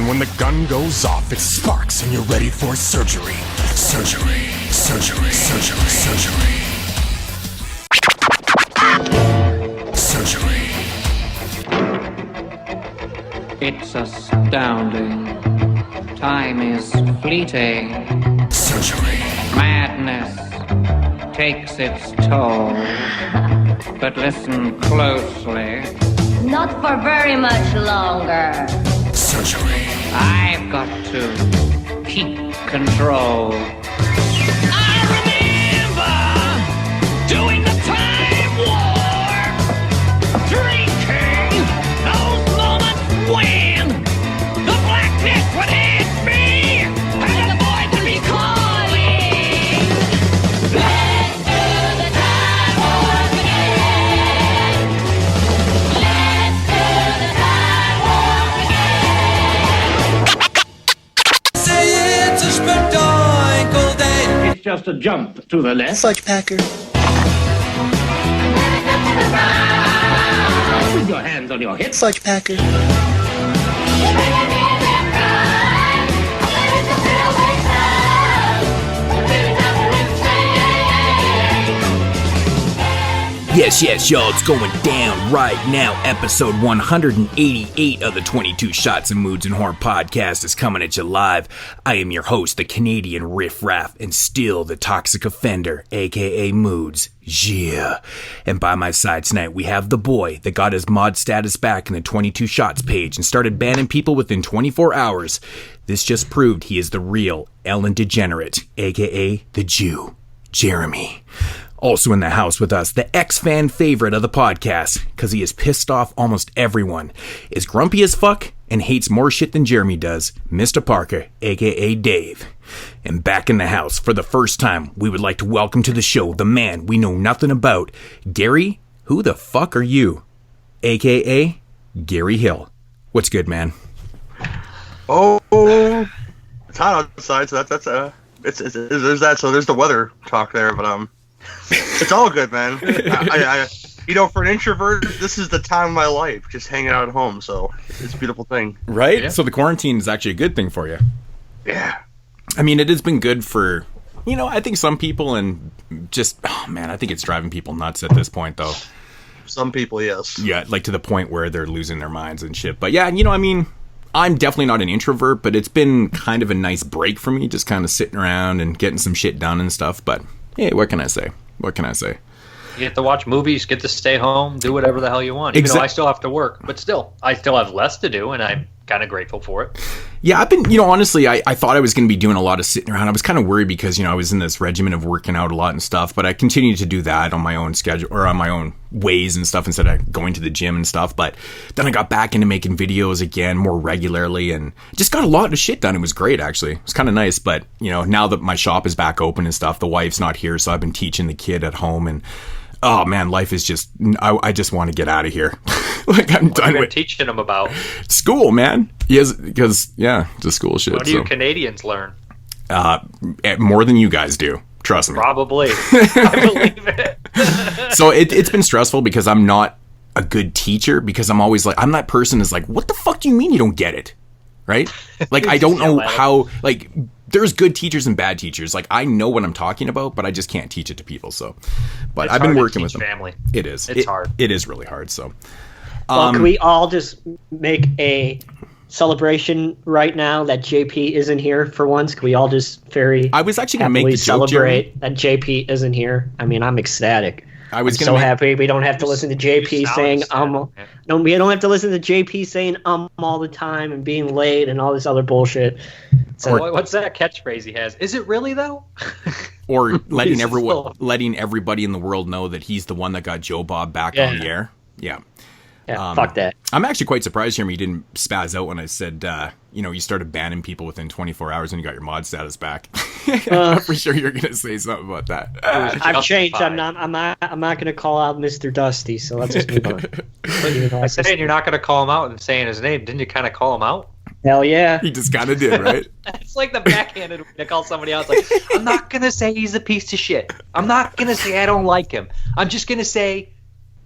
And when the gun goes off, it sparks and you're ready for surgery. Surgery, surgery, surgery, surgery. Surgery. It's astounding. Time is fleeting. Surgery. Madness takes its toll. But listen closely. Not for very much longer. Surgery. I've got to keep control. I remember doing the time warp, drinking those moments when the blackness would hit me and the voice would be calling. Let's do the time warp again. Let's do the time warp again. Say it's a spectacle day. It's just a jump to the left. Fudge Packer. With your hands on your hips. Fudge Packer. Yes, y'all, it's going down right now. Episode 188 of the 22 Shots and Moods and Horror podcast is coming at you live. I am your host, the Canadian Riff Raff, and still the toxic offender, aka Moods. Yeah. And by my side tonight, we have the boy that got his mod status back in the 22 Shots page and started banning people within 24 hours. This just proved he is the real Ellen Degenerate, aka the Jew, Jeremy. Also in the house with us, the ex-fan favorite of the podcast, because he has pissed off almost everyone, is grumpy as fuck and hates more shit than Jeremy does, Mr. Parka, aka Dave. And back in the house, for the first time, we would like to welcome to the show the man we know nothing about, Gary, who the fuck are you? Aka Gary Hill. What's good, man? Oh, it's hot outside, so that's there's that. So there's the weather talk there, but it's all good, man. I for an introvert, this is the time of my life, just hanging out at home. So it's a beautiful thing, right? Yeah. So the quarantine is actually a good thing for you. Yeah. I mean, it has been good for, I think some people, and just, I think it's driving people nuts at this point, though. Some people, yes. Yeah, like to the point where they're losing their minds and shit. But yeah, I'm definitely not an introvert, but it's been kind of a nice break for me, just kind of sitting around and getting some shit done and stuff. But hey, what can I say? You get to watch movies, get to stay home, do whatever the hell you want. Even though I still have to work, but still, I still have less to do, and I'm kind of grateful for it. Yeah, I've been, honestly, I thought I was going to be doing a lot of sitting around. I was kind of worried because, I was in this regimen of working out a lot and stuff, but I continued to do that on my own schedule or on my own ways and stuff instead of going to the gym and stuff. But then I got back into making videos again more regularly and just got a lot of shit done. It was great, actually. It was kind of nice. But, now that my shop is back open and stuff, the wife's not here, so I've been teaching the kid at home and oh man, life is just, I just want to get out of here. Like I'm done with teaching them about school, man. Yes, because just school shit. What do you Canadians learn? More than you guys do. Trust me. Probably. I believe it. So it's been stressful because I'm not a good teacher because I'm always like, I'm that person is like, what the fuck do you mean you don't get it? Right? Like, I don't know how, like, there's good teachers and bad teachers. Like, I know what I'm talking about, but I just can't teach it to people. So, but I've been working with them. Family. It is. It's hard. It is really hard. So, well, can we all just make a celebration right now that JP isn't here for once? Can we all just I was actually going to make the joke, celebrate that JP isn't here? I mean, I'm ecstatic. I'm so happy we don't have to listen to JP saying No, we don't have to listen to JP saying all the time and being late and all this other bullshit. So what's that catchphrase he has? Is it really though? Or letting everybody in the world know that he's the one that got Joe Bob back on the air. Yeah. Yeah, fuck that. I'm actually quite surprised, Jeremy, you didn't spaz out when I said, you started banning people within 24 hours and you got your mod status back. I'm pretty sure you're going to say something about that. I've changed. I'm not going to call out Mr. Dusty, so let's just move on. I said you're not going to call him out and saying his name. Didn't you kind of call him out? Hell yeah. He just kind of did, right? It's like the backhanded way to call somebody else. Like, I'm not going to say he's a piece of shit. I'm not going to say I don't like him. I'm just going to say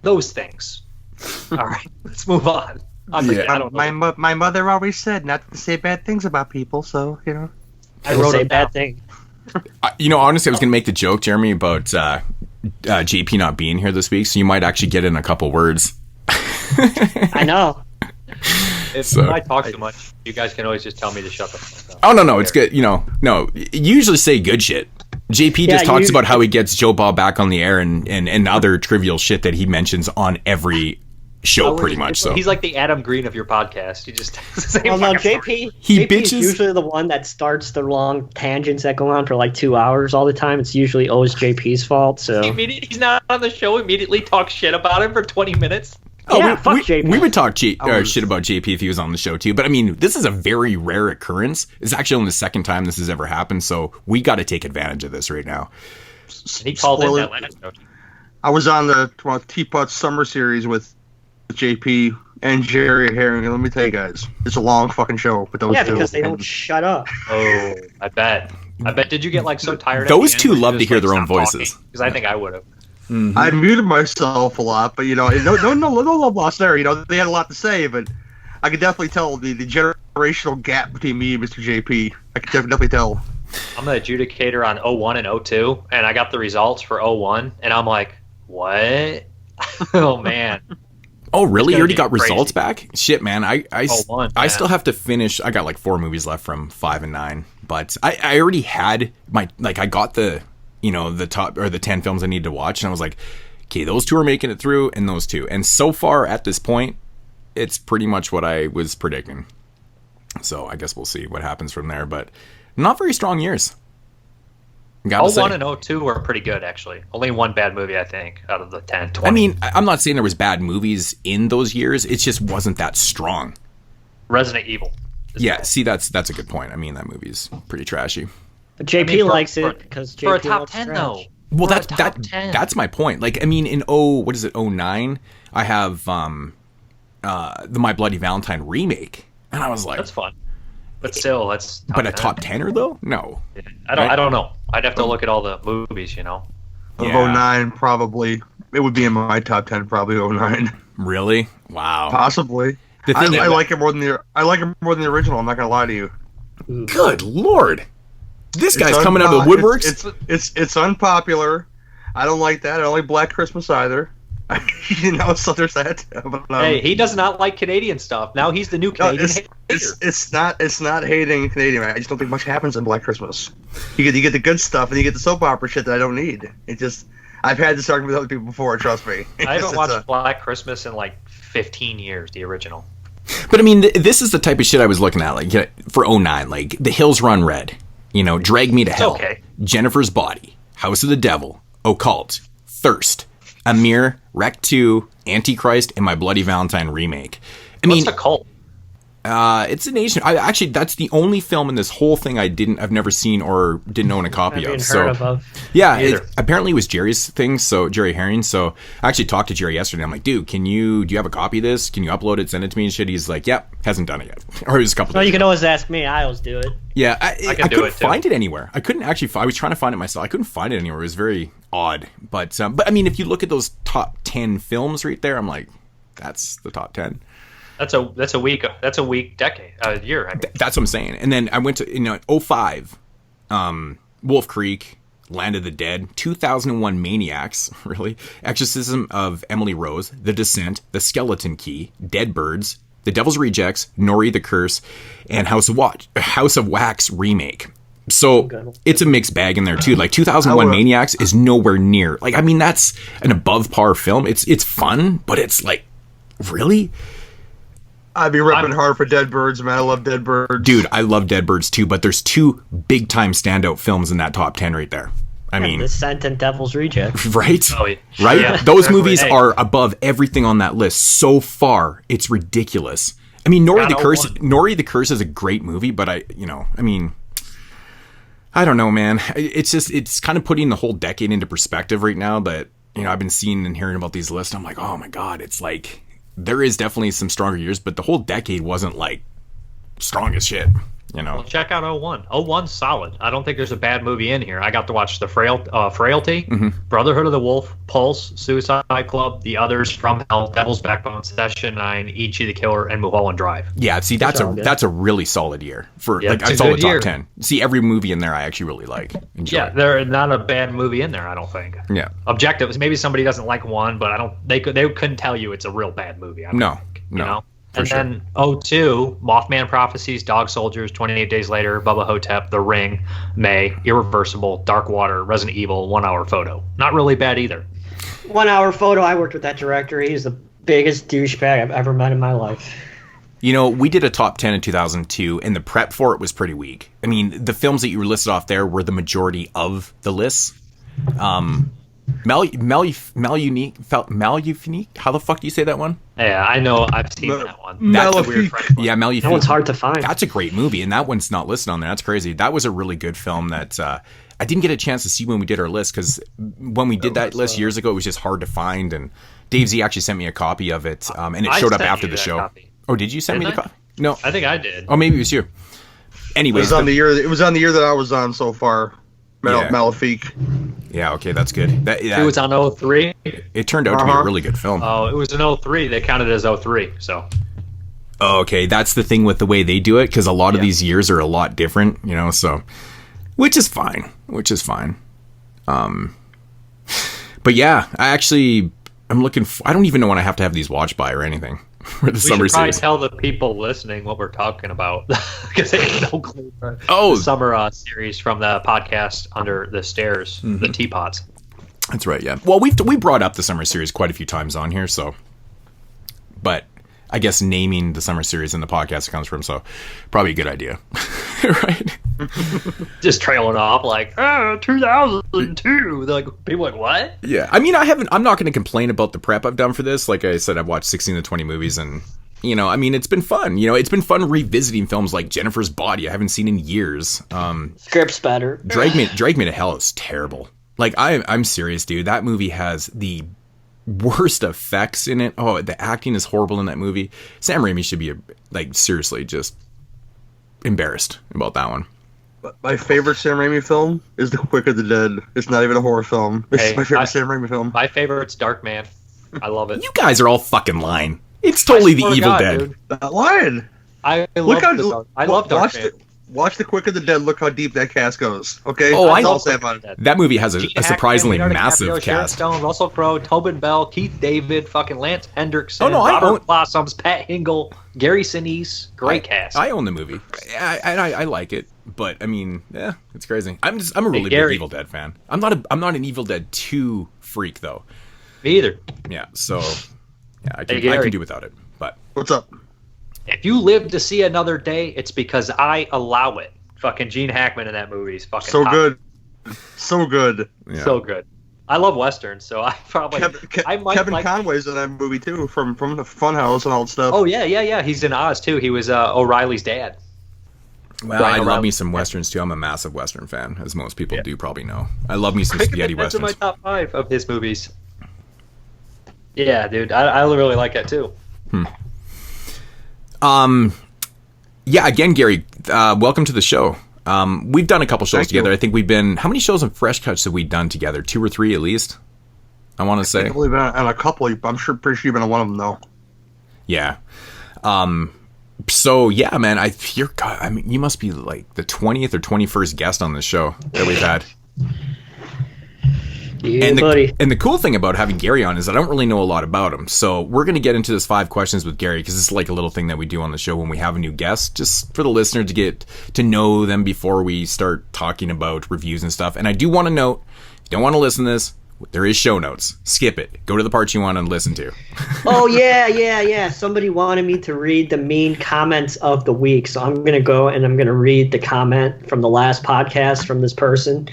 those things. All right, let's move on. I don't know. My mother always said not to say bad things about people, so I wrote a bad thing. Honestly, I was gonna make the joke, Jeremy, about JP not being here this week, so you might actually get in a couple words. I know. If I talk too much, you guys can always just tell me to shut the fuck up. Oh no, it's good. No, you usually say good shit. JP just talks about how he gets Joe Bob back on the air and other trivial shit that he mentions on every show, pretty much. So he's like the Adam Green of your podcast. He just JP is usually the one that starts the long tangents that go on for like 2 hours all the time. It's usually always JP's fault. So he's not on the show. Immediately talk shit about him for 20 minutes. Fuck JP. We would talk shit about JP if he was on the show too. But I mean, this is a very rare occurrence. It's actually only the second time this has ever happened. So we got to take advantage of this right now. He called in that last show. I was on the Teapot Summer Series with JP and Jerry Herring, and let me tell you guys, it's a long fucking show. But those two, because they don't shut up. Oh, I bet. Did you get like so tired? Those two love to hear their own voices. Because I think I would have. Mm-hmm. I muted myself a lot, but no love lost there. They had a lot to say, but I could definitely tell the generational gap between me and Mr. JP. I could definitely tell. I'm the adjudicator on 01 and 02, and I got the results for 01, and I'm like, what? Oh man. Oh really? You already got results back? Shit, man. I still have to finish. I got like 4 movies left from 5 and 9, but I already had I got the the top or the 10 films I need to watch, and I was like, okay, those 2 are making it through, and those 2. And so far at this point, it's pretty much what I was predicting. So I guess we'll see what happens from there, but not very strong years. 01 and 02 were pretty good, actually. Only one bad movie, I think, out of the 10, 20. I mean, I'm not saying there was bad movies in those years. It just wasn't that strong. Resident Evil. Yeah, see, that's a good point. I mean, that movie's pretty trashy. But JP likes it because JP for a top loves 10 trash. though. Well, that's my point. Like, I mean, in 09, I have the My Bloody Valentine remake, and I was like, that's fun. But still, that's top 10. A top 10er though? No. Yeah. I don't know. I'd have to look at all the movies, Of 09, probably. It would be in my top 10, probably 09. Really? Wow. Possibly. I like it more than the original. I'm not gonna lie to you. Good Lord. This guy's coming out of the woodworks. It's unpopular. I don't like that. I don't like Black Christmas either. So there's that. But, hey, he does not like Canadian stuff. Now he's the new Canadian hater. It's not hating Canadian. I just don't think much happens in Black Christmas. You get the good stuff, and you get the soap opera shit that I don't need. I've had this argument with other people before. Trust me. I haven't watched Black Christmas in like 15 years. The original. But I mean, this is the type of shit I was looking at, like for 09, like The Hills Run Red. Drag Me to Hell, okay. Jennifer's Body, House of the Devil, Occult, Thirst, Amir, Wreck 2, Antichrist, and My Bloody Valentine remake. What's Occult? It's an Asian. That's the only film in this whole thing I've never seen or didn't own a copy of. Yeah, apparently it was Jerry's thing. So Jerry Herring. So I actually talked to Jerry yesterday. I'm like, dude, do you have a copy of this? Can you upload it, send it to me and shit? He's like, yep, hasn't done it yet. Or it was a couple. Well, you can always ask me. I always do it. Yeah, I couldn't find it anywhere. I couldn't actually. I was trying to find it myself. I couldn't find it anywhere. It was very odd. But I mean, if you look at those top 10 films right there, I'm like, that's the top 10. That's a week decade, year. I mean. That's what I'm saying. And then I went to 05, Wolf Creek, Land of the Dead, 2001 Maniacs, really, Exorcism of Emily Rose, The Descent, The Skeleton Key, Dead Birds, The Devil's Rejects, Nori the Curse, and House of Wax remake. So it's a mixed bag in there too. Like 2001 Maniacs is nowhere near. Like, I mean, that's an above par film. It's fun, but it's like, really? I'd be ripping hard for Dead Birds, man. I love Dead Birds. Dude, I love Dead Birds too, but there's 2 big time standout films in that top 10 right there. I mean, Descent and Devil's Reject. Right? Oh, yeah. Right? Yeah, those movies are above everything on that list so far. It's ridiculous. I mean, Nori the Curse is a great movie, but I don't know, man. It's kind of putting the whole decade into perspective right now that, I've been seeing and hearing about these lists. I'm like, oh my God, it's like, there is definitely some stronger years, but the whole decade wasn't like strong as shit. You know, well, check out 01. 01's solid. I don't think there's a bad movie in here. I got to watch Frailty, Brotherhood of the Wolf, Pulse, Suicide Club, The Others, From Hell, Devil's Backbone, Session 9, Ichi the Killer, and Mulholland Drive. Yeah, see, that's a really solid year for like a solid top 10. See, every movie in there I actually really like. Enjoy. Yeah, there's not a bad movie in there. I don't think. Yeah, objective. Maybe somebody doesn't like one, but they couldn't tell you it's a real bad movie. No. You know? And then 02, Mothman Prophecies, Dog Soldiers, 28 Days Later, Bubba Hotep, The Ring, May, Irreversible, Dark Water, Resident Evil, 1 Hour Photo. Not really bad either. 1 Hour Photo, I worked with that director. He's the biggest douchebag I've ever met in my life. You know, we did a top 10 in 2002, and the prep for it was pretty weak. I mean, the films that you listed off there were the majority of the lists. Malufinique? How the fuck do you say that one? Yeah, I know. I've seen that one. That's a weird French one. Yeah, Malufinique. That one's hard to find. That's a great movie, and that one's not listed on there. That's crazy. That was a really good film that I didn't get a chance to see when we did our list, because when we did that list years ago, it was just hard to find, and Dave Z actually sent me a copy of it, and it showed up after the show. Copy. Oh, did you send me the copy? No. I think I did. Oh, maybe it was you. Anyways. It was on the year that I was on so far. Malefique. Yeah, okay, that's good. It was on 03? It turned out to be a really good film. Oh, it was an 03. They counted it as 03, so. Oh, okay, that's the thing with the way they do it, because a lot of these years are a lot different, you know, so. Which is fine. But yeah, I'm looking I don't even know when I have to have these watched by or anything. For the summer should probably series. tell the people listening what we're talking about, because they have no clue. Oh, the summer series from the podcast Under the Stairs, the Teapots. That's right. Yeah. Well, we brought up the summer series quite a few times on here, so. But I guess naming the summer series in the podcast it comes from, so probably a good idea, right? Just trailing off like 2002. They're like, people are like, what? Yeah, I mean, I'm not going to complain about the prep I've done for this. Like I said, I've watched 16 to 20 movies, and you know, I mean, it's been fun. You know, it's been fun revisiting films like Jennifer's Body I haven't seen in years. Script's better. Drag Me to Hell is terrible. Like I'm serious, dude. That movie has the worst effects in it. Oh, the acting is horrible in that movie. Sam Raimi should be seriously just embarrassed about that one. My favorite Sam Raimi film is The Quick of the Dead. It's not even a horror film. It's my favorite Sam Raimi film. My favorite's Dark Man. I love it. You guys are all fucking lying. It's totally The Evil Dead. Dude. Not lying. I love Dark Man. Watch The Quick of the Dead. Look how deep that cast goes. Okay. Oh, I know that movie has a surprisingly massive cast. Stone, Russell Crowe, Tobin Bell, Keith David, fucking Lance Hendrickson, Oh no, Robert Blossoms, Pat Hingle, Gary Sinise. Great cast. I own the movie. I like it, but I mean, yeah, it's crazy. I'm a really big Evil Dead fan. I'm not an Evil Dead 2 freak though. Me either. Yeah, so yeah, I can do without it. But what's up? If you live to see another day, it's because I allow it. Fucking Gene Hackman in that movie is fucking so hot. good. So good. Yeah. So good. I love westerns, so I probably Kevin Conway's in that movie too, from the Funhouse and all that stuff. Oh yeah. He's in Oz too. He was O'Reilly's dad. Well, I love me some westerns too. I'm a massive western fan, as most people do probably know. I love me some spaghetti westerns. That's in my top 5 of his movies. Yeah, dude, I really like that too. Yeah, again, Gary, welcome to the show. We've done a couple shows together. I think we've been, how many shows on Fresh Cuts have we done together? 2 or 3 at least, I want to say. I've only been on a couple. I'm pretty sure you've been on one of them though. Yeah. So yeah, man, I mean, you must be like the 20th or 21st guest on this show that we've had. Yeah, and buddy. And the cool thing about having Gary on is I don't really know a lot about him. So we're going to get into this 5 questions with Gary, because it's like a little thing that we do on the show when we have a new guest, just for the listener to get to know them before we start talking about reviews and stuff. And I do want to note, if you don't want to listen to this, there is show notes. Skip it. Go to the parts you want to listen to. Oh, yeah. Somebody wanted me to read the mean comments of the week. So I'm going to go and I'm going to read the comment from the last podcast from this person.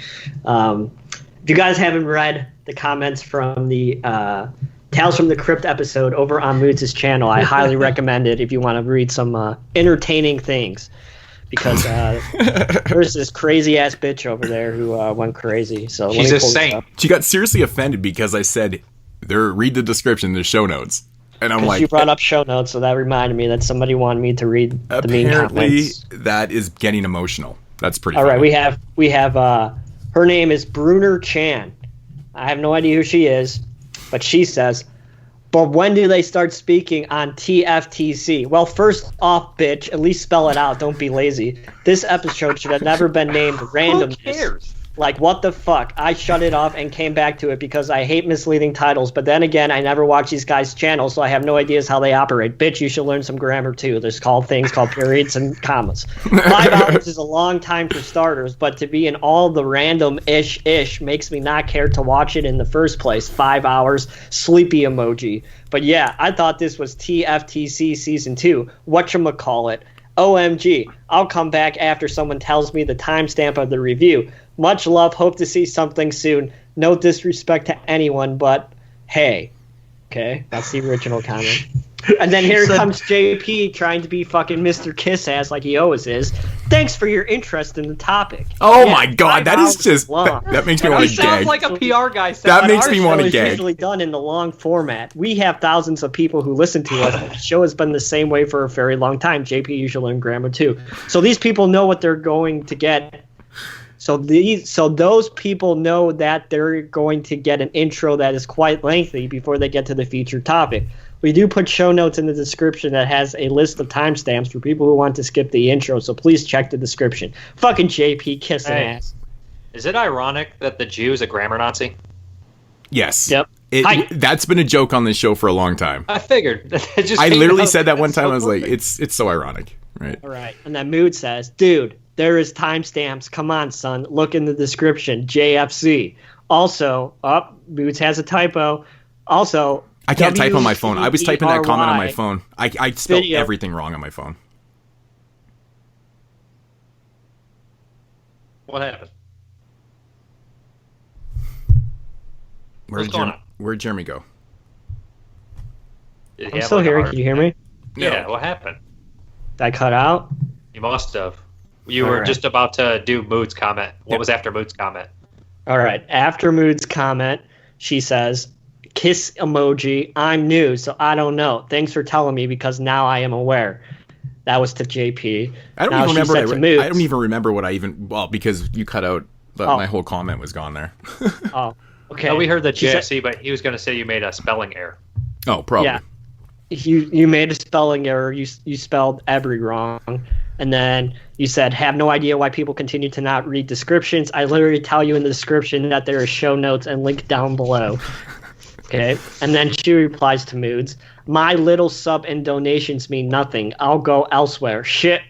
If you guys haven't read the comments from the Tales from the Crypt episode over on Moods' channel, I highly recommend it if you want to read some entertaining things. Because there's this crazy-ass bitch over there who went crazy. So she's a saint. She got seriously offended because I said, read the description, there's show notes. And I'm like, you brought up show notes, so that reminded me that somebody wanted me to read the main comments. That is getting emotional. That's pretty. All funny. right, we have her name is Bruner Chan. I have no idea who she is, but she says, but when do they start speaking on TFTC? Well, first off, bitch, at least spell it out. Don't be lazy. This episode should have never been named Randomness. Who cares? Like, what the fuck? I shut it off and came back to it because I hate misleading titles. But then again, I never watch these guys' channels, so I have no ideas how they operate. Bitch, you should learn some grammar, too. There's things called periods and commas. 5 hours is a long time for starters, but to be in all the random-ish makes me not care to watch it in the first place. 5 hours, sleepy emoji. But yeah, I thought this was TFTC Season 2. Whatchamacallit. OMG. I'll come back after someone tells me the timestamp of the review. Much love. Hope to see something soon. No disrespect to anyone, but hey. Okay, that's the original comment. And then here comes JP trying to be fucking Mr. Kiss-Ass like he always is. Thanks for your interest in the topic. Oh my god, that is just... That makes me want to gag. Sounds like a PR guy. That makes me want to gag. It's usually done in the long format. We have thousands of people who listen to us. The show has been the same way for a very long time. JP usually learn grammar too. So these people know what they're going to get. So those people know that they're going to get an intro that is quite lengthy before they get to the featured topic. We do put show notes in the description that has a list of timestamps for people who want to skip the intro, so please check the description. Fucking JP kissing ass. Is it ironic that the Jew is a grammar Nazi? Yes. Yep. That's been a joke on this show for a long time. I figured. I literally said that one time. I was like, it's so ironic. Right. All right. And then Mood says, dude, there is timestamps. Come on, son. Look in the description. JFC. Also, Moods has a typo. Also, I can't type on my phone. I was typing that comment on my phone. I spelled everything wrong on my phone. What happened? Where'd Jeremy go? I'm still here. Can you hear me? Yeah, no. What happened? Did I cut out? You must have. You were just about to do Mood's comment. What was after Mood's comment? All right. After Mood's comment, she says, kiss emoji. I'm new, so I don't know. Thanks for telling me because now I am aware. That was to JP. I don't even remember what I even... Well, because you cut out, but my whole comment was gone there. Oh, okay. No, we heard the JFC, but he was going to say you made a spelling error. Oh, probably. Yeah. You made a spelling error. You spelled every wrong. And then you said, have no idea why people continue to not read descriptions. I literally tell you in the description that there are show notes and link down below. Okay. And then she replies to Moods, my little sub and donations mean nothing. I'll go elsewhere. Shit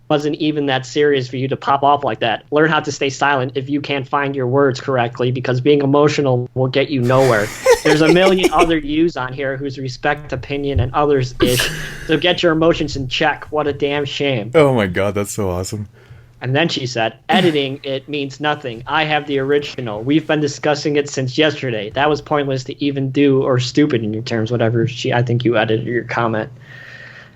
wasn't even that serious for you to pop off like that. Learn how to stay silent if you can't find your words correctly, because being emotional will get you nowhere. There's a million other yous on here whose respect opinion and others ish. So get your emotions in check. What a damn shame. Oh my god, that's so awesome. And then she said, editing it means nothing. I have the original. We've been discussing it since yesterday. That was pointless to even do, or stupid in your terms, whatever. I think you edited your comment.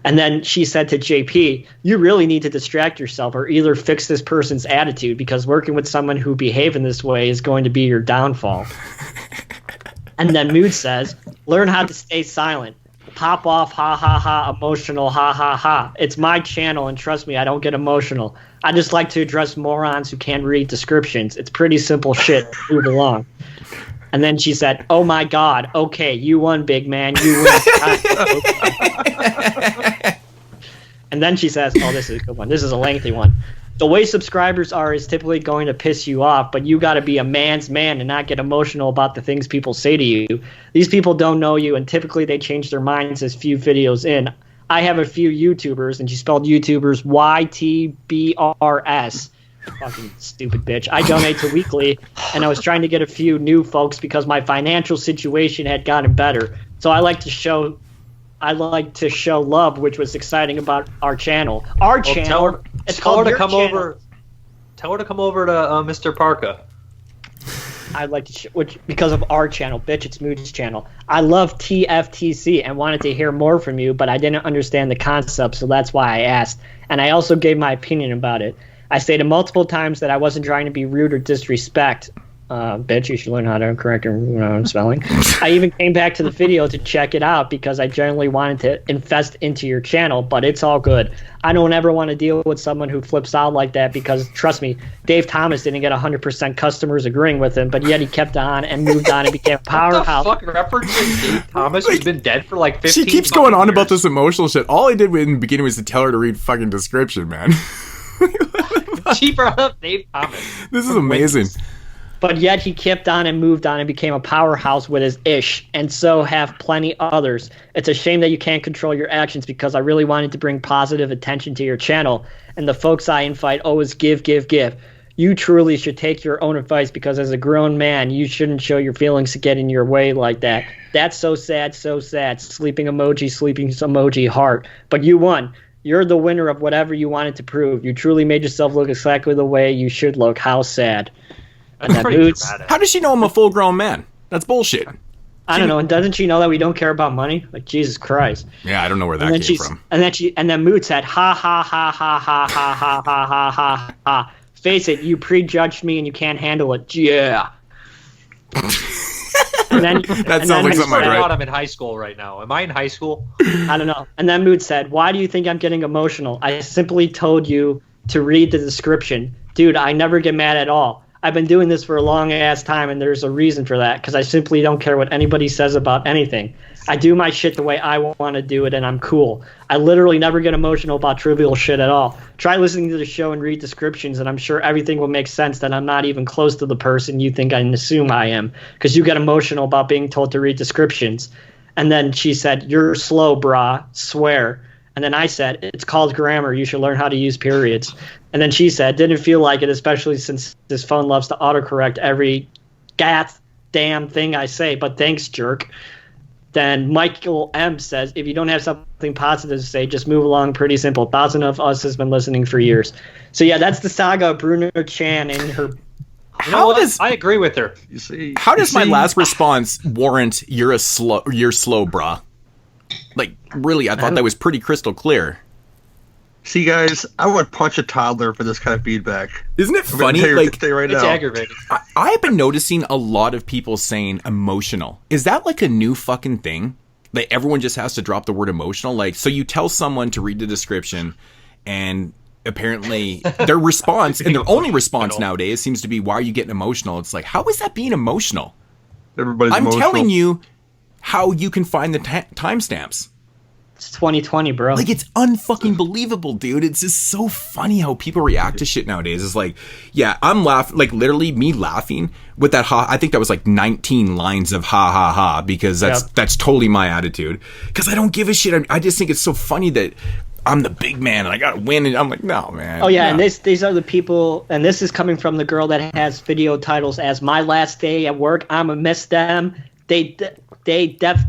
And then she said to JP, you really need to distract yourself or either fix this person's attitude, because working with someone who behave in this way is going to be your downfall. And then Mood says, learn how to stay silent. Pop off, ha ha ha, emotional, ha ha ha. It's my channel, and trust me, I don't get emotional. I just like to address morons who can't read descriptions. It's pretty simple shit. Move along. And then she said, oh my god, okay, you won, big man, you win. And then she says, oh, this is a good one. This is a lengthy one. The way subscribers are is typically going to piss you off, but you got to be a man's man and not get emotional about the things people say to you. These people don't know you, and typically they change their minds as few videos in. I have a few YouTubers, and she spelled YouTubers YTBRS. Fucking stupid bitch. I donate to Weekly, and I was trying to get a few new folks because my financial situation had gotten better. So I like to show love, which was exciting about our channel. Our channel. Tell her to come over to Mr. Parka. I'd like to, because of our channel, bitch. It's Moody's channel. I love TFTC and wanted to hear more from you, but I didn't understand the concept, so that's why I asked. And I also gave my opinion about it. I stated multiple times that I wasn't trying to be rude or disrespect. bitch, you should learn how to correct your own spelling. I even came back to the video to check it out because I generally wanted to invest into your channel, but it's all good. I don't ever want to deal with someone who flips out like that because, trust me, Dave Thomas didn't get 100% customers agreeing with him, but yet he kept on and moved on and became a powerhouse. What the fuck, referencing Dave Thomas, who's been dead for like 15 She keeps going on about this emotional shit. All I did in the beginning was to tell her to read fucking description, man. She brought up Dave Thomas. This is amazing. But yet he kept on and moved on and became a powerhouse with his ish, and so have plenty others. It's a shame that you can't control your actions because I really wanted to bring positive attention to your channel, and the folks I invite always give. You truly should take your own advice because as a grown man, you shouldn't show your feelings to get in your way like that. That's so sad, so sad. Sleeping emoji, heart. But you won. You're the winner of whatever you wanted to prove. You truly made yourself look exactly the way you should look. How sad. That's pretty dramatic. How does she know I'm a full-grown man? That's bullshit. I don't know. And doesn't she know that we don't care about money? Like, Jesus Christ. Yeah, I don't know where that came from. And then Mood said, ha ha ha ha ha ha ha ha ha ha ha. Face it, you prejudged me and you can't handle it. Yeah. That sounds like something I right. I'm in high school right now. Am I in high school? I don't know. And then Mood said, why do you think I'm getting emotional? I simply told you to read the description. Dude, I never get mad at all. I've been doing this for a long-ass time, and there's a reason for that, because I simply don't care what anybody says about anything. I do my shit the way I want to do it, and I'm cool. I literally never get emotional about trivial shit at all. Try listening to the show and read descriptions, and I'm sure everything will make sense that I'm not even close to the person you think I assume I am, because you get emotional about being told to read descriptions. And then she said, you're slow, brah, swear. And then I said, it's called grammar. You should learn how to use periods. And then she said, didn't feel like it, especially since this phone loves to autocorrect every damn thing I say. But thanks, jerk. Then Michael M. says, if you don't have something positive to say, just move along. Pretty simple. Thousands of us has been listening for years. So yeah, that's the saga of Bruno Chan and her. I agree with her. You see, how does my last response warrant you're slow, brah? Like, really, I thought that was pretty crystal clear. See, guys, I would punch a toddler for this kind of feedback. Isn't it funny? It's aggravating. I've been noticing a lot of people saying emotional. Is that like a new fucking thing? Like, everyone just has to drop the word emotional? Like, so you tell someone to read the description, and apparently their response, and their only response nowadays seems to be, why are you getting emotional? It's like, how is that being emotional? Everybody's I'm emotional. telling you how you can find the timestamps. It's 2020, bro. Like, it's unfucking believable, dude. It's just so funny how people react to shit nowadays. It's like, yeah, I'm laughing, like, literally me laughing with that ha. I think that was like 19 lines of ha ha ha, because that's totally my attitude. Because I don't give a shit. I just think it's so funny that I'm the big man and I gotta win. And I'm like, no, man. Oh, yeah, no. And these are the people, and this is coming from the girl that has video titles as My Last Day at Work. I'ma miss them. They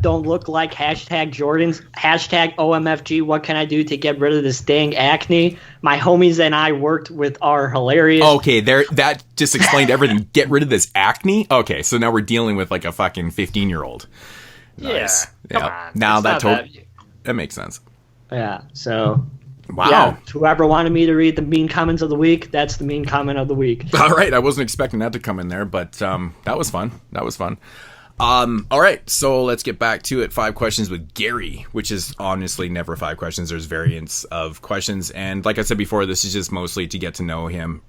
don't look like hashtag Jordans, hashtag OMFG, what can I do to get rid of this dang acne? My homies and I worked with are hilarious. Okay, that just explained everything. Get rid of this acne? Okay, so now we're dealing with like a fucking 15-year-old. Nice. Yeah, come on. Now that makes sense. Yeah, so... Wow. Yeah, whoever wanted me to read the mean comments of the week, that's the mean comment of the week. All right, I wasn't expecting that to come in there, but that was fun. All right, so let's get back to it. 5 questions with Gary, which is honestly never 5 questions. There's variants of questions. And like I said before, this is just mostly to get to know him.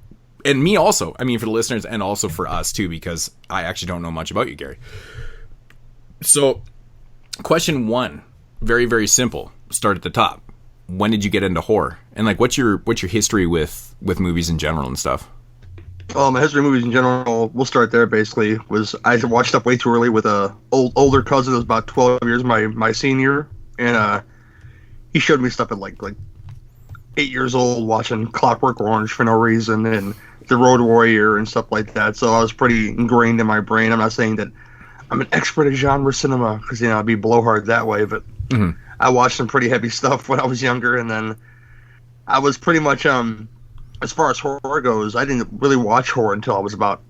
And me also. I mean, for the listeners and also for us, too, because I actually don't know much about you, Gary. So, question 1, very, very simple. Start at the top. When did you get into horror? And, like, what's your history with movies in general and stuff? Well, my history of movies in general, we'll start there basically, was I watched stuff way too early with a older cousin that was about 12 years my senior, and he showed me stuff at like 8 years old, watching Clockwork Orange for no reason, and The Road Warrior and stuff like that, so I was pretty ingrained in my brain. I'm not saying that I'm an expert at genre cinema, because, I'd be blowhard that way, but I watched some pretty heavy stuff when I was younger, and then I was pretty much, as far as horror goes, I didn't really watch horror until I was about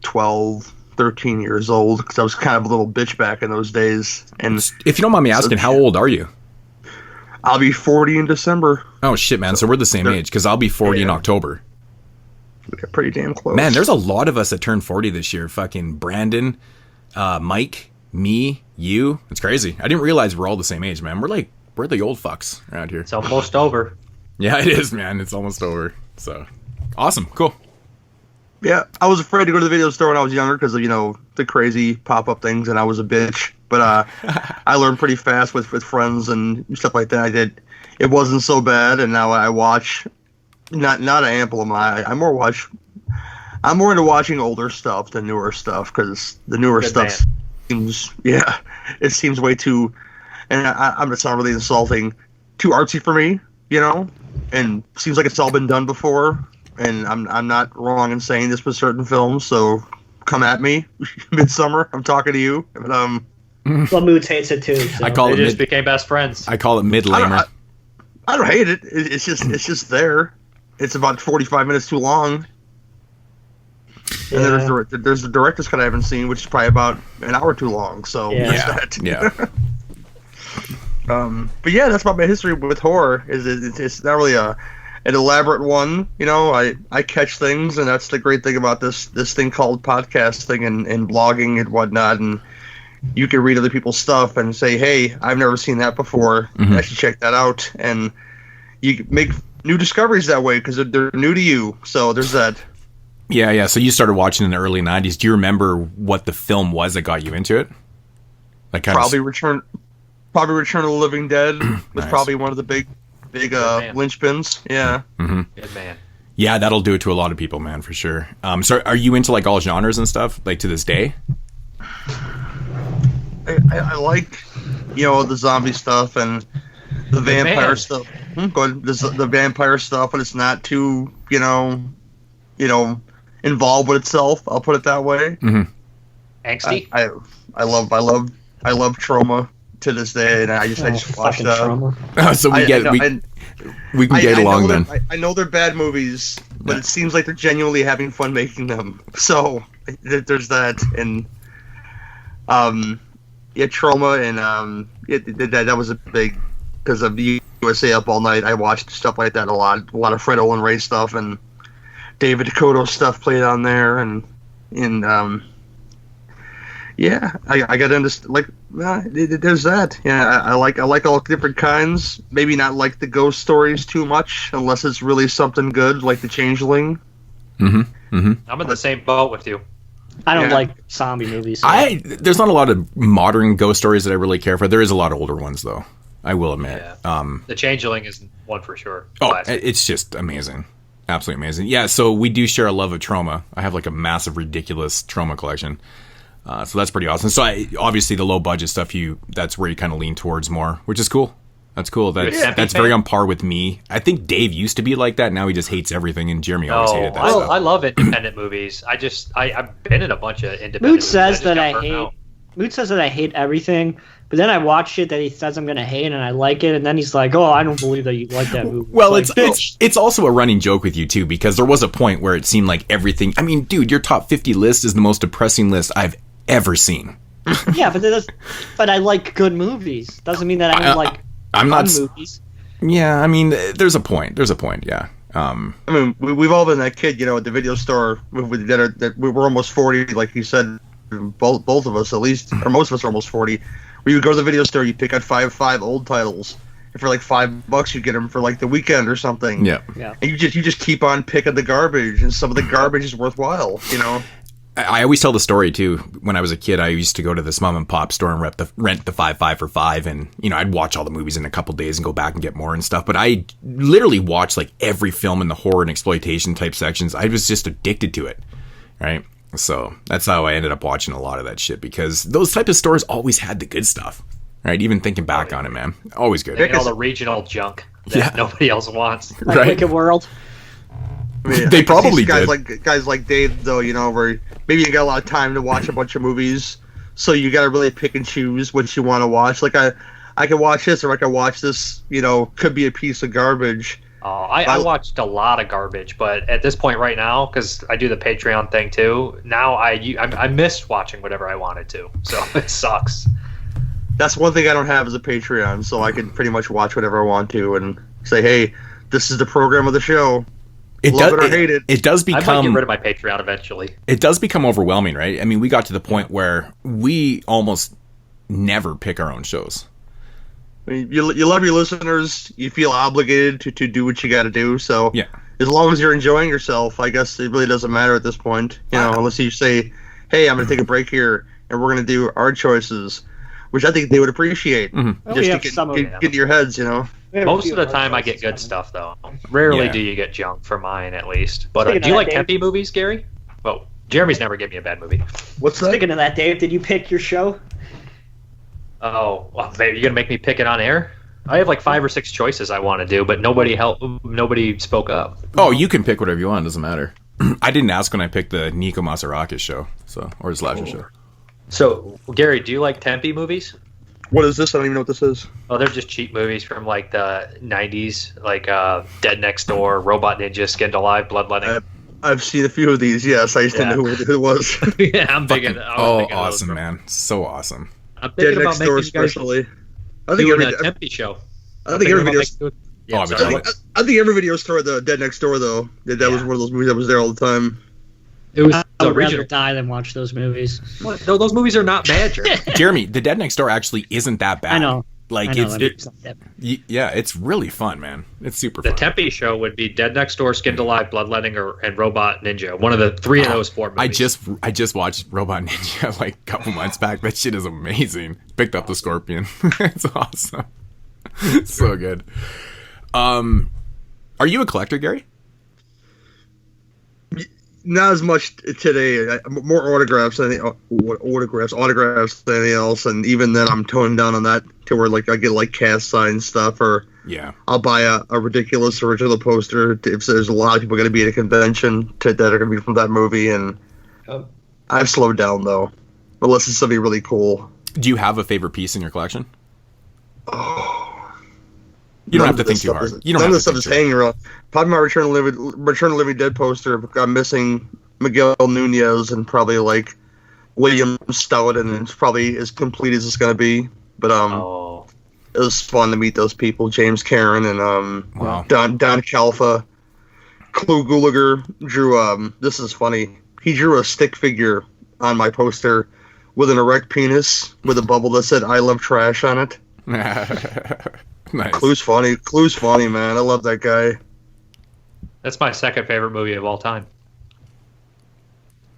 12, 13 years old, because I was kind of a little bitch back in those days. And if you don't mind me asking, how old are you? I'll be 40 in December. Oh, shit, man. So we're the same age, because I'll be 40 in October. We got pretty damn close. Man, there's a lot of us that turned 40 this year. Fucking Brandon, Mike, me, you. It's crazy. I didn't realize we're all the same age, man. We're the old fucks around here. It's almost over. Yeah, it is, man. It's almost over. So, awesome. Cool. Yeah, I was afraid to go to the video store when I was younger because of, the crazy pop-up things, and I was a bitch. But I learned pretty fast with friends and stuff like that. It wasn't so bad, and now I watch, not an ample amount. I'm more into watching older stuff than newer stuff, because the newer stuff seems way too, and I'm not sound really insulting, too artsy for me, and seems like it's all been done before. And I'm not wrong in saying this with certain films, so come at me. Midsummer, I'm talking to you. But, well, Moods hates it too. So. I call they it just became best friends. I call it mid-lamer. I don't hate it. It's just there. It's about 45 minutes too long. Yeah. And there's the director's cut I haven't seen, which is probably about an hour too long. So yeah. But yeah, that's about my history with horror. It's not really an elaborate one, I catch things, and that's the great thing about this thing called podcasting and blogging and whatnot, and you can read other people's stuff and say, hey, I've never seen that before, I should check that out, and you make new discoveries that way because they're new to you, so there's that. Yeah, so you started watching in the early 90s. Do you remember what the film was that got you into it? Probably Return of the Living Dead was probably one of the big linchpins. Yeah. Mm-hmm. Good man. Yeah, that'll do it to a lot of people, man, for sure. So are you into all genres and stuff, to this day? I like, the zombie stuff and the vampire stuff. Go ahead. The vampire stuff, but it's not too, involved with itself. I'll put it that way. Mm-hmm. Angsty. I love Trauma to this day, and I just watched Trauma. So we can get along then. I know they're bad movies, but it seems like they're genuinely having fun making them. So there's that, and Trauma, and that was a big, because of the USA Up All Night. I watched stuff like that a lot of Fred Olen Ray stuff and David Dakota stuff played on there, and I got into there's that. Yeah, I like all different kinds. Maybe not like the ghost stories too much, unless it's really something good, like The Changeling. Mm-hmm. Mm-hmm. I'm in the same boat with you. I don't like zombie movies. So. There's not a lot of modern ghost stories that I really care for. There is a lot of older ones, though. I will admit. Yeah. The Changeling is one for sure. Oh, Classic. It's just amazing. Absolutely amazing. Yeah, so we do share a love of Trauma. I have a massive, ridiculous Trauma collection. So that's pretty awesome. So obviously the low budget stuff, that's where you kind of lean towards more, which is cool. That's cool. That's very on par with me. I think Dave used to be like that. Now he just hates everything, and Jeremy always hated that stuff. I love independent movies. I've been in a bunch of independent Mood movies. says that I hate. Mood says that I hate everything, but then I watch it that he says I'm gonna hate, and I like it, and then he's like, "Oh, I don't believe that you like that movie." Well, it's also a running joke with you too, because there was a point where it seemed like everything. I mean, dude, your top 50 list is the most depressing list I've ever seen. Yeah, but I like good movies. Doesn't mean that I don't like movies. Yeah, I mean, there's a point. Yeah. I mean, we've all been that kid, at the video store that we were almost 40, like you said. Both of us, at least, or most of us are almost 40. Where you would go to the video store, you pick out five old titles, and for $5, you get them for the weekend or something. Yeah. And you just keep on picking the garbage, and some of the garbage is worthwhile. I always tell the story too. When I was a kid, I used to go to this mom and pop store and rent the 5.5 for $5, and I'd watch all the movies in a couple days and go back and get more and stuff. But I literally watched every film in the horror and exploitation type sections. I was just addicted to it, right? So that's how I ended up watching a lot of that shit, because those type of stores always had the good stuff, right? Even thinking back on it, man, always good. They all the regional junk that nobody else wants. Right? Wicked World. I mean, they probably did. Guys like Dave, though, where maybe you got a lot of time to watch a bunch of movies, so you got to really pick and choose what you want to watch. I can watch this, or I can watch this. Could be a piece of garbage. I watched a lot of garbage, but at this point right now, because I do the Patreon thing too, now I missed watching whatever I wanted to, so it sucks. That's one thing I don't have as a Patreon, so I can pretty much watch whatever I want to and say, hey, this is the program of the show. Love it or hate it. It does become. I might get rid of my Patreon eventually. It does become overwhelming, right? I mean, we got to the point where we almost never pick our own shows. I mean, you love your listeners. You feel obligated to do what you got to do. So yeah, as long as you're enjoying yourself, I guess it really doesn't matter at this point. You know, unless you say, "Hey, I'm going to take a break here, and we're going to do our choices," which I think they would appreciate. Mm-hmm. Just to get into your heads, you know. Most of the time, I get good stuff though. Rarely do you get junk for mine, at least. But do you like Tempe movies, Gary? Well, Jeremy's never given me a bad movie. What's that? Speaking of that, Dave, did you pick your show? Oh, well, you're gonna make me pick it on air? I have like 5 or 6 choices I want to do, but nobody spoke up. Oh, you can pick whatever you want. It doesn't matter. I didn't ask when I picked the Nico Masarakis show, or his Slasher show. So, Gary, do you like Tempe movies? What is this? I don't even know what this is. Oh, they're just cheap movies from like the 90s, like Dead Next Door, Robot Ninja, Skinned Alive, Bloodletting. I've seen a few of these, yes. I just didn't know who it was. Yeah, I'm big into awesome, man. So awesome. I'm thinking Dead about Next making Door you guys especially. I think doing a Tempe show. I think every video. I think every video store the Dead Next Door though. That was one of those movies that was there all the time. It was I would rather die than watch those movies. What? No, those movies are not bad, Jeremy. The Dead Next Door actually isn't that bad. I know. Like it's really fun, man. It's super fun. The Tempe show would be Dead Next Door, Skinned Alive, Bloodletting, and Robot Ninja. One of the 3 of those 4 movies. I just watched Robot Ninja like a couple months back. That shit is amazing. Picked up the Scorpion. It's awesome. So good. Are you a collector, Gary? Not as much today. More autographs than anything else. And even then, I'm toning down on that to where like I get like cast signed stuff, or I'll buy a ridiculous original poster if there's a lot of people going to be at a convention that are going to be from that movie. And I've slowed down though, unless it's something really cool. Do you have a favorite piece in your collection? You don't have to think too hard. None of this stuff is hanging around. Probably my Return of the Living Dead poster. I'm missing Miguel Nunez and probably like William Stout, and it's probably as complete as it's gonna be. But it was fun to meet those people. James Caron and Don Calfa. Clu Gulager drew. This is funny. He drew a stick figure on my poster with an erect penis with a bubble that said "I love trash" on it. Nice. Clue's funny, man. I love that guy. That's my second favorite movie of all time.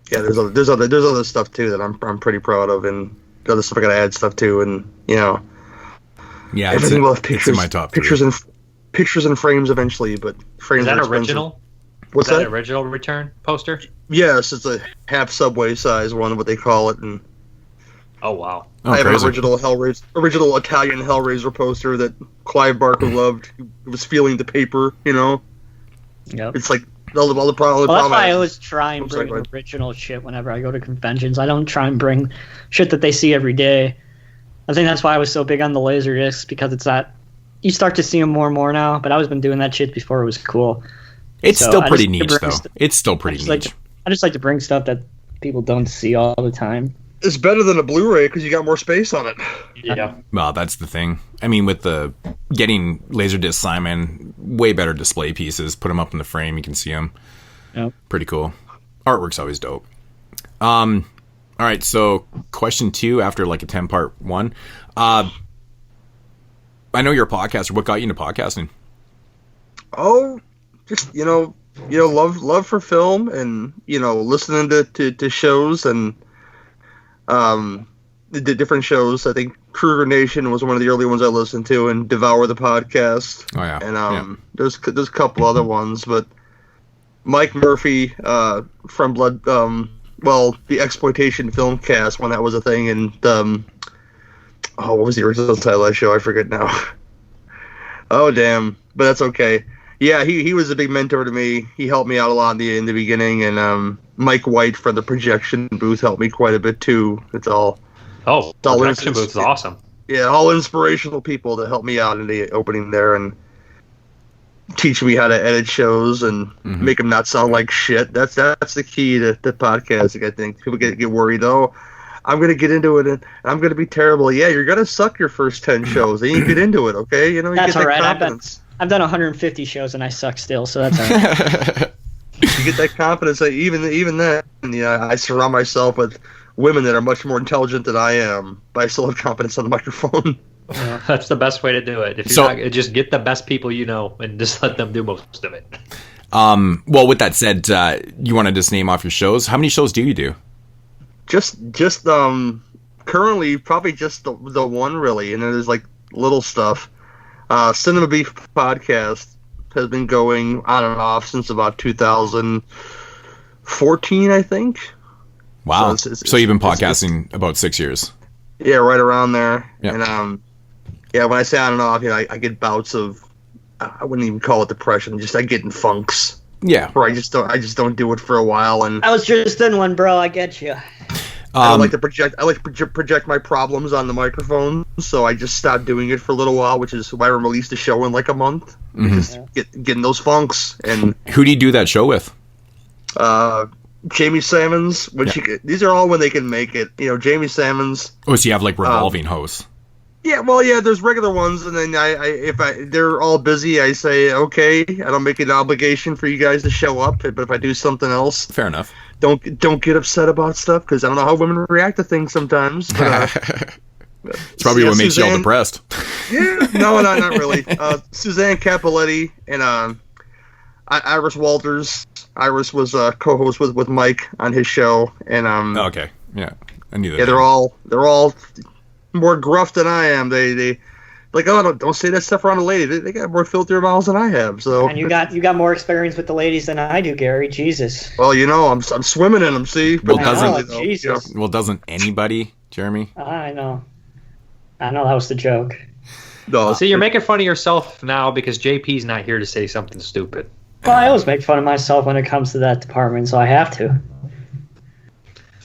Yeah, there's other stuff too that I'm pretty proud of, and other stuff I gotta add stuff to, and you know. Yeah, everything will have pictures. It's in my top 3. Pictures and frames eventually, but frames. Is that are original? What's that? That Original Return poster? Yes, it's a half Subway size one, what they call it, and. Oh wow! I have an original Italian Hellraiser poster that Clive Barker loved. He was feeling the paper, you know. Yep. It's like all the problem. That's why I always try and bring original shit whenever I go to conventions. I don't try and bring shit that they see every day. I think that's why I was so big on the laser discs, because it's that you start to see them more and more now. But I was been doing that shit before it was cool. It's still pretty niche, though. It's still pretty niche. I just like to bring stuff that people don't see all the time. It's better than a Blu-ray because you got more space on it. Yeah. Well, that's the thing. I mean, with the getting Laserdisc Simon, way better display pieces. Put them up in the frame, you can see them. Yep. Pretty cool. Artwork's always dope. All right, so question 2 after like a 10-part one. I know you're a podcaster. What got you into podcasting? Oh, just love for film, and listening to shows and. The different shows. I think Kruger Nation was one of the early ones I listened to, and Devour the Podcast. Oh yeah. And there's a couple other ones, but Mike Murphy from Blood, the Exploitation Film Cast, when that was a thing, and what was the original title of that show? I forget now. Oh damn, but that's okay. Yeah, he was a big mentor to me. He helped me out a lot in the beginning, and Mike White from the Projection Booth helped me quite a bit too. Projection Booth is awesome. Yeah, all inspirational people that helped me out in the opening there and teach me how to edit shows and make them not sound like shit. That's the key to podcasting. I think people get worried. Oh, I'm gonna get into it and I'm gonna be terrible. Yeah, you're gonna suck your first 10 shows, then you get into it. Okay, you that's get all that right. confidence. I've done 150 shows and I suck still, so that's all right. You get that confidence. That even then, I surround myself with women that are much more intelligent than I am, but I still have confidence on the microphone. Yeah, that's the best way to do it. If you're not, just get the best people you know and just let them do most of it. Well, with that said, you want to just name off your shows? How many shows do you do? Just currently probably just the one really, and then there's like little stuff. Cinema Beef podcast has been going on and off since about 2014, I think. Wow. So you've been podcasting about 6 years. Yeah, right around there. Yeah. And when I say on and off, I get bouts of, I wouldn't even call it depression. Just I get in funks. Yeah. Where I just don't do it for a while. And I was just in one, bro. I get you. I like to project my problems on the microphone, so I just stopped doing it for a little while, which is why I released the show in like a month. Just getting those funks. And who do you do that show with? Jamie Salmons. These are all when they can make it. Jamie Salmons. Oh, so you have like revolving hosts. Yeah, well, yeah. There's regular ones, and then if they're all busy, I say okay. I don't make it an obligation for you guys to show up, but if I do something else, fair enough. Don't get upset about stuff because I don't know how women react to things sometimes. But, it's probably what makes you all depressed. Yeah, no, not really. Suzanne Capoletti and Iris Walters. Iris was a co-host with Mike on his show, and okay, yeah, I knew that. Yeah, they're all more gruff than I am. They like, oh, don't say that stuff around a lady. They got more filter mouths than I have. So and you got more experience with the ladies than I do, Gary. Jesus. Well, I'm swimming in them. See, well, doesn't anybody, Jeremy? I know that was the joke. No, see, you're making fun of yourself now because JP's not here to say something stupid. Well, I always make fun of myself when it comes to that department, so I have to.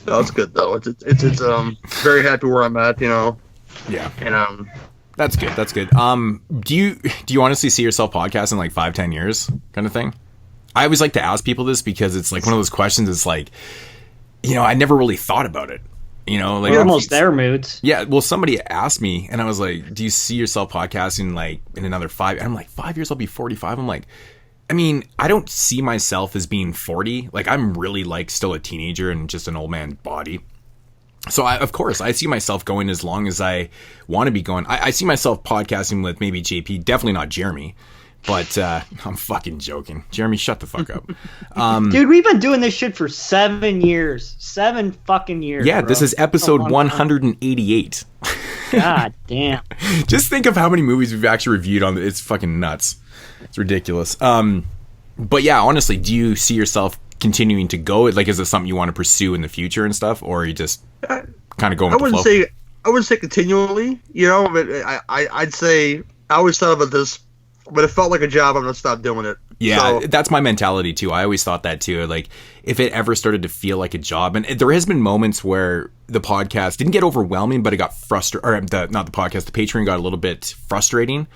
No, it's good though. It's very happy where I'm at. Yeah, and that's good. That's good. Do you honestly see yourself podcasting like 5-10 years kind of thing? I always like to ask people this because it's like one of those questions. It's like, I never really thought about it. Like we're almost there, moods. Yeah. Well, somebody asked me, and I was like, "Do you see yourself podcasting like in another 5?" And I'm like, 5 years, I'll be 45. I'm like, I mean, I don't see myself as being 40. Like, I'm really like still a teenager and just an old man body. So, of course, I see myself going as long as I want to be going. I see myself podcasting with maybe JP, definitely not Jeremy. But I'm fucking joking. Jeremy, shut the fuck up. Dude, we've been doing this shit for 7 years. 7 fucking years. Yeah, bro. This is episode 188. God damn. Just think of how many movies we've actually reviewed on. It's fucking nuts. It's ridiculous. But yeah, honestly, do you see yourself continuing to go? Like, is it something you want to pursue in the future and stuff, or are you just kind of going with the flow? I wouldn't say continually. But I'd say I always thought about this. But it felt like a job, I'm going to stop doing it. Yeah, that's my mentality, too. I always thought that, too. Like, if it ever started to feel like a job, and there has been moments where the podcast didn't get overwhelming, but it got frustrating, or not the podcast, the Patreon got a little bit frustrating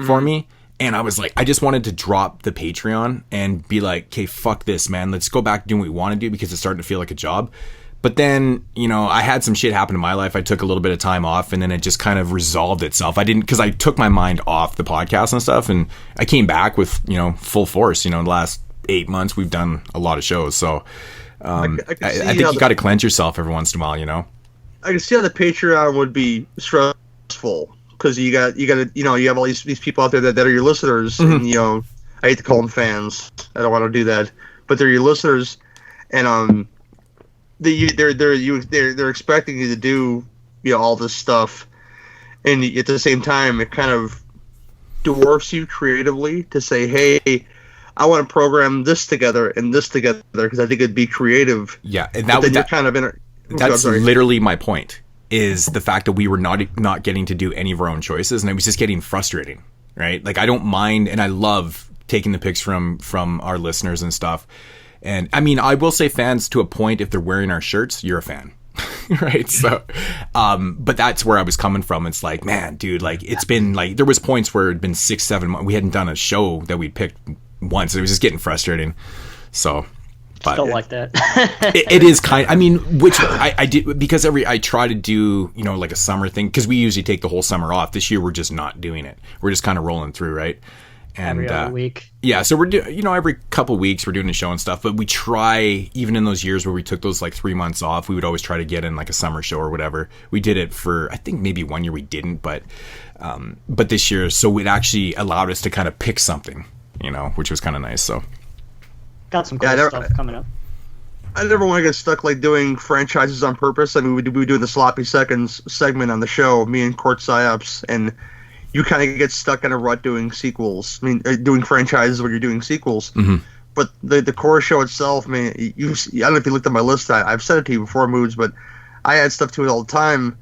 for me. And I was like, I just wanted to drop the Patreon and be like, okay, fuck this, man. Let's go back to doing what we want to do because it's starting to feel like a job. But then, I had some shit happen in my life. I took a little bit of time off, and then it just kind of resolved itself. Because I took my mind off the podcast and stuff, and I came back with, full force. The last 8 months, we've done a lot of shows. So I think you got to cleanse yourself every once in a while, I can see how the Patreon would be stressful because you have all these people out there that are your listeners, and I hate to call them fans. I don't want to do that, but they're your listeners, and they're expecting you to do all this stuff, and at the same time it kind of dwarfs you creatively to say, hey, I want to program this together and this together because I think it'd be creative. Yeah, and that's literally my point. Is the fact that we were not getting to do any of our own choices, and it was just getting frustrating, right? Like, I don't mind, and I love taking the pics from our listeners and stuff. And I mean, I will say fans to a point. If they're wearing our shirts, you're a fan, right? So, but that's where I was coming from. It's like, man, dude, like it's been like there was points where it'd been 6-7 months. We hadn't done a show that we picked once. It was just getting frustrating. So, but don't like that. it is kind. I mean, which I did because I try to do like a summer thing because we usually take the whole summer off. This year we're just not doing it. We're just kind of rolling through, right? And, every other week. Yeah, so we're doing, every couple weeks we're doing a show and stuff, but we try, even in those years where we took those like 3 months off, we would always try to get in like a summer show or whatever. We did it for, I think maybe 1 year we didn't, but this year, so it actually allowed us to kind of pick something, which was kind of nice. So got some cool stuff coming up. I never want to get stuck like doing franchises on purpose. I mean, we do the Sloppy Seconds segment on the show, me and Court Psyops, and you kind of get stuck in a rut doing sequels. I mean, doing franchises where you're doing sequels. Mm-hmm. But the core show itself, I mean, I don't know if you looked at my list. I've said it to you before, Moods, but I add stuff to it all the time.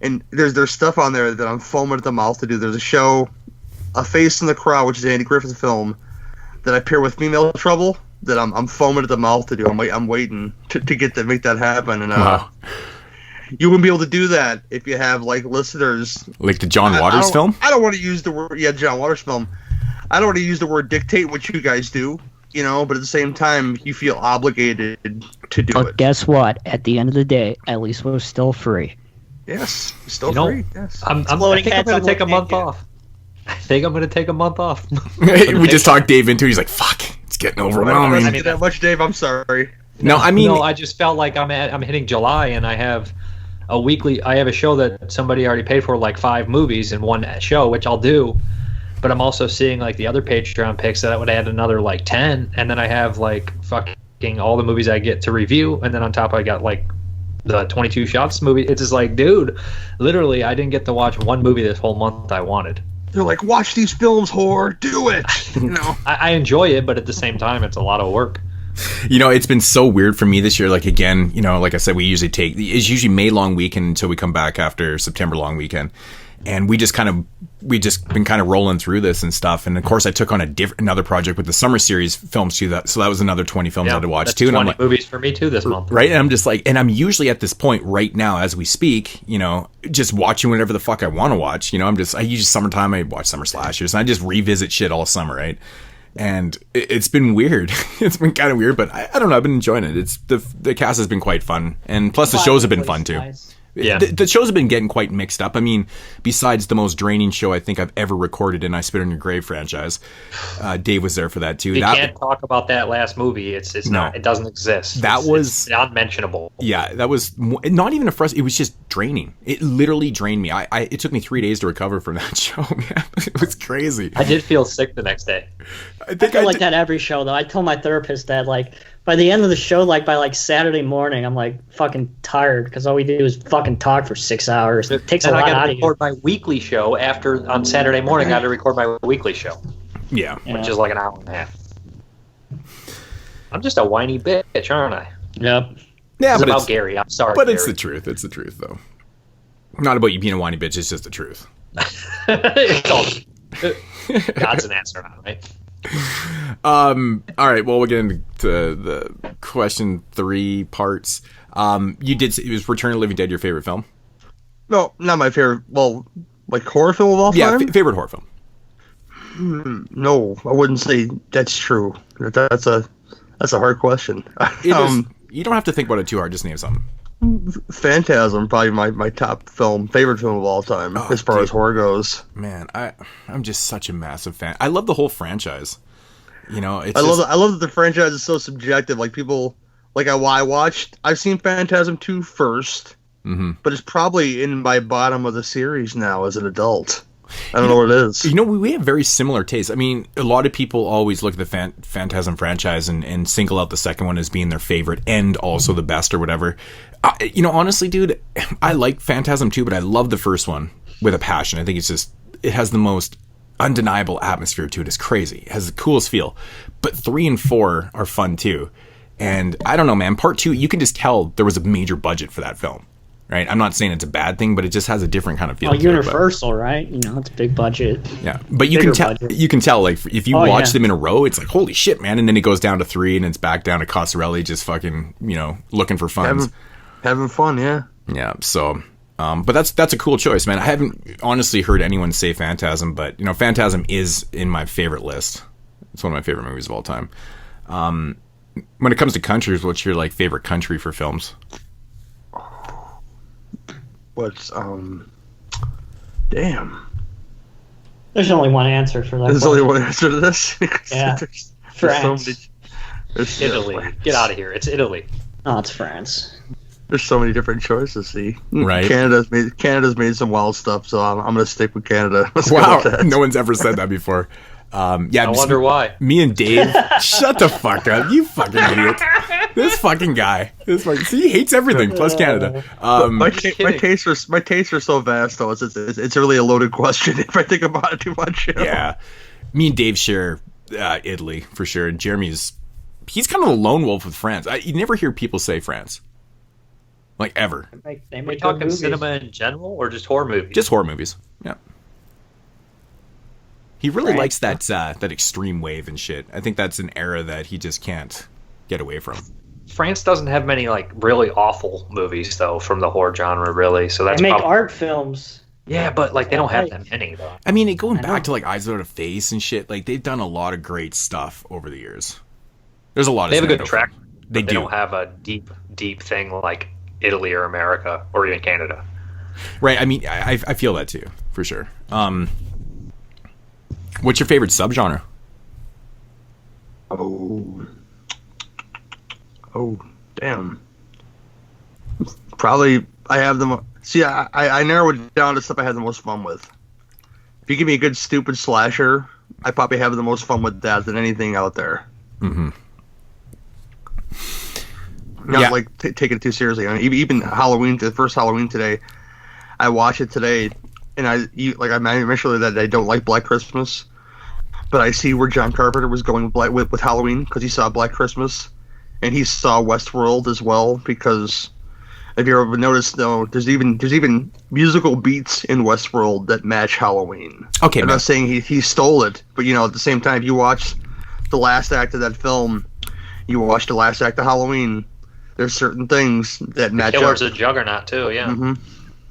And there's stuff on there that I'm foaming at the mouth to do. There's a show, A Face in the Crowd, which is an Andy Griffith film, that I pair with Female Trouble, that I'm foaming at the mouth to do. I'm waiting to get to make that happen. And wow. You wouldn't be able to do that if you have like listeners like the John Waters film. I don't want to use the word John Waters film. I don't want to use the word dictate, what you guys do, but at the same time you feel obligated to do it. But guess what? At the end of the day, at least we're still free. Yes, still free. Yes. I think I'm going to take a month off. I think I'm going to take a month off. We just talked Dave into it. He's like, "Fuck, it's getting overwhelming." I mean, that much, Dave. I'm sorry. No, I just felt like I'm hitting July and I have a show that somebody already paid for, like 5 movies in one show, which I'll do. But I'm also seeing like the other Patreon picks that would add another like 10, and then I have like fucking all the movies I get to review, and then on top I got like the 22 Shots movie. It's just like, dude, literally I didn't get to watch one movie this whole month I wanted. They're like, watch these films, whore, do it. I enjoy it, but at the same time it's a lot of work. It's been so weird for me this year. Like, again, like I said, it's usually May long weekend until we come back after September long weekend. And we just been kind of rolling through this and stuff. And of course I took on another project with the summer series films too. So that was another 20 films I had to watch too. 20 and I'm like, movies for me too this month. Right. And I'm just like, and I'm usually at this point right now as we speak, just watching whatever the fuck I want to watch. I usually summertime, I watch summer slashers and I just revisit shit all summer. Right. And it's been weird. It's been kind of weird, but I don't know. I've been enjoying it. It's the cast has been quite fun, and plus the shows have been fun too. Nice. Yeah, the shows have been getting quite mixed up. I mean, besides the most draining show I think I've ever recorded in I Spit on Your Grave franchise, Dave was there for that too. You can't talk about that last movie. It's not. It doesn't exist. It's unmentionable. Yeah, that was not even a frustration. It was just draining. It literally drained me. It took me 3 days to recover from that show. Man, it was crazy. I did feel sick the next day. I feel like that every show though. I told my therapist that like by the end of the show, like by like Saturday morning, I'm like fucking tired because all we do is fucking talk for 6 hours. It takes a lot out of you. I got to record my weekly show on Saturday morning. I got to record my weekly show. Yeah, which is like an hour and a half. I'm just a whiny bitch, aren't I? Yep. Yeah, it's but about Gary. I'm sorry, but Gary. It's the truth. It's the truth, though. Not about you being a whiny bitch. It's just the truth. God's an answer, right? All right. Well, we'll get into the question 3 parts. You did say, was Return of the Living Dead your favorite film? No, not my favorite. Well, like horror film of all time? Yeah, favorite horror film. No, I wouldn't say that's true. That's a hard question. You don't have to think about it too hard. Just name something. Phantasm, probably my top favorite film of all time, as far as horror goes. Man, I'm just such a massive fan. I love the whole franchise. I love that the franchise is so subjective. Like people, like I've seen Phantasm 2 first, but it's probably in my bottom of the series now as an adult. I don't know what it is. We have very similar tastes. I mean, a lot of people always look at the Phantasm franchise and single out the second one as being their favorite and also the best or whatever. Honestly, dude, I like Phantasm 2, but I love the first one with a passion. I think it has the most undeniable atmosphere to it. It's crazy. It has the coolest feel. But 3 and 4 are fun too. And I don't know, man. Part 2, you can just tell there was a major budget for that film. Right, I'm not saying it's a bad thing, but it just has a different kind of feel. Universal, right? It's a big budget. Yeah, but you can tell, like if you watch them in a row, it's like holy shit, man, and then it goes down to 3, and it's back down to Coscarelli, just fucking looking for funds, having fun, yeah. Yeah, so, but that's a cool choice, man. I haven't honestly heard anyone say Phantasm, but Phantasm is in my favorite list. It's one of my favorite movies of all time. When it comes to countries, what's your like favorite country for films? What's damn. There's only one answer for that. There's only one answer to this. Yeah. France. Italy. Get out of here. It's Italy. Oh, it's France. There's so many different choices. See, right? Canada's made some wild stuff, so I'm gonna stick with Canada. Wow, no one's ever said that before. Yeah, I wonder why. Me and Dave, shut the fuck up, you fucking idiot. This fucking guy. See, he hates everything plus Canada. My tastes are so vast, though. It's really a loaded question if I think about it too much. Yeah, me and Dave share Italy for sure, and Jeremy's. He's kind of a lone wolf with France. You never hear people say France. Like, ever. They Are we make talking movies. cinema in general, or just horror movies? Just horror movies. Yeah. He really likes that extreme wave and shit. I think that's an era that he just can't get away from. France doesn't have many, like, really awful movies, though, from the horror genre, really. So that's They make art films. Yeah, but, like, they don't have that many, though. I mean, going back to, like, Eyes Without a Face and shit, like, they've done a lot of great stuff over the years. There's a lot of They have a good track. They do. Don't have a deep, deep thing like Italy or America or even Canada. Right. I mean, I feel that too, for sure. What's your favorite subgenre? Oh, damn. Probably I have the see. I narrow it down to stuff I had the most fun with. If you give me a good stupid slasher, I probably have the most fun with that than anything out there. Mm-hmm. Not like taking it too seriously. I mean, even Halloween, the first Halloween today, I watched it today, and I mentioned that I don't like Black Christmas, but I see where John Carpenter was going with Halloween because he saw Black Christmas, and he saw Westworld as well. Because if you ever noticed, though, there's even musical beats in Westworld that match Halloween. Okay, I'm not saying he stole it, but at the same time, if you watch the last act of that film, you watch the last act of Halloween. There's certain things that match up. Killer's a juggernaut too, yeah. Mm-hmm.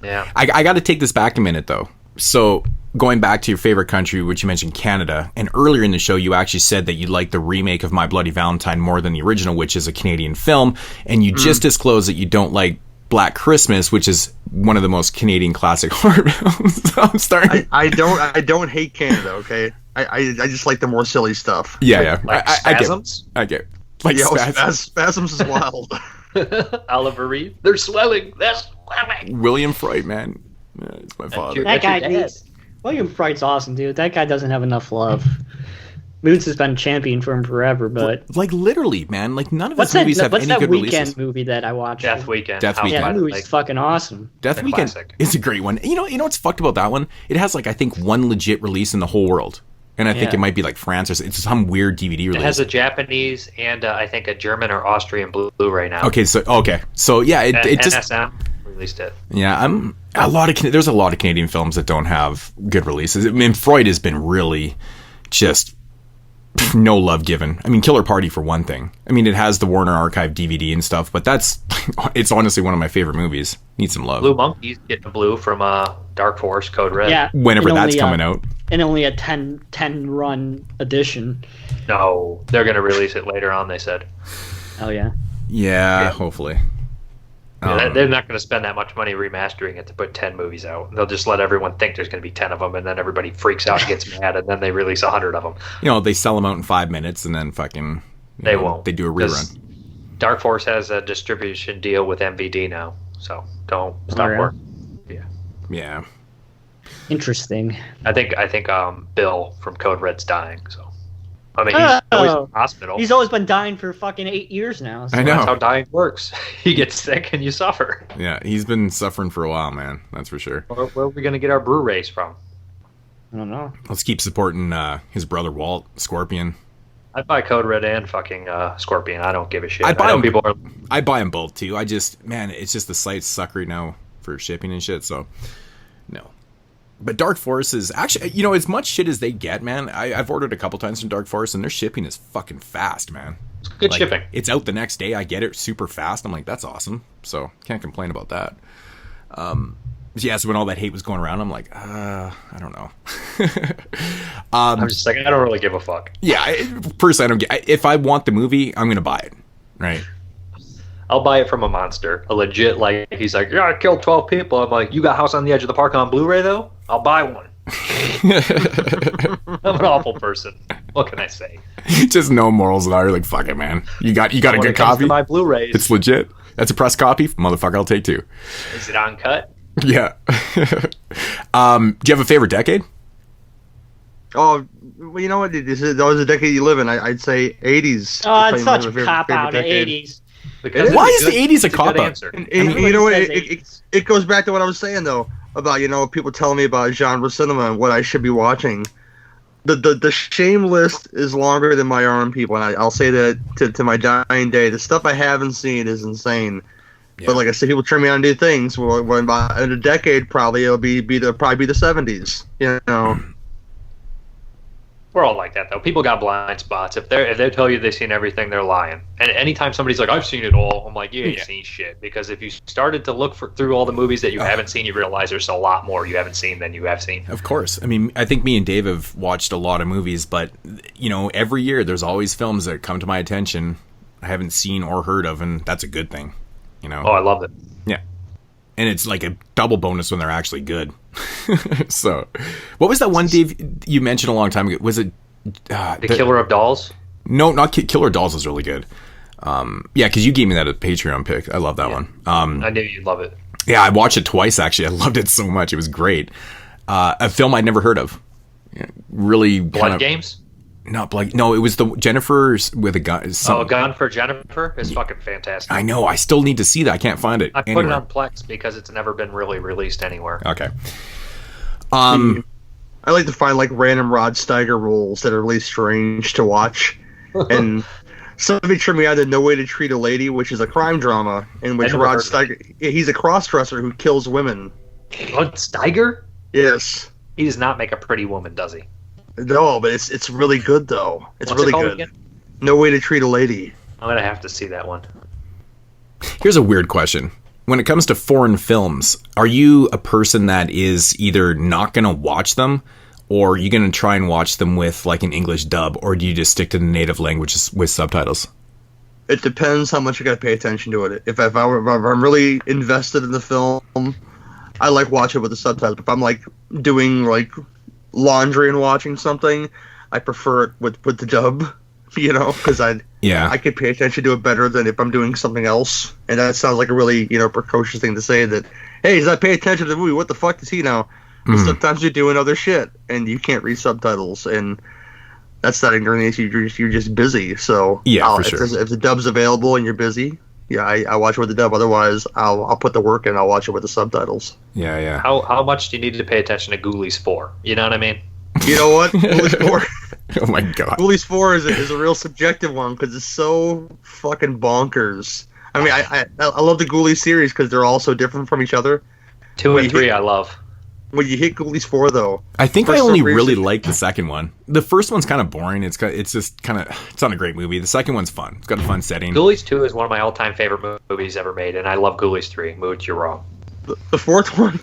Yeah. I got to take this back a minute though. So going back to your favorite country, which you mentioned Canada, and earlier in the show you actually said that you like the remake of My Bloody Valentine more than the original, which is a Canadian film, and you just disclosed that you don't like Black Christmas, which is one of the most Canadian classic horror films. So I'm starting. I don't hate Canada. Okay, I just like the more silly stuff. Yeah. Like spasms. I get. Like spasms is wild. Oliver Reed. They're swelling. They're swelling. William Freud, man. Yeah, it's my father. That guy needs. William Freud's awesome, dude. That guy doesn't have enough love. Moods has been a champion for him forever, but like literally, man. Like none of his movies have any good releases. What's that Weekend movie that I watched? Death Weekend. Death Weekend. Yeah, that movie's fucking awesome. Death Weekend is a great one. You know what's fucked about that one? It has like I think one legit release in the whole world. And I think it might be like France or it's some weird DVD release. It has a Japanese and I think a German or Austrian Blu-ray now. Okay, so yeah, it just NSM released it. Yeah, there's a lot of Canadian films that don't have good releases. I mean, Freud has been really just no love given. I mean, Killer Party for one thing. I mean, it has the Warner Archive DVD and stuff, but it's honestly one of my favorite movies. Needs some love. Blue Monkeys getting a blue from Dark Force Code Red. Yeah, whenever that's coming out. And only a 10 run edition. No, they're going to release it later on, they said. Oh, yeah? Yeah, hopefully. Yeah, they're not going to spend that much money remastering it to put 10 movies out. They'll just let everyone think there's going to be 10 of them, and then everybody freaks out and gets mad, and then they release 100 of them. They sell them out in 5 minutes, and then fucking... They won't. They do a rerun. Dark Force has a distribution deal with MVD now, so don't stop working. Yeah. Interesting. I think Bill from Code Red's dying, so... I mean, he's always in the hospital. He's always been dying for fucking 8 years now. So. I know. That's how dying works. You get sick and you suffer. Yeah, he's been suffering for a while, man. That's for sure. Where are we going to get our Blu-rays from? I don't know. Let's keep supporting his brother Walt, Scorpion. I'd buy Code Red and fucking Scorpion. I don't give a shit. I'd buy them both, too. It's just the sites suck right now for shipping and shit, so no. But Dark Force is actually, as much shit as they get, man. I've ordered a couple times from Dark Force, and their shipping is fucking fast, man. It's good shipping. It's out the next day. I get it super fast. I'm like, that's awesome. So can't complain about that. So when all that hate was going around, I'm like, I don't know. I'm just like, I don't really give a fuck. Yeah, personally, I don't get. If I want the movie, I'm gonna buy it. Right. I'll buy it from a monster. A legit, he's like, yeah, I killed 12 people. I'm like, you got House on the Edge of the Park on Blu-ray, though? I'll buy one. I'm an awful person. What can I say? Just no morals at all. You're like, fuck it, man. You got a good copy? My Blu-rays. It's legit. That's a press copy? Motherfucker, I'll take two. Is it uncut? Yeah. Do you have a favorite decade? Oh, well, you know what? This is always the decade you live in. I'd say 80s. Oh, it's such a cop-out, 80s. Why is the 80s a cop-out? You know what? It goes back to what I was saying, though, about, people telling me about genre cinema and what I should be watching. The shame list is longer than my arm, people, and I'll say that to my dying day. The stuff I haven't seen is insane. Yeah. But like I said, people turn me on to new things. Well, in a decade, probably it'll be the 70s. We're all like that, though. People got blind spots. If they tell you they've seen everything, they're lying. And anytime somebody's like, "I've seen it all," I'm like, "You ain't seen shit." Because if you started to look through all the movies that you haven't seen, you realize there's a lot more you haven't seen than you have seen. Of course. I mean, I think me and Dave have watched a lot of movies, but every year there's always films that come to my attention I haven't seen or heard of, and that's a good thing. Oh, I love it. Yeah. And it's like a double bonus when they're actually good. So, what was that one, Dave, you mentioned a long time ago? Was it The Killer of Dolls? No, not Killer of Dolls is really good. Yeah, because you gave me that as a Patreon pick. I love that one. I knew you'd love it. Yeah, I watched it twice, actually. I loved it so much. It was great. A film I'd never heard of. Really Blood Games? Not Blood. No, it was the Jennifer's with a gun. A Gun for Jennifer is fucking fantastic. I know. I still need to see that. I can't find it. I put it on Plex because it's never been really released anywhere. Okay. I like to find like random Rod Steiger roles that are really strange to watch, and somebody turned me on to No Way to Treat a Lady, which is a crime drama in which Rod Steiger, he's a cross-dresser who kills women. Rod Steiger? Yes. He does not make a pretty woman, does he? No, but it's really good though. It's What's really it called good. Again? No Way to Treat a Lady. I'm gonna have to see that one. Here's a weird question. When it comes to foreign films, are you a person that is either not going to watch them, or are you going to try and watch them with like an English dub, or do you just stick to the native languages with subtitles? It depends how much you got to pay attention to it. If I'm really invested in the film, I like watching it with the subtitles. If I'm like doing like laundry and watching something, I prefer it with the dub, because I could pay attention to it better than if I'm doing something else. And that sounds like a really precocious thing to say, that hey, he's not paying attention to the movie, what the fuck does he know? But sometimes you're doing other shit and you can't read subtitles, and that's not ignorance. You're just busy. So for sure. If the dub's available and you're busy, I watch it with the dub. Otherwise, I'll put the work in. I'll watch it with the subtitles. Yeah. How much do you need to pay attention to Ghoulies 4? You know what I mean? You know what? Ghoulies 4. Oh my god. Ghoulies 4 is a real subjective one because it's so fucking bonkers. I mean, I love the Ghoulies series because they're all so different from each other. 2 and 3 I love. When you hit Ghoulies 4, though, I think I only really like the second one. The first one's kind of boring. It's not a great movie. The second one's fun. It's got a fun setting. Ghoulies 2 is one of my all-time favorite movies ever made, and I love Ghoulies 3. Mooch, you're wrong. The fourth one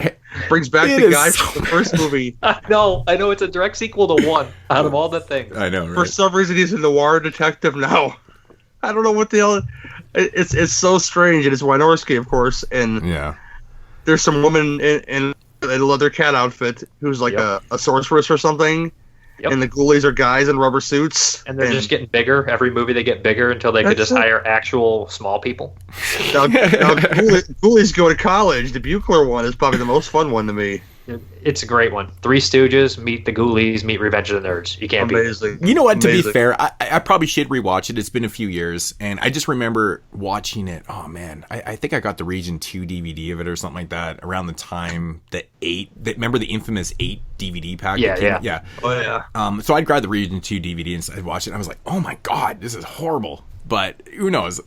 brings back the guy from the first movie. I know it's a direct sequel to 1 out of all the things. I know, right? For some reason, he's a noir detective now. I don't know what the hell. It's so strange, and it's Wynorski, of course, and there's some woman in a leather cat outfit who's like a sorceress or something, and the ghoulies are guys in rubber suits, and they're just getting bigger. Every movie they get bigger until they could just hire actual small people. Now ghoulies go to college. The Buchler one is probably the most fun one to me. It's a great one. Three Stooges meet the Ghoulies meet Revenge of the Nerds. You can't beat it. You know what? To be fair, I probably should rewatch it. It's been a few years, and I just remember watching it. Oh man, I think I got the Region 2 DVD of it or something like that around the time remember the infamous 8 DVD pack? Yeah. Oh yeah. So I'd grab the Region 2 DVD and I'd watch it. And I was like, oh my god, this is horrible. But who knows?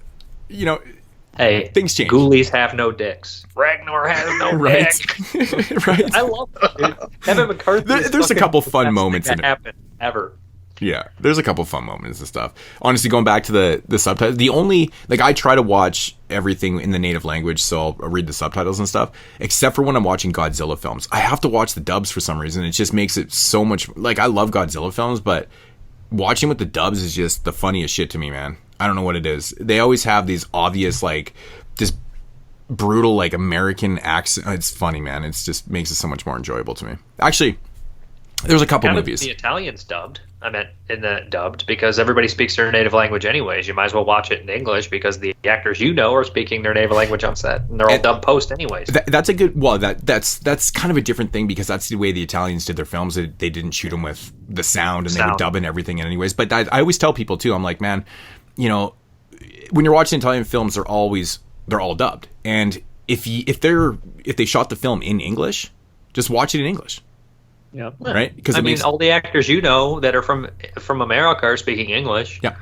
Hey, things change. Ghoulies have no dicks. Ragnar has no dick. Right. I love it. Kevin McCarthy. There's a couple fun moments in it. Happen ever. Yeah, there's a couple fun moments and stuff. Honestly, going back to the subtitles, the only I try to watch everything in the native language, so I'll read the subtitles and stuff. Except for when I'm watching Godzilla films, I have to watch the dubs for some reason. It just makes it so much. I love Godzilla films, but watching with the dubs is just the funniest shit to me, man. I don't know what it is. They always have these obvious, this brutal, American accent. It's funny, man. It just makes it so much more enjoyable to me. Actually, There's a couple Kind movies. The Italian's dubbed. I meant in the dubbed because everybody speaks their native language anyways. You might as well watch it in English because the actors are speaking their native language on set, and they're all dubbed post anyways. That's a good. Well, that's kind of a different thing because that's the way the Italians did their films. They didn't shoot them with the sound, and they would dub and everything. Anyways, but I always tell people too. I'm like, man, you know, when you're watching Italian films, they're all dubbed, and if they shot the film in English, just watch it in English. Yep. Right? Because all the actors that are from America are speaking English. Yeah.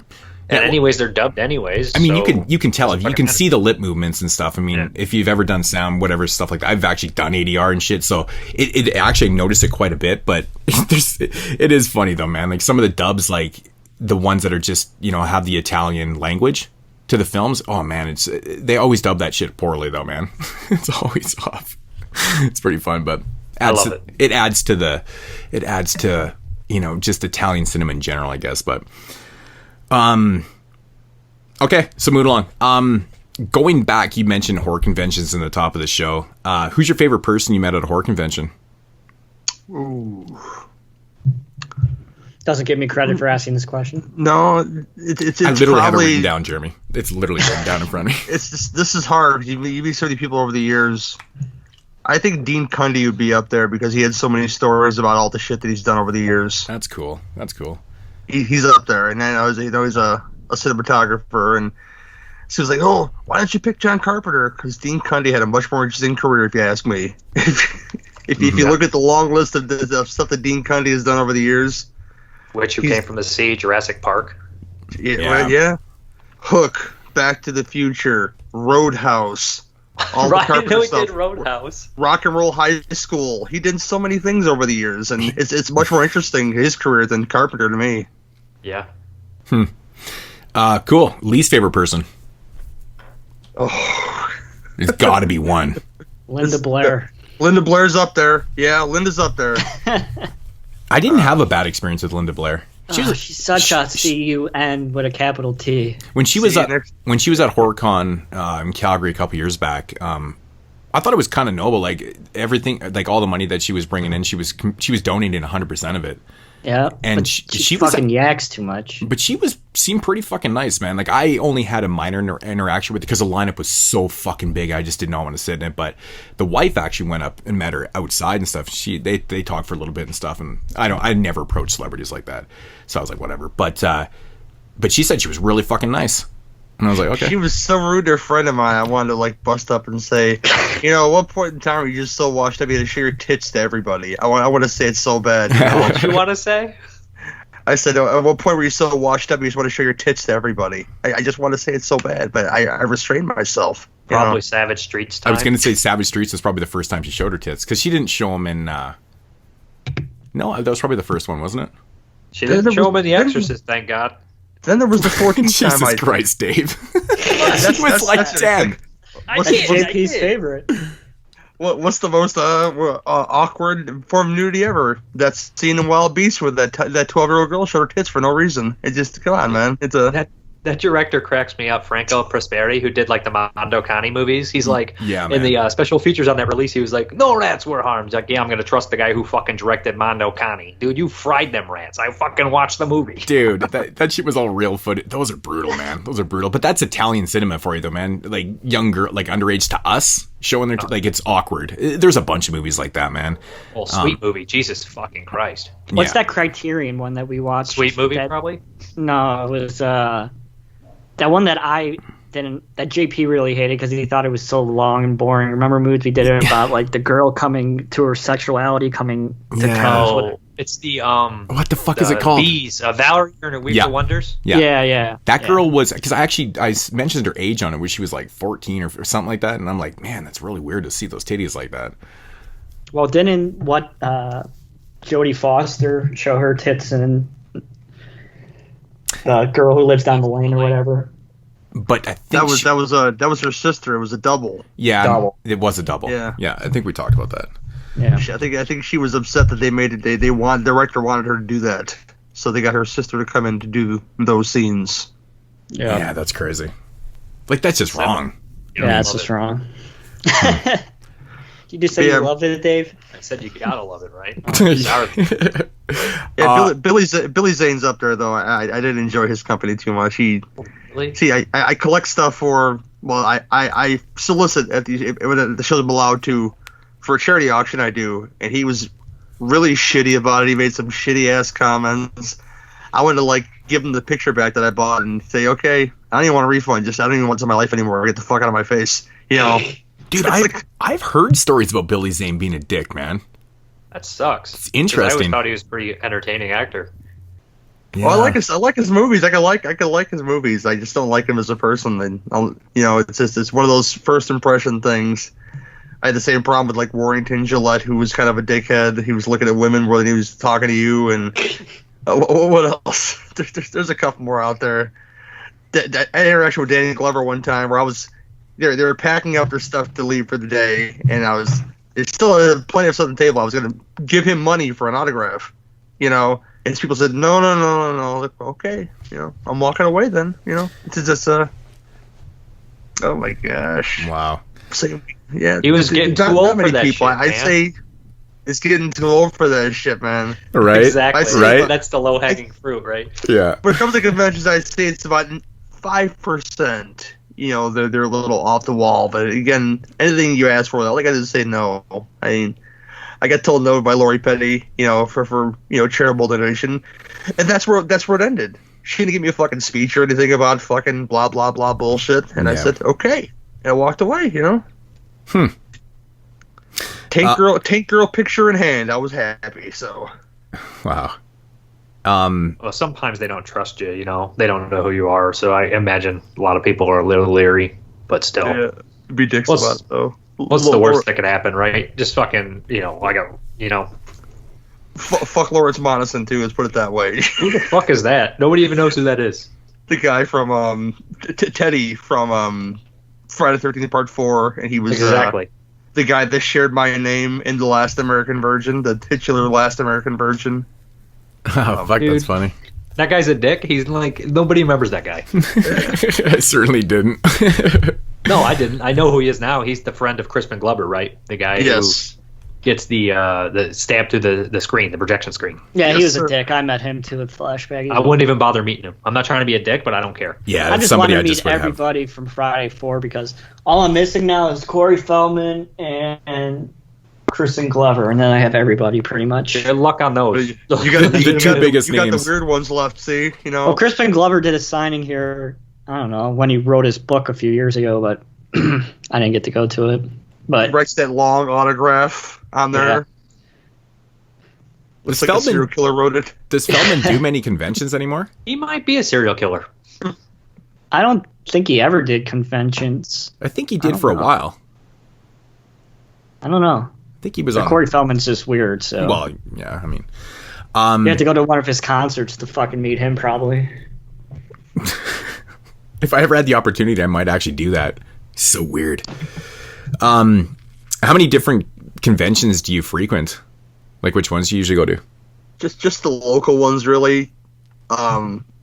And anyways, they're dubbed anyways. I mean, you can tell if you can see the lip movements and stuff. I mean, if you've ever done sound, whatever stuff like that, I've actually done ADR and shit, so it actually noticed it quite a bit. But it is funny though, man. Like some of the dubs, like the ones that are just have the Italian language to the films. Oh man, they always dub that shit poorly though, man. It's always off. It's pretty fun, but. I love it. It adds to just Italian cinema in general, I guess. But okay, so moving along. Going back, you mentioned horror conventions in the top of the show. Who's your favorite person you met at a horror convention? Ooh. Doesn't give me credit for asking this question. No, it's I literally probably, had it written down, Jeremy. It's literally written down in front of me. It's just, this is hard. You meet so many people over the years. I think Dean Cundy would be up there because he had so many stories about all the shit that he's done over the years. That's cool. He's up there, and I know he's a cinematographer, and so he was like, "Oh, why don't you pick John Carpenter?" Because Dean Cundy had a much more interesting career, if you ask me. If you look at the long list of stuff that Dean Cundy has done over the years, Who Came from the Sea, Jurassic Park. Yeah. Hook, Back to the Future, Roadhouse. All the Carpenter stuff. Did Roadhouse. Rock and Roll High School. He did so many things over the years, and it's much more interesting, his career, than Carpenter to me. Yeah. Cool. Least favorite person? Oh. There's got to be one. Linda Blair. Linda Blair's up there. Yeah, Linda's up there. I didn't have a bad experience with Linda Blair. She's such a C-U-N with a capital T. When she was at HorrorCon in Calgary a couple years back, I thought it was kind of noble. Like everything, like all the money that she was bringing in, she was donating 100% of it. Yeah, and she fucking yaks too much. But she seemed pretty fucking nice, man. Like I only had a minor interaction with it because the lineup was so fucking big. I just did not want to sit in it. But the wife actually went up and met her outside and stuff. They talked for a little bit and stuff. And I never approach celebrities like that, so I was like whatever. But she said she was really fucking nice. And I was like, okay. She was so rude to a friend of mine. I wanted to like bust up and say, at what point in time were you just so washed up you had to show your tits to everybody? I want to say it so bad. What you want to say? I said, at what point were you so washed up you just want to show your tits to everybody? I just want to say it so bad, but I restrained myself. Probably Savage Streets time. I was going to say Savage Streets was probably the first time she showed her tits because she didn't show them in. No, that was probably the first one, wasn't it? She didn't show them in The Exorcist, thank God. Then there was the 14th time. Jesus Christ, Dave. She was like 10. What's JP's favorite? What's the most awkward form of nudity ever? That scene in Wild Beasts where that 12-year-old girl showed her tits for no reason. It just, come on, man. That director cracks me up, Franco Prosperi, who did like the Mondo Cani movies. He's like, in the special features on that release, he was like, no rats were harmed. He's like, yeah, I'm going to trust the guy who fucking directed Mondo Cani. Dude, you fried them rats. I fucking watched the movie. Dude, that shit was all real footage. Those are brutal, man. Those are brutal. But that's Italian cinema for you, though, man. Like, young girl, like underage to us, showing their, like, it's awkward. There's a bunch of movies like that, man. Well, Sweet movie. Jesus fucking Christ. What's that Criterion one that we watched? Sweet movie, probably? No, it was, that one that that JP really hated because he thought it was so long and boring. Remember Moods? We did it about like the girl coming to her sexuality coming to terms with it. It's the what the fuck is it called? Bees, Valerie and her Weaver Wonders. Yeah. That girl was, because I mentioned her age on it, where she was like 14 or something like that, and I'm like, man, that's really weird to see those titties like that. Well, didn't Jodie Foster show her tits in the girl who lives down the lane or whatever? But I think that was her sister. It was a double. Yeah, double. It was a double. Yeah. I think we talked about that. Yeah, I think she was upset that they made it. The director wanted her to do that, so they got her sister to come in to do those scenes. Yeah, that's crazy. Like that's just wrong. Yeah, that's just wrong. You just say you love it, Dave? I said you gotta love it, right? Yeah, Billy Zane's up there though. I didn't enjoy his company too much. I collect stuff for. Well, I solicit at the shows I'm allowed to for a charity auction. I do, and he was really shitty about it. He made some shitty ass comments. I wanted to give him the picture back that I bought and say, okay, I don't even want a refund. I don't even want it in my life anymore. Get the fuck out of my face. Dude, I've heard stories about Billy Zane being a dick, man. That sucks. It's interesting. I always thought he was a pretty entertaining actor. Yeah. Well, I like his movies. I can like his movies. I just don't like him as a person. And it's one of those first impression things. I had the same problem with Warrington Gillette, who was kind of a dickhead. He was looking at women more than he was talking to you. And what else? There's a couple more out there. I had an interaction with Danny Glover one time where they were packing up their stuff to leave for the day, and there's still plenty of stuff on the table. I was going to give him money for an autograph, and people said, no. Okay, I'm walking away then, It's just, oh my gosh. Wow. So, yeah. He was getting too old for that people. Shit, I'd say it's getting too old for that shit, man. Right. Exactly. Right. That's the low-hanging fruit, right? Yeah. When it comes to conventions, I'd say it's about 5%. They're a little off the wall, but again, anything you ask for, I just say no. I mean, I got told no by Lori Petty, for charitable donation, and that's where it ended. She didn't give me a fucking speech or anything about fucking blah blah blah bullshit, and I said okay, and I walked away. Tank girl picture in hand. I was happy. So. Wow. Well, sometimes they don't trust you, They don't know who you are, so I imagine a lot of people are a little leery, but still. Yeah, be dicks about it, though. What's the worst that could happen, right? Just fucking, Fuck Lawrence Monison, too, let's put it that way. Who the fuck is that? Nobody even knows who that is. The guy from, Teddy from, Friday the 13th Part 4, and he was, exactly. The guy that shared my name in The Last American Virgin, the titular Last American Virgin. Oh, fuck, dude, that's funny. That guy's a dick. He's nobody remembers that guy. I certainly didn't. No, I didn't. I know who he is now. He's the friend of Crispin Glover, right? The guy who gets the stab to the screen, the projection screen. Yeah, he was a dick. I met him too at Flashback. I wouldn't even bother meeting him. I'm not trying to be a dick, but I don't care. Yeah, I just want to meet everybody from Friday 4 because all I'm missing now is Corey Feldman and Crispin Glover, and then I have everybody pretty much. Good luck on those. You got the two biggest names. You got the weird ones left, see? Well, Crispin Glover did a signing here, I don't know, when he wrote his book a few years ago, but I didn't get to go to it. But he writes that long autograph on there. Yeah. Looks like a serial killer wrote it. Does Feldman do many conventions anymore? He might be a serial killer. I don't think he ever did conventions. I think he did for a while. I don't know. I think he was on. Corey Feldman's just weird, so. Well, yeah, I mean. You have to go to one of his concerts to fucking meet him, probably. If I ever had the opportunity, I might actually do that. So weird. How many different conventions do you frequent? Like, which ones do you usually go to? Just the local ones, really.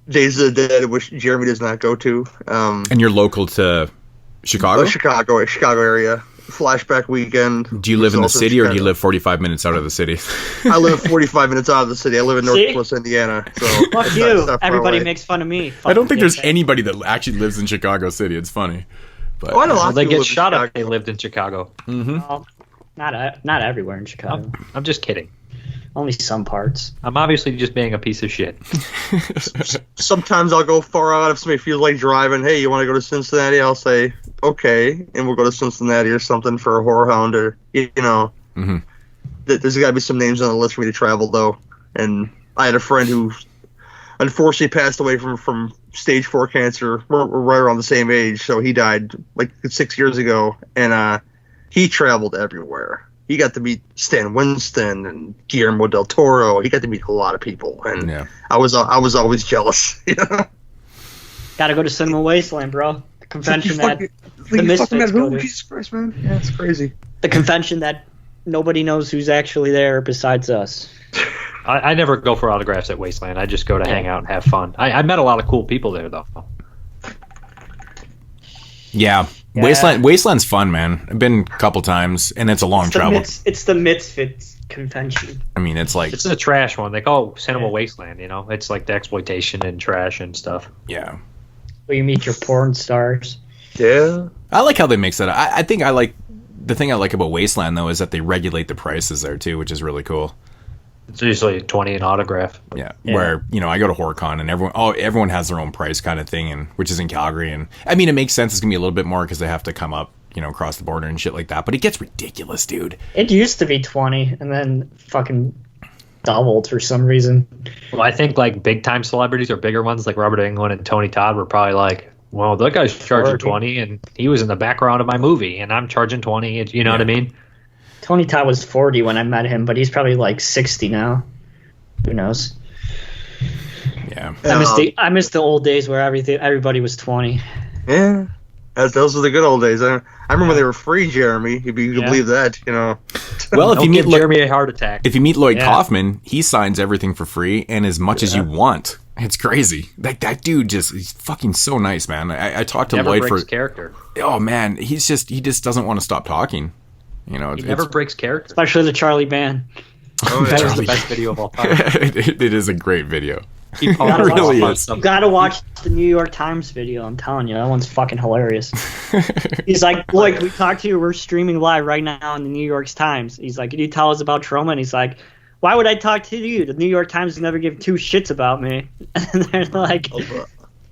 Days of the Dead, which Jeremy does not go to. And you're local to Chicago? Chicago area. Flashback weekend. Do you live in the city, or do you live 45 minutes out of the city? I live 45 minutes out of the city. I live in Northwest Indiana. So fuck you. Everybody makes fun of me. I don't think there's anybody that actually lives in Chicago City. It's funny. But I know lots of they people get shot up. They lived in Chicago. Mm-hmm. Well, not everywhere in Chicago. I'm just kidding. Only some parts. I'm obviously just being a piece of shit. Sometimes I'll go far out if somebody feels like driving. Hey, you want to go to Cincinnati? I'll say, okay, and we'll go to Cincinnati or something for a horror hound or, Mm-hmm. There's got to be some names on the list for me to travel, though. And I had a friend who unfortunately passed away from stage 4 cancer. We're right around the same age, so he died like 6 years ago, and he traveled everywhere. He got to meet Stan Winston and Guillermo del Toro. He got to meet a lot of people, and I was always jealous. Got to go to Cinema Wasteland, bro. The convention the Misfits go to. Jesus Christ, man! Yeah, it's crazy. The convention that nobody knows who's actually there besides us. I never go for autographs at Wasteland. I just go to hang out and have fun. I met a lot of cool people there, though. Yeah. Yeah. Wasteland's fun, man. I've been a couple times, and it's a long travel. It's the Misfits convention. I mean, it's like it's a trash one. They call it Cinema Wasteland. You know, it's like the exploitation and trash and stuff. Yeah. Where you meet your porn stars. Yeah. I like how they mix that up. I think I like the thing I like about Wasteland though is that they regulate the prices there too, which is really cool. It's usually 20 an autograph. Yeah. Where, you know, I go to HorrorCon and everyone has their own price kind of thing, and which is in Calgary. And I mean, it makes sense. It's going to be a little bit more because they have to come up, you know, across the border and shit like that. But it gets ridiculous, dude. It used to be 20 and then fucking doubled for some reason. Well, I think like big time celebrities or bigger ones like Robert Englund and Tony Todd were probably like, well, that guy's charging 20 and he was in the background of my movie and I'm charging 20. You know what I mean? Tony Todd was 40 when I met him, but he's probably like 60 now. Who knows? Yeah. I miss the old days where everybody was 20. Yeah. Those were the good old days. I remember they were free, Jeremy. If you can believe that, you know. Well, if you meet Jeremy a heart attack. If you meet Lloyd Kaufman, he signs everything for free and as much as you want. It's crazy. Like that dude he's fucking so nice, man. I talked to Lloyd for character. Oh man, he just doesn't want to stop talking. You know, he never breaks character. Especially the Charlie Band. Oh, that was the best video of all time. it is a great video. You gotta watch the New York Times video. I'm telling you, that one's fucking hilarious. He's like, "Look, we talked to you. We're streaming live right now in the New York Times." He's like, "Can you tell us about trauma?" And he's like, "Why would I talk to you? The New York Times never give two shits about me." And they're like,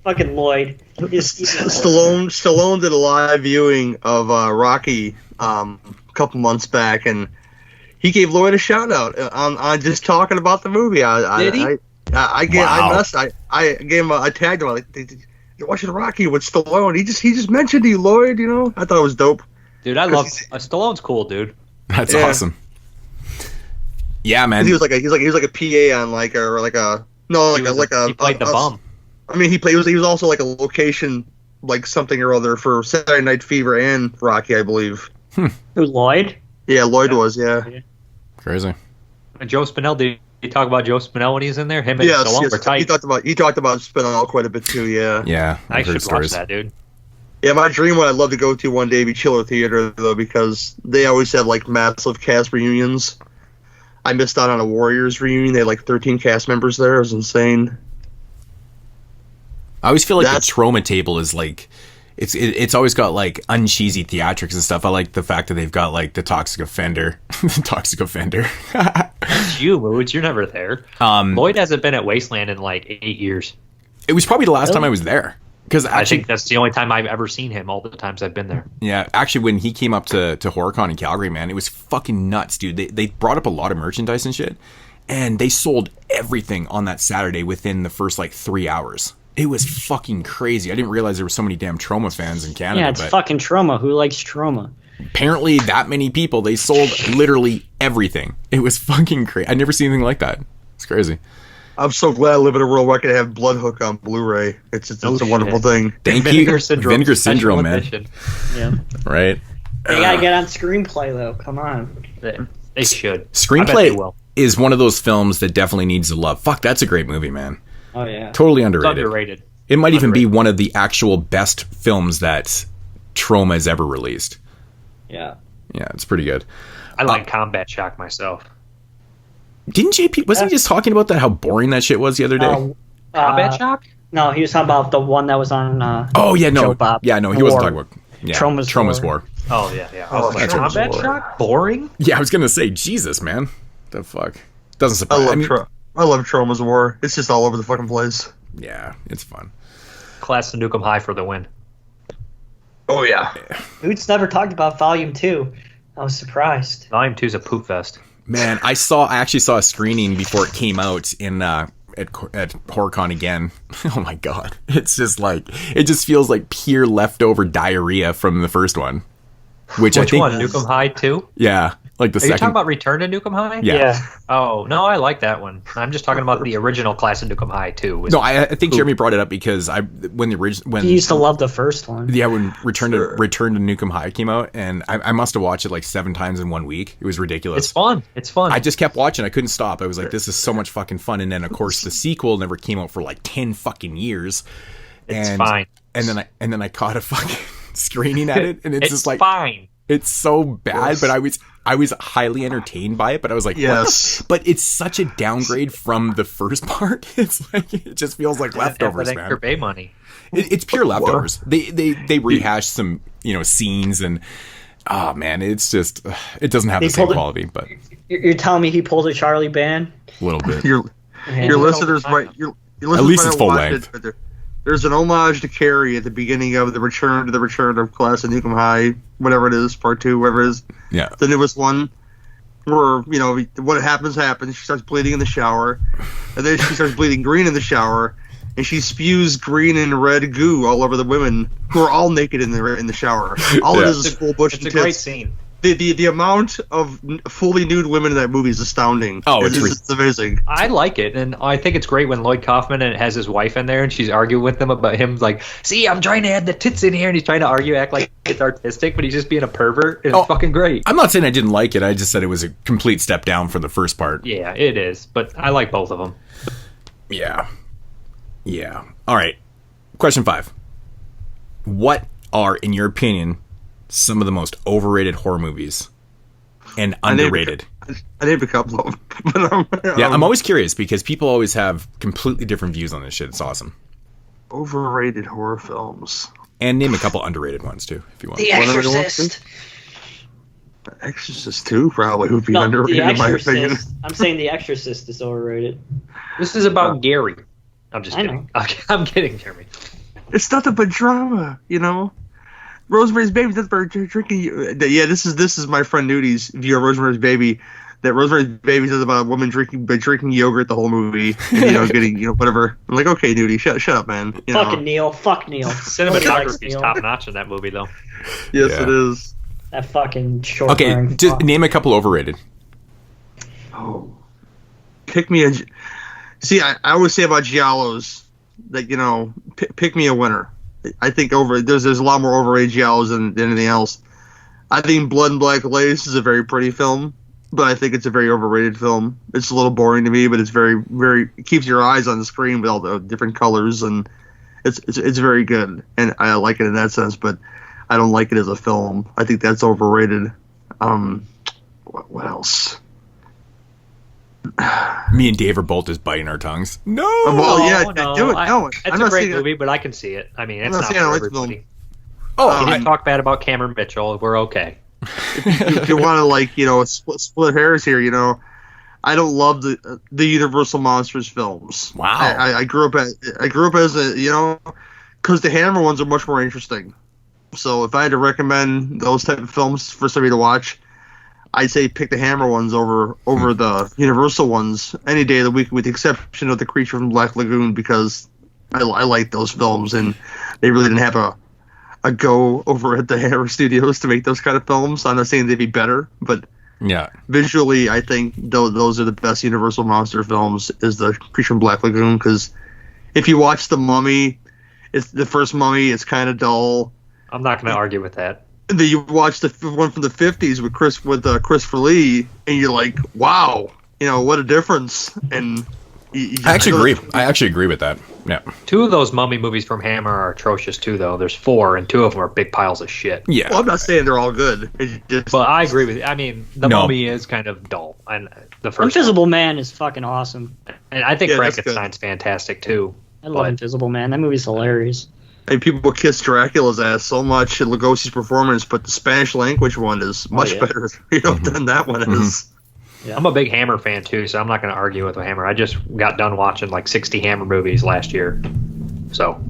"Fucking Lloyd." Stallone did a live viewing of Rocky a couple monends back, and he gave Lloyd a shout out on just talking about the movie. Did he? I gave him. I tagged him. Like, you're watching Rocky with Stallone. He just mentioned you, Lloyd. You know, I thought it was dope. Dude, I love Stallone's cool, dude. That's awesome. Yeah, man. He was like a PA on he played the bum. I mean, he was also like a location like something or other for Saturday Night Fever and Rocky, I believe. Who, Lloyd? Yeah, Lloyd was. Yeah. Crazy. And Joe Spinell, did you talk about Joe Spinell when he was in there? Him and Stallone were tight. He talked about Spinell quite a bit too. Yeah. Yeah. I should watch that, dude. Yeah, my dream one I'd love to go to one day be Chiller Theater though, because they always have like massive cast reunions. I missed out on a Warriors reunion. They had like 13 cast members there. It was insane. I always feel like the trauma table is like it's always got like uncheesy theatrics and stuff. I like the fact that they've got like the Toxic Offender. That's you, Moods. You're never there. Lloyd hasn't been at Wasteland in like 8 years. It was probably the last time I was there. Because I think that's the only time I've ever seen him. All the times I've been there. Yeah, actually, when he came up to HorrorCon in Calgary, man, it was fucking nuts, dude. They brought up a lot of merchandise and shit, and they sold everything on that Saturday within the first like 3 hours. It was fucking crazy. I didn't realize there were so many damn Trauma fans in Canada. Yeah, it's fucking Trauma. Who likes Trauma? Apparently, that many people. They sold literally everything. It was fucking crazy. I'd never seen anything like that. It's crazy. I'm so glad I live in a world where I can have Bloodhook on Blu-ray. It's a wonderful thing. Thank you. Vinegar Syndrome, man. Yeah. Right. They gotta get on Screenplay though. Come on. They should. Screenplay is one of those films that definitely needs the love. Fuck, that's a great movie, man. Oh yeah. Totally underrated. It's underrated. It might even be one of the actual best films that Trauma has ever released. Yeah. Yeah, it's pretty good. I like Combat Shock myself. Didn't JP, wasn't he just talking about that, how boring that shit was the other day? Combat Shock? No, he was talking about the one that was on oh, yeah, no. Joe Bob. Yeah, no, he wasn't talking about Trauma's War. Oh, yeah. Combat Shock? Boring? Yeah, I was going to say, Jesus, man. The fuck? Doesn't surprise me. I love Trauma's War. It's just all over the fucking place. Yeah, it's fun. Class of Nukem High for the win. Oh, yeah. Who's never talked about Volume 2? I was surprised. Volume 2 is a poop fest. Man, I actually saw a screening before it came out in at HorrorCon again. Oh my god. It's just like, it just feels like pure leftover diarrhea from the first one. Which I think one? Nukem High 2? Yeah. Like the Are second. you talking about Return to Nukem High? Yeah. Oh, no, I like that one. I'm just talking about the original Class of Nukem High 2. No, I think Jeremy brought it up because when he used to love the first one. Yeah, when Return to Nukem High came out, and I must have watched it like 7 times in 1 week. It was ridiculous. It's fun. I just kept watching. I couldn't stop. I was like, this is so much fucking fun. And then of course the sequel never came out for like 10 fucking years. It's fine. And then I caught a fucking screening at it, and it's just like fine. It's so bad, but I was highly entertained by it. But I was like, yes. What? But it's such a downgrade from the first part. It's like it just feels like leftovers, man. Bay money. It's pure leftovers. They rehash some scenes and. Oh man, it's just it doesn't have the same quality. But you're telling me he pulled a Charlie Band? A little bit. Your listeners might. At least it's full length. There's an homage to Carrie at the beginning of the Return of Class of Nukem High, whatever it is, Part 2, whatever it is. Yeah. The newest one, where what happens. She starts bleeding in the shower, and then she starts bleeding green in the shower. And she spews green and red goo all over the women who are all naked in the shower. All it is full bush and tits. It's a great scene. The amount of fully nude women in that movie is astounding. Oh, it's amazing. I like it, and I think it's great when Lloyd Kaufman has his wife in there, and she's arguing with him about him like, see, I'm trying to add the tits in here, and he's trying to act like it's artistic, but he's just being a pervert. It's fucking great. I'm not saying I didn't like it. I just said it was a complete step down from the first part. Yeah, it is, but I like both of them. Yeah. All right. Question 5. What are, in your opinion, some of the most overrated horror movies and underrated? I named a couple of them. Yeah, I'm always curious because people always have completely different views on this shit. It's awesome. Overrated horror films. And name a couple underrated ones, too, if you want. The Exorcist. The Exorcist 2 probably would be underrated in my opinion. I'm saying The Exorcist is overrated. This is about Gary. I'm just kidding. I'm kidding, Jeremy. It's nothing but drama, Rosemary's Baby. That's about drinking. Yeah, this is my friend Nudi's view of Rosemary's Baby. That Rosemary's Baby is about a woman drinking yogurt the whole movie, and, getting whatever. I'm like, okay, Nudie, shut up, man. Fucking Neil. Fuck Neil. Cinematography's top notch in that movie, though. Yes, it is. That fucking short. Okay, just name a couple overrated. Oh, pick me a. See, I always say about giallos that pick me a winner. I think there's a lot more overrated giallos than anything else. I think Blood and Black Lace is a very pretty film, but I think it's a very overrated film. It's a little boring to me, but it's very, very it keeps your eyes on the screen with all the different colors, and it's very good, and I like it in that sense. But I don't like it as a film. I think that's overrated. What else? Me and Dave are both just biting our tongues. No. Well, yeah, no. do it. No, it's a great movie, but I can see it. I mean, it's not for everybody. Oh, you didn't talk bad about Cameron Mitchell. We're okay. If you want to split hairs here, I don't love the Universal Monsters films. Wow. I grew up as because the Hammer ones are much more interesting. So if I had to recommend those type of films for somebody to watch, I'd say pick the Hammer ones over the Universal ones any day of the week, with the exception of The Creature from Black Lagoon, because I like those films, and they really didn't have a go over at the Hammer Studios to make those kind of films. I'm not saying they'd be better, but visually, I think those are the best Universal monster films. Is The Creature from Black Lagoon, because if you watch The Mummy, it's the first Mummy. It's kind of dull. I'm not going to argue with that. And then you watch the one from the 50s with Christopher Lee, and you're like, wow, what a difference. And I actually agree. I actually agree with that. Yeah. 2 of those Mummy movies from Hammer are atrocious too, though. There's 4, and 2 of them are big piles of shit. Yeah. Well, I'm not saying they're all good. But I agree with you. I mean, the Mummy is kind of dull, and the first Invisible Man is fucking awesome. And I think Frankenstein's fantastic too. I love Invisible Man. That movie's hilarious. And people kiss Dracula's ass so much in Lugosi's performance, but the Spanish language one is much better, than that one is. Yeah. I'm a big Hammer fan too, so I'm not going to argue with Hammer. I just got done watching like 60 Hammer movies last year, so.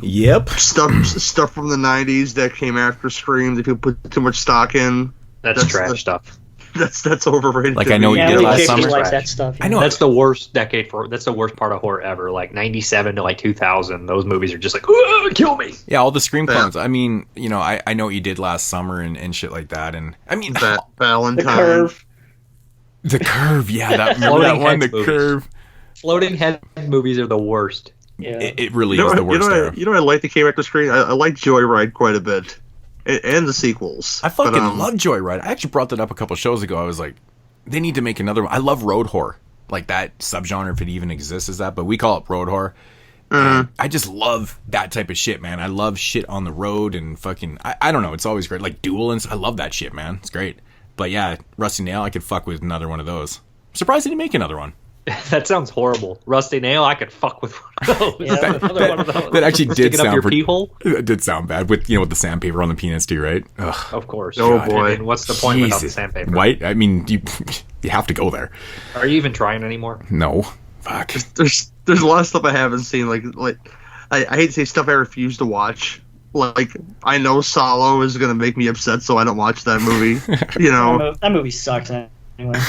Yep. Stuff from the 90s that came after Scream that people put too much stock in. That's trash stuff. That's overrated. Like I know you did last summer. Likes that stuff. I know that's the worst decade that's the worst part of horror ever. Like 97 to like 2000, those movies are just like, kill me. Yeah, all the Scream clones. I mean, I know what you did last summer and shit like that. And I mean, Valentine. The Curve. Yeah, that one. The Curve. Floating head movies are the worst. Yeah, it really is the worst. I like that came after Scream. I like Joyride quite a bit. And the sequels. I fucking love Joyride. I actually brought that up a couple shows ago. I was like, they need to make another one. I love road horror. Like that subgenre, if it even exists, is that. But we call it road horror. I just love that type of shit, man. I love shit on the road and fucking, I don't know, it's always great. Like Duel, and I love that shit, man. It's great. But yeah, Rusty Nail, I could fuck with another one of those. I'm surprised they didn't make another one. That sounds horrible. Rusty Nail, I could fuck with one of those. Yeah, one of those. That actually did sound up your pretty. pee hole? It did sound bad with with the sandpaper on the penis too, right? Ugh. Of course. Oh, God. boy. I mean, what's the point without the sandpaper? White? I mean, you have to go there. Are you even trying anymore? No. Fuck. There's a lot of stuff I haven't seen. Like I hate to say stuff I refuse to watch. Like I know Solo is gonna make me upset, so I don't watch that movie. You know, that movie sucks anyway.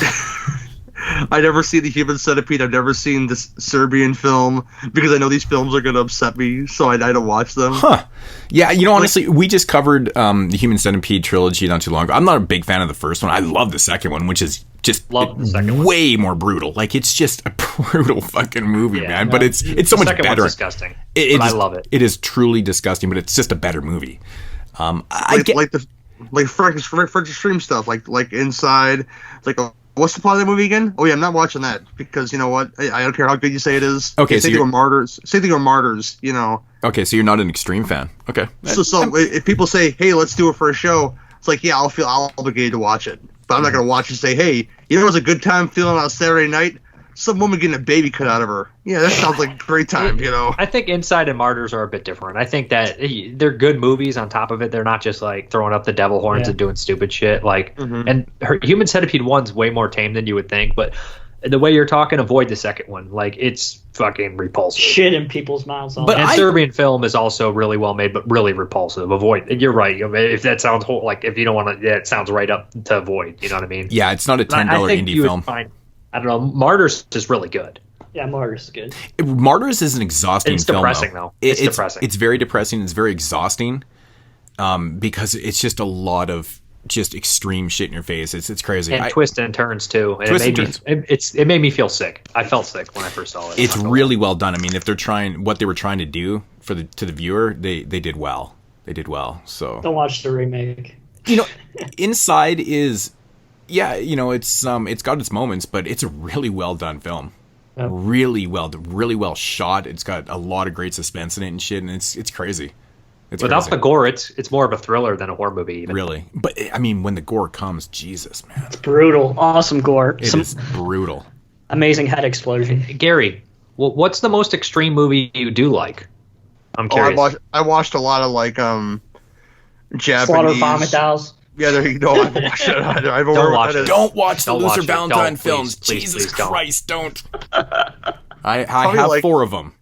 I never see the Human Centipede. I've never seen this Serbian film because I know these films are gonna upset me, so I don't watch them. Huh. Yeah, honestly, we just covered the Human Centipede trilogy not too long ago. I'm not a big fan of the first one. I love the second one, which is just way more brutal. Like, it's just a brutal fucking movie, man. But it's so much better. One's disgusting. I love it. It is truly disgusting, but it's just a better movie. Like French Extreme stuff, like Inside. It's like, what's the plot of that movie again? Oh yeah, I'm not watching that because you know what? I don't care how good you say it is. Okay, same thing with Martyrs. Same thing with Martyrs. You know. Okay, so you're not an Extreme fan. Okay. So if people say, "Hey, let's do it for a show," it's like, yeah, I'll feel obligated to watch it, but I'm not gonna watch and say, "Hey, you know, it was a good time feeling on Saturday night." Some woman getting a baby cut out of her. Yeah, that sounds like a great time, you know. I think Inside and Martyrs are a bit different. I think that they're good movies on top of it. They're not just like throwing up the devil horns and doing stupid shit. Like, and Human Centipede 1's way more tame than you would think, but the way you're talking, avoid the second one. Like, it's fucking repulsive. Shit in people's mouths. And Serbian film is also really well made, but really repulsive. Avoid. You're right. If that sounds like, if you don't want to, it sounds right up to avoid. You know what I mean? Yeah, it's not a $10 indie film. I don't know. Martyrs is really good. Yeah, Martyrs is good. Martyrs is an exhausting film. It's depressing, though. It's depressing. It's very depressing. It's very exhausting because it's just a lot of just extreme shit in your face. It's crazy. And twists and turns, too. And it made me feel sick. I felt sick when I first saw it. It's really well done. I mean, if they're trying what they were trying to do to the viewer, they did well. They did well. So don't watch the remake. Inside is... Yeah, it's got its moments, but it's a really well done film. Yep. Really well shot. It's got a lot of great suspense in it and shit, and it's crazy. Without the gore, it's more of a thriller than a horror movie. Even. Really, but I mean, when the gore comes, Jesus, man, it's brutal. Awesome gore. It is brutal. Amazing head explosion. Gary, what's the most extreme movie you do like? I'm curious. I watched a lot of like Japanese Slaughter Vomit Dolls. Yeah, there you go. I haven't watched it either. Don't watch the Loser Valentine films. Jesus Christ, don't. I have 4 of them.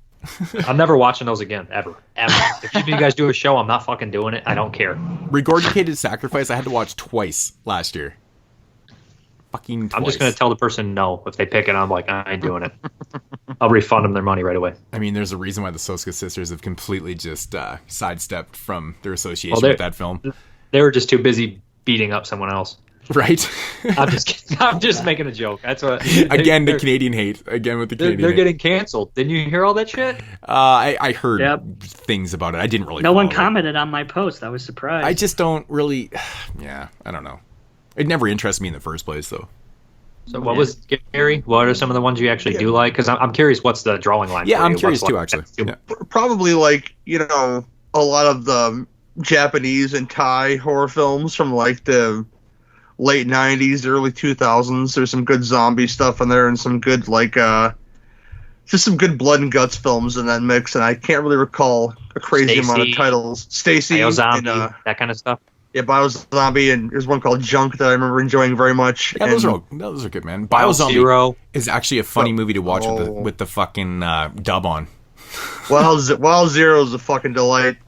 I'm never watching those again, ever. If you guys do a show, I'm not fucking doing it. I don't care. Regurgitated Sacrifice, I had to watch twice last year. Fucking twice. I'm just going to tell the person no. If they pick it, I'm like, I ain't doing it. I'll refund them their money right away. I mean, there's a reason why the Soska sisters have completely just sidestepped from their association with that film. They were just too busy beating up someone else. Right. I'm just kidding. I'm just making a joke. That's what. Again, the Canadian hate. Again with the Canadian They're getting canceled. Didn't you hear all that shit? I heard things about it. I didn't really. No one commented on my post. I was surprised. I just don't really. Yeah, I don't know. It never interested me in the first place, though. So what was Gary? What are some of the ones you actually do like? Because I'm curious, what's the drawing line? Yeah, I'm curious too. Actually, probably like a lot of the Japanese and Thai horror films from like the late 90s, early 2000s. There's some good zombie stuff in there and some good like just some good blood and guts films in that mix, and I can't really recall a crazy amount of titles. Stacy, Biozombie, that kind of stuff. Yeah, Biozombie, and there's one called Junk that I remember enjoying very much. Yeah, those are good, man. Biozombie is actually a funny movie to watch with the fucking dub on. Wild Zero is a fucking delight.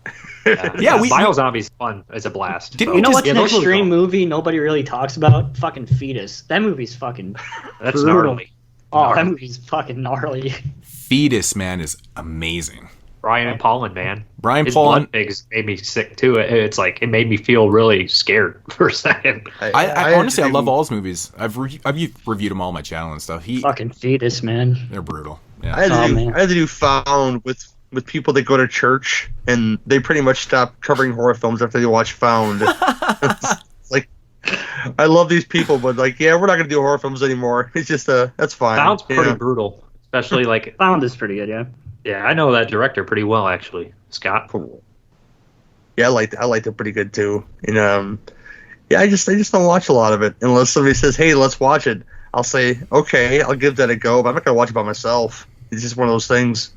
Biozombie's fun. It's a blast. You know what's an extreme movie nobody really talks about? Fucking Fetus. That movie's fucking That's brutal. gnarly. Oh, that movie's fucking gnarly. Fetus, man, is amazing. Brian Paulin, man. His blood pigs made me sick too. It's like it made me feel really scared for a second. I honestly, I love all his movies. I've reviewed them all on my channel and stuff. Fucking Fetus, man. They're brutal. Yeah. I had to do Found with people that go to church, and they pretty much stop covering horror films after they watch Found. Like, I love these people, but like, yeah, we're not gonna do horror films anymore. It's just that's fine. Found's pretty brutal, especially like Found is pretty good, yeah. Yeah, I know that director pretty well, actually. Scott. Yeah, I liked it pretty good too. And yeah, I just don't watch a lot of it unless somebody says, "Hey, let's watch it." I'll say, "Okay, I'll give that a go," but I'm not gonna watch it by myself. It's just one of those things.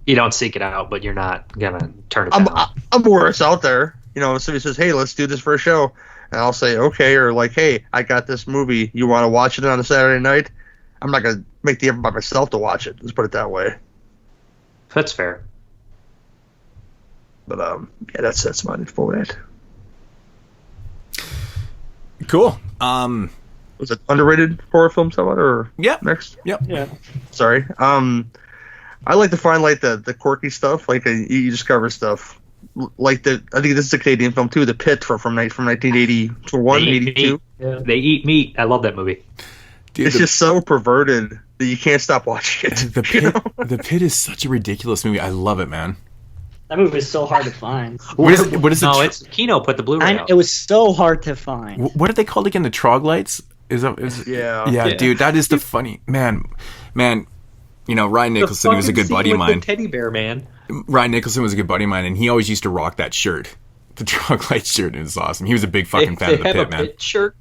You don't seek it out, but you're not gonna turn it down. I'm aware it's out there. You know, if somebody says, "Hey, let's do this for a show," and I'll say, "Okay," or like, "Hey, I got this movie. You want to watch it on a Saturday night?" I'm not gonna make the effort by myself to watch it. Let's put it that way. That's fair. But yeah, that's my info for that. Cool. Was it underrated horror film somewhat or next? Yep. Yeah. Sorry. I like to find like the quirky stuff, like you discover stuff. Like I think this is a Canadian film too, The Pit from 1981, 82. Yeah. They eat meat. I love that movie. Dude, it's just so perverted that you can't stop watching it. The Pit is such a ridiculous movie. I love it, man. That movie is so hard to find. What is No, it's Kino put the Blu-ray out. It was so hard to find. What are they called again? The Troglodytes? Yeah, dude, that is the funny man. You know, Ryan Nicholson was a good buddy of mine. The teddy bear man. Ryan Nicholson was a good buddy of mine, and he always used to rock that shirt, the Troglodyte shirt. It was awesome. He was a big fucking fan of the Pit, man. Pit shirt.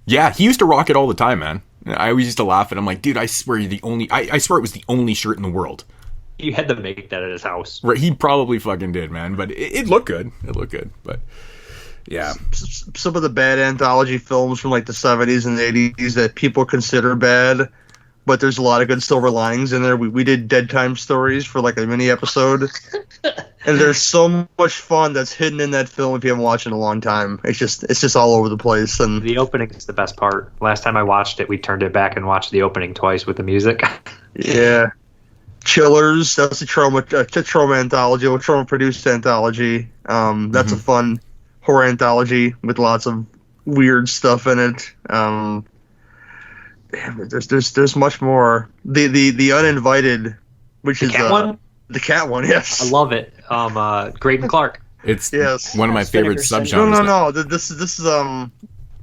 Yeah, he used to rock it all the time, man. I always used to laugh at him, like, dude, I swear you're the only. I swear it was the only shirt in the world. He had to make that at his house. Right, he probably fucking did, man. But it looked good. It looked good, but. Yeah. Some of the bad anthology films from like the 70s and the 80s that people consider bad, but there's a lot of good silver linings in there. We did Dead Time Stories for like a mini episode, and there's so much fun that's hidden in that film if you haven't watched it in a long time. It's just all over the place. And the opening is the best part. Last time I watched it, we turned it back and watched the opening twice with the music. Yeah. Chillers, that's a trauma anthology, a trauma produced anthology. That's a fun horror anthology with lots of weird stuff in it. There's much more. The Uninvited, which is cat one? The cat one, yes. I love it. Graydon Clark. It's one of my favorite subgenres. No. This is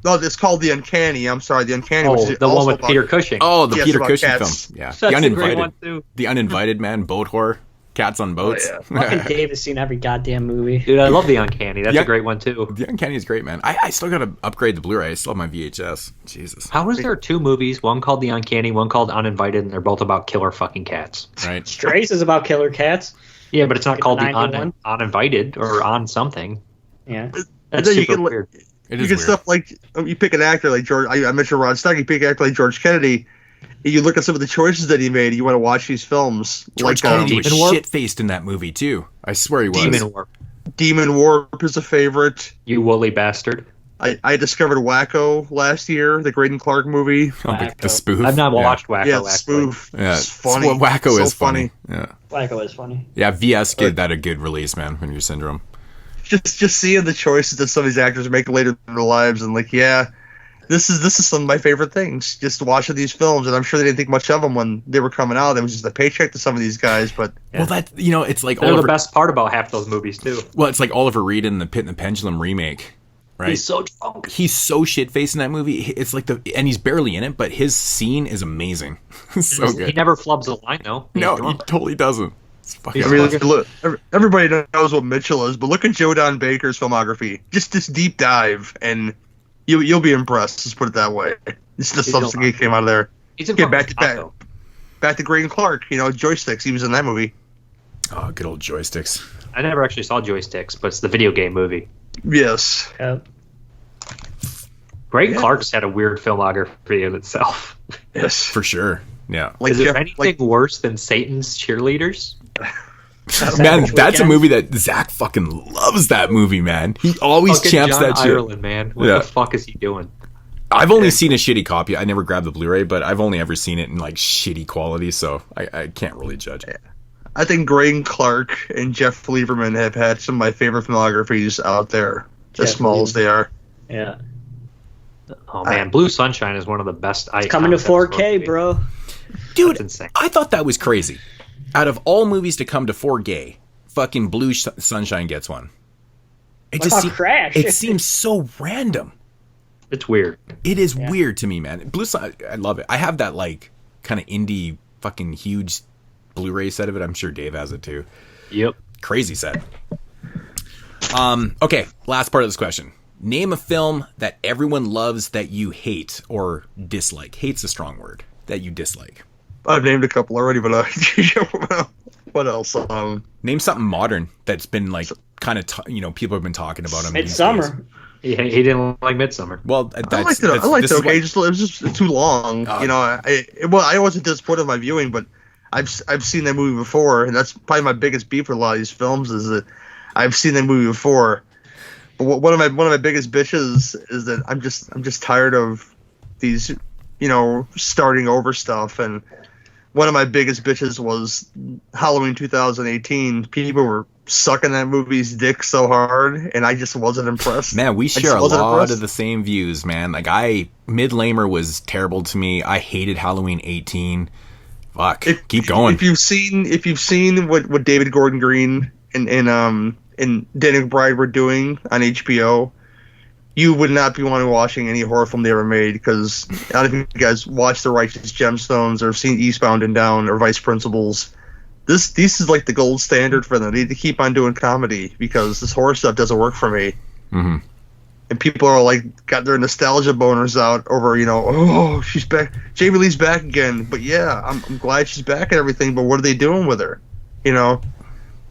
no, it's called The Uncanny. I'm sorry, The Uncanny. Oh, which is the one with about, Peter Cushing. Oh, the yes, Peter about Cushing cats. film. Yeah, That's The a Uninvited. great one too. The Uninvited, man. Boat horror. Cats on boats. Oh, yeah. Fucking Dave has seen every goddamn movie. Dude, I love The Uncanny. That's a great one too. The Uncanny is great, man. I still gotta upgrade the Blu-ray. I still have my VHS. Jesus. How is there two movies, one called The Uncanny, one called Uninvited, and they're both about killer fucking cats? Right. Strays is about killer cats. Yeah, but it's not called The 91? Uninvited or On Something. Yeah. That's super weird. It You is get weird. stuff like you pick an actor like George. I mentioned Rod Stark. You pick an actor like George Kennedy. And you look at some of the choices that he made. You want to watch these films. George like, Kennedy was Demon Warp? shit-faced in that movie, too. I swear he was. Demon Warp. Demon Warp is a favorite. You woolly bastard. I discovered Wacko last year, the Graydon Clark movie. Oh, the spoof. I've not watched Wacko, Yeah, actually. spoof. Yeah, It's funny. Wacko So is funny. Yeah. Wacko is funny. Yeah, VS gave that a good release, man, when you're Syndrome. Just seeing the choices that some of these actors make later in their lives, and like, yeah, this is some of my favorite things. Just watching these films, and I'm sure they didn't think much of them when they were coming out. It was just a paycheck to some of these guys, but Well, that, it's like They're Oliver. the best part about half those movies, too. Well, it's like Oliver Reed in the Pit and the Pendulum remake, right? He's so drunk. He's so shit-faced in that movie. It's like and he's barely in it, but his scene is amazing. So good. He never flubs a line, though. He's No, he drunk. totally doesn't. It's fucking I mean, look, everybody knows what Mitchell is, but look at Joe Don Baker's filmography. Just this deep dive, and you'll be impressed. Let's put it that way. It's the stuff that came out of there. He's in Okay, fucking back to Graydon Clark. Joysticks. He was in that movie. Oh, good old joysticks. I never actually saw Joysticks, but it's the video game movie. Yes. Graydon Clark's had a weird filmography in itself. Yes. For sure. Yeah. Like Is there anything worse than Satan's Cheerleaders? Man, that's a movie that Zach fucking loves. That movie, man. He always Fucking champs John that shit. Ireland, man. What the fuck is he doing? I've only seen a shitty copy. I never grabbed the Blu-ray, but I've only ever seen it in like shitty quality, so I can't really judge. I think Graydon Clark and Jeff Lieberman have had some of my favorite filmographies out there, as small as they are. Yeah. Oh man, Blue Sunshine is one of the best. It's coming to 4K, bro. Dude, That's insane. I thought that was crazy. Out of all movies to come to 4K, fucking Blue Sunshine gets one. It What about Crash? It seems so random. It's weird. It is weird to me, man. I love it. I have that like kind of indie fucking huge Blu-ray set of it. I'm sure Dave has it too. Yep. Crazy set. Okay, last part of this question. Name a film that everyone loves that you hate or dislike. Hate's a strong word. That you dislike. I've named a couple already, but what else? Name something modern that's been like kind of people have been talking about him. Midsummer. He didn't like Midsummer. Well, I liked it. Okay. It was just too long. I wasn't disappointed with my viewing, but I've seen that movie before, and that's probably my biggest beef with a lot of these films is that I've seen that movie before. But one of my biggest bitches is that I'm just tired of these, starting over stuff. And one of my biggest bitches was Halloween 2018. People were sucking that movie's dick so hard, and I just wasn't impressed. Man, we share a lot of the same views, man. Like Mid-Lamer was terrible to me. I hated Halloween 18. Fuck. Keep going. If you've seen what David Gordon Green and Danny McBride were doing on HBO, you would not be watching any horror film they ever made, because I don't know if you guys watched The Righteous Gemstones or seen Eastbound and Down or Vice Principals. This is like the gold standard for them. They need to keep on doing comedy because this horror stuff doesn't work for me. Mm-hmm. And people are like got their nostalgia boners out over, oh, she's back. Jamie Lee's back again. But yeah, I'm glad she's back and everything. But what are they doing with her? They're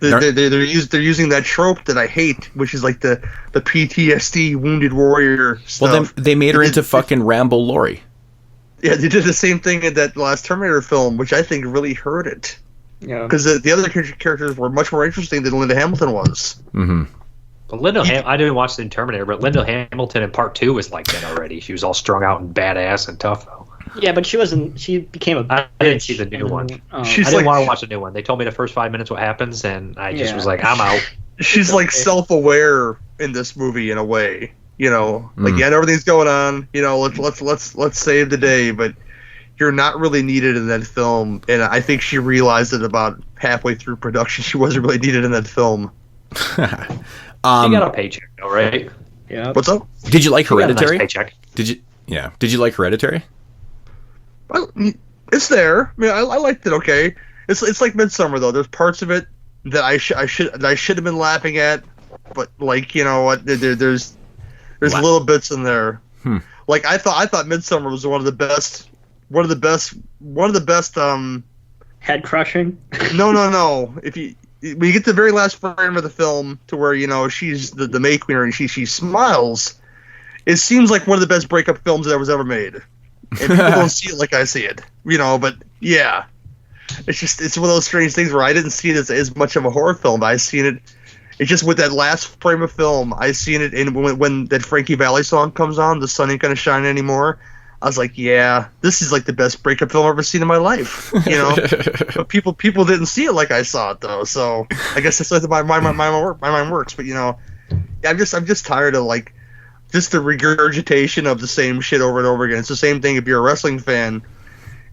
using that trope that I hate, which is like the PTSD wounded warrior stuff. Well, then they made her into fucking Rambo Laurie. Yeah, they did the same thing in that last Terminator film, which I think really hurt it. Yeah, because the other characters were much more interesting than Linda Hamilton was. Mm-hmm. But I didn't watch the Terminator, but Linda Hamilton in Part 2 was like that already. She was all strung out and badass and tough, though. Yeah, but she wasn't. She became a bitch. I didn't see the new one. I didn't want to watch the new one. They told me the first 5 minutes what happens, and I just was like, I'm out. She's like self-aware in this movie in a way. Like everything's going on. Let's save the day, but you're not really needed in that film. And I think she realized it about halfway through production. She wasn't really needed in that film. She got a paycheck, though, right? Yeah. What's up? Did you like Hereditary? Nice paycheck. Did you like Hereditary? Well, it's there. I mean, I liked it. Okay. It's like Midsummer though. There's parts of it that I should have been laughing at, but like there's little bits in there. Like I thought Midsummer was one of the best. Head crushing. No. When you get to the very last frame of the film to where she's the May Queen and she smiles, it seems like one of the best breakup films that was ever made. And people don't see it like I see it, but yeah, it's one of those strange things where I didn't see it as much of a horror film. I seen it. It's just with that last frame of film, I seen it in when that Frankie Valli song comes on, "The Sun Ain't Gonna Shine Anymore." I was like, yeah, this is like the best breakup film I've ever seen in my life, But people didn't see it like I saw it though, so I guess that's like my mind works. But I'm just tired of like just the regurgitation of the same shit over and over again. It's the same thing if you're a wrestling fan.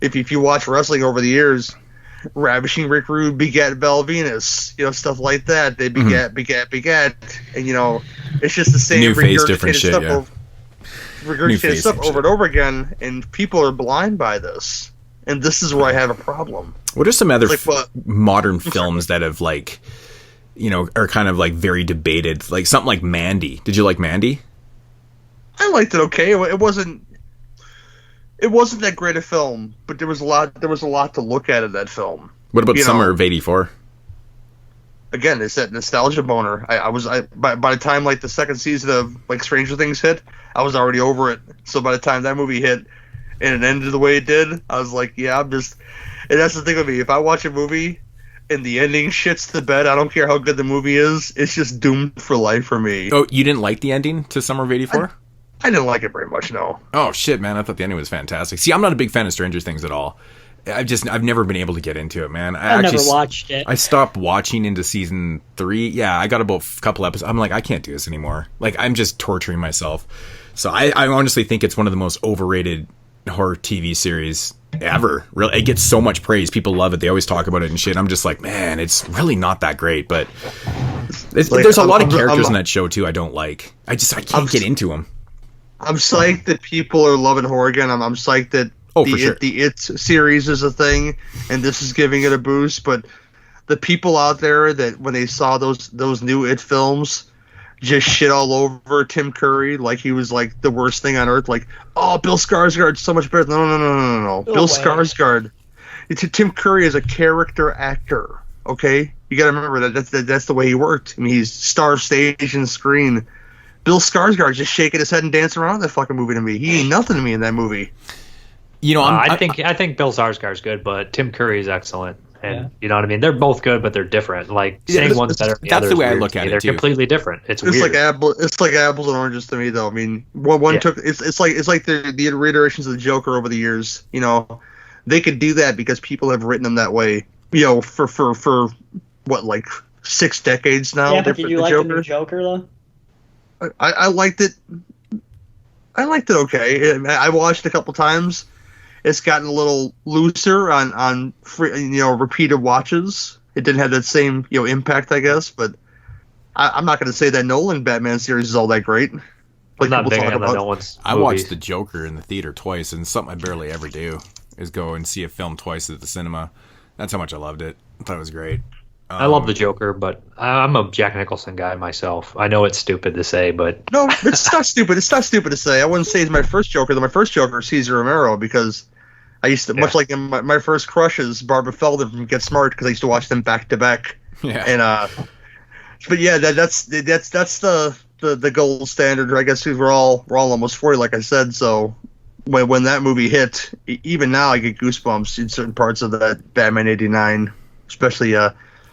If you watch wrestling over the years, Ravishing Rick Rude begat Val Venus, stuff like that. They begat, and it's just the same new face, different shit, regurgitated stuff over and over again, and people are blind by this, and this is where I have a problem. What are some other modern films that have like, are kind of like very debated, like something like Mandy? Did you like Mandy? I liked it. Okay, it wasn't that great a film, but there was a lot to look at in that film. What about Summer of '84? Again, it's that nostalgia boner. By the time like the second season of like Stranger Things hit, I was already over it. So by the time that movie hit and it ended the way it did, I was like, yeah, and that's the thing with me. If I watch a movie and the ending shits the bed, I don't care how good the movie is. It's just doomed for life for me. Oh, you didn't like the ending to Summer of '84? I didn't like it very much, no. Oh shit, man! I thought the ending was fantastic. See, I'm not a big fan of Stranger Things at all. I've never been able to get into it, man. I never watched it. I stopped watching into season 3. Yeah, I got about a couple episodes. I'm like, I can't do this anymore. Like, I'm just torturing myself. So I honestly think it's one of the most overrated horror TV series ever. Really, it gets so much praise. People love it. They always talk about it and shit. I'm just like, man, it's really not that great. But there's a lot of characters in that show too I don't like. I can't get into them. I'm psyched that people are loving horror again. I'm psyched that The It series is a thing, and this is giving it a boost. But the people out there that when they saw those new It films, just shit all over Tim Curry like he was like the worst thing on earth. Like, oh, Bill Skarsgård's so much better. No. Bill Skarsgård. Tim Curry is a character actor. Okay, you got to remember that's the way he worked. I mean, he's star of stage and screen. Bill Skarsgård just shaking his head and dancing around that fucking movie to me. He ain't nothing to me in that movie. You know, I think Bill Skarsgård's good, but Tim Curry is excellent. And you know what I mean? They're both good, but they're different. Like saying one's better than the other. That's the way I look at it. They're completely different. It's weird. It's like apples and oranges to me, though. I mean, one took it's like the reiterations of the Joker over the years. You know, they could do that because people have written them that way. You know, for what, like 6 decades now. Yeah, but did you like the new Joker though? I liked it. I liked it okay. I watched it a couple times. It's gotten a little looser on repeated watches. It didn't have that same impact, I guess. But I'm not going to say that Nolan Batman series is all that great. Like, I'm not big on the Nolan's. I watched the Joker in the theater twice, and something I barely ever do is go and see a film twice at the cinema. That's how much I loved it. I thought it was great. I love the Joker, but I'm a Jack Nicholson guy myself. I know it's stupid to say, but no, it's not stupid. It's not stupid to say. I wouldn't say he's my first Joker. My first Joker is Cesar Romero because I used to, much like in my first crushes, Barbara Feldon from Get Smart, because I used to watch them back to back. Yeah. And but yeah, that's the gold standard. I guess we're all almost 40, like I said. So when that movie hit, even now I get goosebumps in certain parts of that Batman '89, especially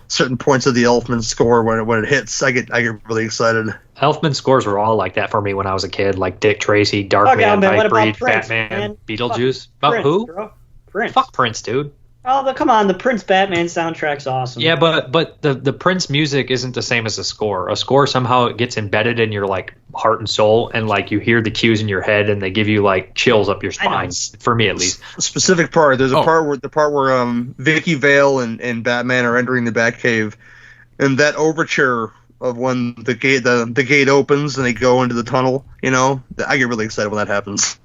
certain points of the Elfman score when it hits. I get really excited. Elfman scores were all like that for me when I was a kid, like Dick Tracy, Darkman, Nightbreed, Batman, man? Beetlejuice. About Prince, who? Bro. Prince. Fuck Prince, dude. Oh, come on, the Prince Batman soundtrack's awesome. Yeah, but the Prince music isn't the same as a score. A score somehow it gets embedded in your like heart and soul, and like you hear the cues in your head, and they give you like chills up your spine. For me, at least. A specific part. There's a part where Vicky Vale and Batman are entering the Batcave, and that overture of when the gate opens and they go into the tunnel. You know, I get really excited when that happens.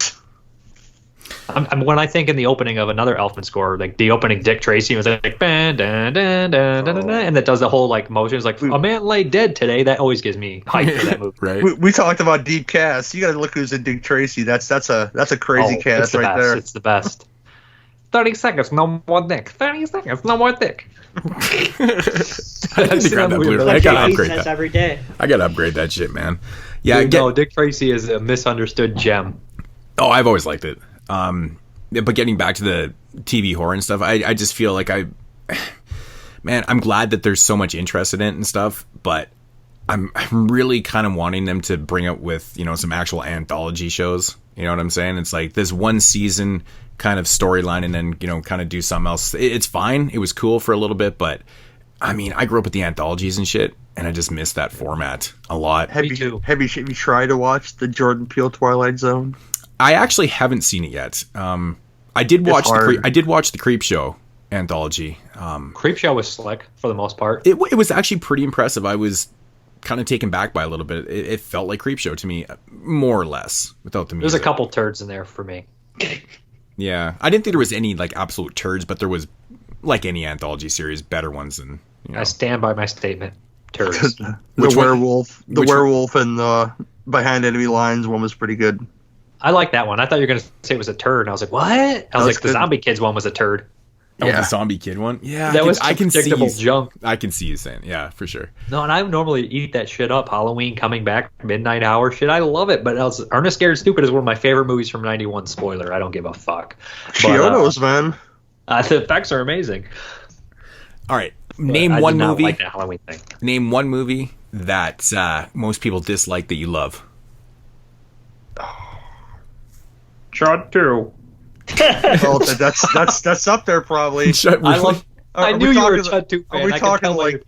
When I think in the opening of another Elfman score, like the opening Dick Tracy was like and that does the whole like motions like a man lay dead today. That always gives me hype for that movie. Right. We talked about deep cast. You got to look who's in Dick Tracy. That's a crazy cast right there. It's the best. 30 seconds, no more dick. 30 seconds, no more dick. I need to grab that Blu-ray. I gotta upgrade that every day. I gotta upgrade that shit, man. Yeah, no, Dick Tracy is a misunderstood gem. Oh, I've always liked it. But getting back to the TV horror and stuff, I just feel like I'm glad that there's so much interest in it and stuff, but I'm really kind of wanting them to bring it with, some actual anthology shows. You know what I'm saying? It's like this one season kind of storyline and then, kind of do something else. It's fine. It was cool for a little bit, but I mean, I grew up with the anthologies and shit, and I just miss that format a lot. Have you tried to watch the Jordan Peele Twilight Zone? I actually haven't seen it yet. I did watch the Creep Show anthology. Creep Show was slick for the most part. It was actually pretty impressive. I was kind of taken back by a little bit. It felt like Creep Show to me, more or less, without the music. There's a couple turds in there for me. Yeah, I didn't think there was any like absolute turds, but there was, like any anthology series, better ones than. I stand by my statement. Turds. the werewolf and Behind Enemy Lines one was pretty good. I like that one. I thought you were going to say it was a turd. And I was like, what? I was like, the Zombie Kids one was a turd. Oh, the Zombie Kid one? Yeah. I can see junk. I can see you saying, yeah, for sure. No, and I normally eat that shit up. Halloween coming back, midnight hour shit. I love it. But Ernest Scared Stupid is one of my favorite movies from '91. Spoiler, I don't give a fuck. Chiodos, man. The effects are amazing. All right. Name one movie. Like that Halloween thing. Name one movie that most people dislike that you love. Chud 2. Oh, that's up there probably. I knew you were a Chud 2 fan. Are we talking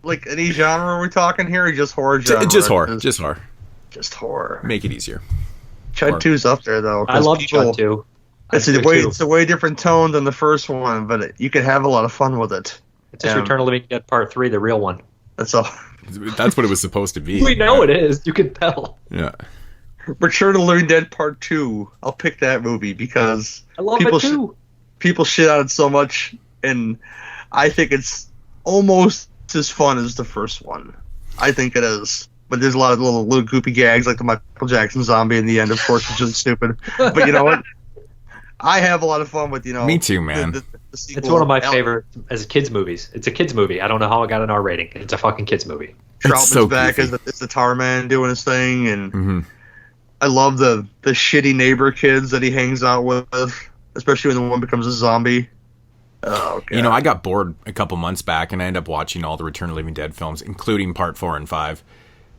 like any genre? Are we talking here, or just horror genre? Just horror. Just horror. Just horror. Make it easier. Chud 2's up there though. I love Chud 2. It's a way different tone than the first one, but you can have a lot of fun with it. It's just Return of the Living Dead Part 3, the real one. That's all. That's what it was supposed to be. We know it is. You can tell. Yeah. Return of the Living Dead Part 2. I'll pick that movie because I love it too. People shit on it so much, and I think it's almost as fun as the first one. I think it is. But there's a lot of little goopy gags like the Michael Jackson zombie in the end, of course, which is stupid. But you know what? I have a lot of fun with, Me too, man. The sequel. It's one of my favorite as kids movies. It's a kids movie. I don't know how it got an R rating. It's a fucking kids movie. Troutman's so back goofy. as the Tar Man doing his thing, and I love the shitty neighbor kids that he hangs out with, especially when the one becomes a zombie. Oh, God. I got bored a couple months back, and I ended up watching all the Return of the Living Dead films, including Part 4 and 5.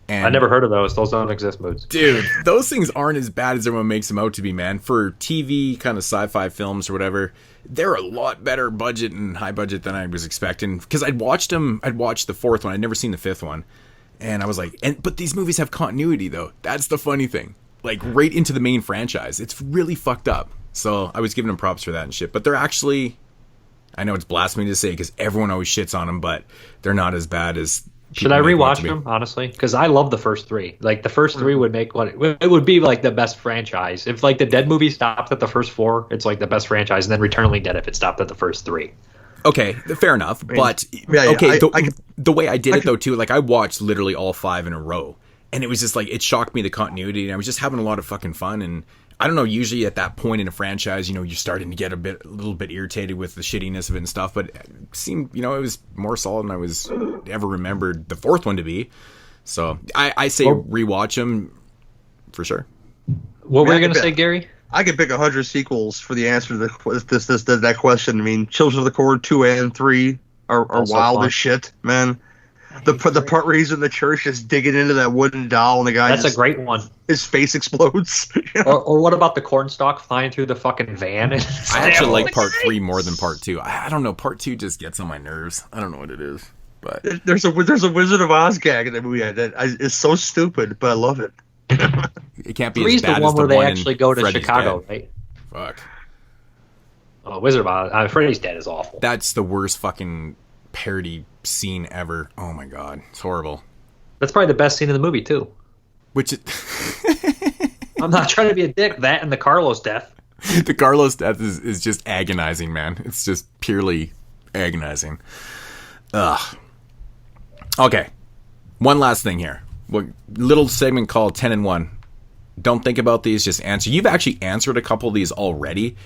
And, I never heard of those. Those don't exist, Moods. Dude, those things aren't as bad as everyone makes them out to be, man. For TV kind of sci-fi films or whatever, they're a lot better budget and high budget than I was expecting. Because I'd watched the fourth one. I'd never seen the fifth one. And I was like, but these movies have continuity, though. That's the funny thing. Like, right into the main franchise. It's really fucked up. So I was giving them props for that and shit. But they're actually, I know it's blasphemy to say because everyone always shits on them, but they're not as bad as... Should I rewatch them, honestly? Because I love the first three. Like, the first three would make it would be like the best franchise. If like the Dead movie stopped at the first four, it's like the best franchise, and then Return of the Living Dead if it stopped at the first three. Okay, fair enough. But the way I did it though too, like I watched literally all 5 in a row, and it was just like it shocked me the continuity, and I was just having a lot of fucking fun. And I don't know, usually at that point in a franchise, you're starting to get a little bit irritated with the shittiness of it and stuff, but it seemed, it was more solid than I was ever remembered the fourth one to be. So I say rewatch them for sure. What were you going to say, Gary? I could pick 100 sequels for the answer to that question. I mean, Children of the Corn 2 and 3 are wild as shit, man. The part where he's in the church just digging into that wooden doll and the guy a great one. His face explodes. Or what about the cornstalk flying through the fucking van? I actually like part 3 more than part 2. I don't know, part 2 just gets on my nerves. I don't know what it is. But there's a Wizard of Oz gag in that movie that it's so stupid, but I love it. It can't be 3's as bad the one as the where they one actually go to Freddy's Chicago, Dead. right? Fuck. Oh, Wizard of Oz. Freddy's Dead is awful. That's the worst fucking parody scene ever. Oh my god, it's horrible. That's probably the best scene in the movie too. Which I'm not trying to be a dick. That and the Carlos death. The Carlos death is just agonizing, man. It's just purely agonizing. Ugh. Okay, one last thing here. Little segment called 10 and 1. Don't think about these, just answer. You've actually answered a couple of these already.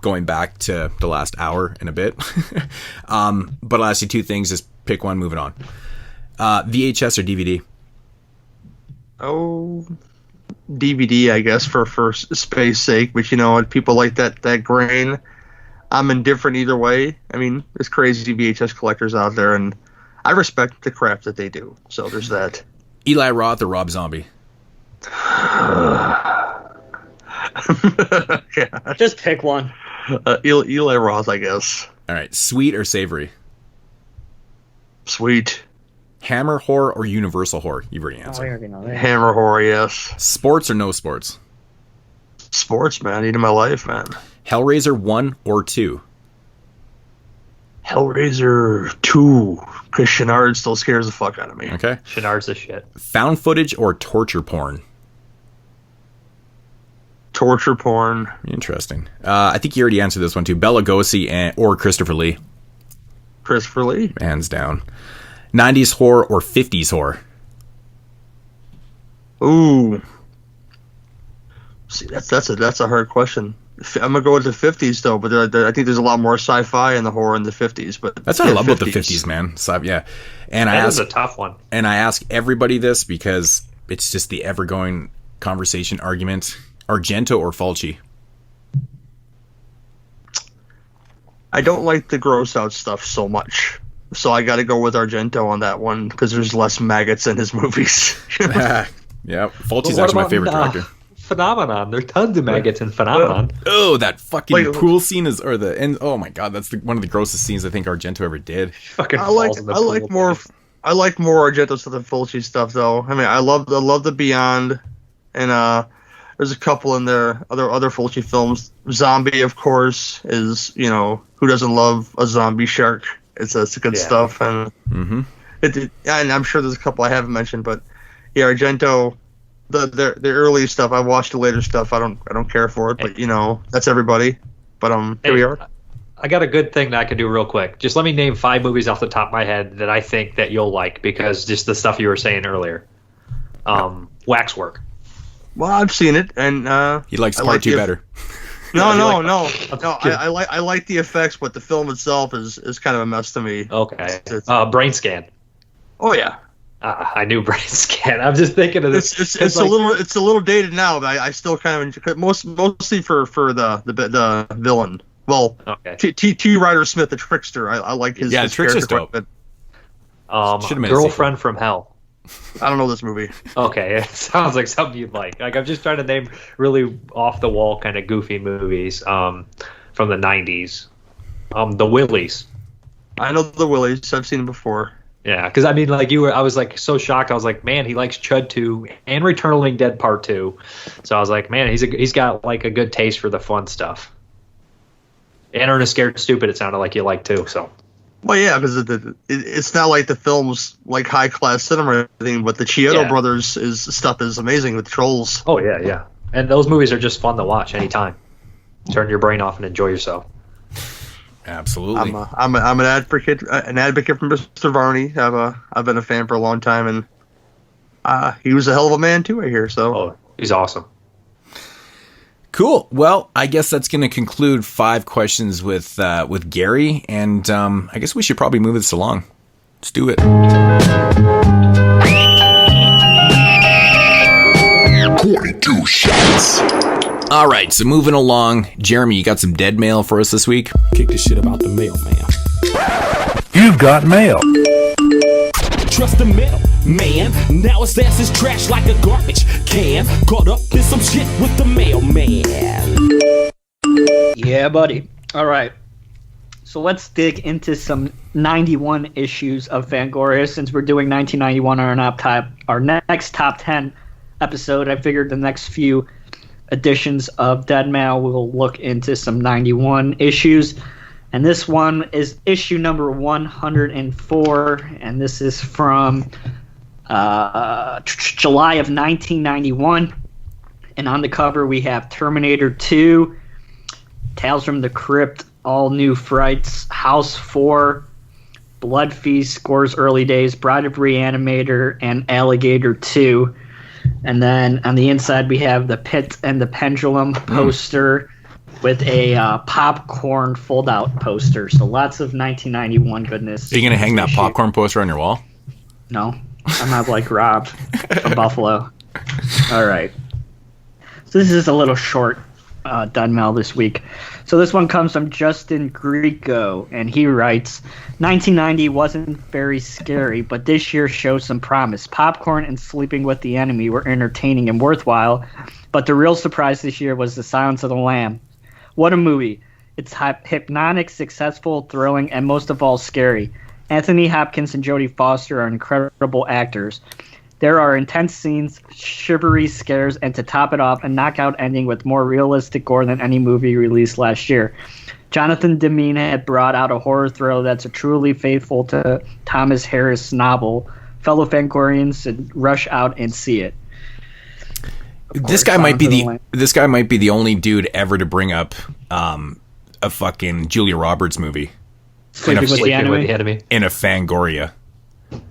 Going back to the last hour and a bit. But I'll ask you 2 things. Just pick one, moving on. VHS or DVD? Oh, DVD, I guess, for space sake. But you know what? People like that grain. I'm indifferent either way. I mean, there's crazy VHS collectors out there, and I respect the crap that they do. So there's that. Eli Roth or Rob Zombie? Yeah. Just pick one. Eli Roth, I guess. All right. Sweet or savory? Sweet. Hammer horror or Universal horror? You've already answered. I already know that. Hammer horror, yes. Sports or no sports? Sports, man. Need in my life, man. Hellraiser 1 or 2? Hellraiser 2. Because Shenard still scares the fuck out of me. Okay. Shenard's the shit. Found footage or torture porn? Torture porn. Interesting. I think you already answered this one too. Bela Lugosi or Christopher Lee? Christopher Lee. Hands down. 90s horror or 50s horror? Ooh. See, that's a hard question. I'm gonna go with the 50s though, but I think there's a lot more sci-fi and the horror in the 50s. But that's what I love about the 50s, man. Yeah, and that is a tough one. And I ask everybody this because it's just the ever-going conversation argument: Argento or Fulci? I don't like the gross out stuff so much, so I got to go with Argento on that one because there's less maggots in his movies. Yeah, Fulci's actually my favorite director. Phenomenon. There's tons of maggots in Phenomenon. Oh, that fucking pool scene is, oh my god, that's one of the grossest scenes I think Argento ever did. I like more Argento stuff than Fulci stuff though. I mean, I love the Beyond, and there's a couple in there. Other Fulci films. Zombie, of course, is who doesn't love a zombie shark? It's good stuff, and and I'm sure there's a couple I haven't mentioned, but yeah, Argento. the early stuff. I watched the later stuff. I don't care for it, but you know, that's everybody. But here we are. I got a good thing that I can do real quick. Just let me name 5 movies off the top of my head that I think that you'll like, because just the stuff you were saying earlier. Waxwork. Well, I've seen it, and he likes part 2 better. No. I like the effects, but the film itself is kind of a mess to me. Okay. Brain Scan. Oh yeah. I knew Brain Scan. I'm just thinking of this. It's like, a little dated now, but I still kind of enjoy, mostly for the villain. Well, okay. T. Ryder Smith, the trickster. I like his. Yeah, his Trickster's dope. Girlfriend from Hell. I don't know this movie. Okay, it sounds like something you'd like. Like, I'm just trying to name really off the wall kind of goofy movies from the 90s. The Willies. I know the Willies. I've seen them before. Yeah, because I mean, like I was like so shocked. I was like, man, he likes Chud 2 and Return of the Living Dead Part 2. So I was like, man, he's got like a good taste for the fun stuff. And Ernest Scared Stupid, it sounded like you liked too. So. Well, yeah, because it's not like the film's like high class cinema or anything, but the Chiodo brothers stuff is amazing with Trolls. Oh yeah, and those movies are just fun to watch anytime. Turn your brain off and enjoy yourself. Absolutely. I'm an advocate for Mr. Varney. I've been a fan for a long time, and he was a hell of a man too. I hear so. He's awesome. Cool. Well, I guess that's going to conclude 5 questions with Gary, and I guess we should probably move this along. Let's do it. 22 shots. All right, so moving along, Jeremy, you got some dead mail for us this week? Kick the shit about the mail, man. You've got mail. Trust the mail, man. Now his ass is trash like a garbage can. Caught up in some shit with the mailman. Yeah, buddy. All right. So let's dig into some 91 issues of Fangoria. Since we're doing 1991 on our next top 10 episode, I figured the next few editions of Dead Mail we'll look into some 91 issues. And this one is issue number 104, and this is from July of 1991. And on the cover we have Terminator 2, Tales from the Crypt, All New Frights, House 4, Blood Feast, Score's Early Days, Bride of Reanimator, and Alligator 2. And then on the inside we have the Pit and the Pendulum poster with a popcorn fold-out poster. So lots of 1991 goodness. Are you going to hang that popcorn poster on your wall? No. I'm not like Rob from Buffalo. All right. So this is a little short Dead Mail this week. So this one comes from Justin Greco, and he writes, 1990 wasn't very scary, but this year showed some promise. Popcorn and Sleeping with the Enemy were entertaining and worthwhile, but the real surprise this year was The Silence of the Lamb. What a movie. It's hypnotic, successful, thrilling, and most of all scary. Anthony Hopkins and Jodie Foster are incredible actors. There are intense scenes, shivery scares, and to top it off, a knockout ending with more realistic gore than any movie released last year. Jonathan Demme had brought out a horror thriller that's truly faithful to Thomas Harris' novel. Fellow Fangorians should rush out and see it. This guy might be the only dude ever to bring up a fucking Julia Roberts movie. Sleeping with the Enemy. In a Fangoria.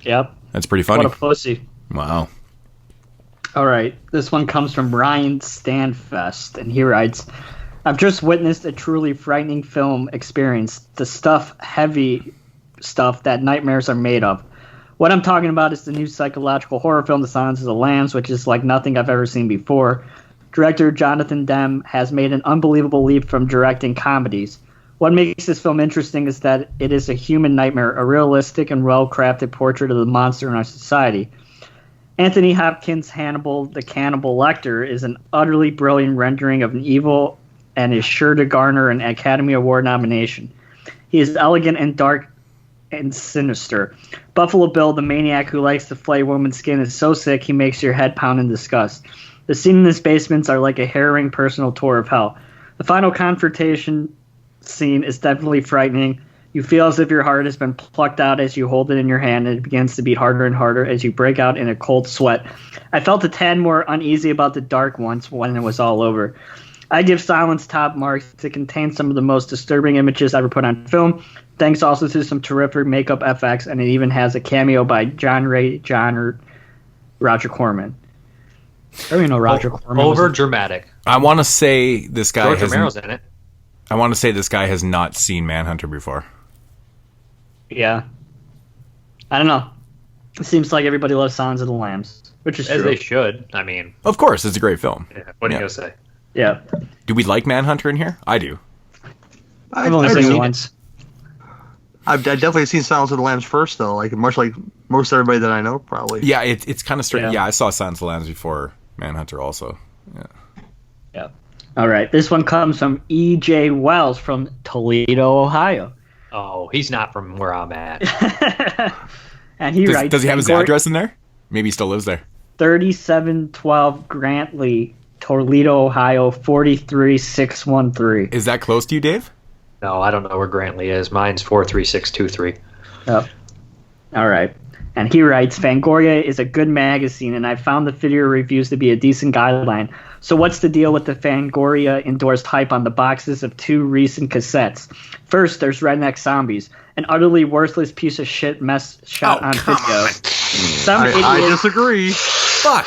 Yep. That's pretty funny. What a pussy. Wow. All right. This one comes from Ryan Stanfest, and he writes, I've just witnessed a truly frightening film experience. The heavy stuff that nightmares are made of. What I'm talking about is the new psychological horror film, The Silence of the Lambs, which is like nothing I've ever seen before. Director Jonathan Demme has made an unbelievable leap from directing comedies. What makes this film interesting is that it is a human nightmare, a realistic and well-crafted portrait of the monster in our society. Anthony Hopkins' Hannibal, the Cannibal Lecter, is an utterly brilliant rendering of an evil and is sure to garner an Academy Award nomination. He is elegant and dark and sinister. Buffalo Bill, the maniac who likes to flay women's skin, is so sick he makes your head pound in disgust. The scene in his basements are like a harrowing personal tour of hell. The final confrontation scene is definitely frightening. You feel as if your heart has been plucked out as you hold it in your hand, and it begins to beat harder and harder as you break out in a cold sweat. I felt a tad more uneasy about the dark once when it was all over. I give Silence top marks. It contains some of the most disturbing images ever put on film. Thanks also to some terrific makeup FX, and it even has a cameo by John or Roger Corman. I don't even know Roger Corman. Over dramatic. I want to say this guy George Romero's in it. I want to say this guy has not seen Manhunter before. Yeah. I don't know. It seems like everybody loves Silence of the Lambs, which is As true. they should. I mean, Of course, it's a great film. yeah, what are you going to say? Yeah. Do we like Manhunter in here? I do. I've only seen it once. I've definitely seen Silence of the Lambs first, though. Like much like most everybody that I know, probably. Yeah, it's kind of strange. Yeah. Yeah, I saw Silence of the Lambs before Manhunter also. Yeah. Yeah. All right. This one comes from E.J. Wells from Toledo, Ohio. Oh, he's not from where I'm at. And he writes... Does he have his address in there? Maybe he still lives there. 3712 Grantley, Toledo, Ohio, 43613. Is that close to you, Dave? No, I don't know where Grantley is. Mine's 43623. Yep. All right. And he writes, Fangoria is a good magazine, and I found the video reviews to be a decent guideline. So what's the deal with the Fangoria-endorsed hype on the boxes of two recent cassettes? First, there's Redneck Zombies, an utterly worthless piece of shit mess shot on video. I disagree. Fuck.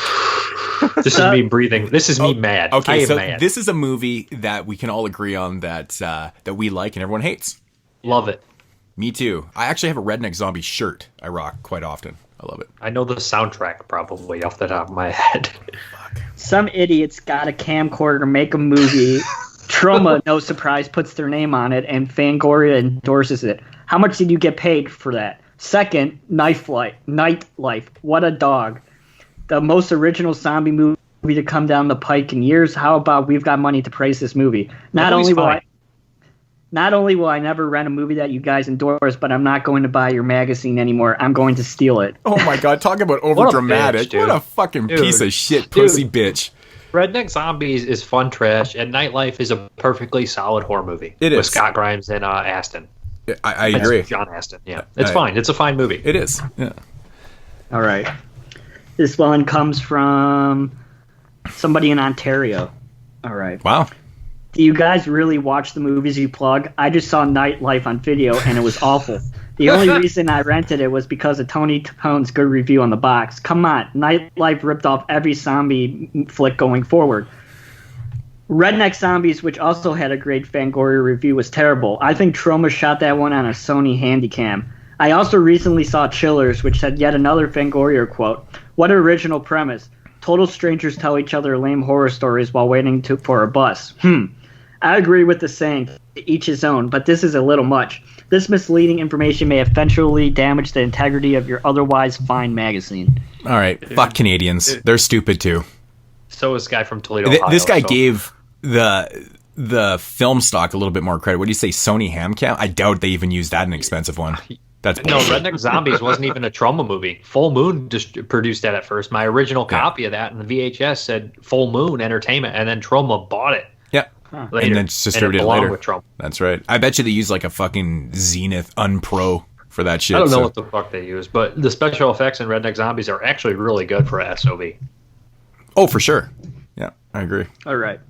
This is me breathing. This is me mad. I Okay, am so mad. this is a movie that we can all agree on that that we like and everyone hates. Love it. Me too. I actually have a Redneck Zombie shirt I rock quite often. I love it. I know the soundtrack probably off the top of my head. Some idiots got a camcorder to make a movie. Troma, no surprise, puts their name on it, and Fangoria endorses it. How much did you get paid for that? Second, Nightlife. What a dog. The most original zombie movie to come down the pike in years. How about we've got money to praise this movie? Not only will I never rent a movie that you guys endorse, but I'm not going to buy your magazine anymore. I'm going to steal it. Oh my god, talk about overdramatic. What a fucking piece of shit pussy bitch. Redneck Zombies is fun trash, and Nightlife is a perfectly solid horror movie. It with is. Scott Grimes and Aston. I agree. John Aston, yeah. It's fine. It's a fine movie. It is, yeah. All right. This one comes from somebody in Ontario. All right. Wow. Do you guys really watch the movies you plug? I just saw Nightlife on video, and it was awful. The only reason I rented it was because of Tony Tapone's good review on the box. Come on, Nightlife ripped off every zombie flick going forward. Redneck Zombies, which also had a great Fangoria review, was terrible. I think Troma shot that one on a Sony Handycam. I also recently saw Chillers, which had yet another Fangoria quote. What an original premise. Total strangers tell each other lame horror stories while waiting for a bus. I agree with the saying, to each his own, but this is a little much. This misleading information may eventually damage the integrity of your otherwise fine magazine. All right, fuck Canadians. They're stupid too. So is this guy from Toledo, Ohio. This guy gave the film stock a little bit more credit. What do you say, Sony Hamcam? I doubt they even used that, an expensive one. That's no, Redneck Zombies wasn't even a Troma movie. Full Moon just produced that at first. My original copy of that in the VHS said Full Moon Entertainment, and then Troma bought it. Yeah. Later, and then distributed it belonged later. with Troma. That's right. I bet you they use like a fucking Zenith Unpro for that shit. I don't know what the fuck they use, but the special effects in Redneck Zombies are actually really good for a SOV. Oh, for sure. Yeah, I agree. All right.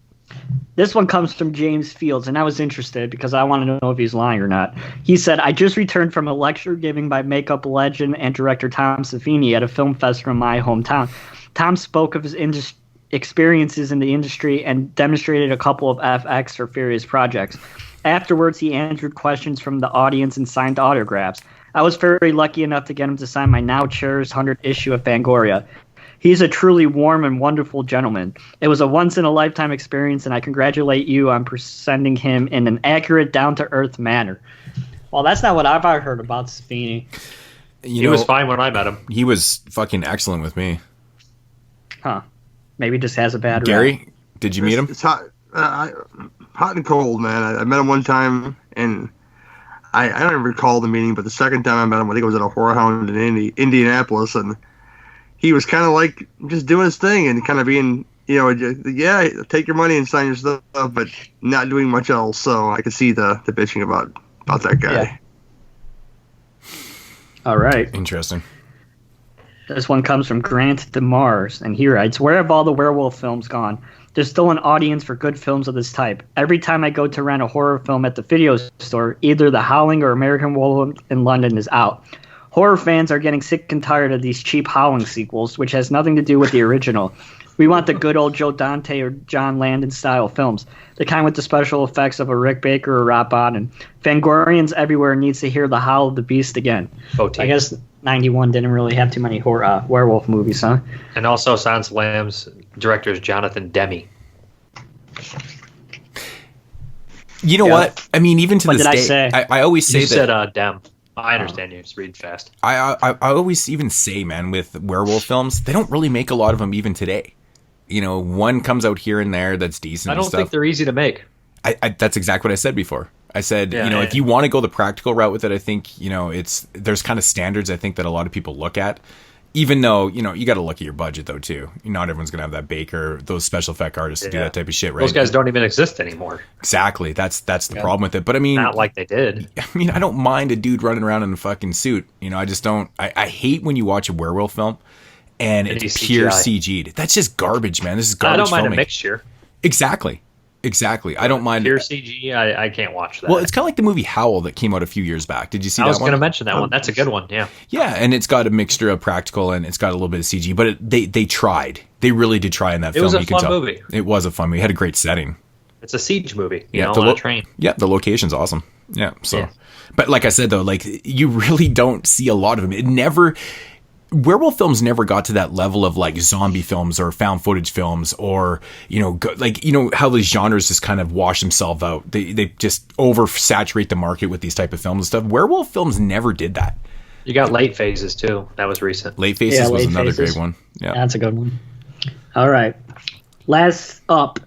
This one comes from James Fields, and I was interested because I want to know if he's lying or not. He said, I just returned from a lecture given by makeup legend and director Tom Savini at a film festival in my hometown. Tom spoke of his experiences in the industry and demonstrated a couple of FX or Furious projects. Afterwards, he answered questions from the audience and signed autographs. I was very lucky enough to get him to sign my now cherished 100th issue of Fangoria. He's a truly warm and wonderful gentleman. It was a once-in-a-lifetime experience, and I congratulate you on presenting him in an accurate, down-to-earth manner. Well, that's not what I've heard about Savini. He was fine when I met him. He was fucking excellent with me. Huh. Maybe he just has a bad Gary, rep. did you meet him? It's hot, hot and cold, man. I met him one time, and I don't even recall the meeting, but the second time I met him, I think it was at a Horror Hound in Indianapolis, and he was kind of like just doing his thing and kind of being, yeah, take your money and sign your stuff, but not doing much else. So I could see the bitching about that guy. All right. Interesting. This one comes from Grant DeMars, and he writes, "Where have all the werewolf films gone? There's still an audience for good films of this type. Every time I go to rent a horror film at the video store, either The Howling or American Werewolf in London is out. Horror fans are getting sick and tired of these cheap Howling sequels, which has nothing to do with the original. We want the good old Joe Dante or John Landon style films, the kind with the special effects of a Rick Baker or Rob Bottin. Fangorians everywhere needs to hear the howl of the beast again." I guess 91 didn't really have too many werewolf movies, huh? And also Silence of the Lambs director is Jonathan Demme. You know what? I mean, even to What this did I day, say? I always say You that. said Dem. I understand you just read fast. I always even say, man, with werewolf films, they don't really make a lot of them even today. You know, one comes out here and there that's decent. I don't think they're easy to make. That's exactly what I said before. I said, if you want to go the practical route with it, I think, there's kind of standards I think that a lot of people look at. Even though, you got to look at your budget, though, too. Not everyone's going to have that Baker, those special effect artists to do that type of shit, right? Those guys don't even exist anymore. Exactly. That's the problem with it. But I mean, not like they did. I mean, I don't mind a dude running around in a fucking suit. I just don't. I hate when you watch a werewolf film and it's pure CG'd. That's just garbage, man. This is garbage. I don't mind filming. a mixture. Exactly. I don't mind. Pure CG, I can't watch that. Well, it's kind of like the movie Howl that came out a few years back. Did you see that one? I was going to mention that one. That's a good one, yeah. Yeah, and it's got a mixture of practical and it's got a little bit of CG, but they tried. They really did try in that film. It was a fun movie. It was a fun movie. It had a great setting. It's a siege movie, on a train. Yeah, the location's awesome. Yeah, so. But like I said, though, like you really don't see a lot of them. Werewolf films never got to that level of like zombie films or found footage films or, how the genres just kind of wash themselves out. They just oversaturate the market with these type of films and stuff. Werewolf films never did that. You got Late Phases too. That was recent. Late Phases was another great one. Yeah, that's a good one. All right. Last up,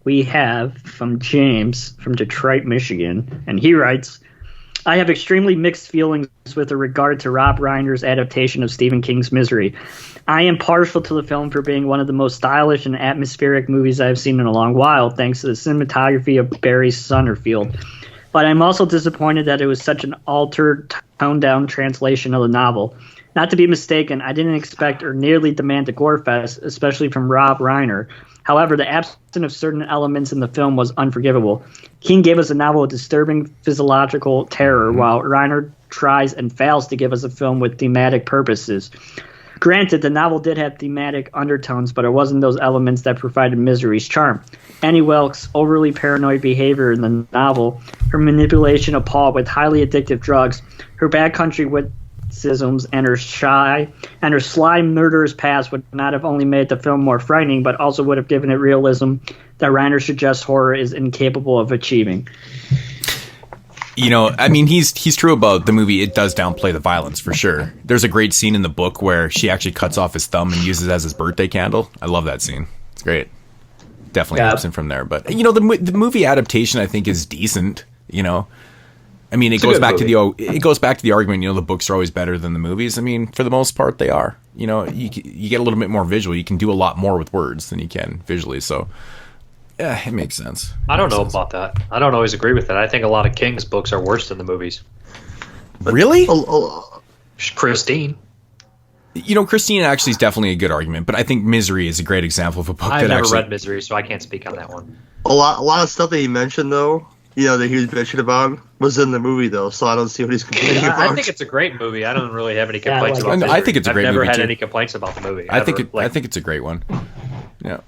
we have from James from Detroit, Michigan. And he writes, "I have extremely mixed feelings with regard to Rob Reiner's adaptation of Stephen King's Misery. I am partial to the film for being one of the most stylish and atmospheric movies I have seen in a long while, thanks to the cinematography of Barry Sonnenfeld. But I'm also disappointed that it was such an altered, toned-down translation of the novel. Not to be mistaken, I didn't expect or nearly demand a gore fest, especially from Rob Reiner. However, the absence of certain elements in the film was unforgivable. King gave us a novel with disturbing physiological terror, while Reiner tries and fails to give us a film with thematic purposes. Granted, the novel did have thematic undertones, but it wasn't those elements that provided Misery's charm. Annie Wilkes' overly paranoid behavior in the novel, her manipulation of Paul with highly addictive drugs, her backcountry witticisms, and her sly murderous past would not have only made the film more frightening, but also would have given it realism that Reiner suggests horror is incapable of achieving." I mean, he's true about the movie. It does downplay the violence for sure. There's a great scene in the book where she actually cuts off his thumb and uses it as his birthday candle. I love that scene. It's great. Definitely absent from there. But, the movie adaptation, I think, is decent, I mean, it goes back to the argument, the books are always better than the movies. I mean, for the most part, they are. You get a little bit more visual. You can do a lot more with words than you can visually. So, yeah, it makes sense. I don't know about that. I don't always agree with that. I think a lot of King's books are worse than the movies. Really? Christine. Christine actually is definitely a good argument, but I think Misery is a great example of a book I've never read Misery, so I can't speak on that one. A lot of stuff that he mentioned, though, that he was bitching about was in the movie, though, so I don't see what he's complaining about. I think it's a great movie. I don't really have any complaints about it. I think it's a great movie, I've never had too. any complaints about the movie. I think it's a great one. Yeah.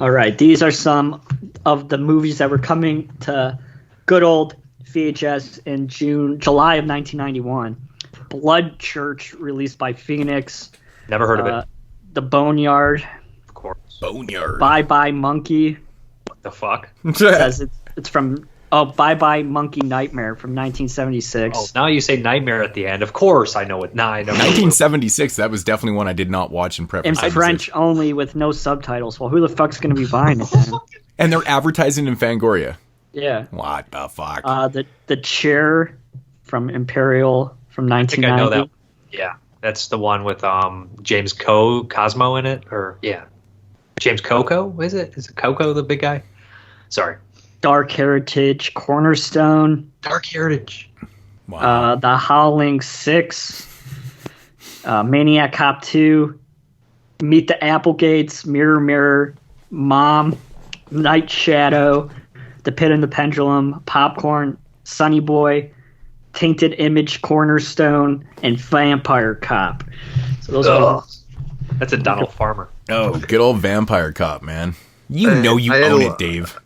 All right, these are some of the movies that were coming to good old VHS in July of 1991. Blood Church, released by Phoenix. Never heard of it. The Boneyard. Of course. Boneyard. Bye Bye Monkey. What the fuck? It says it's from Bye Bye Monkey Nightmare from 1976. Oh, now you say Nightmare at the end. Of course I know it. Nah, I know 1976, that was definitely one I did not watch in prep. In French only with no subtitles. Well, who the fuck's going to be buying it then? And they're advertising in Fangoria. Yeah. What the fuck? Uh, the Chair from Imperial from 1990. I think I know that. Yeah, that's the one with James Cosmo in it, or James Coco. Is it Coco the big guy? Sorry. Dark Heritage, Cornerstone. Dark Heritage. Wow. The Howling 6. Maniac Cop 2, Meet the Applegates, Mirror Mirror, Mom, Night Shadow, The Pit and the Pendulum, Popcorn, Sunny Boy, Tainted Image, Cornerstone, and Vampire Cop. So those are. That's a Donald Farmer. Oh, good old Vampire Cop, man. You own it, Dave.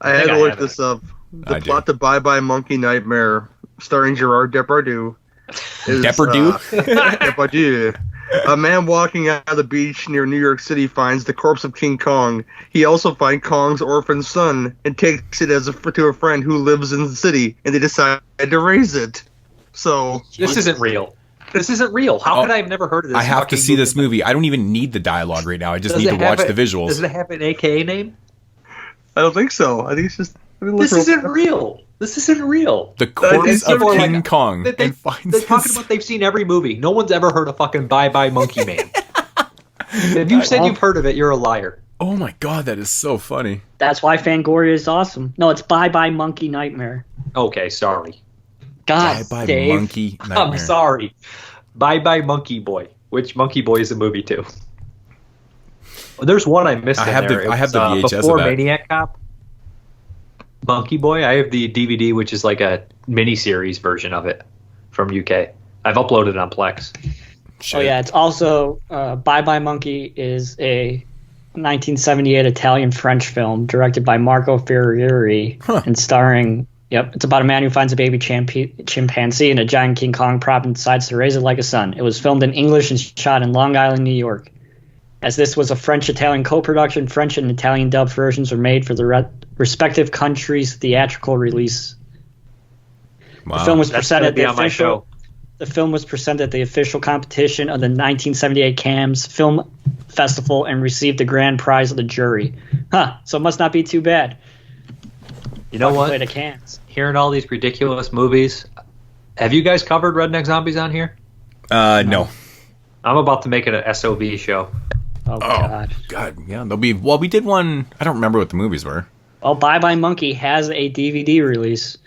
I had to look this up. The plot to Bye Bye Monkey Nightmare, starring Gerard Depardieu. Depardieu. A man walking out of the beach near New York City finds the corpse of King Kong. He also finds Kong's orphan son and takes it to a friend who lives in the city, and they decide to raise it. So this isn't real. This isn't real. How could I have never heard of this? I have to see this movie. I don't even need the dialogue right now. I just need to watch the visuals. Does it have an AKA name? I don't think so. I think it's just... This isn't real. This isn't real. The corpse of King Kong. They're talking about they've seen every movie. No one's ever heard of fucking Bye Bye Monkey Man. If you said you've heard of it, you're a liar. Oh my god, that is so funny. That's why Fangoria is awesome. No, it's Bye Bye Monkey Nightmare. Okay, sorry. God, Bye Bye Dave. Monkey Nightmare. I'm sorry. Bye Bye Monkey Boy. Which Monkey Boy is a movie too? Well, there's one I missed. I have the VHS before of that. Maniac Cop. Monkey Boy. I have the DVD, which is like a mini-series version of it from UK. I've uploaded it on Plex. Oh yeah, it's also Bye Bye Monkey is a 1978 Italian-French film directed by Marco Ferrieri and starring. Yep, it's about a man who finds a baby chimpanzee and a giant King Kong prop and decides to raise it like a son. It was filmed in English and shot in Long Island, New York. As this was a French-Italian co-production, French and Italian dub versions were made for the respective countries' theatrical release. Wow. The film was presented at the on my show. The film was presented at the official competition of the 1978 Cannes Film Festival and received the grand prize of the jury. So it must not be too bad. You know what? To Cannes. Hearing all these ridiculous movies, have you guys covered Redneck Zombies on here? No. I'm about to make it an SOB show. Oh God. Yeah, there'll be. Well, we did one. I don't remember what the movies were. Oh, Bye Bye Monkey has a DVD release.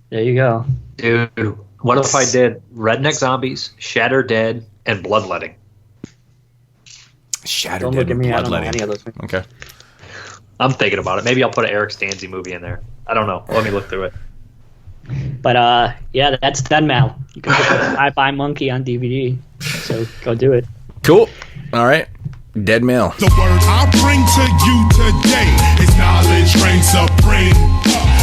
There you go. Dude, what if I did Redneck Zombies, Shatter Dead, and Bloodletting? Shatter Dead and Bloodletting. Any of those. Okay. I'm thinking about it. Maybe I'll put an Eric Stanzi movie in there. I don't know. Let me look through it. But yeah, that's Deadmal. You can put Bye Bye Monkey on DVD. So go do it. Cool. All right. Dead Mail. The word I bring to you today is knowledge reigns supreme.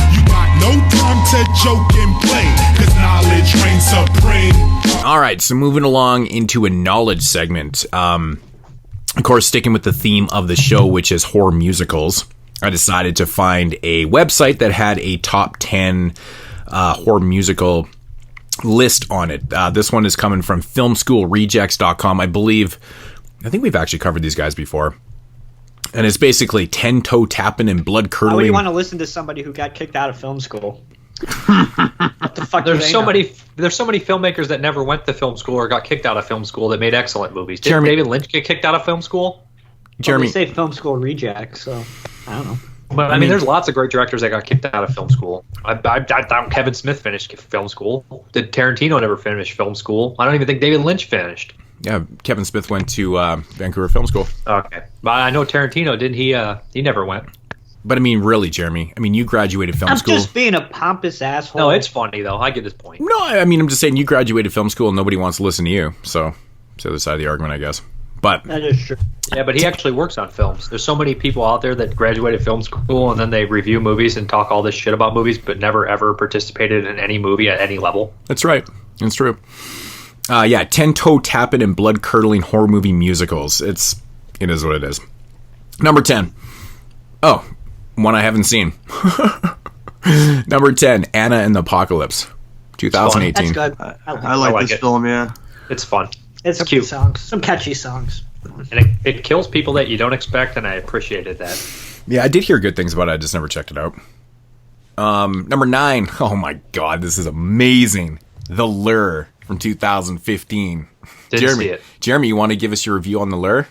You got no time to joke and play, cause knowledge reigns supreme. All right, so moving along into a knowledge segment. Of course, sticking with the theme of the show, which is horror musicals, I decided to find a website that had a top 10 horror musical list on it. This one is coming from filmschoolrejects.com. I think we've actually covered these guys before. And it's basically 10 toe tapping and blood curdling. Why would you want to listen to somebody who got kicked out of film school? What the fuck? There's so many filmmakers that never went to film school or got kicked out of film school that made excellent movies. Did David Lynch get kicked out of film school? Jeremy, well, they say film school reject, so I don't know. But I mean, there's lots of great directors that got kicked out of film school. Kevin Smith finished film school. Did Tarantino never finish film school? I don't even think David Lynch finished. Yeah, Kevin Smith went to Vancouver Film School. Okay, but I know Tarantino didn't. He never went. But I mean, really, Jeremy. I mean, you graduated film school. I'm just being a pompous asshole. No, it's funny though. I get his point. No, I mean, I'm just saying you graduated film school and nobody wants to listen to you. So it's the other side of the argument, I guess. But that is true. Yeah, but he actually works on films. There's so many people out there that graduated film school and then they review movies and talk all this shit about movies, but never ever participated in any movie at any level. That's right. It's true. 10 toe tapping and blood curdling horror movie musicals. It is what it is. Number 10. Oh, one I haven't seen. Number 10, Anna and the Apocalypse, 2018. That's good. I like this film. Yeah, it's fun. It's some cute songs, some catchy songs, and it kills people that you don't expect, and I appreciated that. Yeah, I did hear good things about it. I just never checked it out. Number 9. Oh my god, this is amazing. The Lure from 2015. Didn't see it. Jeremy, you want to give us your review on The Lure?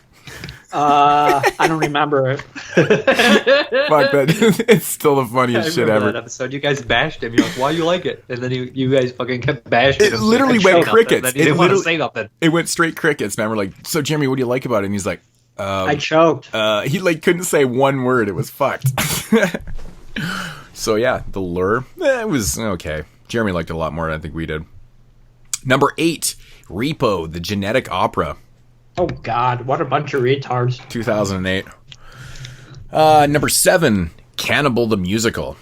I don't remember it. Fuck that. It's still the funniest shit ever. That episode, you guys bashed him. You're like, why you like it? And then you guys fucking kept bashing him. It literally went crickets. He didn't want to say nothing. It went straight crickets, man. We're like, so Jeremy, what do you like about it? And he's like, I choked. He like couldn't say one word. It was fucked. So yeah, The Lure. It was okay. Jeremy liked it a lot more than I think we did. Number 8, Repo, the Genetic Opera. Oh God, what a bunch of retards. 2008. Number 7, Cannibal the Musical.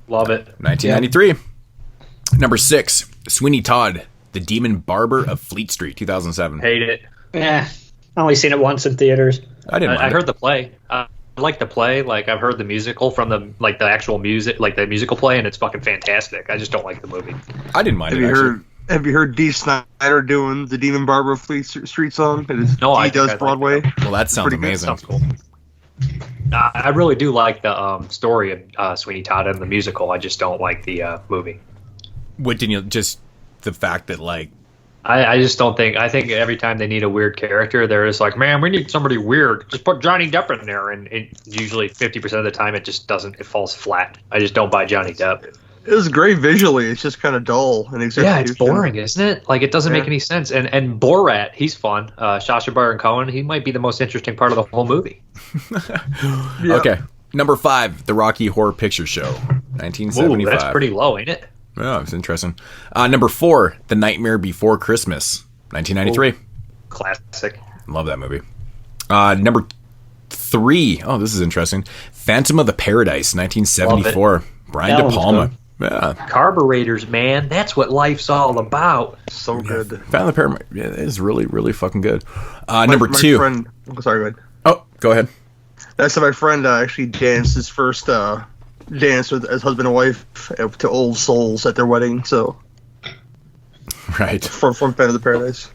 Love it. 1993. Yeah. Number 6, Sweeney Todd, the Demon Barber of Fleet Street. 2007. Hate it. Yeah, I only seen it once in theaters. I heard the play. I like the play. Like I've heard the musical from the actual music, like the musical play, and it's fucking fantastic. I just don't like the movie. I didn't mind it. Have you heard Dee Snider doing the Demon Barber of Fleet Street song? He does Broadway. Well, that sounds amazing. Sounds cool. I really do like the story of Sweeney Todd and the musical. I just don't like the movie. What didn't you just the fact that like I just don't think. I think every time they need a weird character, they're just like, man, we need somebody weird. Just put Johnny Depp in there, and usually 50% of the time it just doesn't. It falls flat. I just don't buy Johnny Depp. It was great visually. It's just kind of dull and yeah, it's boring, isn't it? Like it doesn't make any sense. And Borat, he's fun. Sacha Baron Cohen, he might be the most interesting part of the whole movie. Okay, number 5, The Rocky Horror Picture Show, 1975. Ooh, that's pretty low, ain't it? Yeah, it's interesting. Number 4, The Nightmare Before Christmas, 1993. Ooh, classic. Love that movie. Number 3, oh, this is interesting. Phantom of the Paradise, 1974. Brian De Palma. Yeah. Carburetors, man. That's what life's all about. So good. Phantom of the Paradise. Yeah, it is really, really fucking good. Number 2. Friend, sorry, go ahead. Oh, go ahead. That's my friend actually danced his first dance with his husband and wife to Old Souls at their wedding. So, right from Phantom of the Paradise.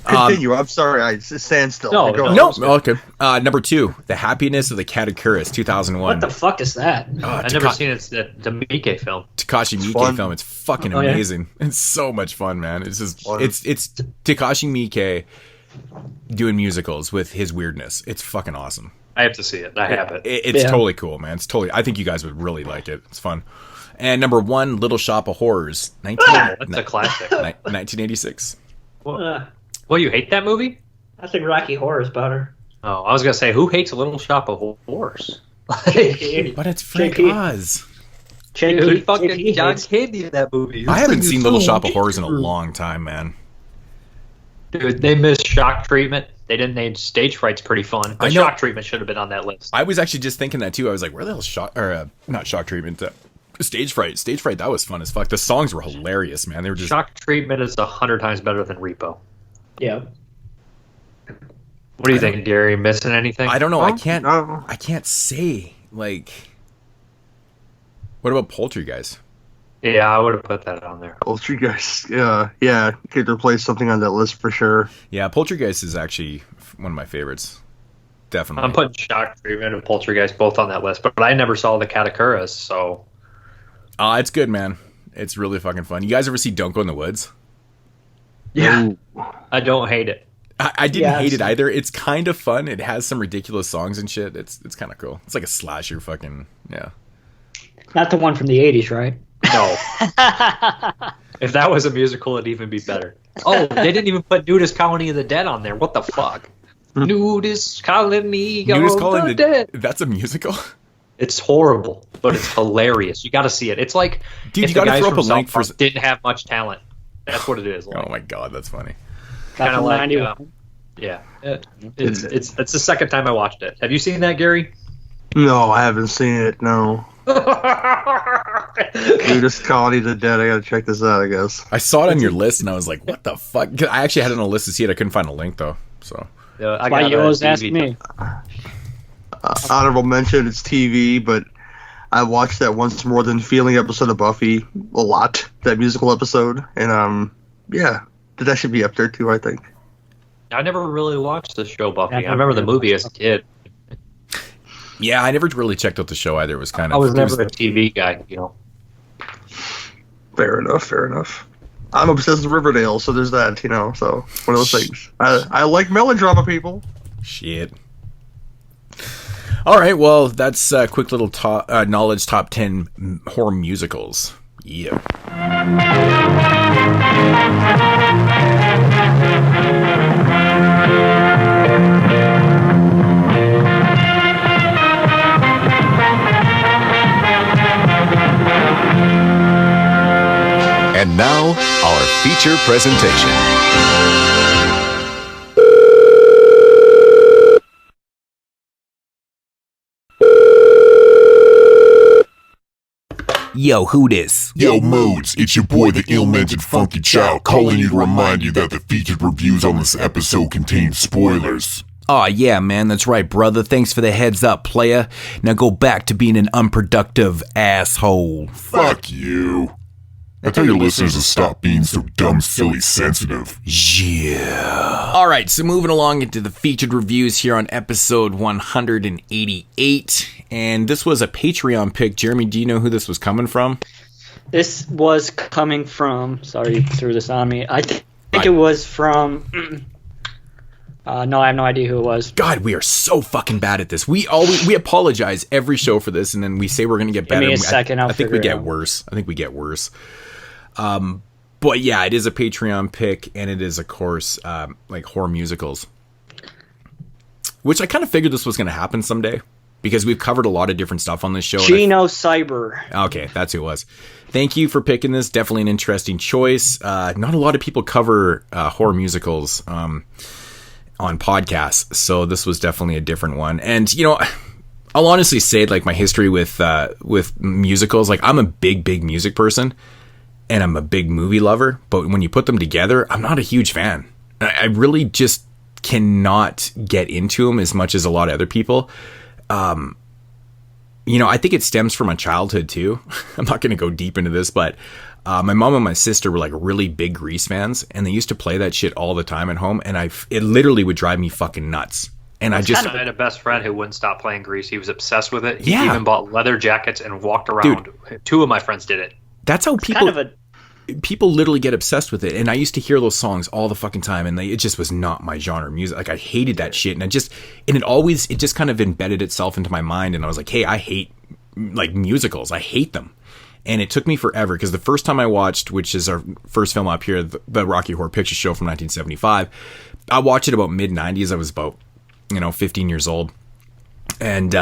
Continue. I'm sorry. I stand still. No. Okay. Number 2, The Happiness of the Katakuris, 2001. What the fuck is that? I've never seen it. It's the Miike film. Takashi Miike film. It's fucking amazing. Yeah? It's so much fun, man. It's just it's Takashi Miike doing musicals with his weirdness. It's fucking awesome. I have to see it. I have it. It's totally cool, man. It's totally. I think you guys would really like it. It's fun. And number 1, Little Shop of Horrors, that's a classic. 1986. Well, you hate that movie? I think Rocky Horror is better. Oh, I was gonna say, who hates Little Shop of Horrors? But it's Frank Oz. Dude, fucking John Candy in that movie. I haven't seen Little Shop of Horrors in a long time, man. Dude, they missed Shock Treatment. They didn't name Stage Fright's pretty fun. But Shock Treatment should have been on that list. I was actually just thinking that too. I was like, where the hell not Shock Treatment? Stage Fright. Stage Fright, that was fun as fuck. The songs were hilarious, man. They were just Shock Treatment is 100 times better than Repo. Yeah. What do you think, Gary? Missing anything? I don't know. I can't say. Like, what about Poultrygeist? Yeah, I would have put that on there. Poultrygeist. Yeah. Could replace something on that list for sure. Yeah, Poultrygeist is actually one of my favorites. Definitely. I'm putting Shock Treatment and Poultrygeist both on that list, but I never saw the Katakuris, so. It's good, man. It's really fucking fun. You guys ever see Don't Go in the Woods? Yeah. Ooh. I don't hate it. I didn't hate it either. It's kind of fun. It has some ridiculous songs and shit. It's kind of cool. It's like a slasher fucking, yeah. Not the one from the 80s, right? No. If that was a musical, it'd even be better. Oh, they didn't even put Nudist Colony of the Dead on there. What the fuck? Nudist Colony of the Dead. That's a musical? It's horrible, but it's hilarious. You got to see it. It's like dude, you got to throw up a link for didn't have much talent. That's what it is. Like. Oh my god, that's funny. Kind of like, yeah. It's the second time I watched it. Have you seen that, Gary? No, I haven't seen it. No. Nudist Colony of the Dead. I gotta check this out. I guess I saw it on your list, and I was like, "What the fuck?" I actually had it on a list to see it. I couldn't find a link though. So why you always ask me? Honorable mention. It's TV, but I watched that Once More Than Feeling episode of Buffy a lot. That musical episode, and yeah, that should be up there too. I think. I never really watched the show Buffy. I remember the movie as a kid. Yeah, I never really checked out the show either. It was kind of. I was never a TV guy, you know. Fair enough. I'm obsessed with Riverdale, so there's that, you know. So one of those things. I like melodrama, people. Shit. All right, well, that's a quick little knowledge top 10 horror musicals. Yeah. And now, our feature presentation. Yo, who this? Yo, Moods, it's your boy, the ill-mannered funky child, calling you to remind you that the featured reviews on this episode contain spoilers. Aw, yeah, man, that's right, brother. Thanks for the heads up, playa. Now go back to being an unproductive asshole. Fuck you. I tell your listeners to stop being so dumb, silly, sensitive. Yeah. All right, so moving along into the featured reviews here on episode 188. And this was a Patreon pick. Jeremy, do you know who this was coming from? This was coming from... Sorry, you threw this on me. I think it was from... no, I have no idea who it was. God, we are so fucking bad at this. We apologize every show for this, and then we say we're going to get better. Give me a second, I think we get worse. But yeah, it is a Patreon pick, and it is, of course, like horror musicals. Which I kind of figured this was going to happen someday, because we've covered a lot of different stuff on this show. Geno Cyber. Okay, that's who it was. Thank you for picking this. Definitely an interesting choice. Not a lot of people cover horror musicals on podcasts, so this was definitely a different one. And, you know, I'll honestly say, like, my history with musicals, like, I'm a big music person. And I'm a big movie lover, but when you put them together, I'm not a huge fan. I really just cannot get into them as much as a lot of other people. You know, I think it stems from my childhood too. I'm not going to go deep into this, but my mom and my sister were like really big Grease fans, and they used to play that shit all the time at home, and it literally would drive me fucking nuts. And I had a best friend who wouldn't stop playing Grease. He was obsessed with it. He even bought leather jackets and walked around. Dude, 2 of my friends did it. That's how people literally get obsessed with it. And I used to hear those songs all the fucking time, and it just was not my genre of music. Like, I hated that shit. And it just kind of embedded itself into my mind. And I was like, hey, I hate like musicals. I hate them. And it took me forever, because the first time I watched, which is our first film up here, the Rocky Horror Picture Show from 1975, I watched it about mid-90s. I was about, 15 years old, and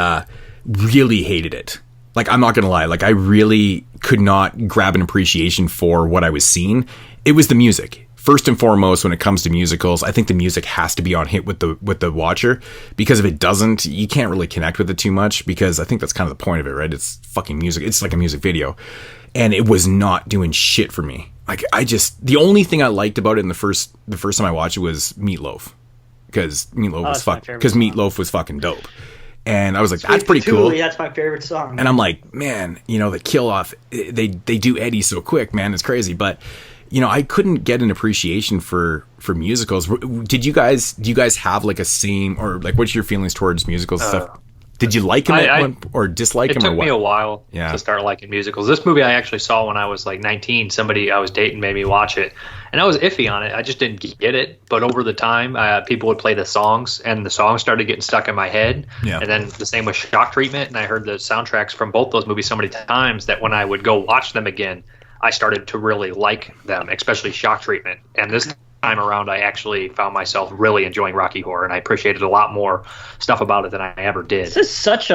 really hated it. Like, I'm not going to lie. Like, I really could not grab an appreciation for what I was seeing. It was the music. First and foremost, when it comes to musicals, I think the music has to be on hit with the watcher, because if it doesn't, you can't really connect with it too much, because I think that's kind of the point of it, right? It's fucking music. It's like a music video. And it was not doing shit for me. Like, the only thing I liked about it the first time I watched it was Meatloaf. Because Meatloaf was fucking dope. And I was like, that's pretty cool. That's my favorite song. And I'm like, man, the kill off, they do Eddie so quick, man. It's crazy. But, I couldn't get an appreciation for musicals. Do you guys have like a scene, or like, what's your feelings towards musicals and stuff? Did you like him or dislike him or what? It took me a while to start liking musicals. This movie I actually saw when I was like 19. Somebody I was dating made me watch it, and I was iffy on it. I just didn't get it. But over the time, people would play the songs, and the songs started getting stuck in my head. Yeah. And then the same with Shock Treatment, and I heard the soundtracks from both those movies so many times that when I would go watch them again, I started to really like them, especially Shock Treatment. And this time around, I actually found myself really enjoying Rocky Horror, and I appreciated a lot more stuff about it than I ever did. This is such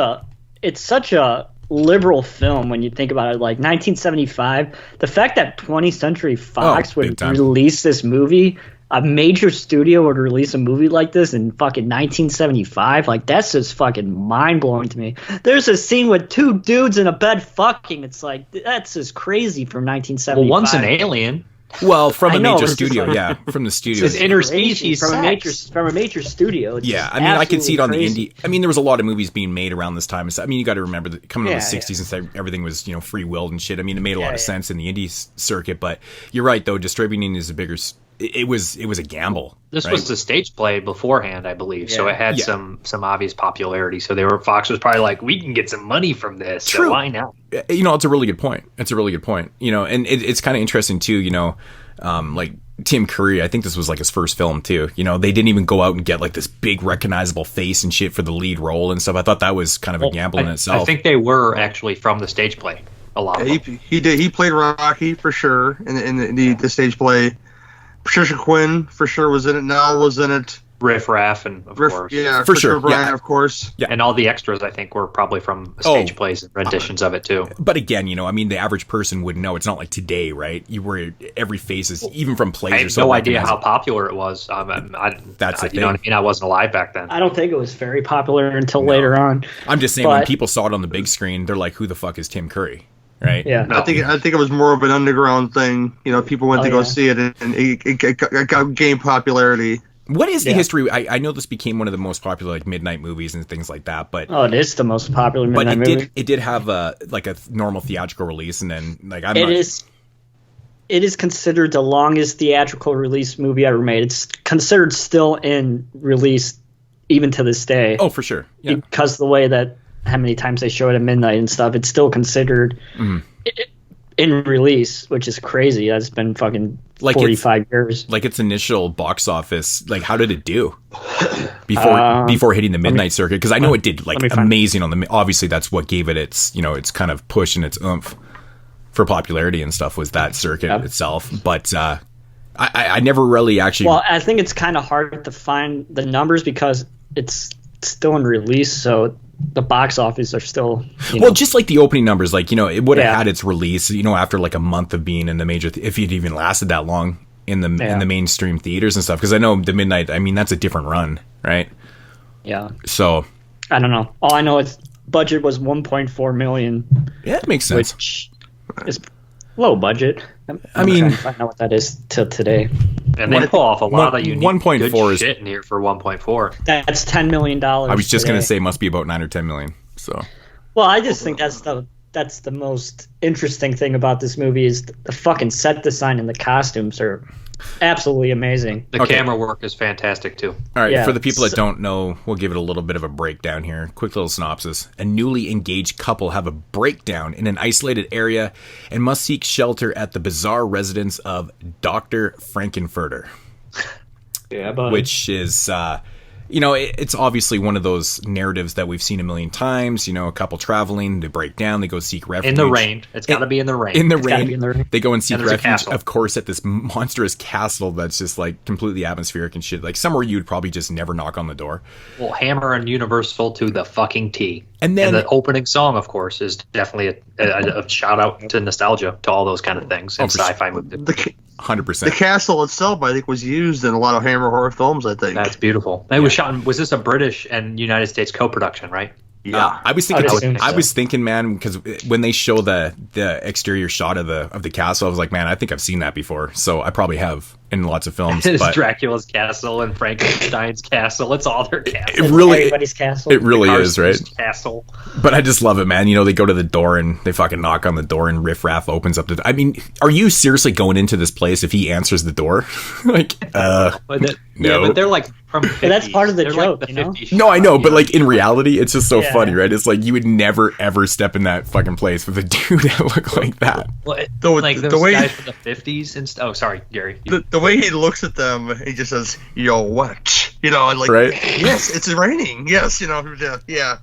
a liberal film when you think about it. Like 1975, the fact that 20th Century Fox would release this movie, a major studio would release a movie like this in fucking 1975, like, that's just fucking mind-blowing to me. There's a scene with 2 dudes in a bed fucking. It's like, that's just crazy from 1975. Well, one's an alien. Well, from a major studio, from the studio. It's interspecies from a major studio. Yeah, I mean, I can see it on the indie. I mean, there was a lot of movies being made around this time. I mean, you got to remember that coming out of the 60s and everything was, free-willed and shit. I mean, it made a lot of sense in the indie circuit, but you're right, though, distributing is a bigger... It was a gamble. This was a stage play beforehand, I believe, so it had some obvious popularity. So Fox was probably like, we can get some money from this, so why not? It's a really good point. And it's kind of interesting too. like Tim Curry, I think this was like his first film too. You know, they didn't even go out and get like this big recognizable face and shit for the lead role and stuff. I thought that was kind of a gamble in itself. I think they were actually from the stage play. A lot of them. He did. He played Rocky for sure in the stage play. Patricia Quinn for sure was in it. Nell was in it. Riff Raff, and of course, yeah, for sure. Brian, of course, yeah, and all the extras I think were probably from stage plays and renditions of it too. But again, you know, I mean, the average person would know. It's not like today, right? Every face is even from plays. I have no idea how popular it was. That's the thing. You know what I mean? I wasn't alive back then. I don't think it was very popular until later on. I'm just saying, when people saw it on the big screen, they're like, "Who the fuck is Tim Curry?" Right? Yeah. I think it was more of an underground thing. You know, people went to go see it, and it gained popularity. What is the history? I know this became one of the most popular like midnight movies and things like that, but it is the most popular midnight movie. It did have a normal theatrical release, and then like it is considered the longest theatrical release movie ever made. It's considered still in release even to this day. Oh, for sure. Yeah. Because of the way that how many times they show it at midnight and stuff, it's still considered in release, which is crazy. That's been fucking 45 years. Like its initial box office, like how did it do before hitting the midnight circuit? Because I know it did like amazing on the. Obviously, that's what gave it its its kind of push and its oomph for popularity and stuff was that circuit itself. But I never really actually. Well, I think it's kind of hard to find the numbers because it's still in release, so the box office are still just like the opening numbers, like it would have had its release after like a month of being in the major if it even lasted that long in the mainstream theaters and stuff, because I know the midnight, I mean, that's a different run, right? So I don't know. All I know is budget was 1.4 million. Yeah, it makes sense, which is low budget. I mean, trying to find out what that is till today. And they pull off a lot of unique 1.4 shit in here for 1.4. That's $10 million. I was just going to say it must be about 9 or 10 million. So, well, I just think that's the most interesting thing about this movie is the fucking set design and the costumes are absolutely amazing. The camera work is fantastic too. All right, for the people that don't know, we'll give it a little bit of a breakdown here. Quick little synopsis. A newly engaged couple have a breakdown in an isolated area and must seek shelter at the bizarre residence of Dr. Frankenfurter. Yeah, but which is it's obviously one of those narratives that we've seen a million times. A couple traveling, they break down, they go seek refuge. In the rain. It's got to be in the rain. In the rain. They go and seek refuge, a of course, at this monstrous castle that's just like completely atmospheric and shit. Like somewhere you'd probably just never knock on the door. Well, Hammer and Universal to the fucking T. And then the opening song, of course, is definitely a shout out to nostalgia, to all those kind of things in sci-fi movies. 100%. The castle itself, I think, was used in a lot of Hammer horror films. I think that's beautiful. It was shot. Was this a British and United States co-production? Right. Yeah, I was thinking. I was thinking, man, because when they show the exterior shot of the castle, I was like, man, I think I've seen that before. So I probably have in lots of films. It's Dracula's castle and Frankenstein's castle. It's all their castles. Everybody's castle. It really is, right? Castle. But I just love it, man. They go to the door and they fucking knock on the door and Riff Raff opens up I mean, are you seriously going into this place if he answers the door? Like, no. Yeah, but they're like from the 50s. But that's part of the joke, like the No, I know, but like in reality, it's just so funny, right? It's like you would never ever step in that fucking place with a dude that looked like that. Well, like those guys from the 50s and stuff. Oh, sorry, Gary. The way he looks at them, he just says, "Yo, what?" And like, right? Yes, it's raining. Yes, yeah.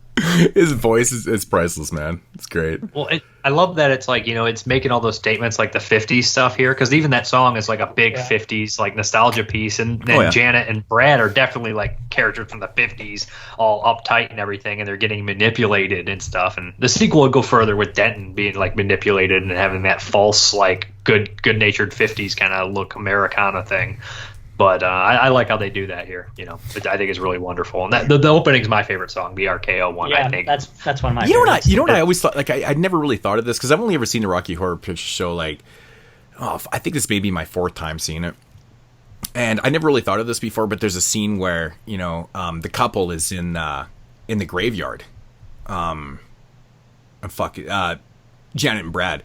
His voice is priceless, man. It's great. Well, I love that it's like, it's making all those statements like the 50s stuff here, because even that song is like a big 50s like nostalgia piece, and Janet and Brad are definitely like characters from the 50s, all uptight and everything, and they're getting manipulated and stuff. And the sequel would go further with Denton being like manipulated and having that false like good-natured 50s kind of look Americana thing. But I like how they do that here. I think it's really wonderful. And the opening's my favorite song, the RKO one. Yeah, I think that's one of my. You know what I always thought. Like I'd never really thought of this because I've only ever seen the Rocky Horror Picture Show. Like, I think this may be my 4th time seeing it, and I never really thought of this before. But there's a scene where the couple is in the graveyard, Janet and Brad,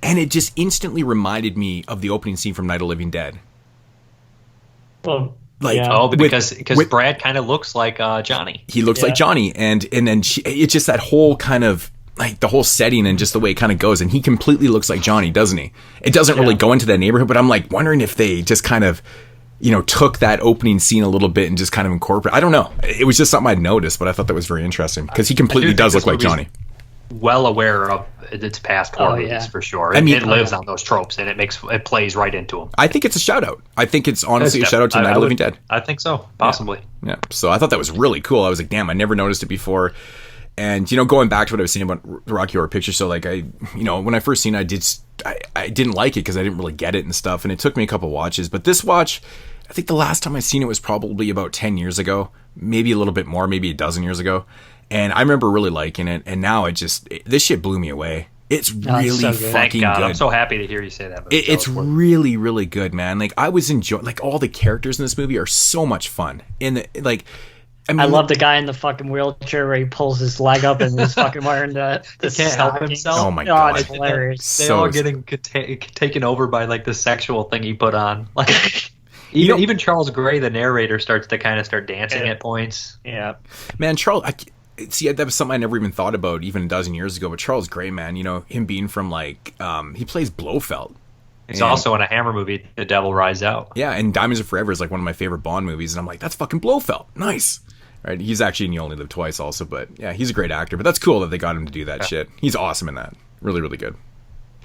and it just instantly reminded me of the opening scene from Night of the Living Dead. Well, because Brad kind of looks like Johnny. He looks like Johnny, and then it's just that whole kind of like the whole setting and just the way it kind of goes, and he completely looks like Johnny, doesn't he? It doesn't really go into that neighborhood, but I'm like wondering if they just kind of, you know, took that opening scene a little bit and just kind of incorporate. I don't know. It was just something I'd noticed, but I thought that was very interesting because he completely does look like Johnny. Well aware of its past horror movies for sure. I mean, it lives on those tropes and it plays right into them. I think it's a shout out. I think it's honestly a shout out to Night of the Living Dead. I think so, possibly. Yeah. So I thought that was really cool. I was like, damn, I never noticed it before. And, you know, going back to what I was saying about the Rocky Horror Picture Show, like when I first seen it, I didn't like it because I didn't really get it and stuff. And it took me a couple watches. But this watch, I think the last time I seen it was probably about 10 years ago, maybe a little bit more, maybe a dozen years ago. And I remember really liking it. And now this shit blew me away. It's really so fucking good. I'm so happy to hear you say that. It's really, really good, man. Like, I was enjoying, like, all the characters in this movie are so much fun. I love the guy in the fucking wheelchair where he pulls his leg up and he's fucking wearing the can't help himself. Oh my god, it's hilarious. They all getting taken over by like the sexual thing he put on. Like even Charles Gray, the narrator, starts dancing at points. Yeah, man, Charles. See, that was something I never even thought about even a dozen years ago. But Charles Gray, man, you know him being from like he plays Blofeld. He's also in a Hammer movie, The Devil Rides Out. Yeah, and Diamonds Are Forever is like one of my favorite Bond movies, and I'm like, that's fucking Blofeld. Nice. Right, he's actually in You Only Live Twice also, but yeah, he's a great actor. But that's cool that they got him to do that shit. He's awesome in that. Really, really good.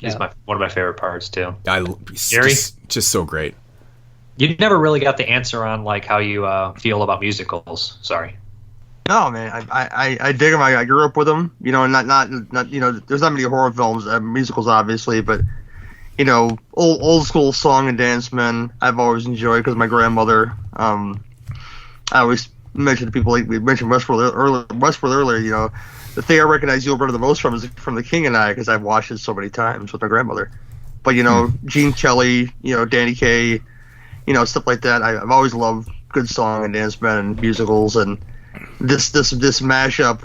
He's one of my favorite parts too. Gary? Just so great. You never really got the answer on like how you feel about musicals. Sorry. No, man, I dig them. I grew up with them. You know, not you know, there's not many horror films, musicals obviously, but you know, old school song and dance men I've always enjoyed because my grandmother. I always mention to people, like we mentioned Westworld earlier, you know, the thing I recognize you brother the most from is from The King and I, because I've watched it so many times with my grandmother. But you know, Gene Kelly, you know, Danny Kaye, you know, stuff like that. I've always loved good song and dance men and musicals, and this mashup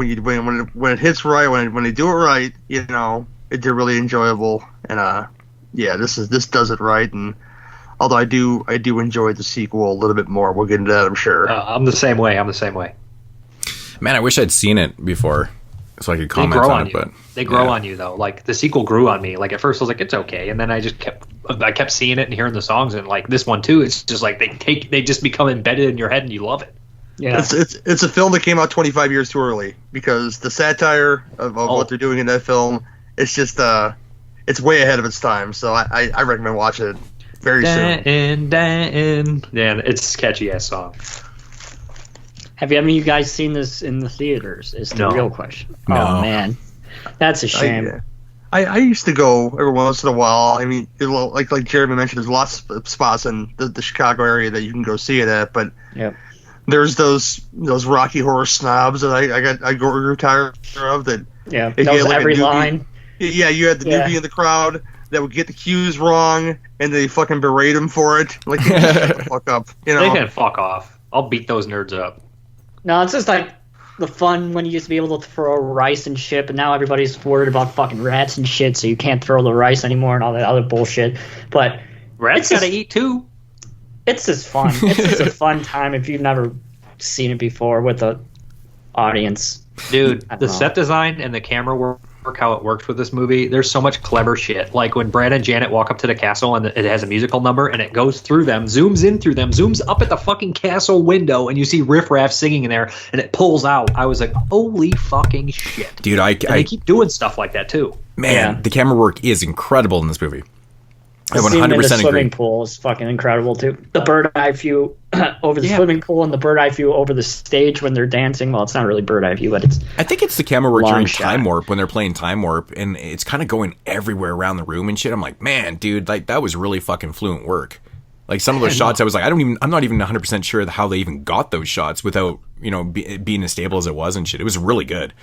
when it hits right, when they do it right, you know, they're really enjoyable. And this does it right. And although I do enjoy the sequel a little bit more. We'll get into that, I'm sure. I'm the same way. Man, I wish I'd seen it before so I could comment on it. But they grow on you though. Like the sequel grew on me. Like at first I was like, it's okay, and then I kept seeing it and hearing the songs, and like this one too. It's just like they just become embedded in your head and you love it. Yeah, it's a film that came out 25 years too early because the satire of what they're doing in that film, it's just it's way ahead of its time. So I recommend watching it. Very soon. Yeah, it's a catchy ass song. Have any of you guys seen this in the theaters? Is the real question. No. Oh man, that's a shame. I used to go every once in a while. I mean, like Jeremy mentioned, there's lots of spots in the Chicago area that you can go see it at. But there's those Rocky Horror snobs that I grew tired of. That knows like every line. Yeah, you had the newbie in the crowd that would get the cues wrong, and they fucking berate him for it. Like, they just shut the fuck up. You know? They can fuck off. I'll beat those nerds up. No, it's just like the fun when you used to be able to throw rice and shit, but now everybody's worried about fucking rats and shit, so you can't throw the rice anymore and all that other bullshit. But rats gotta eat too. It's just fun. It's just a fun time if you've never seen it before with the audience. Dude, the set design and the camera work, how it works with this movie, there's so much clever shit. Like when Brad and Janet walk up to the castle and it has a musical number and it goes through them, zooms in through them, zooms up at the fucking castle window, and you see Riff Raff singing in there, and it pulls out. I was like, holy fucking shit. Dude, they keep doing stuff like that too. Man, the camera work is incredible in this movie. I 100% the swimming pool is fucking incredible too. The bird eye view over the swimming pool and the bird eye view over the stage when they're dancing. Well, it's not really bird eye view, but I think it's the camera work during Time Warp when they're playing Time Warp, and it's kind of going everywhere around the room and shit. I'm like, man, dude, like that was really fucking fluent work. Like some of those shots, I was like, I'm not even 100% sure how they even got those shots without, you know, being as stable as it was and shit. It was really good.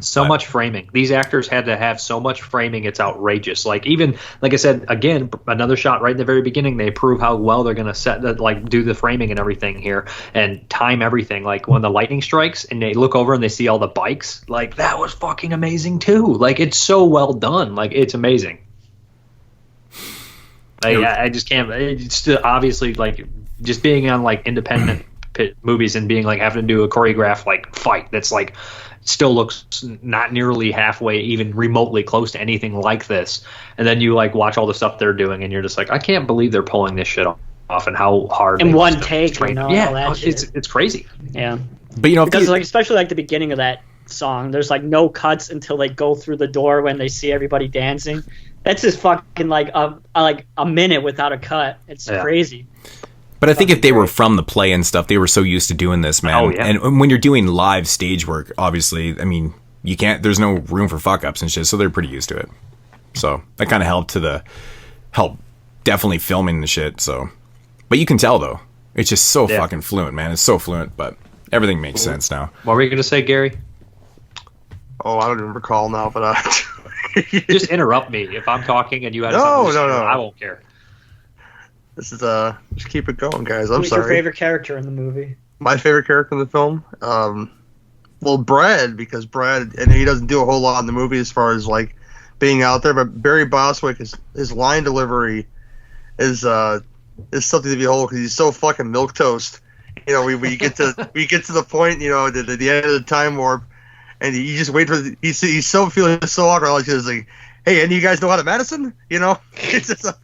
So much framing. These actors had to have so much framing. It's outrageous. Like even, like I said, again, another shot right in the very beginning, they prove how well they're going to do the framing and everything here and time everything. Like when the lightning strikes and they look over and they see all the bikes, like that was fucking amazing too. Like it's so well done. Like it's amazing. I just can't. It's obviously like just being on like independent movies and being like having to do a choreographed like fight that's like still looks not nearly halfway even remotely close to anything like this, and then you like watch all the stuff they're doing and you're just like, I can't believe they're pulling this shit off and how hard in one take, all that shit. It's crazy. Yeah, but because like especially like the beginning of that song, there's like no cuts until they go through the door when they see everybody dancing. That's just fucking like a minute without a cut. It's crazy. But I think if they were from the play and stuff, they were so used to doing this, man. Oh, yeah. And when you're doing live stage work, obviously, I mean, you can't. There's no room for fuck ups and shit, so they're pretty used to it. So that kind of help definitely filming the shit. So, but you can tell though, it's just so fucking fluent, man. It's so fluent, but everything makes sense now. What were you gonna say, Gary? Oh, I don't even recall now, but just interrupt me if I'm talking and you had no. I won't care. This is just keep it going, guys. I'm Who's sorry. your favorite character in the movie? My favorite character in the film, well, Brad, because Brad, and he doesn't do a whole lot in the movie as far as like being out there, but Barry Bostwick, his line delivery is something to behold because he's so fucking milquetoast. You know, we get to the point, you know, at the end of the time warp, and you just wait for he's so feeling so awkward. He's like, hey, any of you guys know how to Madison? You know, it's just a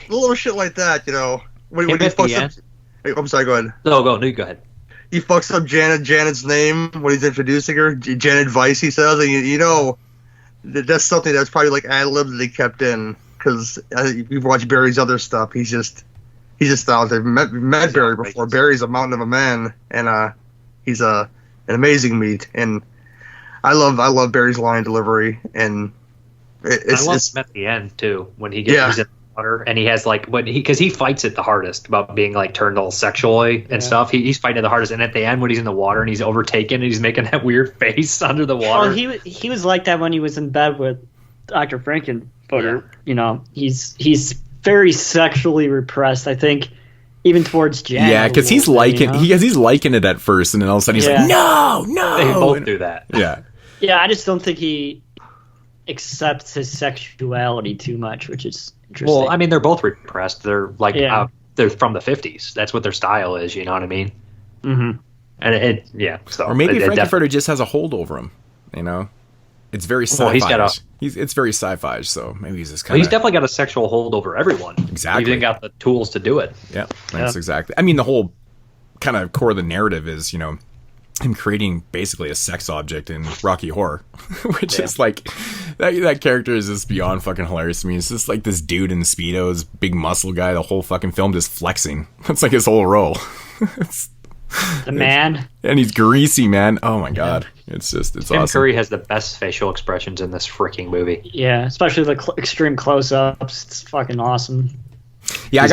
little shit like that, you know. When he fucks up, I'm sorry, go ahead. No, you go ahead. He fucks up Janet's name when he's introducing her. Janet Vice, he says, and you know that's something that's probably like ad lib that they kept in because you've watched Barry's other stuff. He's just talented. Met Barry before. Barry's a mountain of a man, and he's an amazing meat. And I love Barry's line delivery, and I love him at the end too when he gets in the water and he has like because he fights it the hardest about being like turned all sexually and stuff. He's fighting it the hardest, and at the end when he's in the water and he's overtaken and he's making that weird face under the water. Well, he was like that when he was in bed with Dr. Frankenfurter. You know, he's very sexually repressed. I think even towards Janet. Yeah, because he's liking it at first, and then all of a sudden he's like, no. They both do that. Yeah. Yeah, I just don't think he accepts his sexuality too much, which is interesting. Well, I mean, they're both repressed. They're like they're from the 50s. That's what their style is. You know what I mean? Mm-hmm. And so or maybe Frankenfurter just has a hold over him. You know, it's very sci-fi. It's very sci-fi. So maybe he's just kind of. He's definitely got a sexual hold over everyone. Exactly. He's even got the tools to do it. Yeah, that's exactly. I mean, the whole kind of core of the narrative is, you know, him creating basically a sex object in Rocky Horror, which is like that character is just beyond fucking hilarious to me. It's just like this dude in Speedos, big muscle guy, the whole fucking film just flexing. That's like his whole role. Man. And he's greasy, man. Oh my god. It's awesome. Tim Curry has the best facial expressions in this freaking movie. Yeah, especially the extreme close-ups. It's fucking awesome. Yeah, I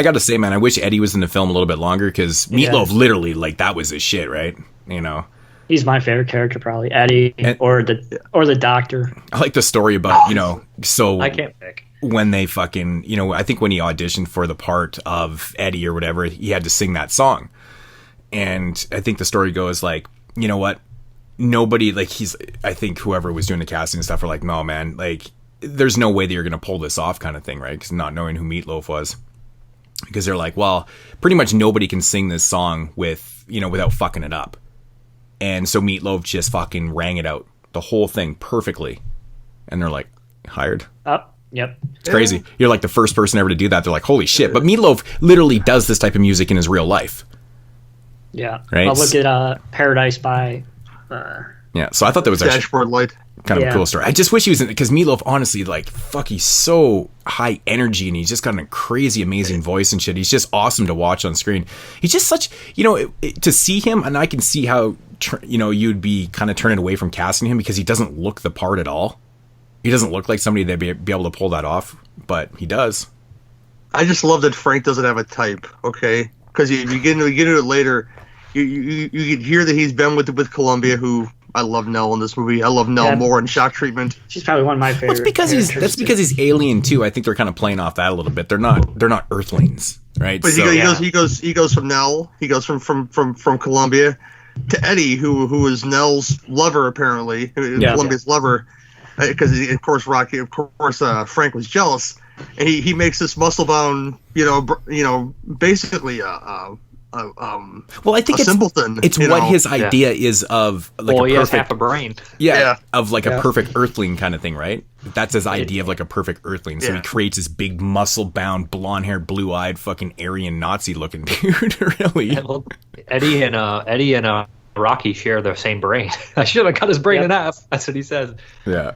gotta say, man, I wish Eddie was in the film a little bit longer because Meatloaf literally, like, that was his shit, right? You know, he's my favorite character, probably Eddie or the Doctor. I like the story about I can't pick when they fucking I think when he auditioned for the part of Eddie or whatever, he had to sing that song, and I think the story goes like, you know what, nobody I think whoever was doing the casting and stuff were like, no man, like, there's no way that you're going to pull this off kind of thing, right? Because not knowing who Meatloaf was. Because they're like, well, pretty much nobody can sing this song without fucking it up. And so Meatloaf just fucking rang it out, the whole thing perfectly. And they're like, hired? Yep. It's crazy. You're like the first person ever to do that. They're like, holy shit. But Meatloaf literally does this type of music in his real life. Yeah. Right? I'll look at Paradise by... yeah, so I thought that was actually... Dashboard Light. Kind of a cool story. I just wish he was in it because Meatloaf, honestly, like, fuck, he's so high energy and he's just got a crazy, amazing voice and shit. He's just awesome to watch on screen. He's just such, to see him, and I can see how, you'd be kind of turning away from casting him because he doesn't look the part at all. He doesn't look like somebody that'd be able to pull that off, but he does. I just love that Frank doesn't have a type, okay? Because you get into it later, you can hear that he's been with Columbia, who... I love Nell in this movie. I love Nell more in Shock Treatment. She's probably one of my favorite. Well, that's because he's alien too. I think they're kind of playing off that a little bit. They're not Earthlings, right? But he goes from Nell. He goes from Columbia to Eddie, who is Nell's lover apparently, Columbia's lover, because of course Frank was jealous, and he makes this muscle bound, basically well, I think a simpleton. It's what his idea is of like he has half a brain. Yeah, of like a perfect earthling kind of thing, right? That's his idea of like a perfect earthling. So he creates this big muscle-bound, blonde-haired, blue-eyed, fucking Aryan Nazi-looking dude. Really, Eddie and Rocky share the same brain. I should have cut his brain in half. That's what he says. Yeah.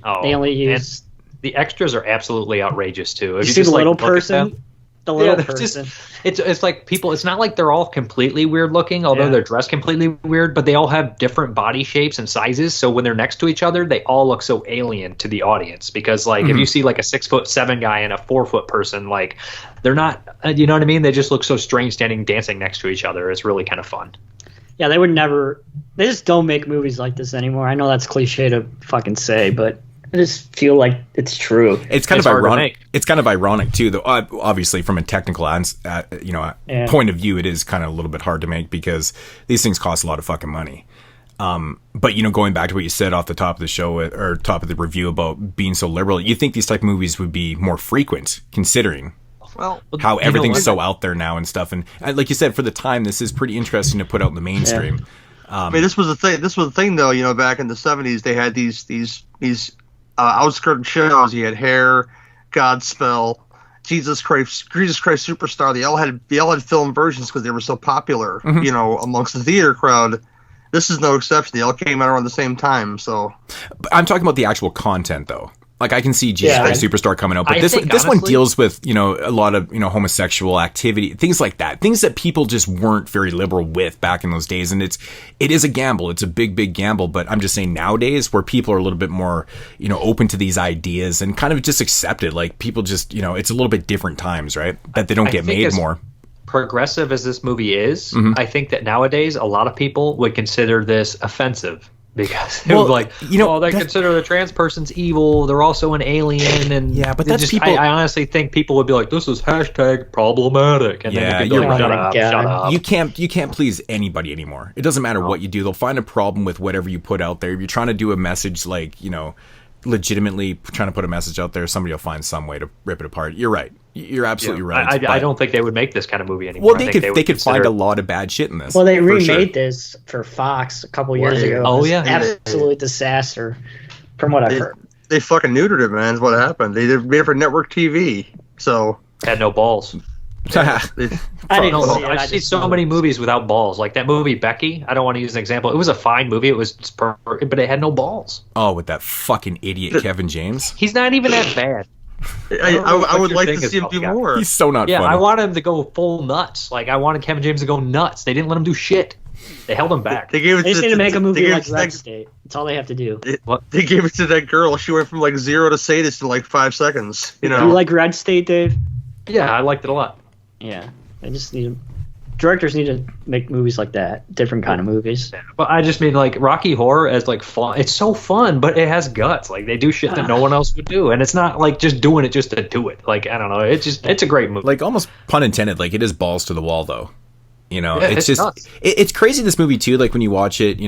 Oh, they only use the extras are absolutely outrageous too. If you see the little person. The little person. It's like people. It's not like they're all completely weird looking, although they're dressed completely weird. But they all have different body shapes and sizes. So when they're next to each other, they all look so alien to the audience. Because like if you see like a 6'7" guy and a 4' person, like they're not. You know what I mean? They just look so strange dancing next to each other. It's really kind of fun. Yeah, they would never. They just don't make movies like this anymore. I know that's cliche to fucking say, but I just feel like it's true. It's kind of ironic. It's kind of ironic too, though. Obviously, from a technical, point of view, it is kind of a little bit hard to make because these things cost a lot of fucking money. But going back to what you said off the top of the show or top of the review about being so liberal, you think these type of movies would be more frequent, considering how everything's so out there now and stuff. And like you said, for the time, this is pretty interesting to put out in the mainstream. I mean, this was the thing. This was the thing, though. Back in the 70s, they had these outskirted shows. You had Hair, Godspell, Jesus Christ Superstar. They all had film versions because they were so popular, amongst the theater crowd. This is no exception. They all came out around the same time. So, I'm talking about the actual content, though. Like I can see Jesus Christ Superstar coming out, but this one deals with a lot of homosexual activity, things like that, things that people just weren't very liberal with back in those days, and it is a gamble. It's a big gamble, but I'm just saying nowadays where people are a little bit more open to these ideas and kind of just accept it. Like people just it's a little bit different times, right? That they don't get made more. Progressive as this movie is, I think that nowadays a lot of people would consider this offensive. Because it was like, they consider the trans person's evil. They're also an alien, and but that's people. I honestly think people would be like, "This is #problematic," and then you'd be like, shut up. You can't please anybody anymore. It doesn't matter what you do; they'll find a problem with whatever you put out there. If you're trying to do a message, like legitimately trying to put a message out there, somebody will find some way to rip it apart. You're right. You're absolutely right. I don't think they would make this kind of movie anymore. Well, they could find a lot of bad shit in this. Well, they remade this for Fox a couple years ago. Oh, yeah. Absolute disaster, from what I've heard. They fucking neutered it, man, is what happened. They made it for network TV, so... Had no balls. I've seen so many movies without balls. Like that movie Becky. I don't want to use an example. It was a fine movie. It was, but it had no balls. Oh, with that fucking idiot Kevin James. He's not even that bad. I would like to see him do more. He's so not funny. I want him to go full nuts. Like I wanted Kevin James to go nuts. They didn't let him do shit. They held him back. They just need to make a movie like Red State. That's all they have to do. They gave it to that girl. She went from like 0 to sadist in like 5 seconds. You you like Red State, Dave? Yeah, I liked it a lot. Yeah, they just need directors need to make movies like that, different kind of movies. Yeah, but I just mean like Rocky Horror as like fun. It's so fun, but it has guts. Like they do shit that no one else would do, and it's not like just doing it just to do it. Like I don't know, it's a great movie. Like almost pun intended. Like it is balls to the wall though. It's just nuts. It's crazy. This movie too. Like when you watch it,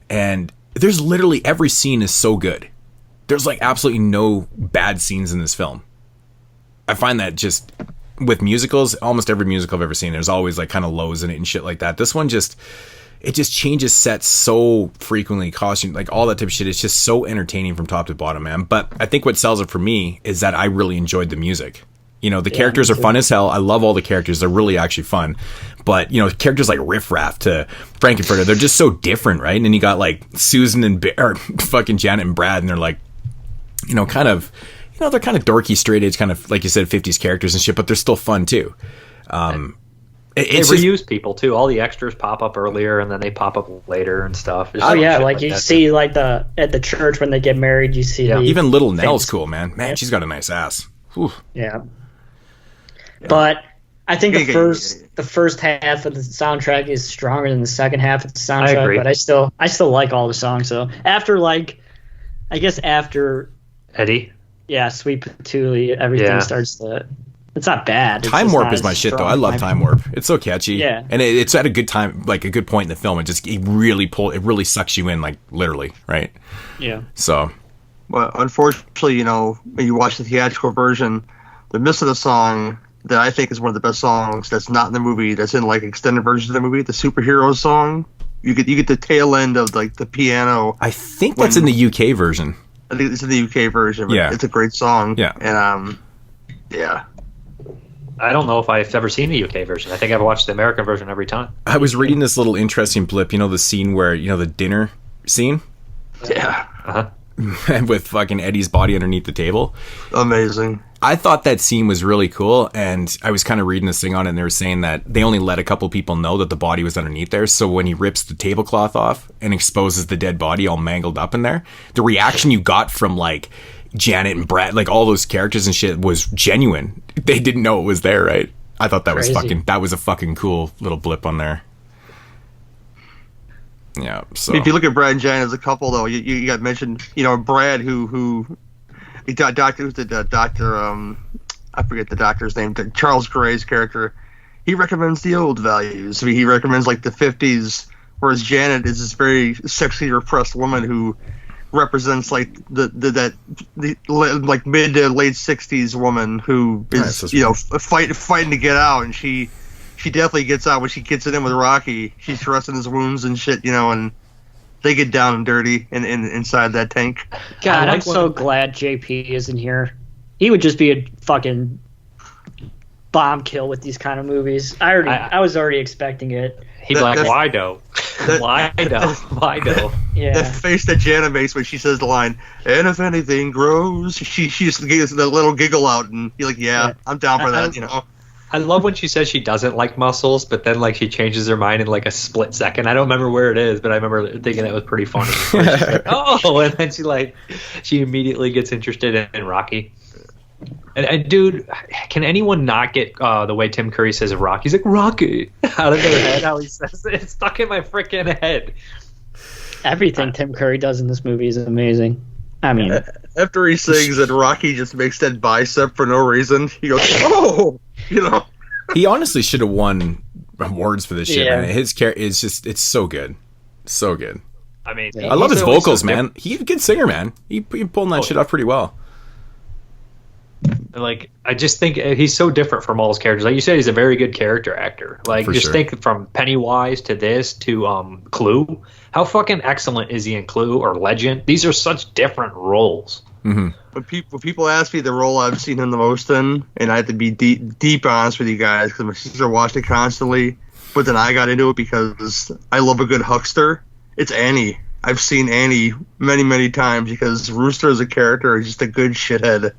and there's literally every scene is so good. There's like absolutely no bad scenes in this film. I find that just. With musicals, almost every musical I've ever seen, there's always like kind of lows in it and shit like that. This one just changes sets so frequently, costume, like all that type of shit. It's just so entertaining from top to bottom, man. But I think what sells it for me is that I really enjoyed the music. The characters are fun as hell. I love all the characters. They're really actually fun. But, characters like Riff Raff to Frankenfurter, they're just so different, right? And then you got like Susan and or fucking Janet and Brad, and they're like, kind of... they're kind of dorky, straight edge, kind of like you said, 50s characters and shit, but they're still fun too. They reuse people too. All the extras pop up earlier, and then they pop up later and stuff. There's like you see, like at the church when they get married, you see. Yeah. Even Little Nell's cool, man. Man, she's got a nice ass. Whew. Yeah. But I think the first half of the soundtrack is stronger than the second half of the soundtrack. I agree. But I still like all the songs. So after Eddie. Yeah, Sweet Patootie, everything starts to... It's not bad. Time Warp is my shit, though. I love Time Warp. It's so catchy. Yeah. And it's at a good time, like a good point in the film. It really sucks you in, like, literally, right? Yeah. So... Well, unfortunately, when you watch the theatrical version, they're missing a song that I think is one of the best songs that's not in the movie, that's in like extended versions of the movie, the superhero song. You get the tail end of like the piano. I think that's in the UK version. I think it's in the UK version, but it's a great song. Yeah. And yeah. I don't know if I've ever seen the UK version. I think I've watched the American version every time. I was reading this little interesting blip, the scene where, the dinner scene? Yeah. Uh-huh. With fucking Eddie's body underneath the table. Amazing. I thought that scene was really cool, and I was kind of reading this thing on it, and they were saying that they only let a couple people know that the body was underneath there, so when he rips the tablecloth off and exposes the dead body all mangled up in there, the reaction you got from, like, Janet and Brad, like, all those characters and shit was genuine. They didn't know it was there, right? I thought that was a fucking cool little blip on there. Yeah, so... If you look at Brad and Janet as a couple, though, you got mentioned, Brad, who Doctor, I forget the doctor's name, Charles Gray's character, he recommends the old values. I mean, he recommends like the 50s, whereas Janet is this very sexually repressed woman who represents like the like mid to late 60s woman who is fighting to get out, and she definitely gets out when she gets it in with Rocky. She's dressing his wounds and shit, and they get down and dirty inside that tank. God, I'm so glad JP isn't here. He would just be a fucking bomb kill with these kind of movies. I was already expecting it. He'd be like, why though? Why though? Yeah. The face that Janet makes when she says the line, and if anything grows, she just gives that little giggle out, and you're like, yeah. I'm down for that, I love when she says she doesn't like muscles, but then like she changes her mind in like a split second. I don't remember where it is, but I remember thinking it was pretty funny. She's like, oh, and then she immediately gets interested in Rocky. And dude, can anyone not get the way Tim Curry says of Rocky? He's like, Rocky, out of their head, how he says it. It's stuck in my freaking head. Everything Tim Curry does in this movie is amazing. I mean, after he sings and Rocky just makes that bicep for no reason, he goes, oh, He honestly should have won awards for this shit, man. His character is it's so good. So good. I mean, I love his vocals, man. He's a good singer, man. He pulling that shit off pretty well. Like, I just think he's so different from all his characters. Like you said, he's a very good character actor. Like, think from Pennywise to this to Clue. How fucking excellent is he in Clue or Legend? These are such different roles. Mm-hmm. When people ask me the role I've seen him the most in, and I have to be deep honest with you guys because my sister watched it constantly, but then I got into it because I love a good huckster. It's Annie. I've seen Annie many, many times because Rooster as a character is just a good shithead.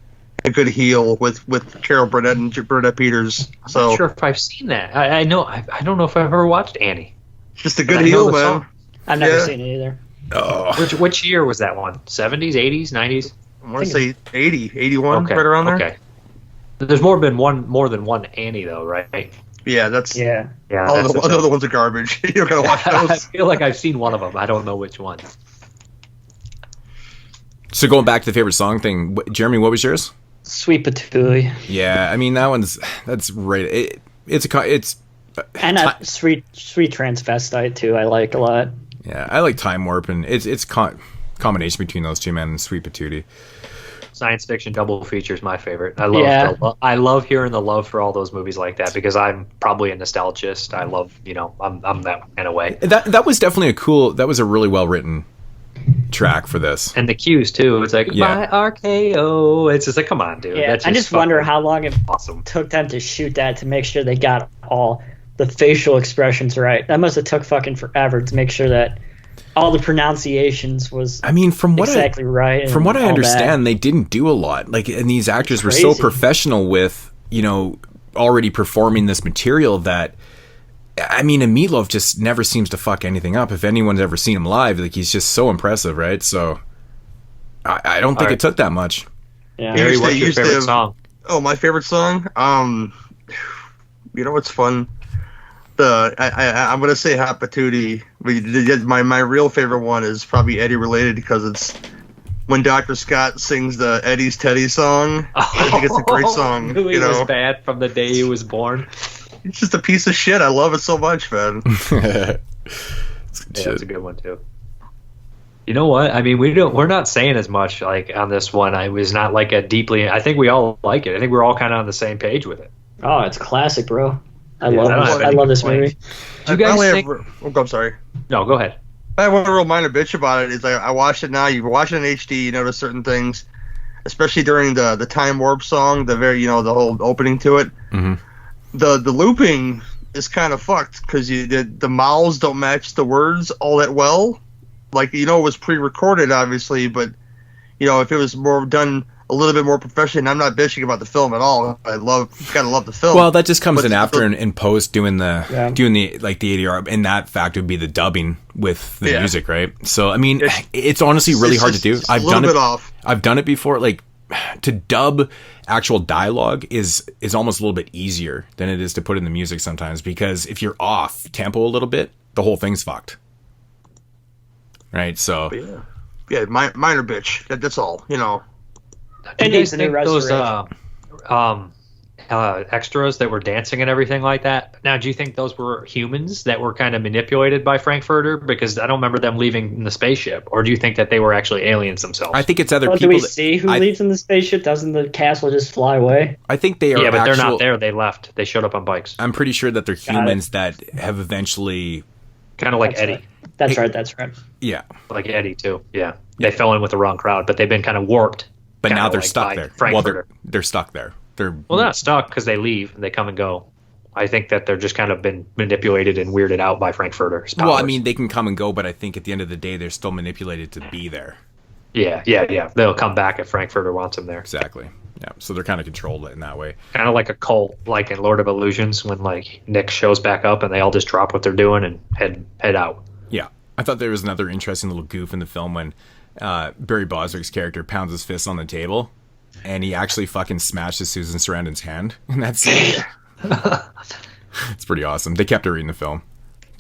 A good heel with Carol Burnett and Burnett Peters. So I'm not sure if I've seen that. I know. I don't know if I've ever watched Annie. Just a good heel, man. I've never seen it either. Oh. Which year was that one? 70s, 80s, 90s? I want to say 80, 81, right around there. Okay. There's more than one Annie though, right? Yeah, that's yeah. All the other ones are garbage. You don't gotta watch those. I feel like I've seen one of them. I don't know which one. So going back to the favorite song thing, Jeremy, what was yours? Sweet Patootie. Yeah, I mean that's right. It's and Sweet Transvestite too. I like a lot. Yeah, I like Time Warp, and it's combination between those two, man, and Sweet Patootie. Science fiction double feature is my favorite. I love hearing the love for all those movies like that because I'm probably a nostalgist. I love I'm that in a way. That was definitely that was a really well written track for this, and the cues too. It's like by RKO. It's just like, come on, dude. Yeah, I just wonder how long it took them to shoot that to make sure they got all the facial expressions right. That must have took fucking forever to make sure that all the pronunciations was. I mean, from what right. From what I understand, they didn't do a lot. Like, and these actors were so professional with already performing this material that. I mean, and Meatloaf just never seems to fuck anything up. If anyone's ever seen him live, like, he's just so impressive, right? So, I don't think it took that much. Yeah. Harry, what's your favorite song? Oh, my favorite song? You know what's fun? I'm gonna say Hot Patootie, but my real favorite one is probably Eddie related because it's when Dr. Scott sings the Eddie's Teddy song. I think it's a great song. He was bad from the day he was born. It's just a piece of shit. I love it so much, man. That's a good one too. You know what? I mean, we're not saying as much like on this one. I was not like a deeply. I think we all like it. I think we're all kind of on the same page with it. Oh, it's classic, bro. I love this movie. Do you guys think? I'm sorry. No, go ahead. I have one real minor bitch about it. Is I watched it now. You watch it in HD, you notice certain things, especially during the time warp song, the whole opening to it. Mm-hmm. The looping is kind of fucked because the mouths don't match the words all that well. Like, it was pre-recorded, obviously, but if it was more done a little bit more professionally, and I'm not bitching about the film at all. Gotta love the film. Well, that just comes in after in post doing the ADR, and that fact would be the dubbing with the music, right? So I mean, it's honestly really hard to do. I've done it. I've done it before. Like, to dub actual dialogue is almost a little bit easier than it is to put in the music sometimes, because if you're off tempo a little bit, the whole thing's fucked. Right? So minor bitch. That's all. Do you guys think those extras that were dancing and everything like that? Now, do you think those were humans that were kind of manipulated by Frankfurter? Because I don't remember them leaving in the spaceship. Or do you think that they were actually aliens themselves? I think it's other people. Do we see who leaves in the spaceship? Doesn't the castle just fly away? I think they are. Yeah, but they're not there. They left. They showed up on bikes. I'm pretty sure that they're humans that have eventually... Kind of like Eddie. That's right. Yeah. Like Eddie, too. Yeah. They fell in with the wrong crowd, but they've been kind of warped. But now they're stuck there. Well, they're stuck there. They're not stuck because they leave and they come and go. I think that they're just kind of been manipulated and weirded out by Frankfurter's powers. Well, I mean, they can come and go, but I think at the end of the day, they're still manipulated to be there. Yeah. They'll come back if Frankfurter wants them there. Exactly. Yeah. So they're kind of controlled in that way. Kind of like a cult, like in Lord of Illusions, when like Nick shows back up and they all just drop what they're doing and head out. Yeah. I thought there was another interesting little goof in the film when Barry Boswick's character pounds his fist on the table, and he actually fucking smashes Susan Sarandon's hand in that scene. It's pretty awesome. They kept her in the film.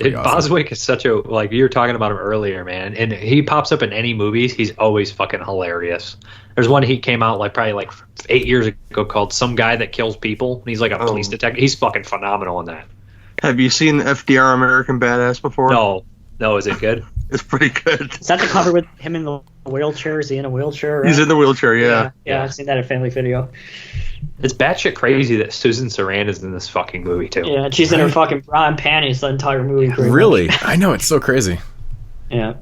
Awesome. Boswick is such a, like, you were talking about him earlier, man, and he pops up in any movies. He's always fucking hilarious. There's one he came out probably 8 years ago called Some Guy That Kills People, and he's like a police detective. He's fucking phenomenal in that. Have you seen FDR American Badass before? No, is it good? It's pretty good. Is that the cover with him in the wheelchair? Is he in a wheelchair? Right? He's in the wheelchair, yeah. Yeah, I've seen that in Family Video. It's batshit crazy that Susan Sarandon's in this fucking movie, too. Yeah, she's in her fucking bra and panties the entire movie. Really? I know, it's so crazy. Yeah.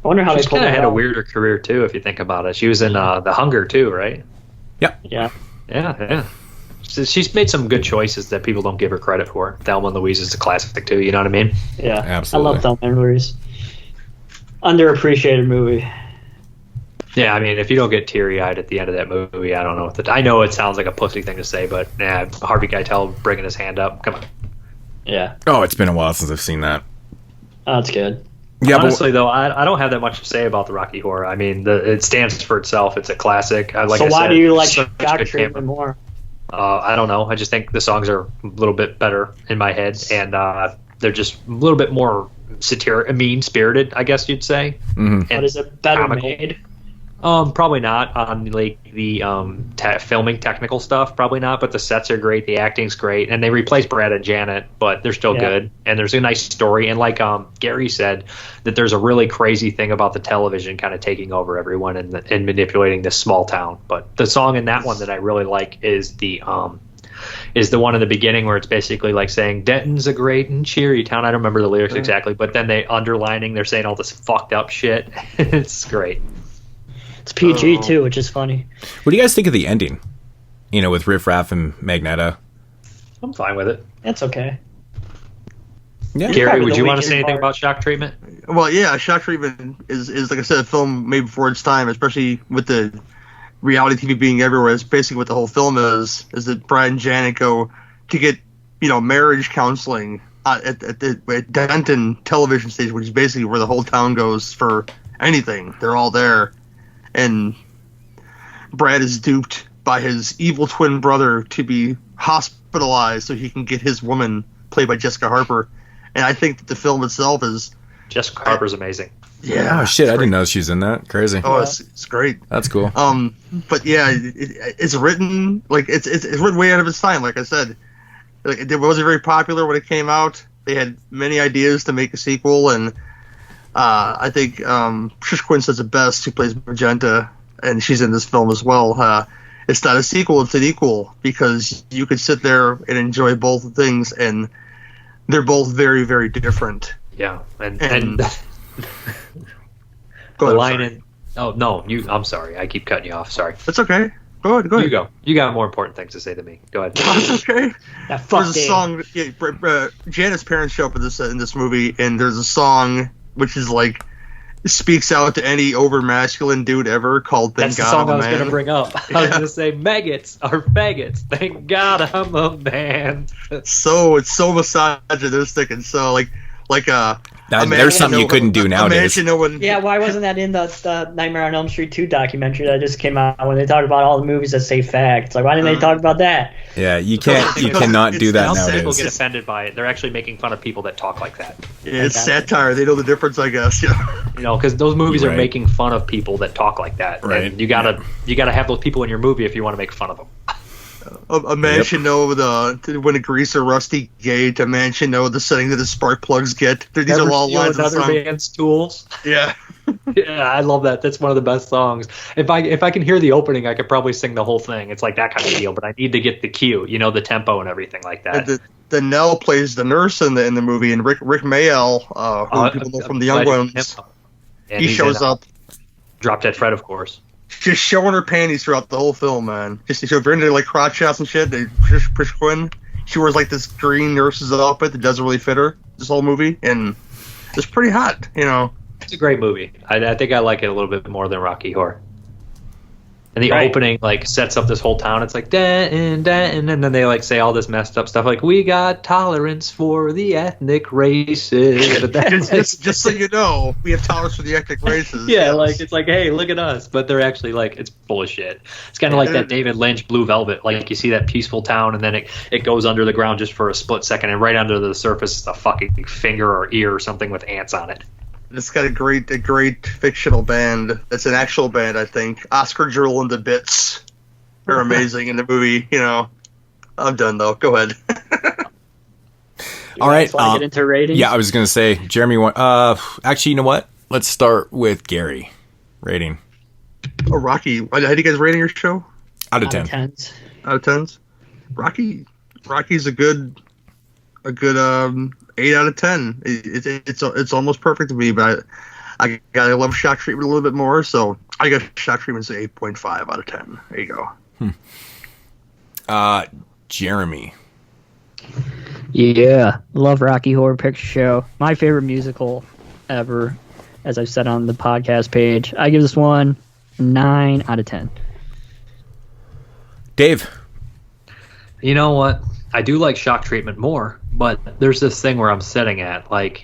I wonder how She's they pulled kind of it had out. a weirder career, too, if you think about it. She was in The Hunger, too, right? Yeah. Yeah. So she's made some good choices that people don't give her credit for. Thelma and Louise is a classic, too, you know what I mean? Yeah, absolutely. I love Thelma and Louise. Underappreciated movie. Yeah, I mean, if you don't get teary-eyed at the end of that movie, I don't know what I know it sounds like a pussy thing to say, but Harvey Keitel bringing his hand up, come on. Yeah. Oh, it's been a while since I've seen that. Oh, that's good. Yeah, honestly, though, I don't have that much to say about the Rocky Horror. I mean, it stands for itself. It's a classic. Why do you like Shock Treatment more? I don't know. I just think the songs are a little bit better in my head, and they're just a little bit more mean-spirited, I guess you'd say. Mm-hmm. But is it better made? Probably not on like the filming technical stuff. Probably not, but the sets are great. The acting's great, and they replaced Brad and Janet, but they're still good. And there's a nice story. And like Gary said, that there's a really crazy thing about the television kind of taking over everyone and manipulating this small town. But the song in that one that I really like is the one in the beginning where it's basically like saying Denton's a great and cheery town. I don't remember the lyrics exactly, but then they're saying all this fucked up shit. It's great. It's PG too, which is funny. What do you guys think of the ending? With Riff Raff and Magneto. I'm fine with it. That's okay. Yeah. Gary, would you want to say anything about Shock Treatment? Well, yeah, Shock Treatment is like I said, a film made before its time, especially with the reality TV being everywhere. It's basically what the whole film is that Brad and Janet go to get, marriage counseling at the Denton television station, which is basically where the whole town goes for anything. They're all there. And Brad is duped by his evil twin brother to be hospitalized so he can get his woman, played by Jessica Harper. And I think that the film itself is... Jessica Harper's amazing. Yeah. Oh, shit, I didn't know she was in that. Crazy. Oh, it's great. That's cool. But yeah, it's written... It's written way out of its time, like I said. It wasn't very popular when it came out. They had many ideas to make a sequel, and... I think Trish Quinn says it best, who plays Magenta, and she's in this film as well. it's not a sequel, it's an equal, because you could sit there and enjoy both things, and they're both very, very different. Yeah, and go the ahead, line in. Oh no, I'm sorry. I keep cutting you off. Sorry. That's okay. Go ahead. You go. You got more important things to say to me. Go ahead. That's okay. There's a song. Janet's parents show up in this movie, and there's a song which is like speaks out to any over masculine dude ever called "Thank That's God the song I'm a I was Man." going to bring up. I was going to say maggots are faggots. Thank God I'm a man. So it's so misogynistic and so like there's something you couldn't do nowadays. Yeah, why wasn't that in the Nightmare on Elm Street 2 documentary that just came out when they talk about all the movies that say fag? It's like, why didn't they talk about that? Yeah, you cannot do that nowadays. People get offended by it. They're actually making fun of people that talk like that. Yeah, it's satire. They know the difference, I guess. Yeah. You know, because those movies are making fun of people that talk like that. Right. And you gotta have those people in your movie if you want to make fun of them. A man should know when a greaser rusty gate. A man should know the setting that the spark plugs get. These are all lines of the another song. man's tools. Yeah. Yeah, I love that. That's one of the best songs. If I can hear the opening, I could probably sing the whole thing. It's like that kind of deal. But I need to get the cue, the tempo and everything like that. The Nell plays the nurse in the movie, and Rick Mayall, who people know from the Young Ones, he shows up. Drop Dead Fred, of course. Just showing her panties throughout the whole film, man. Just if you're into like crotch shots and shit, Trish Quinn, she wears like this green nurse's outfit that doesn't really fit her this whole movie, and it's pretty hot, It's a great movie. I think I like it a little bit more than Rocky Horror. And the opening like sets up this whole town. It's like and then they like say all this messed up stuff like we got tolerance for the ethnic races. But just so you know, we have tolerance for the ethnic races. Yeah, yes. like it's like, hey, look at us. But they're actually like it's full of shit. It's kind of like that David Lynch Blue Velvet. Like you see that peaceful town, and then it goes under the ground just for a split second, and right under the surface is a fucking finger or ear or something with ants on it. It's got a great fictional band. It's an actual band, I think. Oscar Drill and the Bits. They're amazing in the movie. I'm done though. Go ahead. All right. Get into ratings? Yeah, I was gonna say Jeremy. Actually, you know what? Let's start with Gary. Rating. Oh, Rocky. How do you guys rating your show? Out of 10. Out of 10s. Rocky's a good 8 out of 10. It's almost perfect to me, but I love shock treatment a little bit more, so I got shock treatment to 8.5 out of 10. There you go. Jeremy. Yeah, love Rocky Horror Picture Show. My favorite musical ever, as I've said on the podcast page. I give this one 9 out of 10. Dave. You know what? I do like shock treatment more, but there's this thing where I'm sitting at, like,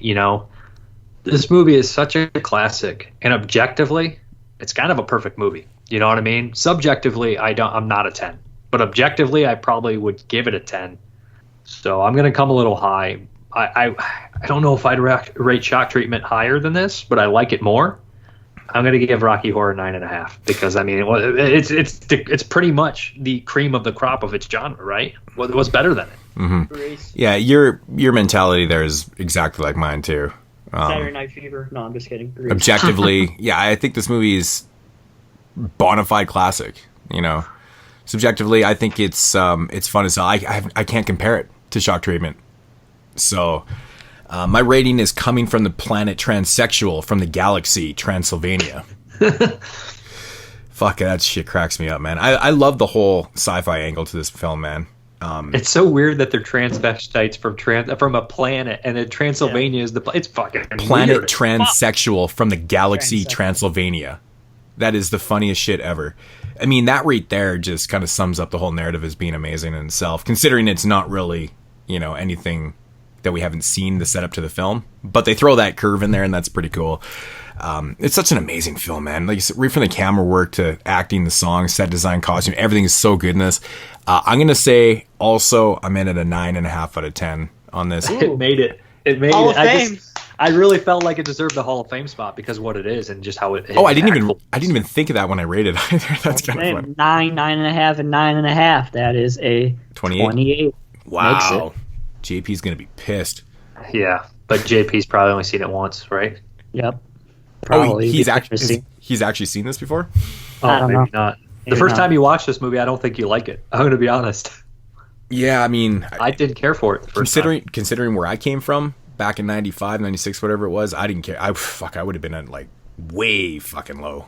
this movie is such a classic, and objectively, it's kind of a perfect movie. You know what I mean? Subjectively, I'm not a 10, but objectively, I probably would give it a 10. So I'm going to come a little high. I don't know if I'd rate shock treatment higher than this, but I like it more. I'm going to give Rocky Horror 9.5 because it's pretty much the cream of the crop of its genre, right? What's better than it? Mm-hmm. Yeah, your mentality there is exactly like mine too. Saturday Night Fever. No, I'm just kidding. Grease. Objectively, yeah, I think this movie is bona fide classic. Subjectively, I think it's fun as hell. I can't compare it to shock treatment. So. My rating is coming from the planet transsexual from the galaxy Transylvania. Fuck, that shit cracks me up, man. I love the whole sci-fi angle to this film, man. It's so weird that they're transvestites from a planet, and then Transylvania is it's fucking planet weird. transsexual from the galaxy Transylvania. That is the funniest shit ever. I mean, that right there just kind of sums up the whole narrative as being amazing in itself, considering it's not really, anything that we haven't seen the setup to the film, but they throw that curve in there, and that's pretty cool. It's such an amazing film, man. Like you said, right from the camera work to acting, the song, set design, costume, everything is so good in this. I'm gonna say also I'm in at a 9.5 out of 10 on this. It made it. Hall of Fame. I really felt like it deserved the Hall of Fame spot because of what it is and just how it. I didn't even think of that when I rated either. That's kind of funny. 9.5, and 9.5. That is a 28. Wow. JP's gonna be pissed. Yeah, but JP's probably only seen it once, right? Yep. Probably. He's actually seen this before. I don't know. Not. The first time you watch this movie, I don't think you like it. I'm going to be honest. Yeah, I mean, I didn't care for it the first time. Considering where I came from back in 95, 96, whatever it was, I didn't care. I would have been at like way fucking low.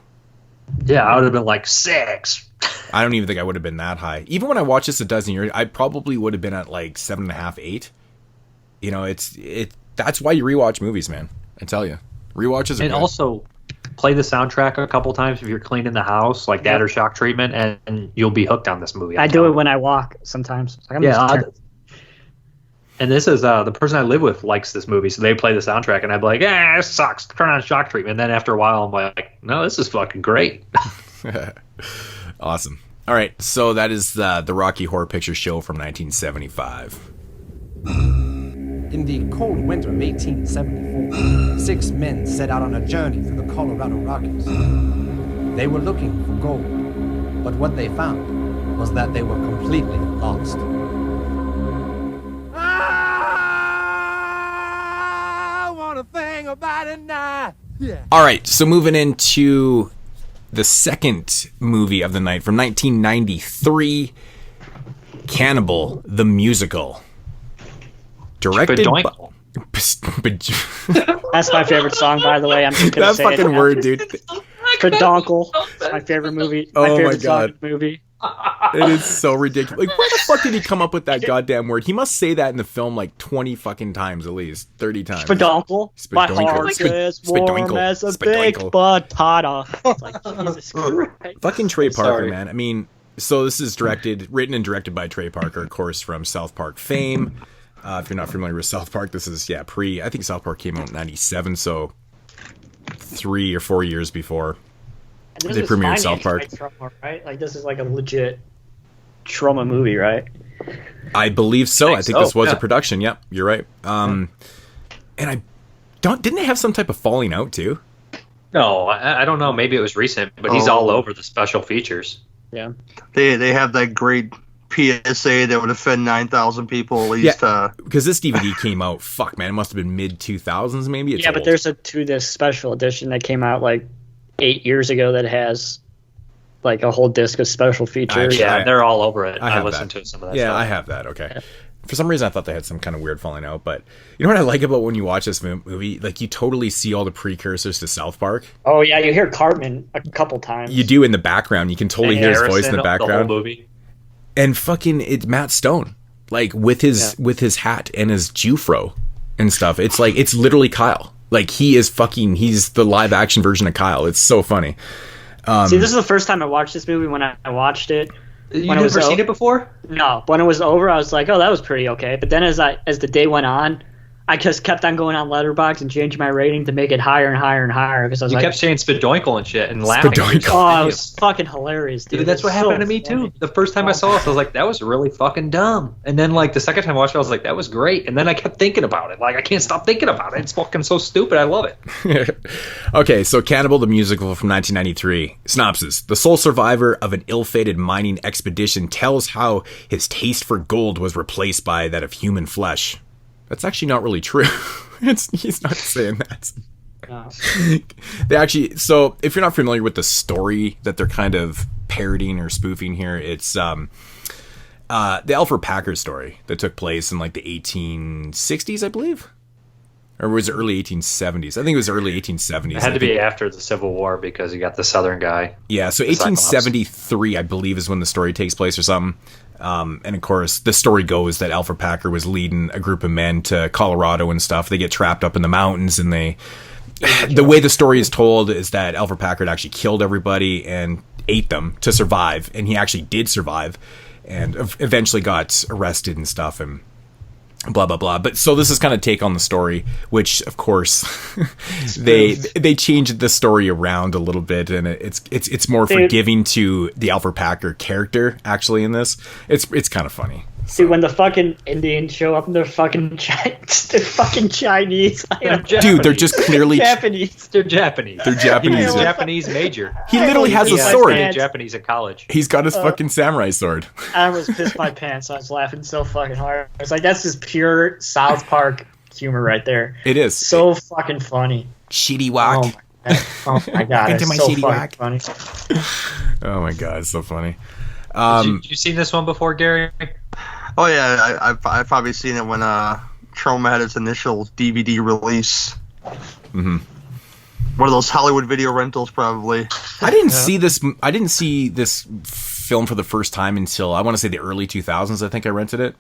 Yeah, I would have been like 6. I don't even think I would have been that high. Even when I watched this a dozen years, I probably would have been at like 7.5, 8. You know, that's why you rewatch movies, man. I tell you, rewatches are and good. Also play the soundtrack a couple times if you're cleaning the house, like that or Shock Treatment, and you'll be hooked on this movie. I do it when I walk sometimes. And this is the person I live with likes this movie, so they play the soundtrack, and I'd be like, this sucks. Turn on Shock Treatment. And then after a while, I'm like, no, this is fucking great. Awesome. All right, so that is the Rocky Horror Picture Show from 1975. In the cold winter of 1874, 6 men set out on a journey through the Colorado Rockies. They were looking for gold, but what they found was that they were completely lost. I want a thing about it now. Yeah. All right, so moving into the second movie of the night from 1993, Cannibal, the Musical. Directed by... That's my favorite song, by the way. I'm just gonna that say fucking it word, dude. Pedoncle. It's my favorite movie. My favorite song in the movie. It is so ridiculous. Like, where the fuck did he come up with that goddamn word? He must say that in the film like 20 fucking times, at least 30 times. Pedoncle. My heart is warm as a baked potato. It's like, Jesus Christ. Fucking Trey Parker, man. I mean, so this is written and directed by Trey Parker, of course, from South Park fame. If you're not familiar with South Park, this is, I think South Park came out in 97, so 3 or 4 years before they premiered South Park. Trauma, right? Like, this is like a legit trauma movie, right? I believe so. I think this was a production. Yep, you're right. And didn't they have some type of falling out too? No, I don't know. Maybe it was recent, but he's all over the special features. Yeah. They have that great PSA that would offend 9,000 people at least. Yeah, because this DVD came out, fuck, man, it must have been mid-2000s maybe. It's old. But there's this special edition that came out like 8 years ago that has like a whole disc of special features. They're all over it. I listened to some of that stuff. I have that, okay. Yeah. For some reason, I thought they had some kind of weird falling out, but you know what I like about when you watch this movie? Like, you totally see all the precursors to South Park. Oh, yeah, you hear Cartman a couple times. You do in the background. You can totally hear his voice in the background. The whole movie. And fucking, it's Matt Stone, like with his hat and his Jufro and stuff. It's like, it's literally Kyle. Like, he's the live action version of Kyle. It's so funny. See, this is the first time I watched this movie. When I watched it, you never seen it before? No. When it was over, I was like, oh, that was pretty okay. But then as the day went on, I just kept on going on Letterboxd and changing my rating to make it higher and higher and higher because I was kept saying Spadoinkle and shit and laughing. Oh, it was fucking hilarious, dude. That's what happened to me too. The first time I saw it, I was like, that was really fucking dumb. And then like the second time I watched it, I was like, that was great. And then I kept thinking about it. Like, I can't stop thinking about it. It's fucking so stupid. I love it. Okay, so Cannibal the Musical from 1993. Synopsis. The sole survivor of an ill-fated mining expedition tells how his taste for gold was replaced by that of human flesh. That's actually not really true. He's not saying that. No. They actually, so if you're not familiar with the story that they're kind of parodying or spoofing here, it's the Alfred Packer story that took place in like the 1860s, I believe. Or was it early 1870s? I think it was early 1870s. It had to be after the Civil War because you got the Southern guy. Yeah, so 1873, I believe, is when the story takes place or something. And of course, the story goes that Alfred Packer was leading a group of men to Colorado and stuff. They get trapped up in the mountains, and the way the story is told is that Alfred Packer actually killed everybody and ate them to survive, and he actually did survive, and eventually got arrested and stuff, and blah blah blah. But so this is kind of take on the story, which of course they changed the story around a little bit, and it's more forgiving to the Alfred Packer character actually in this. It's kind of funny. See, when the fucking Indians show up and they're fucking Chinese. Dude, they're just clearly Japanese. They're Japanese. They're Japanese. He's a Japanese major. He literally has a sword. He Japanese in college. He's got his fucking samurai sword. I almost pissed my pants. I was laughing so fucking hard. I was like, that's just pure South Park humor right there. It is. So fucking funny. Shitty whack. Oh my Oh my god, Into it's my so shady whack. funny. Oh my god, it's so funny. You seen this one before, Gary? Oh yeah, I've probably seen it when Trauma had its initial DVD release. Mm-hmm. One of those Hollywood video rentals, probably. I didn't see this. I didn't see this film for the first time until I want to say the early 2000s. I think I rented it.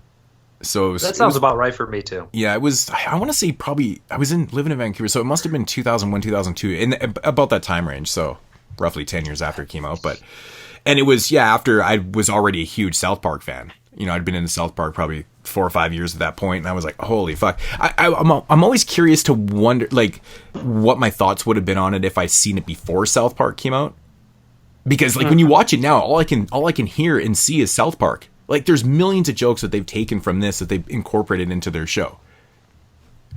So That sounds about right for me too. Yeah, it was. I want to say probably I was living in Vancouver, so it must have been 2001, 2002, in about that time range. So roughly 10 years after it came out. And it was after I was already a huge South Park fan. You know, I'd been into South Park probably 4 or 5 years at that point, and I was like, holy fuck. I'm always curious to wonder, like, what my thoughts would have been on it if I'd seen it before South Park came out. Because, like, when you watch it now, all I can hear and see is South Park. Like, there's millions of jokes that they've taken from this that they've incorporated into their show.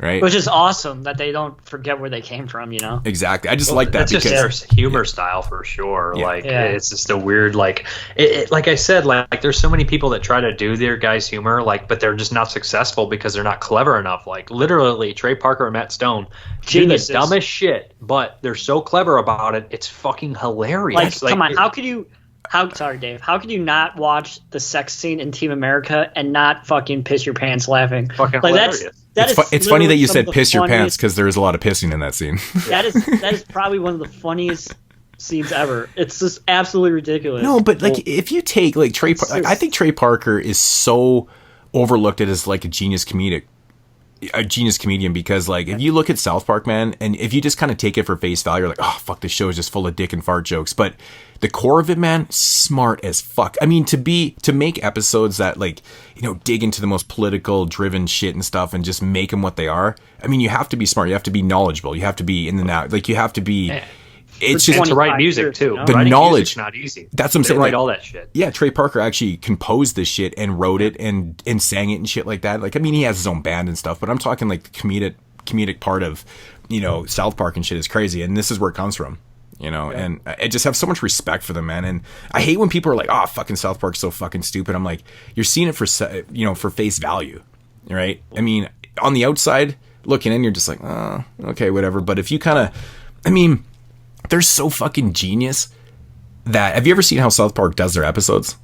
Right? Which is awesome that they don't forget where they came from, you know? Exactly. I just like that. It's just their humor style for sure. Yeah. Like, it's just a weird, like, like I said, like, there's so many people that try to do their guys' humor, like, but they're just not successful because they're not clever enough. Like, literally, Trey Parker and Matt Stone do the dumbest shit, but they're so clever about it, it's fucking hilarious. Like, come on, sorry, Dave. How could you not watch the sex scene in Team America and not fucking piss your pants laughing? Fucking like, hilarious. It's funny that you said piss your pants because there is a lot of pissing in that scene. That is probably one of the funniest scenes ever. It's just absolutely ridiculous. No, but like if you take like Trey, I think Trey Parker is so overlooked as like a genius comedian because like if you look at South Park, man, and if you just kind of take it for face value, you're like, oh fuck, this show is just full of dick and fart jokes. But the core of it, man, smart as fuck. I mean, to make episodes that like, you know, dig into the most political driven shit and stuff and just make them what they are. I mean, you have to be smart. You have to be knowledgeable. You have to be in the now. Like you have to be. Yeah. It's just to write music too. The Writing knowledge, not easy. That's what I'm saying. Write all that shit. Yeah, Trey Parker actually composed this shit and wrote it and sang it and shit like that. Like, I mean, he has his own band and stuff, but I'm talking like the comedic part of, you know, South Park and shit is crazy, and this is where it comes from. You know, and I just have so much respect for them, man. And I hate when people are like, "Oh, fucking South Park's so fucking stupid." I'm like, you're seeing it for face value, right? I mean, on the outside looking in, you're just like, "Oh, okay, whatever." But if you kind of, I mean, they're so fucking genius that have you ever seen how South Park does their episodes?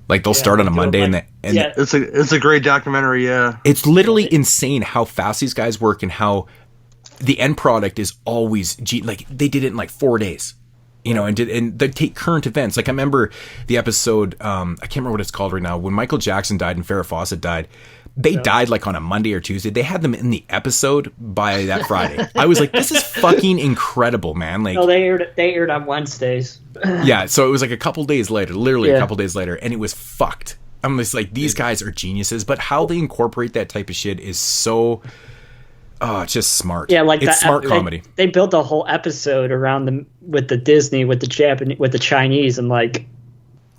Like they'll start on a Monday and it's a great documentary. Yeah, it's literally insane how fast these guys work and how the end product is always like they did it in like 4 days, you know, and they take current events. Like I remember the episode, I can't remember what it's called right now, when Michael Jackson died and Farrah Fawcett died. They died like on a Monday or Tuesday. They had them in the episode by that Friday. I was like, this is fucking incredible, man. Like, no, they aired on Wednesdays. Yeah, so it was like a couple days later, literally a couple days later, and it was fucked. I'm just like, these guys are geniuses, but how they incorporate that type of shit is so, it's just smart. Yeah, like it's smart comedy. They built a whole episode around them with the Disney, with the Japanese, with the Chinese, and like.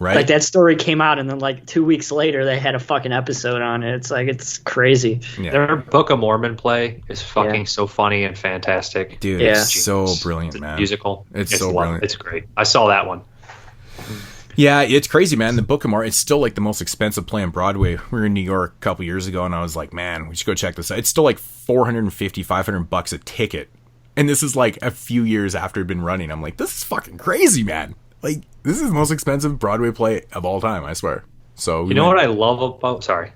Right. Like that story came out, and then like 2 weeks later, they had a fucking episode on it. It's like it's crazy. Yeah. Their Book of Mormon play is fucking so funny and fantastic, dude. It's so brilliant, man. Musical. It's so brilliant. It's great. I saw that one. Yeah, it's crazy, man. The Book of Mormon. It's still like the most expensive play on Broadway. We were in New York a couple years ago, and I was like, man, we should go check this out. It's still like $450-$500 a ticket, and this is like a few years after it'd been running. I'm like, this is fucking crazy, man. Like, this is the most expensive Broadway play of all time, I swear. So you know what I love about? Sorry,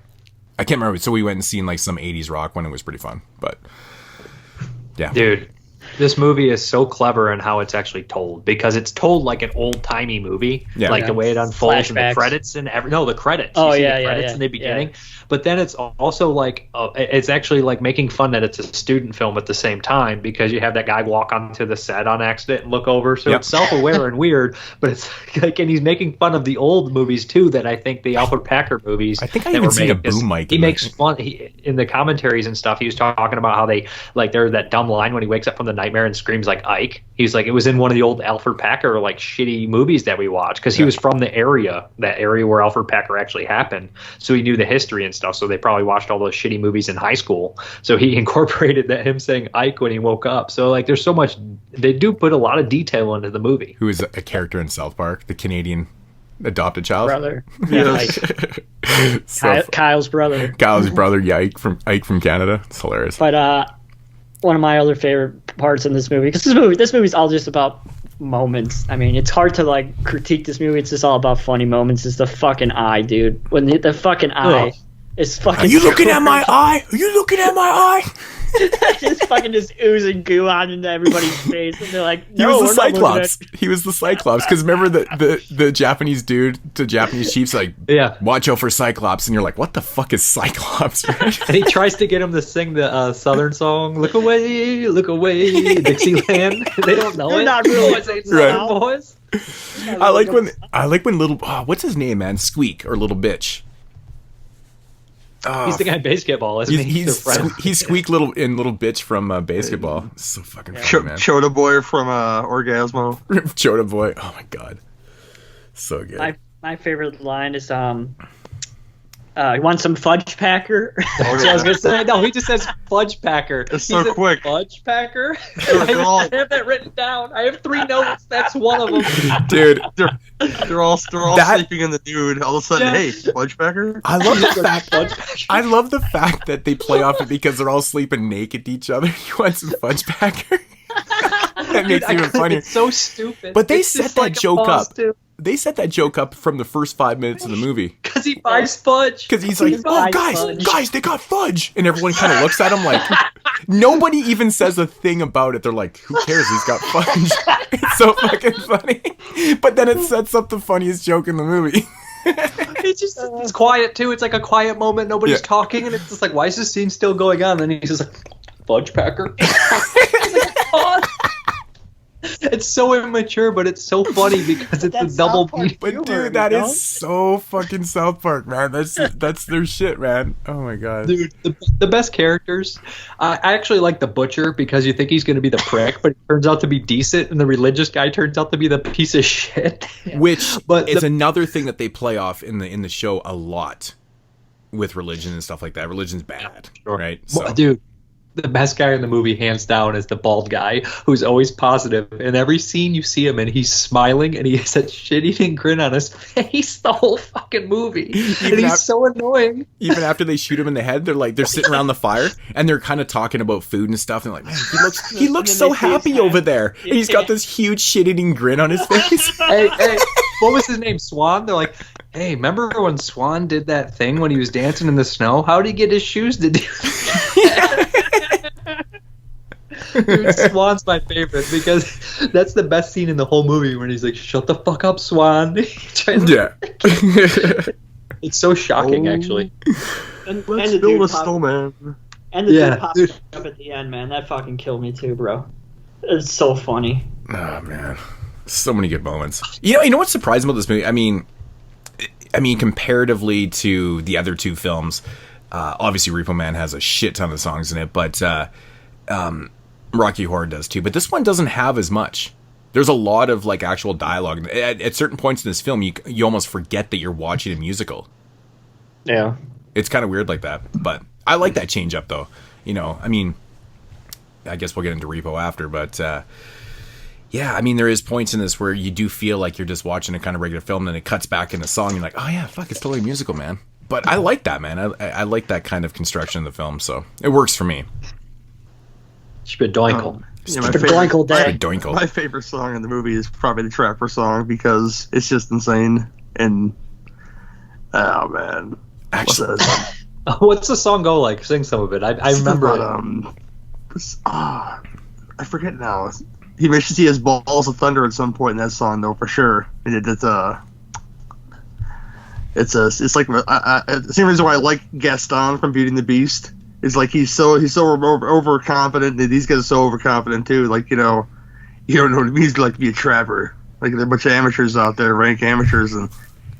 I can't remember. So we went and seen like some 80s rock when it was pretty fun. But yeah, dude, this movie is so clever in how it's actually told, because it's told like an old timey movie, like the way it unfolds and the credits and the credits. Oh, you see the credits in the beginning. But then it's also like it's actually like making fun that it's a student film at the same time, because you have that guy walk onto the set on accident and look over. So it's self-aware and weird, but it's like, and he's making fun of the old movies too. That I think the Alfred Packer movies. I think I even seen a boom mic. He makes fun in the commentaries and stuff. He was talking about how they like there's that dumb line when he wakes up from the nightmare and screams like Ike. He's like, it was in one of the old Alfred Packer like shitty movies that we watched, because he was from that area where Alfred Packer actually happened, so he knew the history and stuff. So they probably watched all those shitty movies in high school. So he incorporated him saying Ike when he woke up. So like, there's so much. They do put a lot of detail into the movie. Who is a character in South Park, the Canadian adopted child brother? Yeah, Kyle's brother. Kyle's brother, Ike from Canada. It's hilarious. But one of my other favorite parts in this movie, because this movie's all just about moments. I mean, it's hard to like critique this movie. It's just all about funny moments. It's the fucking eye, dude. When the fucking eye is fucking. Are you looking at my eye? Are you looking at my eye? Just fucking just oozing goo on into everybody's face, and they're like, he was the Cyclops. He was the Cyclops, because remember the Japanese dude, the Japanese chief's like, watch out for Cyclops, and you're like, what the fuck is Cyclops? Right? And he tries to get him to sing the Southern song, look away, Dixieland. They don't know They're it. not real Right. Boys. I like when little what's his name, man? Squeak or Little Bitch. He's the guy in Basketball, isn't he? He's Squeak Little Bitch from Basketball. So fucking funny, man. Chota Boy from Orgasmo. Chota Boy. Oh my god, so good. My favorite line is you want some fudge packer? I was gonna say, no, he just says fudge packer. It's so quick. Fudge packer. I have that written down. I have 3 notes. That's one of them. Dude, they're all sleeping in the dude. All of a sudden, hey, fudge packer. I love the fact that they play off it because they're all sleeping naked to each other. You want some fudge packer? That makes it even funnier. It's so stupid. But they set that joke up. They set that joke up from the first 5 minutes of the movie. Because he buys fudge. Because he's like, oh, guys, they got fudge. And everyone kind of looks at him like, nobody even says a thing about it. They're like, who cares? He's got fudge. It's so fucking funny. But then it sets up the funniest joke in the movie. It's quiet, too. It's like a quiet moment. Nobody's talking. And it's just like, why is this scene still going on? And he's just like, fudge packer. It's so immature, but it's so funny because it's a double beat. But dude, that is so fucking South Park, man. That's their shit, man. Oh my god, dude. The best characters. I actually like the butcher because you think he's going to be the prick, but he turns out to be decent, and the religious guy turns out to be the piece of shit. Which is another thing that they play off in the show a lot with religion and stuff like that. Religion's bad, right? So. Well, dude. The best guy in the movie, hands down, is the bald guy who's always positive. In every scene you see him and he's smiling and he has that shit-eating grin on his face the whole fucking movie. And he's so annoying. Even after they shoot him in the head, they're sitting around the fire and they're kind of talking about food and stuff. And they're like, man, he looks so happy over there. And he's got this huge shit-eating grin on his face. Hey, what was his name? Swan? They're like, hey, remember when Swan did that thing when he was dancing in the snow? How did he get his shoes to do that? Dude, Swan's my favorite because that's the best scene in the whole movie when he's like, shut the fuck up, Swan. Yeah. It's so shocking, actually. Let's build a snowman. And the dude pops up at the end, man. That fucking killed me too, bro. It's so funny. Oh, man. So many good moments. You know what's surprising about this movie? I mean, comparatively to the other two films, obviously Repo Man has a shit ton of songs in it, but Rocky Horror does too. But this one doesn't have as much. There's a lot of like actual dialogue. At certain points in this film, you almost forget that you're watching a musical. Yeah. It's kind of weird like that. But I like that change up though. I mean, I guess we'll get into Repo after, but yeah, I mean, there is points in this where you do feel like you're just watching a kind of regular film, and then it cuts back in the song. You're like, oh yeah, fuck, it's totally a musical, man. But I like that, man. I like that kind of construction of the film, so it works for me. Spadoinkle. My favorite song in the movie is probably the Trapper song because it's just insane. And oh man, actually, what's the song go like? Sing some of it. I remember it. I forget now. He mentions he has balls of thunder at some point in that song, though, for sure. And it's like the same reason why I like Gaston from Beauty and the Beast. It's like he's so overconfident, and these guys are so overconfident too. Like you don't know what it means to be a trapper. Like there are a bunch of amateurs out there, rank amateurs, and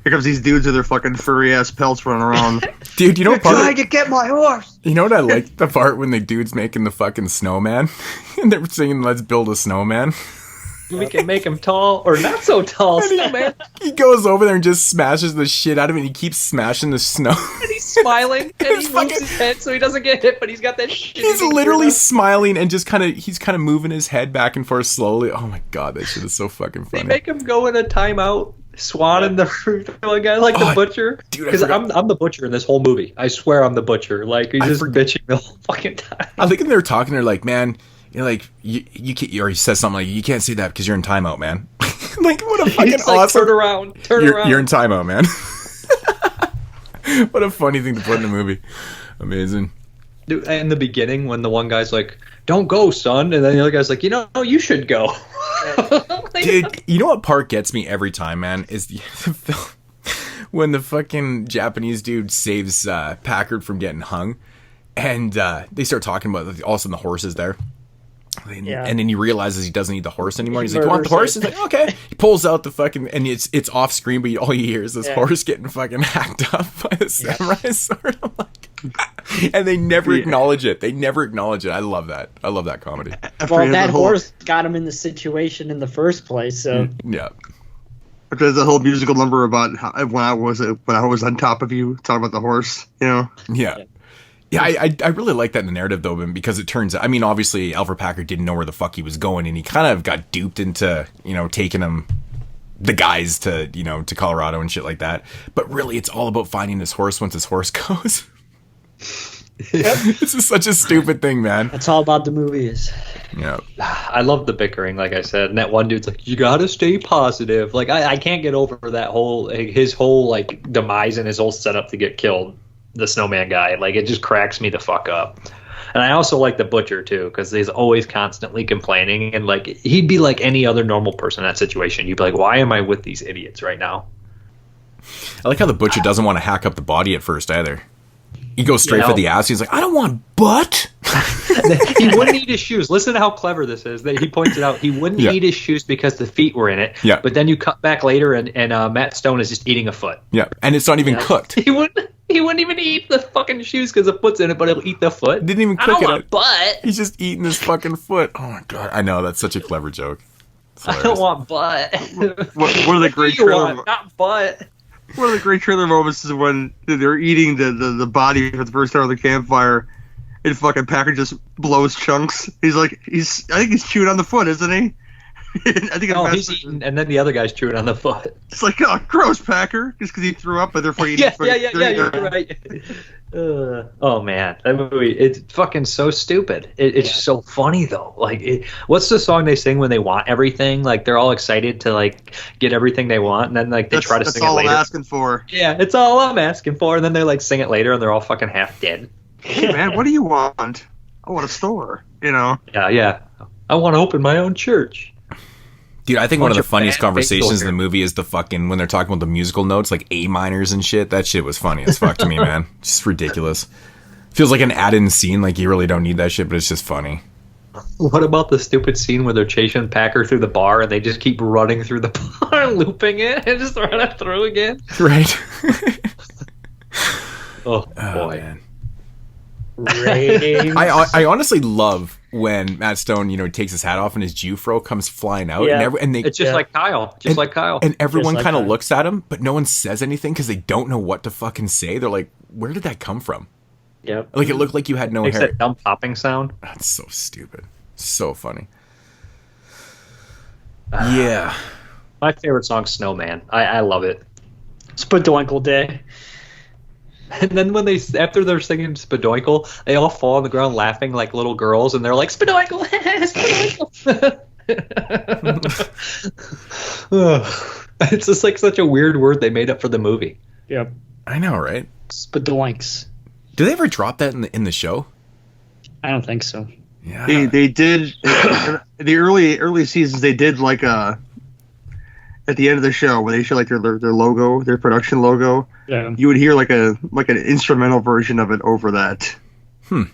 here comes these dudes with their fucking furry ass pelts running around. Dude, you know what? Trying to get my horse. You know what I like? The part when the dude's making the fucking snowman, and they're singing "Let's build a snowman." We can make him tall or not so tall, snowman. He goes over there and just smashes the shit out of it, and he keeps smashing the snow. And he's smiling, and he moves his head so he doesn't get hit, but he's got that shit. He's literally smiling and just he's kind of moving his head back and forth slowly. Oh my god, that shit is so fucking funny. They make him go in a timeout. Swan and the guy like the butcher. Because I'm the butcher in this whole movie. I swear I'm the butcher. Like he's just bitching the whole fucking time. I think when they were talking, they're like, man, You're like, you can't, or he says something like, you can't say that because you're in timeout, man. Like, what a fucking awesome. Turn around. You're in timeout, man. What a funny thing to put in a movie. Amazing. Dude, in the beginning, when the one guy's like, don't go, son. And then the other guy's like, you should go. Dude, you know what part gets me every time, man? Is when the fucking Japanese dude saves Packard from getting hung. And they start talking about, all of a sudden the horse is there. And then he realizes he doesn't need the horse anymore. He's like, you want the horse? He's like, okay. He pulls out the fucking, and it's off screen, but all you hear is this horse getting fucking hacked up by the samurai sword. I'm like, and they never acknowledge it. They never acknowledge it. I love that. I love that comedy. Well, that horse got him in the situation in the first place, so. Yeah. There's a whole musical number about how, when I was on top of you, talking about the horse, you know? Yeah. Yeah, I really like that in the narrative, though, because it turns out, I mean, obviously, Alfred Packard didn't know where the fuck he was going, and he kind of got duped into, taking the guys to, to Colorado and shit like that. But really, it's all about finding his horse once his horse goes. This is such a stupid thing, man. That's all about the movies. Yeah. I love the bickering, like I said. And that one dude's like, you gotta stay positive. Like, I can't get over that his whole, demise and his whole setup to get killed. The snowman guy, like, it just cracks me the fuck up. And I also like the butcher too, because he's always constantly complaining, and like he'd be like any other normal person in that situation. You'd be like, why am I with these idiots right now? I like how the butcher doesn't want to hack up the body at first either. He goes straight for the ass. He's like, I don't want butt. He wouldn't eat his shoes. Listen to how clever this is. That he points it out. He wouldn't eat his shoes because the feet were in it. Yeah. But then you cut back later, and Matt Stone is just eating a foot. Yeah, and it's not even cooked. He wouldn't even eat the fucking shoes because the foot's in it, but he'll eat the foot. Didn't even cook I don't it. want butt. He's just eating his fucking foot. Oh my god! I know, that's such a clever joke. I don't want butt. One of the great trailer, not butt. One of the great trailer moments is when they're eating the body for the first time on the campfire, and fucking Packer just blows chunks. He's like, I think he's chewing on the foot, isn't he? I think he's eating, and then the other guy's chewing on the foot. It's like, oh, gross, Packer, just because he threw up, but therefore he yeah, you're right. Oh man, that movie, it's fucking so stupid. It's so funny though. Like, what's the song they sing when they want everything? Like, they're all excited to like get everything they want, and then like they try to sing it later. That's all I'm asking for. Yeah, it's all I'm asking for, and then they like sing it later, and they're all fucking half dead. Hey man, what do you want? I want a store. Yeah. I want to open my own church. Dude, I think one of the funniest conversations in the movie is the fucking, when they're talking about the musical notes, like A minors and shit. That shit was funny as fuck to me, man. Just ridiculous. Feels like an add-in scene, like you really don't need that shit, but it's just funny. What about the stupid scene where they're chasing Packer through the bar and they just keep running through the bar, looping it, and just running through again? Right. Oh boy. Man. I honestly love when Matt Stone, takes his hat off and his Jufro comes flying out, and it's just like Kyle, like Kyle, and everyone kind of looks at him, but no one says anything because they don't know what to fucking say. They're like, "Where did that come from?" Yeah, like it looked like you had no hair. That dumb popping sound. That's so stupid, so funny. Yeah, my favorite song, "Snowman." I love it. Spadoinkle Day. And then when after they're singing Spadoinkle, they all fall on the ground laughing like little girls, and they're like, Spadoinkle, Spadoinkle. It's just like such a weird word they made up for the movie. Yep. I know, right? Spadoinks. Did they ever drop that in the show? I don't think so. Yeah. They did in the early seasons. They did like at the end of the show where they show like their logo, their production logo. Yeah. You would hear like an instrumental version of it over that. And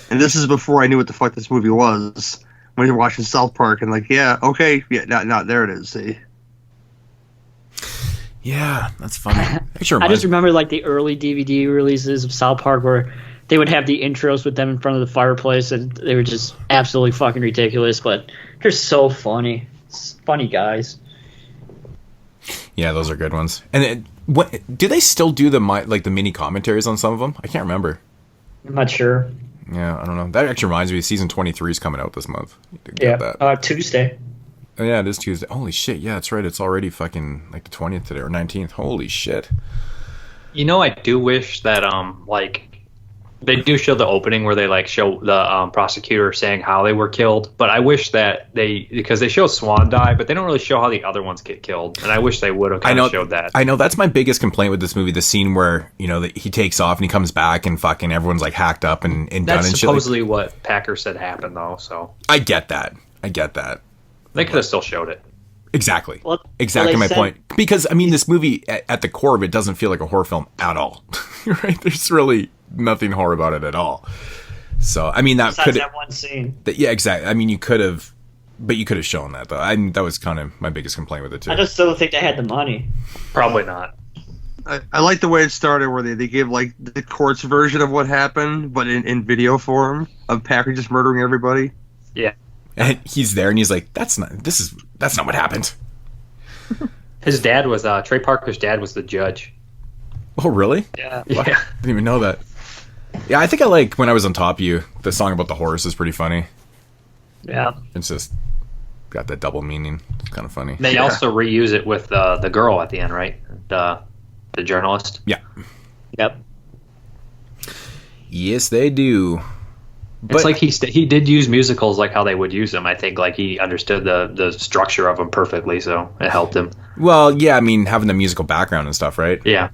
this is before I knew what the fuck this movie was. When you're watching South Park and like, not there it is. See. Yeah, that's funny. I just remember like the early DVD releases of South Park where they would have the intros with them in front of the fireplace, and they were just absolutely fucking ridiculous, but they're so funny. It's funny guys. Yeah, those are good ones. And do they still do the mini commentaries on some of them? I can't remember. I'm not sure. Yeah, I don't know. That actually reminds me, season 23 is coming out this month. Tuesday. Oh, yeah, it is Tuesday. Holy shit, yeah, that's right. It's already fucking like the 20th today, or 19th. Holy shit. I do wish that They do show the opening where they like show the prosecutor saying how they were killed, but I wish that because they show Swan die, but they don't really show how the other ones get killed, and I wish they would have kind of showed that. I know that's my biggest complaint with this movie, the scene where he takes off and he comes back and fucking everyone's like hacked up and done and shit. That's supposedly what Packer said happened though, so I get that. They could have still showed it. Exactly. Exactly my point. Because I mean, this movie at the core of it doesn't feel like a horror film at all. Right? There's really nothing horror about it at all. So I mean, that one scene. Yeah, exactly. I mean, you could have shown that though. That was kind of my biggest complaint with it too. I just don't think they had the money. Probably not. I like the way it started, where they give like the court's version of what happened, but in video form of Packer just murdering everybody. Yeah. And he's there, and he's like, "That's not what happened." His dad was Trey Parker's dad was the judge. Oh, really? Yeah. I didn't even know that. Yeah, I think I like When I Was on Top of You. The song about the horse is pretty funny. Yeah. It's just got that double meaning. It's kind of funny. They also reuse it with the girl at the end, right? The journalist. Yeah. Yep. Yes, they do. It's like he did use musicals like how they would use them. I think like he understood the structure of them perfectly, so it helped him. Well, yeah, I mean, having the musical background and stuff, right? Yeah.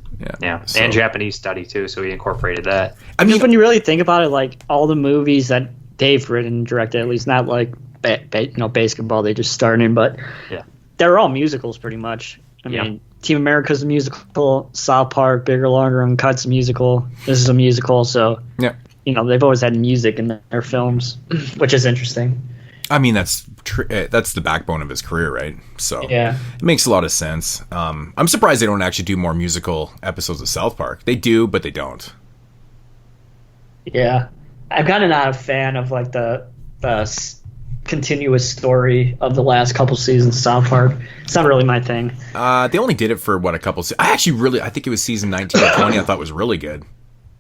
So. And Japanese study too, so he incorporated that. I mean, when you really think about it, like all the movies that they've written and directed, at least not like Basketball, they just started in, but they're all musicals pretty much. I mean, Team America's a musical, South Park, Bigger, Longer, Uncut's a musical. This is a musical, so yeah. They've always had music in their films, which is interesting. I mean, that's the backbone of his career, right? So yeah, it makes a lot of sense. I'm surprised they don't actually do more musical episodes of South Park. They do, but they don't. Yeah, I'm kind of not a fan of like the continuous story of the last couple seasons of South Park. It's not really my thing. They only did it for a couple. I think it was season 19 or 20. I thought was really good.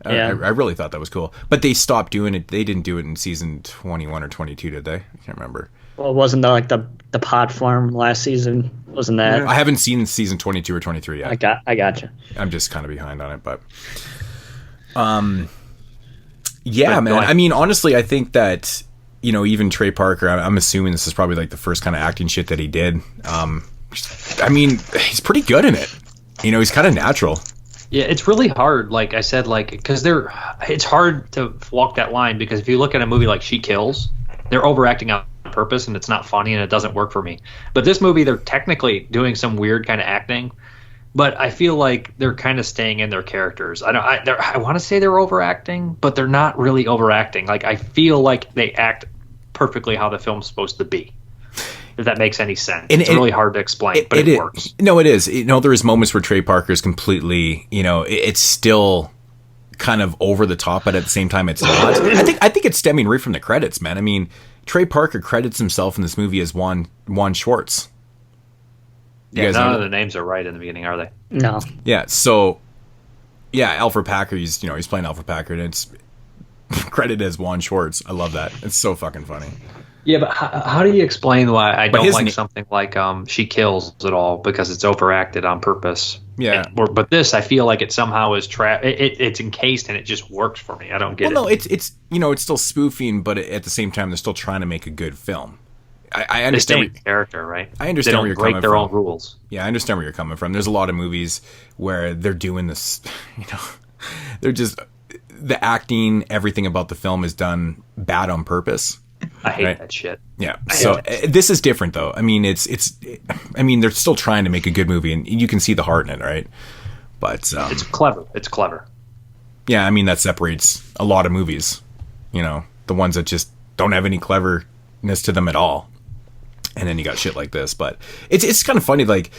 Yeah. I really thought that was cool. But they stopped doing it. They didn't do it in season 21 or 22, did they? I can't remember. Well, wasn't the pod farm last season? Wasn't that? I haven't seen season 22 or 23 yet. I gotcha. I'm just kind of behind on it, but yeah, man. I mean, honestly, I think that even Trey Parker. I'm assuming this is probably like the first kind of acting shit that he did. I mean, he's pretty good in it. He's kind of natural. Yeah, it's really hard, like I said, because it's hard to walk that line, because if you look at a movie like She Kills, they're overacting on purpose and it's not funny and it doesn't work for me. But this movie, they're technically doing some weird kind of acting, but I feel like they're kind of staying in their characters. I want to say they're overacting, but they're not really overacting. Like, I feel like they act perfectly how the film's supposed to be. If that makes any sense. It's really hard to explain, but it works. No, it is. There is moments where Trey Parker is completely, it's still kind of over the top, but at the same time it's not. I think it's stemming right from the credits, man. I mean, Trey Parker credits himself in this movie as Juan Schwartz. None of the names are right in the beginning, are they? No. Yeah, so Alfred Packer, he's playing Alfred Packer, and it's credited as Juan Schwartz. I love that. It's so fucking funny. Yeah, but how do you explain why I don't like something like She Kills at all, because it's overacted on purpose? Yeah. But this, I feel like it somehow is it's encased and it just works for me. I don't get it. Well, no, it's still spoofing, but at the same time, they're still trying to make a good film. I understand. They stay in character, right? I understand where you're coming from. They don't break their own rules. Yeah, I understand where you're coming from. There's a lot of movies where they're doing this, they're just, the acting, everything about the film is done bad on purpose. I hate that shit. Yeah. So this is different though. I mean, they're still trying to make a good movie, and you can see the heart in it, right? But it's clever. It's clever. Yeah, I mean, that separates a lot of movies. The ones that just don't have any cleverness to them at all. And then you got shit like this, but it's kind of funny. Like,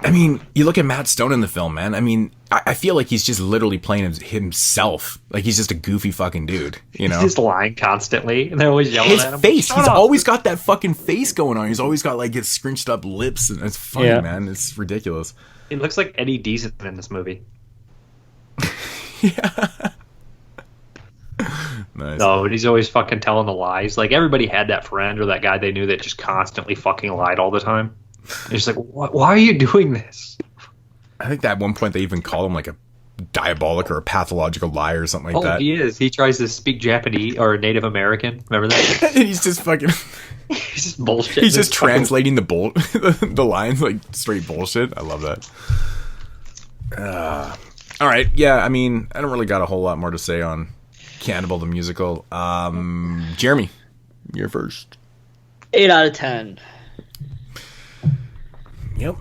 I mean, you look at Matt Stone in the film, man. I mean, I feel like he's just literally playing himself. Like, he's just a goofy fucking dude, He's just lying constantly, and they're always yelling at him. His face, he's always got that fucking face going on. He's always got, like, his scrunched up lips, and it's funny, man. It's ridiculous. He looks like Eddie Deason in this movie. Yeah. Nice. No, but he's always fucking telling the lies. Like, everybody had that friend or that guy they knew that just constantly fucking lied all the time. It's like, why are you doing this? I think that at one point they even called him like a diabolic or a pathological liar or something like that. He is. He tries to speak Japanese or Native American. Remember that? He's just fucking. He's just bullshit. He's just translating the lines like straight bullshit. I love that. All right, yeah. I mean, I don't really got a whole lot more to say on Cannibal the musical. Jeremy, you're first. 8 out of 10. Yep.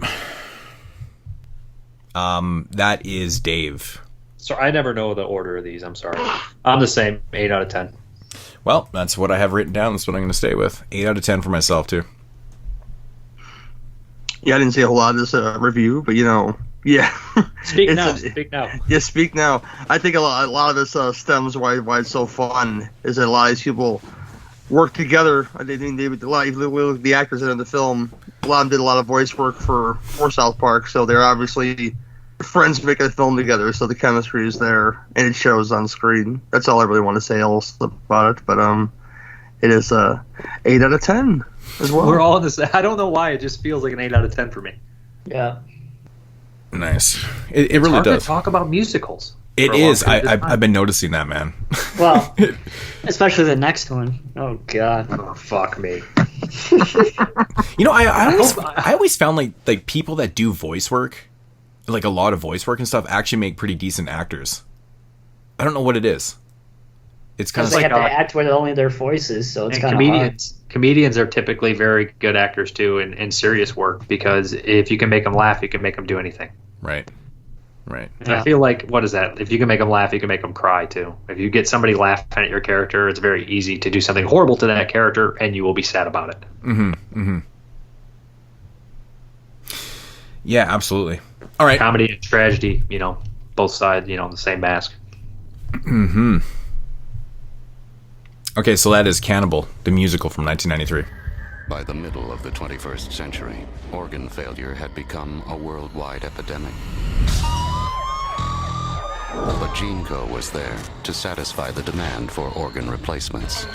That is Dave. So I never know the order of these. I'm sorry. I'm the same. 8 out of 10. Well, that's what I have written down. That's what I'm going to stay with. 8 out of 10 for myself too. Yeah, I didn't see a whole lot of this review, but yeah. Speak now. Speak now. Yeah, speak now. I think a lot of this stems why it's so fun is that a lot of these people work together. I think the actors in the film, a lot of them did a lot of voice work for South Park, so they're obviously friends making a film together. So the chemistry is there, and it shows on screen. That's all I really want to say else about it. But it is 8 out of 10 as well. We're all in this. I don't know why it just feels like an 8 out of 10 for me. Yeah. Nice. It really hard does. To talk about musicals. It is. I've been noticing that, man. Well, especially the next one. Oh God. Oh fuck me. I always found like people that do voice work, like a lot of voice work and stuff, actually make pretty decent actors. I don't know what it is. It's kind of like they have to act with only their voices, so it's kind of comedians. Comedians are typically very good actors too in serious work, because if you can make them laugh, you can make them do anything. Right. I feel like, what is that? If you can make them laugh, you can make them cry too. If you get somebody laughing at your character, it's very easy to do something horrible to that character, and you will be sad about it. Yeah, absolutely. All right. Comedy and tragedy, both sides, the same mask. Okay, so that is Cannibal, the musical from 1993. By the middle of the 21st century, organ failure had become a worldwide epidemic. But GeneCo was there to satisfy the demand for organ replacements.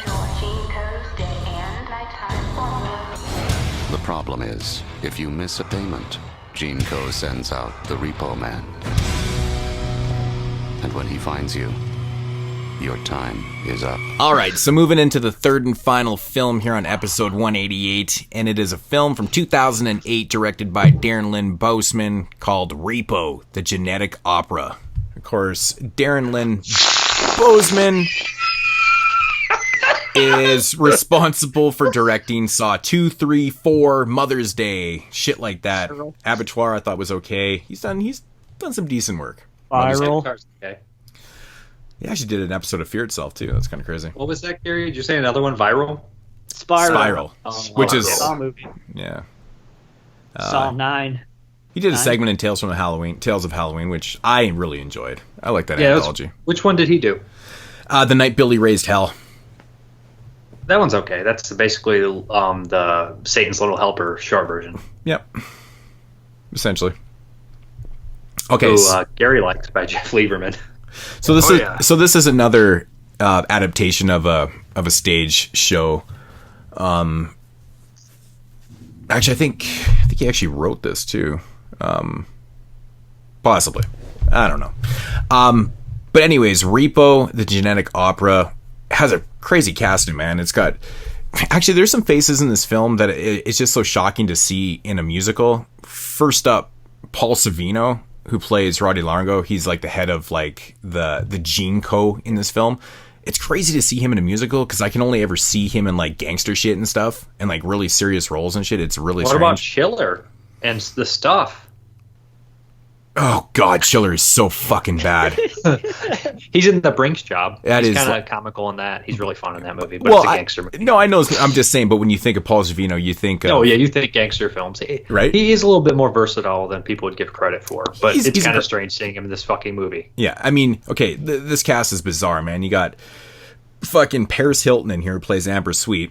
The problem is, if you miss a payment, GeneCo sends out the repo man. And when he finds you, your time is up. All right, so moving into the third and final film here on episode 188, and it is a film from 2008 directed by Darren Lynn Bousman called Repo, the Genetic Opera. Of course, Darren Lynn Bousman is responsible for directing Saw 2, 3, 4, Mother's Day, shit like that. Abattoir I thought was okay. He's done some decent work. Viral. Okay. He actually did an episode of Fear Itself too. That's kind of crazy. What was that, Gary? Did you say another one? Viral? Spiral. Which is Saw movie. Yeah. Saw 9. He did a segment in Tales of Halloween, which I really enjoyed. I like that anthology. Which one did he do? The Night Billy Raised Hell. That one's okay. That's basically the Satan's Little Helper short version. Yep. Essentially. Okay. Who Gary liked by Jeff Lieberman. So this is another adaptation of a stage show. Actually, I think he actually wrote this too. Possibly, I don't know. But anyways, Repo, the Genetic Opera, has a crazy casting, man. It's got actually there's some faces in this film that it's just so shocking to see in a musical. First up, Paul Savino, who plays Roddy Largo. He's like the head of like the GeneCo in this film. It's crazy to see him in a musical because I can only ever see him in like gangster shit and stuff and like really serious roles and shit. It's really strange. What about Schiller and the stuff? Oh God, Schiller is so fucking bad. He's in The Brinks Job. He's kind of comical in that. He's really fun in that movie, but it's a gangster movie. No, I know. I'm just saying, but when you think of Paul Savino, you think you think gangster films. Right? He is a little bit more versatile than people would give credit for, but it's kind of strange seeing him in this fucking movie. Yeah, I mean, okay, this cast is bizarre, man. You got fucking Paris Hilton in here who plays Amber Sweet.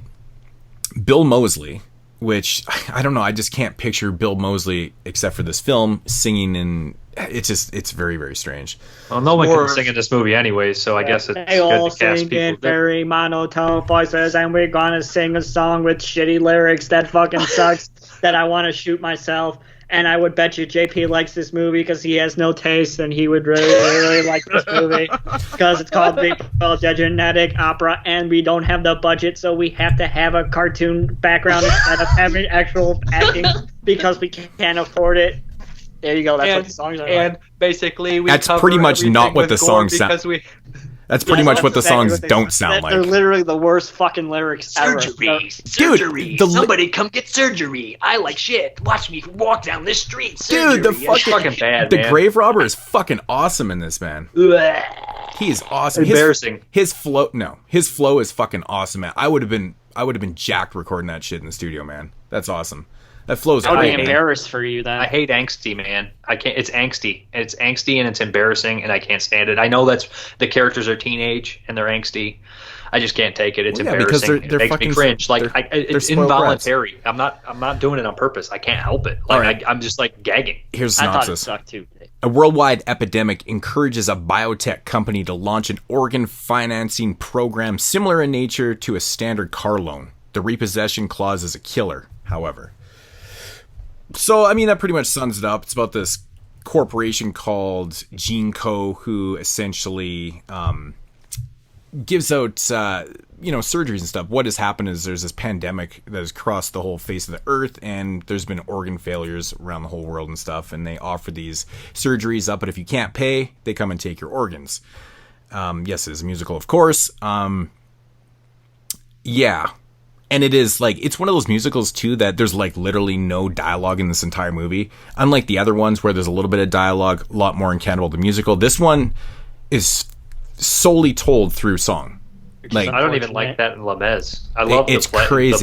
Bill Moseley, which I don't know, I just can't picture Bill Moseley except for this film singing, and it's very, very strange. Well, no one can sing in this movie anyway, so I guess it's they all sing in very monotone voices, and we're gonna sing a song with shitty lyrics that fucking sucks that I want to shoot myself. and I would bet you JP likes this movie because he has no taste, and he would really like this movie because it's called the Genetic Opera, and we don't have the budget, so we have to have a cartoon background instead of having actual acting because we can't afford it. There you go. That's what the songs are. And basically, that's pretty much not what the songs sound. That's pretty much what the songs don't sound like. They're literally the worst fucking lyrics ever. Surgery. Somebody come get surgery. I like shit. Watch me walk down this street. Surgery. Dude, the fucking bad, the man. grave robber is fucking awesome in this, man. He is awesome. Embarrassing. His flow is fucking awesome, man. I would have been jacked recording that shit in the studio, man. That's awesome. That flows. I would be embarrassed for you then. I hate angsty, man. I can't. It's angsty. It's angsty and it's embarrassing, and I can't stand it. I know that's the characters are teenage and they're angsty. I just can't take it. It's embarrassing. Because they're it makes fucking, me cringe. Like it's involuntary. Brats. I'm not doing it on purpose. I can't help it. Like right. I'm just like gagging. Here's I synopsis. thought it sucked too. A worldwide epidemic encourages a biotech company to launch an organ financing program similar in nature to a standard car loan. The repossession clause is a killer, however. So, I mean, that pretty much sums it up. It's about this corporation called GeneCo who essentially gives out, surgeries and stuff. What has happened is there's this pandemic that has crossed the whole face of the earth, and there's been organ failures around the whole world and stuff, and they offer these surgeries up, but if you can't pay, they come and take your organs. Yes, it is a musical, of course. Yeah. And it is like, it's one of those musicals too that there's like literally no dialogue in this entire movie. Unlike the other ones where there's a little bit of dialogue, a lot more in Cannibal the Musical. This one is solely told through song. Like, I don't even like that in Les Mis. I love the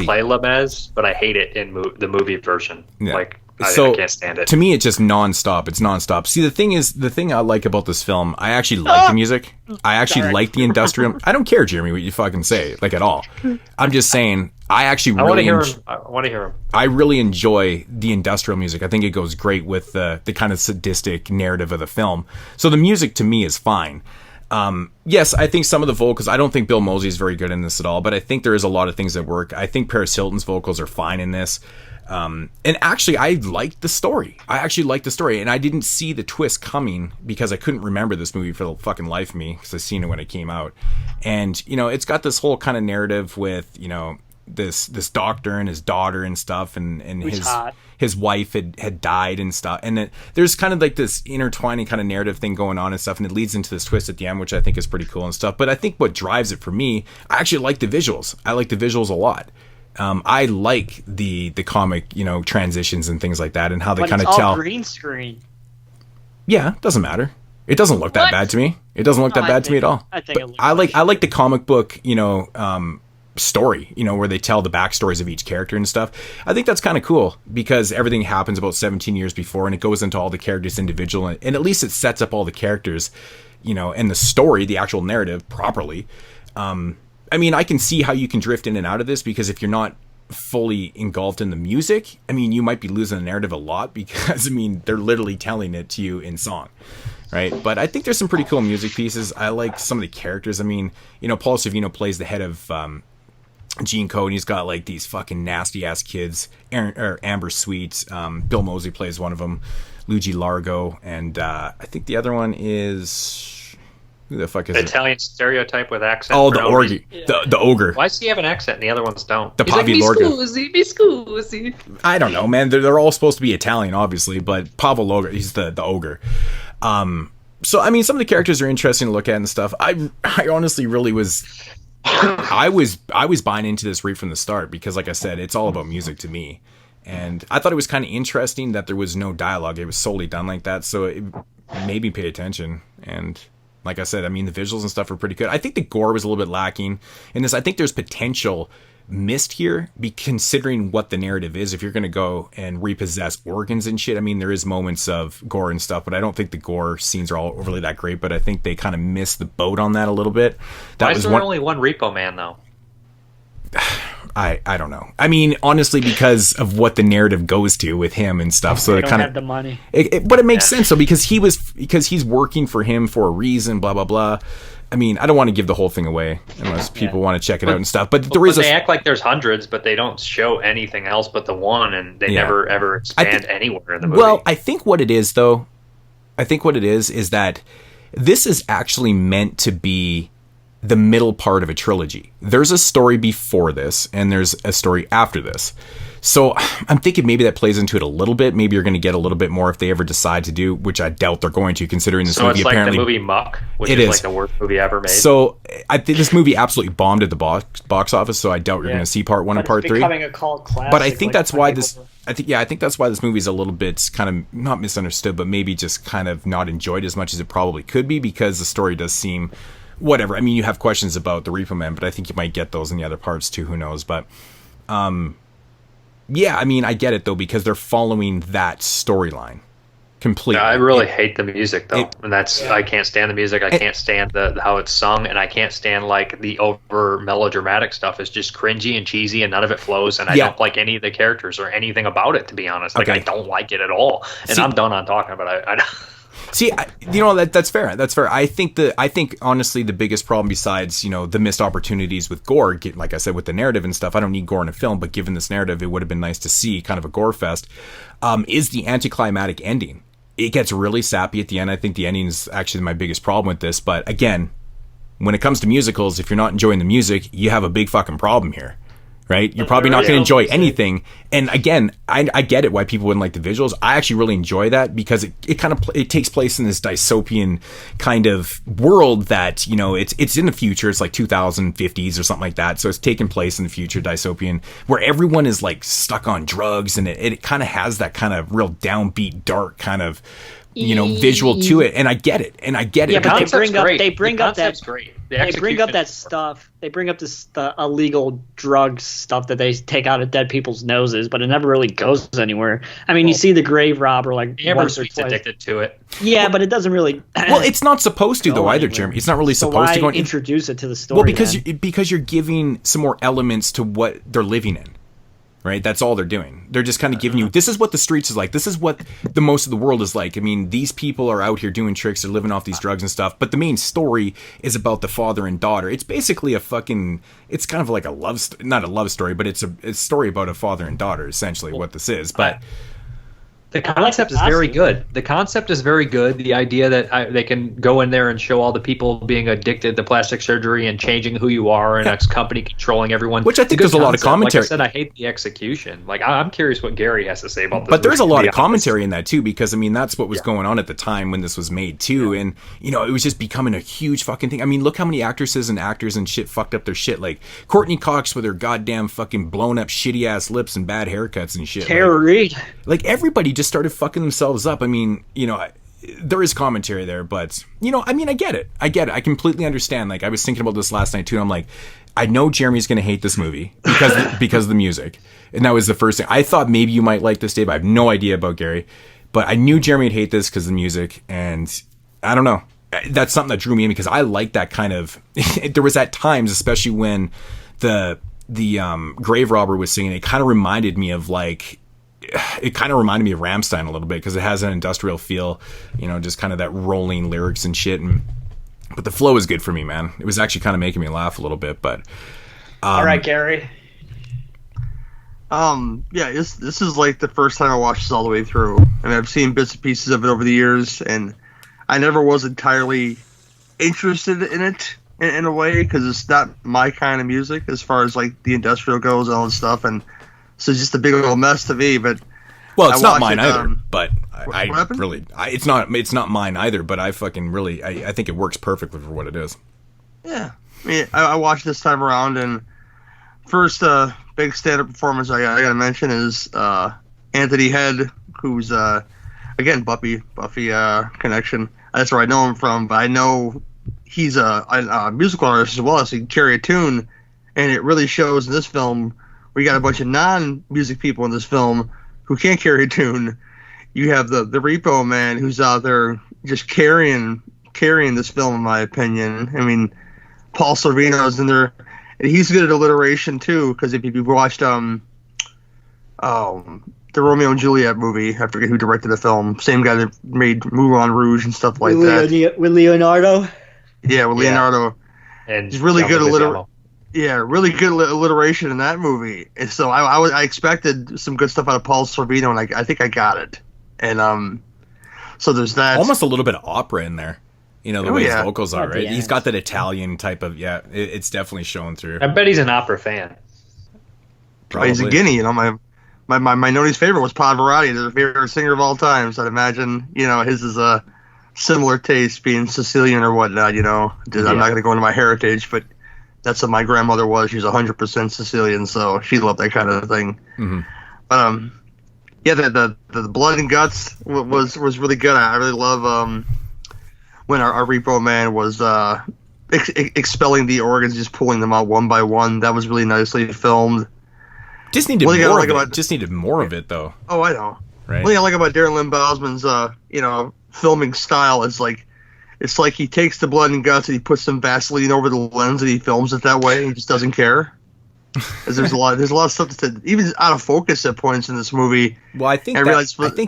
play Les Mis, but I hate it in the movie version. Yeah. Like, I can't stand it. To me, it's just nonstop. It's nonstop. See, the thing I like about this film, I actually like the music. I actually like the industrial. I don't care, Jeremy, what you fucking say, like at all. I'm just saying, I actually really I want to hear him. I really enjoy the industrial music. I think it goes great with the kind of sadistic narrative of the film. So the music to me is fine. Yes, I think some of the vocals, I don't think Bill Moseley is very good in this at all, but I think there is a lot of things that work. I think Paris Hilton's vocals are fine in this. And actually, I liked the story. And I didn't see the twist coming because I couldn't remember this movie for the fucking life of me because I seen it when it came out. And, it's got this whole kind of narrative with, this doctor and his daughter and stuff, and his wife had died and stuff, and there's kind of like this intertwining kind of narrative thing going on and stuff, and it leads into this twist at the end, which I think is pretty cool and stuff. But I think what drives it for me, I actually like the visuals. I like the visuals a lot. I like the comic, transitions and things like that, and how they kind of tell. Green screen. Yeah, doesn't matter. It doesn't look that bad to me. It doesn't look that bad to me at all. I think I like the comic book, story, where they tell the backstories of each character and stuff. I think that's kind of cool because everything happens about 17 years before, and it goes into all the characters individual, and at least it sets up all the characters, and the story, the actual narrative properly. I mean, I can see how you can drift in and out of this because if you're not fully engulfed in the music, I mean, you might be losing the narrative a lot because, they're literally telling it to you in song. Right. But I think there's some pretty cool music pieces. I like some of the characters. I mean, Paul Sorvino plays the head of GeneCo, and he's got like these fucking nasty ass kids. Amber Sweet, Bill Moseley plays one of them, Luigi Largo, and I think the other one is who the fuck is Italian stereotype with accent. Oh, the orgy, the ogre. Why does he have an accent and the other ones don't? The Pavi Lorga. Mi scusi. I don't know, man. They're all supposed to be Italian, obviously, but Pavel Lorga, he's the ogre. So I mean, some of the characters are interesting to look at and stuff. I honestly really was. I was buying into this right from the start because, like I said, it's all about music to me, and I thought it was kind of interesting that there was no dialogue. It was solely done like that, so it made me pay attention. And like I said, I mean, the visuals and stuff were pretty good. I think the gore was a little bit lacking in this. I think there's potential missed here, considering what the narrative is. If you're going to go and repossess organs and shit, I mean, there is moments of gore and stuff, but I don't think the gore scenes are all overly that great. But I think they kind of missed the boat on that a little bit. Why is there only one Repo Man though? I don't know. I mean, honestly, because of what the narrative goes to with him and stuff. So they it kind of have the money. But it makes sense. So because he's working for him for a reason. Blah blah blah. I mean, I don't want to give the whole thing away unless people want to check it out and stuff. But there is they act like there's hundreds, but they don't show anything else but the one, and they never ever expand anywhere in the movie. Well, I think what it is, though, is that this is actually meant to be the middle part of a trilogy. There's a story before this, and there's a story after this. So I'm thinking maybe that plays into it a little bit. Maybe you're going to get a little bit more if they ever decide to do, which I doubt they're going to, considering this movie it's like apparently... the movie Muck, which is like the worst movie ever made. So I think this movie absolutely bombed at the box office, so I doubt you're going to see part 1 and part 3. Becoming a cult classic. But I think that's why this... I think that's why this movie is a little bit kind of not misunderstood, but maybe just kind of not enjoyed as much as it probably could be, because the story does seem... whatever. I mean, you have questions about the Repo Man, but I think you might get those in the other parts too. Who knows? But... yeah, I mean, I get it, though, because they're following that storyline completely. Yeah, I really hate the music, though. And that's, I can't stand the music. I can't stand how it's sung, and I can't stand, like, the over melodramatic stuff. It's just cringy and cheesy, and none of it flows, and I don't like any of the characters or anything about it, to be honest. Like, I don't like it at all. And I'm done on talking, but I See, that's fair. That's fair. I think honestly the biggest problem, besides the missed opportunities with gore, like I said, with the narrative and stuff. I don't need gore in a film, but given this narrative, it would have been nice to see kind of a gore fest. Is the anticlimactic ending? It gets really sappy at the end. I think the ending is actually my biggest problem with this. But again, when it comes to musicals, if you're not enjoying the music, you have a big fucking problem here. Right? You're probably not going to enjoy anything. And again, I get it why people wouldn't like the visuals. I actually really enjoy that because it takes place in this dystopian kind of world that, it's in the future. It's like 2050s or something like that. So it's taking place in the future, dystopian, where everyone is like stuck on drugs, and it kind of has that kind of real downbeat, dark kind of, visual to it. And I get it. Yeah, but they bring up that stuff. They bring up the illegal drug stuff that they take out of dead people's noses, but it never really goes anywhere. I mean, you see the grave robber like once or twice. Addicted to it. Yeah, but it doesn't really. Well, it's not supposed to though either, Jeremy. It's not really supposed to go. Introduce it to the story. Well, because you're giving some more elements to what they're living in. Right? That's all they're doing. They're just kind of giving you, this is what the streets is like. This is what the most of the world is like. I mean, these people are out here doing tricks. They're living off these drugs and stuff. But the main story is about the father and daughter. It's basically it's kind of like not a love story, but it's a story about a father and daughter, essentially what this is. But the concept is very good. The idea that they can go in there and show all the people being addicted to plastic surgery and changing who you are, and a company controlling everyone. Which I think there's a lot of commentary. Like I said, I hate the execution. Like I'm curious what Gary has to say about this. But there's a lot of commentary in that too, because I mean that's what was going on at the time when this was made too, and it was just becoming a huge fucking thing. I mean, look how many actresses and actors and shit fucked up their shit. Like Courtney Cox with her goddamn fucking blown up shitty ass lips and bad haircuts and shit. Tara Reid. Like everybody just started fucking themselves up. I mean, there is commentary there, but I mean, I get it. I completely understand. Like I was thinking about this last night too. And I'm like, I know Jeremy's going to hate this movie because of the music. And that was the first thing. I thought maybe you might like this, Dave. I have no idea about Gary, but I knew Jeremy would hate this because of the music. And I don't know. That's something that drew me in because I like that kind of, there was at times, especially when the grave robber was singing, it kind of reminded me of Rammstein a little bit because it has an industrial feel, just kind of that rolling lyrics and shit. But the flow is good for me, man. It was actually kind of making me laugh a little bit. But all right, Gary. Yeah, this is like the first time I watched this all the way through. I mean, I've seen bits and pieces of it over the years, and I never was entirely interested in it in a way because it's not my kind of music as far as like the industrial goes and all that stuff, and so it's just a big old mess to me. But it's not mine either. But it's not mine either. But I fucking really I think it works perfectly for what it is. Yeah, I mean, I watched this time around, and first big stand-up performance I gotta mention is Anthony Head, who's again Buffy connection. That's where I know him from, but I know he's a musical artist as well, so he can carry a tune, and it really shows in this film. We got a bunch of non-music people in this film who can't carry a tune. You have the Repo Man who's out there just carrying this film, in my opinion. I mean, Paul Sorvino's in there, and he's good at alliteration too. Because if you've watched the Romeo and Juliet movie, I forget who directed the film. Same guy that made Moulin Rouge and stuff like that. With Leonardo. Yeah, with Leonardo. And he's really good Leguizamo. really good alliteration in that movie. And so I expected some good stuff out of Paul Sorvino, and I think I got it. And so there's that. Almost a little bit of opera in there. You know, the way his vocals are, right? Yeah. He's got that Italian type of, it's definitely showing through. I bet he's an opera fan. Probably. He's a guinea, you know. My Noni's favorite was Pavarotti, their favorite singer of all time. So I'd imagine, you know, his is a similar taste, being Sicilian or whatnot, you know. I'm not going to go into my heritage, but that's what my grandmother was. She was 100% Sicilian, so she loved that kind of thing. Mm-hmm. But the blood and guts was really good. I really love when our repo man was expelling the organs, just pulling them out one by one. That was really nicely filmed. Just needed more of it. Just needed more of it, though. Oh, I know. Right. One thing I like about Darren Lynn Bousman's, filming style is it's like he takes the blood and guts and he puts some Vaseline over the lens and he films it that way. He just doesn't care. There's a lot of stuff that even out of focus at points in this movie. Well, I think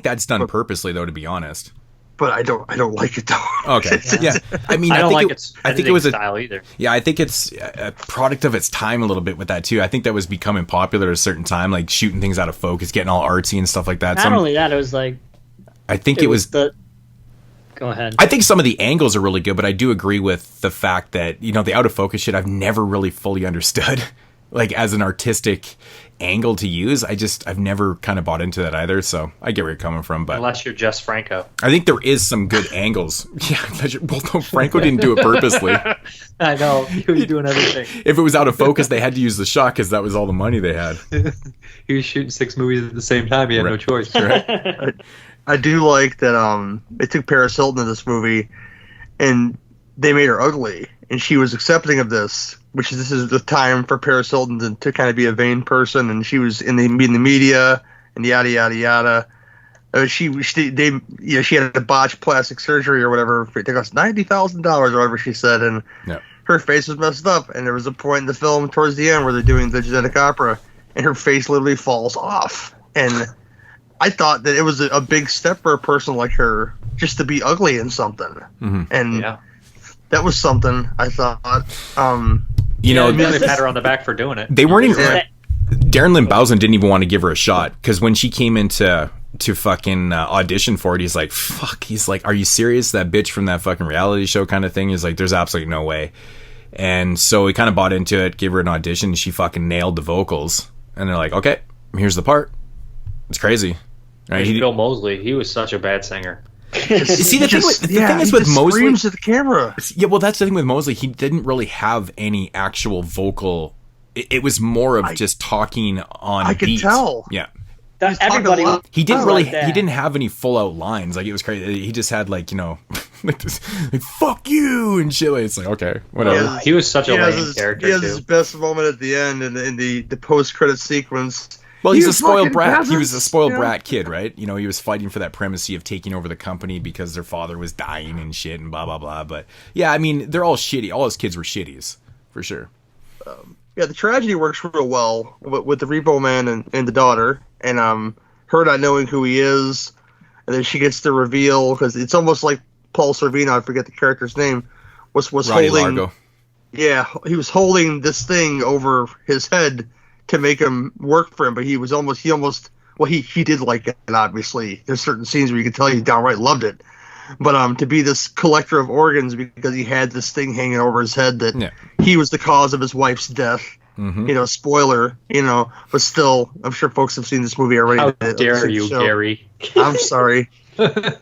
that's done purposely, though, to be honest. But I don't like it though. Okay. Yeah. I mean, I don't think like it was style either. Yeah, I think it's a product of its time a little bit with that too. I think that was becoming popular at a certain time, like shooting things out of focus, getting all artsy and stuff like that. Not only that, it was like. I think it was the. Go ahead. I think some of the angles are really good, but I do agree with the fact that, you know, the out of focus shit I've never really fully understood, like as an artistic angle to use. I've never kind of bought into that either, so I get where you're coming from. But unless you're Jess Franco, I think there is some good angles. Yeah, well, no, Franco didn't do it purposely. I know, he was doing everything. If it was out of focus, they had to use the shot because that was all the money they had. He was shooting 6 movies at the same time. He had no choice. Right. I do like that they took Paris Hilton in this movie and they made her ugly, and she was accepting of this, this is the time for Paris Hilton to kind of be a vain person, and she was in the media and yada yada yada. She had a botched plastic surgery or whatever. It cost $90,000 or whatever she said, and her face was messed up. And there was a point in the film towards the end where they're doing the genetic opera, and her face literally falls off. And I thought that it was a big step for a person like her just to be ugly in something. Mm-hmm. And that was something I thought. They pat her on the back for doing it. They weren't even. Darren Lynn Bousman didn't even want to give her a shot because when she came into fucking audition for it, he's like, "Fuck!" He's like, "Are you serious? That bitch from that fucking reality show kind of thing?" He's like, "There's absolutely no way." And so he kind of bought into it, gave her an audition, and she fucking nailed the vocals. And they're like, "Okay, here's the part." It's crazy, right? Bill Moseley, he was such a bad singer. See, the thing is with Moseley, screams at the camera. Yeah, well, that's the thing with Moseley. He didn't really have any actual vocal. It was more of just talking on. I could beat. tell. Yeah, everybody. He didn't really. He didn't have any full out lines. Like, it was crazy. He just had like "fuck you" and shit. It's like, okay, whatever. Yeah. He was such a lame character. He has his best moment at the end in the post credit sequence. Well, he's a spoiled brat. He was a spoiled brat kid, right? You know, he was fighting for that primacy of taking over the company because their father was dying and shit and blah, blah, blah. But, yeah, I mean, they're all shitty. All his kids were shitties, for sure. The tragedy works real well with the Repo Man and the daughter. And her not knowing who he is. And then she gets the reveal, because it's almost like Paul Sorvino, I forget the character's name, was Ronnie holding... Largo. Yeah, he was holding this thing over his head to make him work for him, but he did like it, obviously. There's certain scenes where you can tell he downright loved it. But to be this collector of organs because he had this thing hanging over his head that he was the cause of his wife's death. Mm-hmm. Spoiler, but still, I'm sure folks have seen this movie already. How dare you, Gary? I'm sorry. And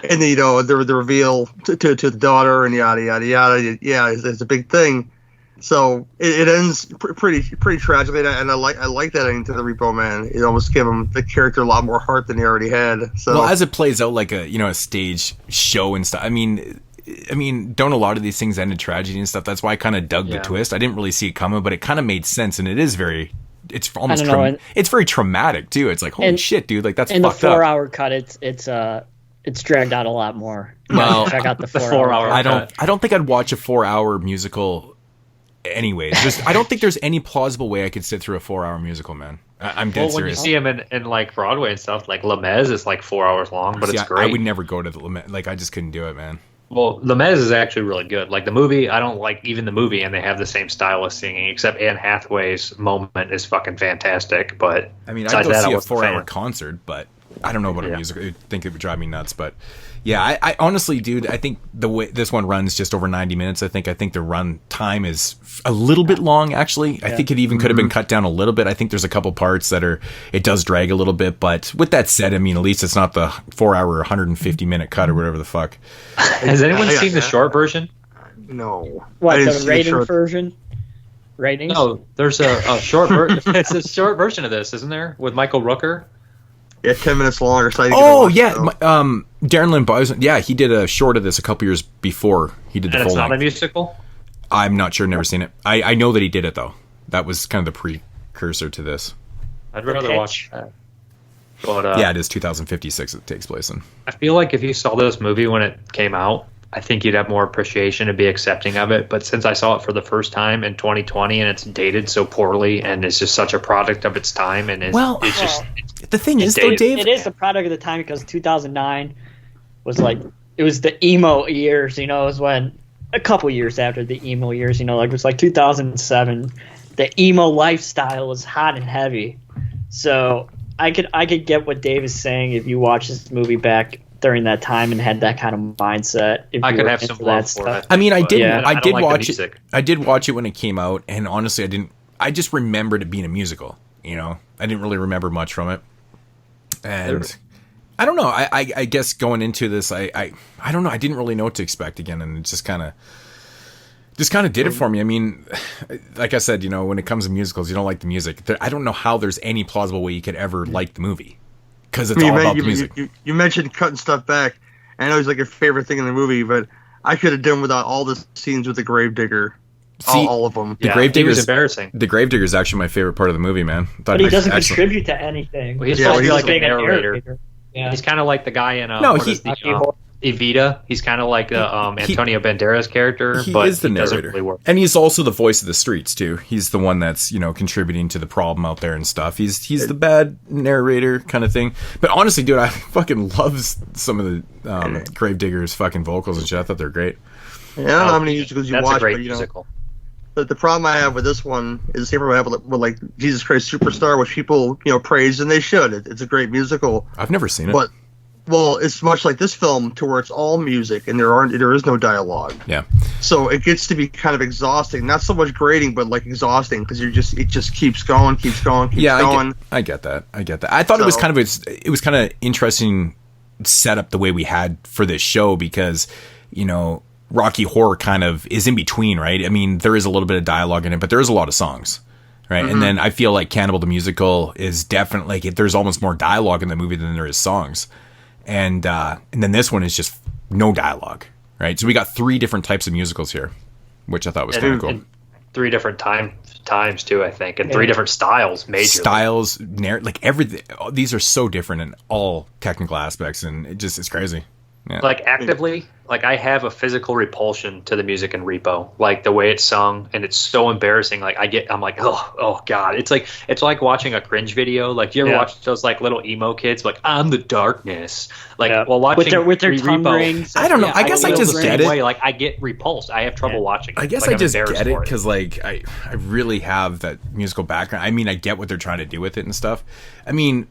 the reveal to the daughter and yada yada yada. Yeah, it's a big thing. So it ends pretty tragically, and I like that ending to the Repo Man. It almost gave him the character a lot more heart than he already had. So, well, as it plays out like a stage show and stuff. I mean, don't a lot of these things end in tragedy and stuff? That's why I kind of dug the twist. I didn't really see it coming, but it kind of made sense, and it's almost it's very traumatic too. It's like, holy shit, dude! Like, that's fucked up. In the 4-hour cut, it's dragged out a lot more. Well, check out the 4-hour. I don't think I'd watch a 4-hour musical. Anyways, I don't think there's any plausible way I could sit through a 4-hour musical, man. I'm dead serious. When you see him in like Broadway and stuff, like Les Mis is like 4 hours long, but it's great. I would never go to the Les Mis. Like, I just couldn't do it, man. Well, The Mez is actually really good. Like the movie, I don't like even the movie, and they have the same style of singing, except Anne Hathaway's moment is fucking fantastic. But I mean, I'd go see a 4-hour concert, but I don't know about a music. I think it would drive me nuts. But yeah, I honestly, dude, I think the way this one runs just over 90 minutes. I think the run time is a little bit long, actually. I think it even could have been cut down a little bit. I think there's a couple parts it does drag a little bit. But with that said, I mean, at least it's not the 4-hour, 150-minute cut or whatever the fuck. Has anyone seen the short version? No. What, the rating version? Ratings? No, there's a short version. It's a short version of this, isn't there? With Michael Rooker? Yeah, 10 minutes longer. So Darren Lynn Boysen. Yeah, he did a short of this a couple years before he did the full length. And it's not a musical? I'm not sure. Never seen it. I know that he did it, though. That was kind of the precursor to this. I'd rather watch that. But, yeah, it is 2056 it takes place in. I feel like if you saw this movie when it came out, I think you'd have more appreciation and be accepting of it. But since I saw it for the first time in 2020 and it's dated so poorly and it's just such a product of its time and it's just... The thing is, though, Dave... It is a product of the time because 2009 was like... It was the emo years, you know, it was when... A couple years after the emo years, you know, like it was like 2007. The emo lifestyle was hot and heavy. So I could get what Dave is saying if you watch this movie back during that time and had that kind of mindset. If I you could were have some love for it. I mean, I did like watch it. I did watch it when it came out, and honestly, I just remembered it being a musical. You know, I didn't really remember much from it, and I don't know. I guess going into this, I don't know. I didn't really know what to expect again, and it just kind of did it for me. I mean, like I said, you know, when it comes to musicals, you don't like the music. I don't know how there's any plausible way you could ever like the movie because it's all about the music. You mentioned cutting stuff back. I know it's like your favorite thing in the movie, but I could have done without all the scenes with the Gravedigger. All of them. The Gravedigger was embarrassing. The Gravedigger is actually my favorite part of the movie, man. But he doesn't contribute to anything. Well, he's supposed to be like a narrator. Yeah. He's kind of like the guy in Evita. He's kind of like Antonio Banderas character, but is the narrator. Doesn't really work. And he's also the voice of the streets too. He's the one that's, you know, contributing to the problem out there and stuff. He's the bad narrator kind of thing. But honestly, dude, I fucking love some of the Gravedigger's fucking vocals and shit. I thought they're great. Yeah, I don't know how many musicals you watch, That's a great but, you know, musical. But the problem I have with this one is the same problem I have with like Jesus Christ Superstar, which people, you know, praise, and they should. It's a great musical. I've never seen it. But well, it's much like this film, to where it's all music and there is no dialogue. Yeah. So it gets to be kind of exhausting. Not so much grating, but like exhausting because it just keeps going. I get that. I thought it was kind of interesting setup the way we had for this show because, you know, Rocky Horror kind of is in between, right? I mean, there is a little bit of dialogue in it, but there is a lot of songs, right? Mm-hmm. And then I feel like Cannibal the Musical is definitely like there's almost more dialogue in the movie than there is songs, and then this one is just no dialogue, right? So we got 3 different types of musicals here, which I thought was kind of cool. And 3 different times too, I think, and 3 different styles, like everything. These are so different in all technical aspects, and it's crazy. Yeah. Like actively, like I have a physical repulsion to the music in Repo, like the way it's sung, and it's so embarrassing. Like I'm like, oh god, it's like watching a cringe video. Like, do you ever watch those like little emo kids, like I'm the darkness, like while watching with their tongue rings? I don't know. I guess I just get it. Like I get repulsed. I have trouble watching. I guess I just get it because like I really have that musical background. I mean, I get what they're trying to do with it and stuff. I mean.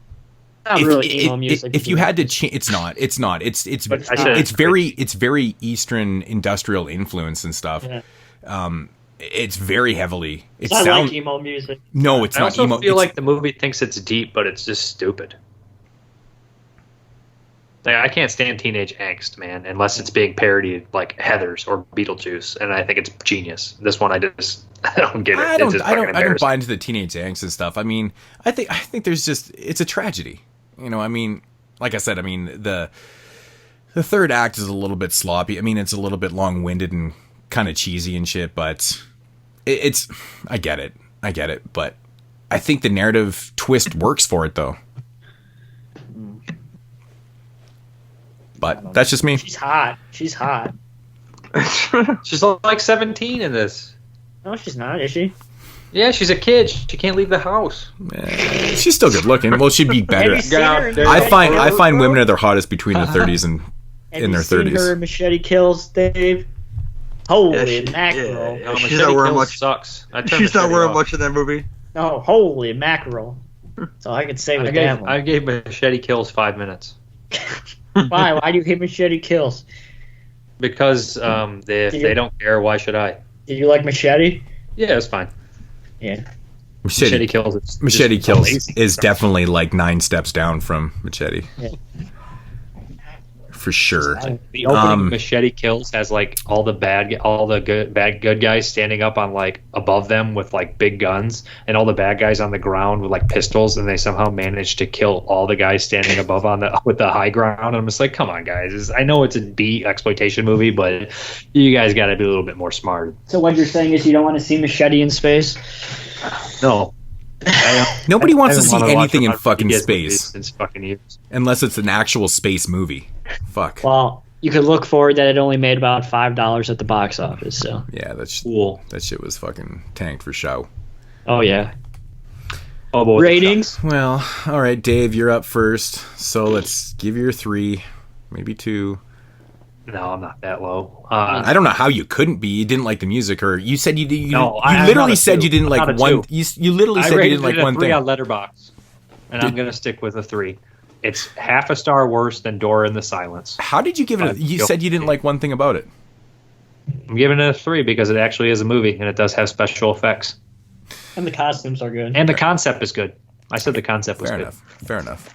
If you had to change, it's not. It's very Eastern industrial influence and stuff. Yeah. It's very heavily. It's not like emo music. No, it's not emo. I feel like the movie thinks it's deep, but it's just stupid. Like, I can't stand teenage angst, man, unless it's being parodied like Heathers or Beetlejuice, and I think it's genius. This one, I don't get it. I don't buy into the teenage angst and stuff. I mean, I think there's it's a tragedy. You know, I mean, like I said, I mean, the third act is a little bit sloppy. I mean, it's a little bit long-winded and kind of cheesy and shit, but I get it, but I think the narrative twist works for it, though. But that's just me. She's hot. She's like 17 in this. No, she's not, is she? Yeah, she's a kid. She can't leave the house. She's still good looking. Well, she'd be better. I find women are their hottest between the 30s and in their Seen 30s. her in Machete Kills, Dave? Holy mackerel! No, She's not wearing much. Sucks. She's not wearing much in that movie. Oh, holy mackerel! So I could say with that one. I gave Machete Kills 5 minutes. Why? Why do you hate Machete Kills? Because if they don't care, why should I? Did you like Machete? Yeah, it's fine. Yeah. Machete Kills. Machete Kills is definitely like 9 steps down from Machete. Yeah. For sure. The opening of Machete Kills has like all the good guys standing up on like above them with like big guns, and all the bad guys on the ground with like pistols, and they somehow manage to kill all the guys standing above with the high ground. And I'm just like, come on, guys! I know it's a B exploitation movie, but you guys got to be a little bit more smart. So what you're saying is you don't want to see Machete in space? No. Nobody wants to haven't see wanted to watch anything in one of fucking these space. since fucking years. Unless it's an actual space movie. Fuck. Well, you could look forward that it only made about $5 at the box office. So yeah, that's cool. That shit was fucking tanked for show. Oh yeah. Oh boy. Ratings? Well, all right, Dave, you're up first. So let's give your 3, maybe 2. No, I'm not that low. I don't know how you couldn't be. You didn't like the music, or you said you did. No, you literally said you didn't like one. You literally said you didn't like one thing. I rated it a 3 on Letterboxd, and I'm gonna stick with a 3. It's half a star worse than Door in the Silence. How did you give it? You said you didn't like one thing about it. I'm giving it a 3 because it actually is a movie, and it does have special effects. And the costumes are good. And the concept is good. I said the concept was good. Fair enough.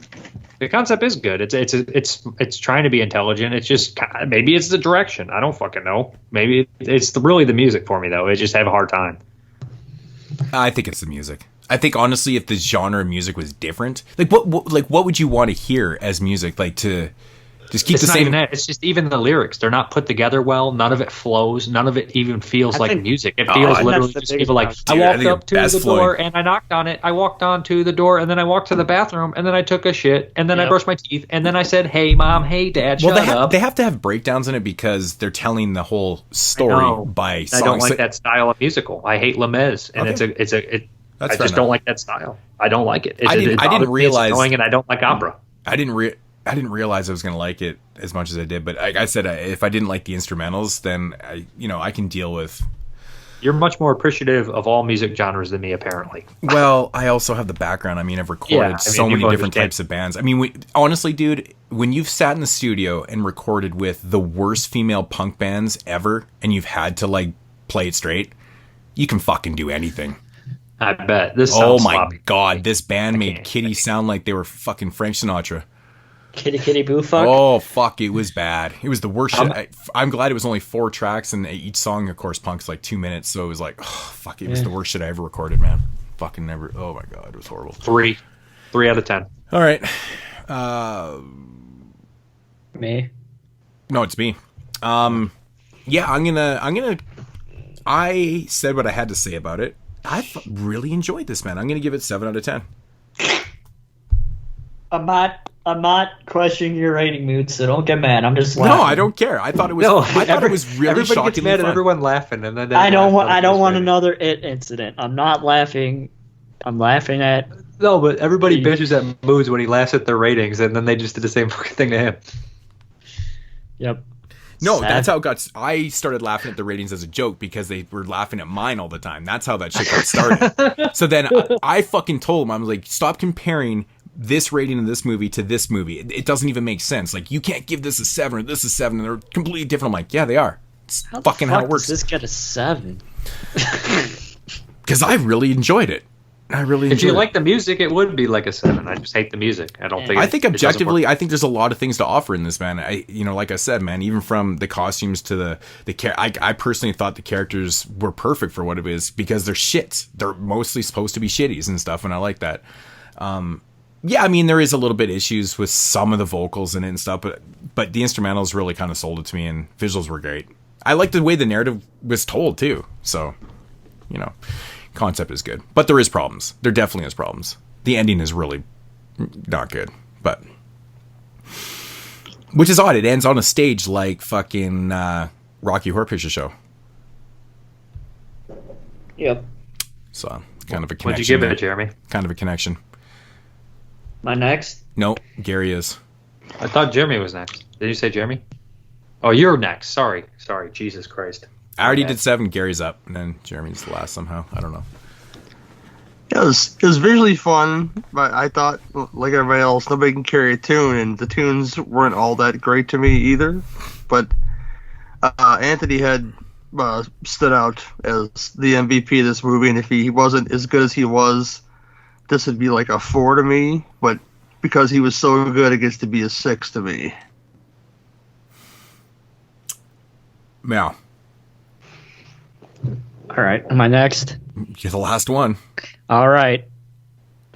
The concept is good. It's trying to be intelligent. It's just maybe it's the direction. I don't fucking know. Maybe it's really the music for me though. I just have a hard time. I think it's the music. I think honestly, if the genre of music was different, what would you want to hear as music? Like to just keep it's the not same. Even that. It's just even the lyrics. They're not put together well. None of it flows. None of it even feels like music. It feels literally just people like, I walked up to the door and I knocked on it. I walked on to the door and then I walked to the bathroom and then I took a shit and then I brushed my teeth and then I said, hey mom, hey dad, shut up. They have to have breakdowns in it because they're telling the whole story by songs. I don't like that style of musical. I hate Les Mis, and I just don't like that style. I don't like it. I didn't realize. It's annoying, and I don't like opera. I didn't realize I was going to like it as much as I did. But like I said, if I didn't like the instrumentals, then I can deal with. You're much more appreciative of all music genres than me, apparently. Well, I also have the background. I mean, I've recorded so many different types of bands. I mean, honestly, dude, when you've sat in the studio and recorded with the worst female punk bands ever, and you've had to like play it straight, you can fucking do anything. I bet. This oh my sloppy. God, this band made Kitty sound like they were fucking Frank Sinatra. Kitty boo fuck? Oh fuck, it was bad. It was the worst shit. I'm glad it was only 4 tracks, and each song, of course, punk's like 2 minutes, so it was like, oh fuck, it was the worst shit I ever recorded, man. Fucking never. Oh my God, it was horrible. 3 out of 10. All right. Me? No, it's me. Yeah, I'm gonna. I said what I had to say about it. I really enjoyed this, man. I'm gonna give it 7 out of 10. I'm not questioning your rating mood, so don't get mad. I'm just laughing. No, I don't care. I thought it was. I thought it was really shocking. Everybody gets mad at everyone laughing, and then I don't want another incident. I'm not laughing. I'm laughing at. No, but everybody bitches at Moods when he laughs at their ratings, and then they just did the same fucking thing to him. Yep. No, that's how it got. I started laughing at the ratings as a joke because they were laughing at mine all the time. That's how that shit got started. So then I fucking told them, I was like, stop comparing this rating of this movie to this movie. It doesn't even make sense. Like, you can't give this a 7 or this a 7, and they're completely different. I'm like, yeah, they are. It's fucking how it works. Does this get a 7? Because I really enjoyed it. If you like the music, it would be like a 7. I just hate the music. I think objectively, I think there's a lot of things to offer in this, man. Like I said, man, even from the costumes to the I personally thought the characters were perfect for what it is because they're shits. They're mostly supposed to be shitties and stuff, and I like that. Yeah, I mean, there is a little bit issues with some of the vocals in it and stuff, but the instrumentals really kind of sold it to me, and visuals were great. I like the way the narrative was told too. So, concept is good, but there is problems. There definitely is problems. The ending is really not good, but which is odd. It ends on a stage like fucking Rocky Horror Picture Show. Yep. So kind of a connection. What'd you give it, Jeremy? Kind of a connection. My next? No, Gary is. I thought Jeremy was next. Did you say Jeremy? Oh, you're next. Sorry. Jesus Christ. I already did 7. Gary's up, and then Jeremy's the last somehow. I don't know. It was visually fun, but I thought, like everybody else, nobody can carry a tune, and the tunes weren't all that great to me either. But Anthony had stood out as the MVP of this movie, and if he wasn't as good as he was, this would be like a 4 to me. But because he was so good, it gets to be a 6 to me. Yeah. All right, am I next? You're the last one. All right.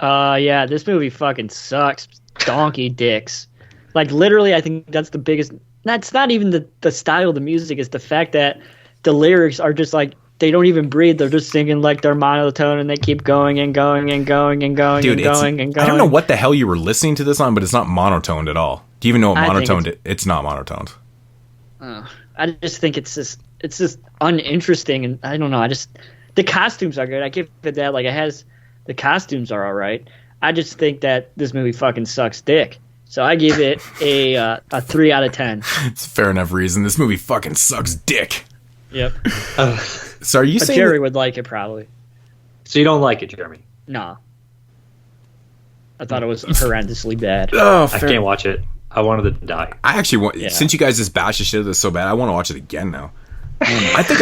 Yeah, this movie fucking sucks. Donkey dicks. Like, literally, I think that's the biggest... That's not even the style of the music. It's the fact that the lyrics are just like, they don't even breathe. They're just singing like they're monotone, and they keep going and going and going and going. Dude, and going and going. I don't know what the hell you were listening to this on, but it's not monotoned at all. Do you even know what monotoned? It's not monotoned. I just think it's just uninteresting, and I don't know. The costumes are good. I give it that. Like, the costumes are all right. I just think that this movie fucking sucks dick. So I give it a 3 out of 10. It's a fair enough reason. This movie fucking sucks dick. Yep. So are you saying Jerry would like it probably? So you don't like it, Jeremy? No. I thought it was horrendously bad. Oh, I can't watch it. I wanted to die. I actually want. Yeah. Since you guys just bashed the shit out of this so bad, I want to watch it again now. I think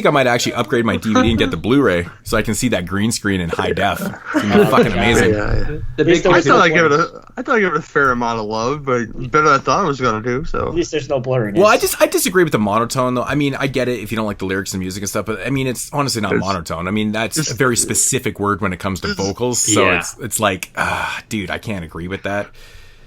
I might actually upgrade my DVD and get the Blu-ray so I can see that green screen in high def. It's gonna be fucking amazing. Yeah. I thought I gave it a fair amount of love, but better than I thought I was gonna do. So at least there's no blurriness. Well, I disagree with the monotone though. I mean, I get it if you don't like the lyrics and music and stuff, but I mean, it's honestly not monotone. I mean, that's a very specific word when it comes to vocals. So it's like, dude, I can't agree with that.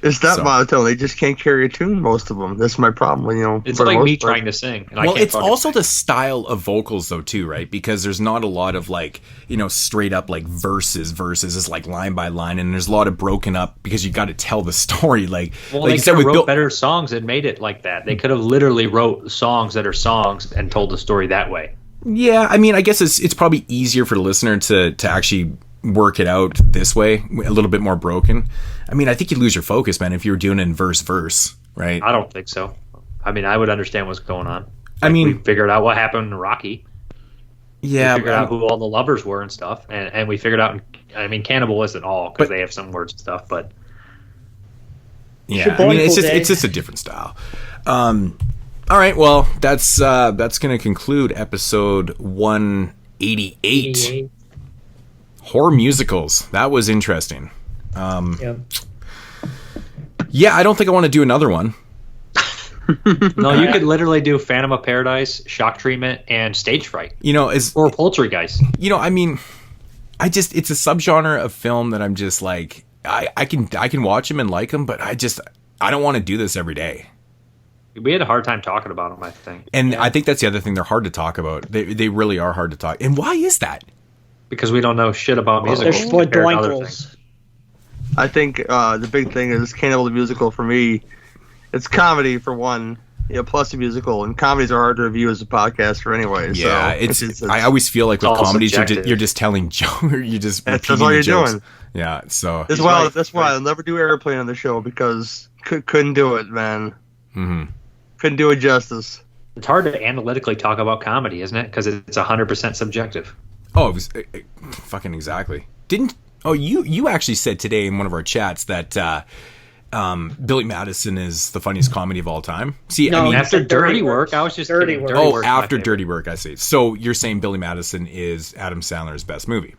It's not monotone. They just can't carry a tune, most of them. That's my problem. You know, it's like me trying to sing. And well, it's also the style of vocals, though, too, right? Because there's not a lot of, like, you know, straight up, like, verses. It's like line by line. And there's a lot of broken up because you got to tell the story. Like, well, like they could have wrote better songs and made it like that. They could have literally wrote songs that are songs and told the story that way. Yeah, I mean, I guess it's probably easier for the listener to actually work it out this way, a little bit more broken. I mean, I think you'd lose your focus, man, if you were doing it in verse, right? I don't think so. I mean, I would understand what's going on. Like, I mean, we figured out what happened in Rocky. Yeah, we figured out who all the lovers were and stuff, and we figured out. I mean, Cannibal isn't all because they have some words and stuff, but yeah, I mean, it's just a different style. All right, well, that's going to conclude episode 188. Horror musicals. That was interesting. Yeah, I don't think I want to do another one. No, you could literally do Phantom of Paradise, Shock Treatment, and Stage Fright. You know, or Poltergeist. You know, I mean, it's a subgenre of film that I'm just like, I can watch them and like them, but I don't want to do this every day. We had a hard time talking about them, I think. And I think that's the other thing. They're hard to talk about. They really are hard to talk. And why is that? Because we don't know shit about musicals. They're doinkles. I think the big thing is Cannibal the musical for me. It's comedy for one, plus a musical, and comedies are hard to review as a podcaster anyway. Yeah, so I always feel like with comedies you're just telling jokes, you're just that's all you're doing. Yeah, so that's why I'll never do Airplane on the show because couldn't do it, man. Mm-hmm. Couldn't do it justice. It's hard to analytically talk about comedy, isn't it? Because it's 100% subjective. Oh, it was, fucking exactly. You actually said today in one of our chats that Billy Madison is the funniest comedy of all time. See, no, I mean, after Dirty Work, I was just Dirty kidding. Work. Dirty Work after Dirty Work, I see. So you're saying Billy Madison is Adam Sandler's best movie?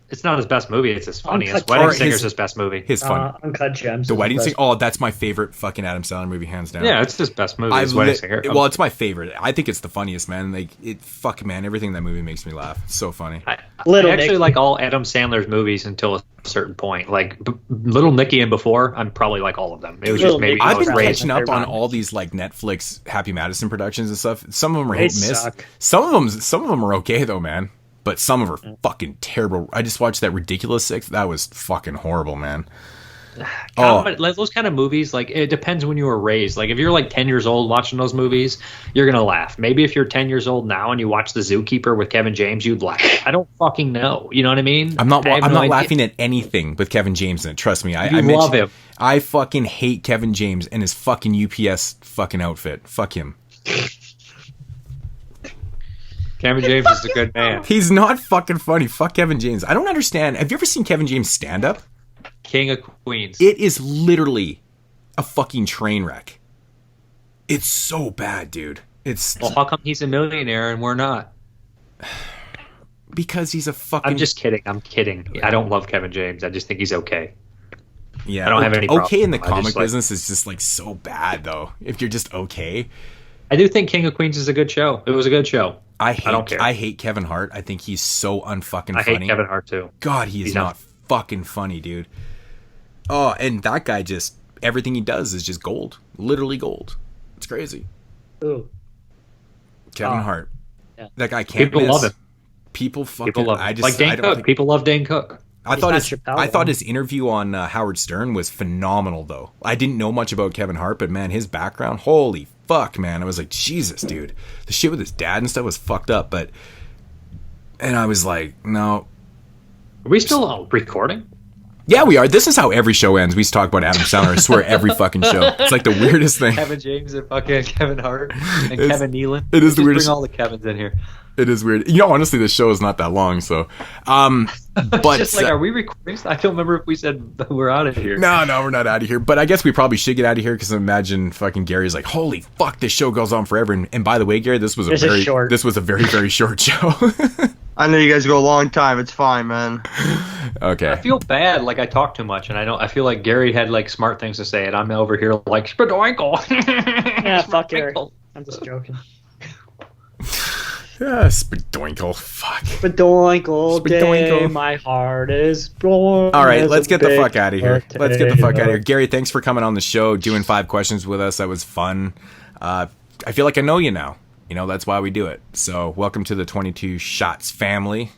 It's not his best movie. It's his funniest. Wedding Singer's his best movie. His fun. Uncut Gems. The Wedding Singer. Oh, that's my favorite fucking Adam Sandler movie, hands down. Yeah, it's his best movie. Wedding Singer. Well, it's my favorite. I think it's the funniest, man. Like everything in that movie makes me laugh. It's so funny. I actually like all Adam Sandler's movies until a certain point. Like Little Nicky and before, I'm probably like all of them. It was just maybe I've been catching up on all these like Netflix Happy Madison productions and stuff. Some of them are hit and miss. Suck. Some of them are okay though, man. But some of them are fucking terrible. I just watched that Ridiculous 6. That was fucking horrible, man. Like those kind of movies, like it depends when you were raised. Like if you're like 10 years old watching those movies, you're gonna laugh. Maybe if you're 10 years old now and you watch The Zookeeper with Kevin James, you'd laugh. I don't fucking know. You know what I mean? I'm not laughing at anything with Kevin James in it. Trust me. I love him. I fucking hate Kevin James and his fucking UPS fucking outfit. Fuck him. Kevin James is a good man. He's not fucking funny. Fuck Kevin James. I don't understand. Have you ever seen Kevin James stand up? King of Queens. It is literally a fucking train wreck. It's so bad, dude. Well, how come he's a millionaire and we're not? Because he's a fucking... I'm just kidding. I'm kidding. I don't love Kevin James. I just think he's okay. Yeah. I don't have any problem. Okay in the comic business is just like so bad, though. If you're just okay. I do think King of Queens is a good show. It was a good show. I don't care. I hate Kevin Hart. I think he's so unfucking funny. I hate Kevin Hart, too. God, he's not fucking funny, dude. Oh, and that guy just... Everything he does is just gold. Literally gold. It's crazy. Ooh. Kevin Hart. Yeah. That guy can't People miss. love him. People fucking... People love him. I just, like Dane Cook. People love Dane Cook. I thought his interview on Howard Stern was phenomenal, though. I didn't know much about Kevin Hart, but man, his background, holy fuck, man. I was like, Jesus, dude. The shit with his dad and stuff was fucked up, and I was like, no. Are we still recording? Yeah, we are. This is how every show ends. We used to talk about Adam Sandler. I swear, every fucking show. It's like the weirdest thing. Kevin James and fucking Kevin Hart and Kevin Nealon. It is the weirdest. Bring all the Kevins in here. It is weird. You know, honestly, the show is not that long, so. But just like, are we recording? I don't remember if we said we're out of here. No, we're not out of here. But I guess we probably should get out of here because imagine fucking Gary's like, holy fuck, this show goes on forever. And by the way, Gary, this was a very very short show. I know you guys go a long time. It's fine, man. Okay. I feel bad, like I talk too much, and I feel like Gary had like smart things to say, and I'm over here like spadoinkle. Yeah, fuck Gary. I'm just joking. Yeah, spadoinkle. Fuck. Spadoinkle day, my heart is born. All right, let's get the fuck out of here. Let's get the fuck out of here. Gary, thanks for coming on the show, doing 5 questions with us. That was fun. I feel like I know you now. You know, that's why we do it. So, welcome to the 22 Shots family.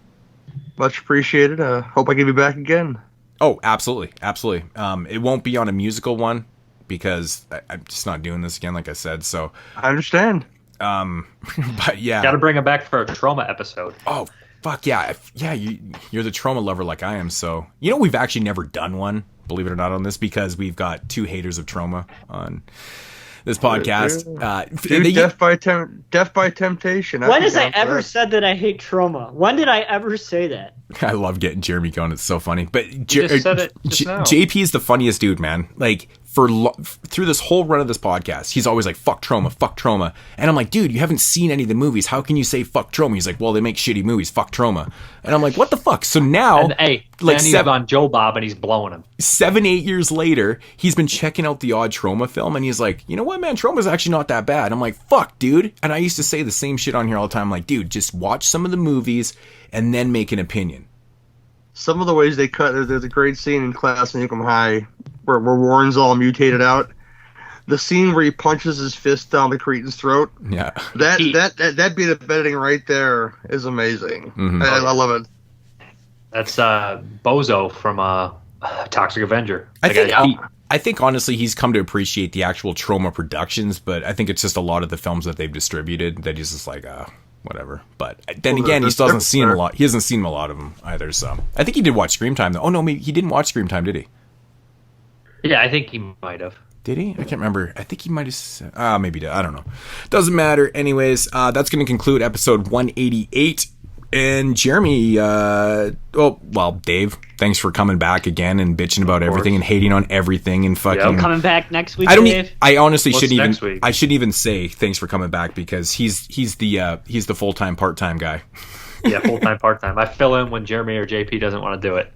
Much appreciated. Hope I get you back again. Oh, absolutely. Absolutely. It won't be on a musical one because I'm just not doing this again, like I said. So I understand. But yeah. Got to bring it back for a trauma episode. Oh, fuck yeah. Yeah, you're the trauma lover like I am. So, you know, we've actually never done one, believe it or not, on this because we've got 2 haters of trauma on this podcast. Dude, death by temptation. When has I ever said that I hate trauma? When did I ever say that? I love getting Jeremy going. It's so funny. But just said it just now. JP is the funniest dude, man. Like through this whole run of this podcast, he's always like, fuck trauma. And I'm like, dude, you haven't seen any of the movies. How can you say fuck trauma? He's like, well, they make shitty movies. Fuck trauma. And I'm like, what the fuck? So now, and, hey, like he's on Joe Bob and he's blowing him. 7-8 years later, he's been checking out the odd trauma film and he's like, you know what, man, trauma's actually not that bad. I'm like, fuck, dude. And I used to say the same shit on here all the time. I'm like, dude, just watch some of the movies and then make an opinion. Some of the ways they cut, there's a great scene in Class of Nukem High where Warren's all mutated out. The scene where he punches his fist down the Cretan's throat. Yeah. That bit of editing right there is amazing. Mm-hmm. I love it. That's Bozo from Toxic Avenger. I think honestly he's come to appreciate the actual trauma productions, but I think it's just a lot of the films that they've distributed that he's just like, whatever. But then again, he still hasn't seen them a lot. He hasn't seen a lot of them either. So I think he did watch Scream Time though. Oh no, maybe he didn't watch Scream Time, did he? Yeah, I think he might have. Did he? I can't remember. I think he might have. Maybe he did. I don't know. Doesn't matter. Anyways, that's going to conclude episode 188. And Jeremy, Dave, thanks for coming back again and bitching about everything and hating on everything and fucking. I'm coming back next week. I honestly shouldn't even. I shouldn't even say thanks for coming back because he's the full-time part-time guy. Yeah, full-time part-time. I fill in when Jeremy or JP doesn't want to do it.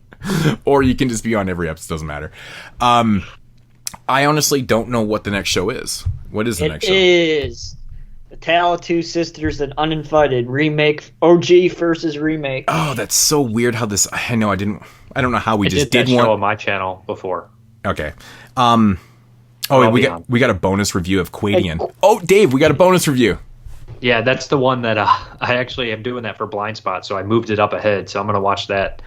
Or you can just be on every episode. Doesn't matter. I honestly don't know what the next show is. What is the next show? It is The Tale of Two Sisters and Uninvited remake. OG versus remake. Oh, that's so weird how this... I know I don't know how we just did one. Show on my channel before. Okay. We got a bonus review of Quadian. Oh, Dave, we got a bonus review. Yeah, that's the one that I actually am doing that for Blind Spot, so I moved it up ahead. So I'm going to watch that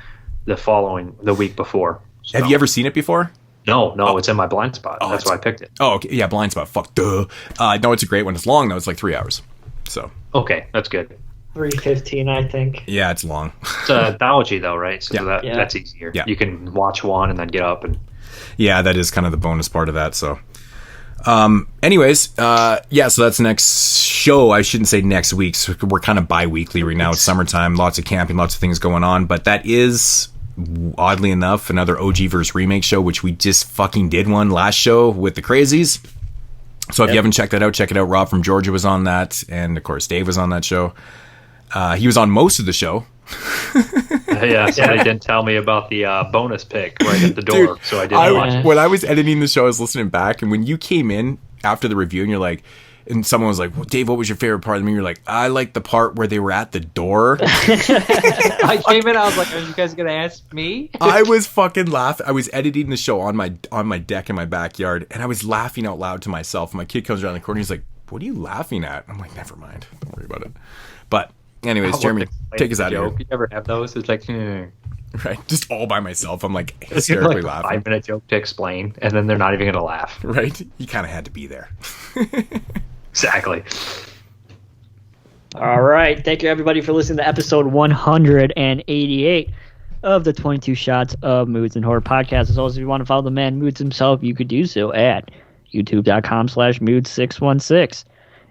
the week before. So. Have you ever seen it before? No, it's in my blind spot. That's why I picked it. Oh, okay. Yeah, blind spot. Fuck, duh. No, it's a great one. It's long, though. It's like 3 hours. So. Okay, that's good. 3:15, I think. Yeah, it's long. It's an anthology, though, right? So that's easier. Yeah. You can watch one and then get up and... Yeah, that is kind of the bonus part of that, so... Anyways, so that's next show. I shouldn't say next week. So we're kind of bi-weekly right now. It's summertime, lots of camping, lots of things going on. But that is, oddly enough, another OG versus remake show, which we just fucking did one last show with the Crazies. So if you haven't checked that out, check it out. Rob from Georgia was on that. And, of course, Dave was on that show. He was on most of the show. Yeah, somebody didn't tell me about the bonus pick right at the door, Dude, so I didn't watch it. When I was editing the show, I was listening back, and when you came in after the review, and you're like, and someone was like, well, Dave, what was your favorite part of the movie? You're like, I like the part where they were at the door. I came in, I was like, are you guys going to ask me? I was fucking laughing. I was editing the show on my deck in my backyard, and I was laughing out loud to myself. My kid comes around the corner, he's like, what are you laughing at? I'm like, never mind. Don't worry about it. But anyways, Jeremy, take us out of here. You never have those? It's like, right, just all by myself. I'm like hysterically laughing. 5-minute joke to explain, and then they're not even going to laugh. Right? You kind of had to be there. Exactly. All right. Thank you, everybody, for listening to episode 188 of the 22 Shots of Moods and Horror podcast. As always, if you want to follow the man Moods himself, you could do so at youtube.com/moods616.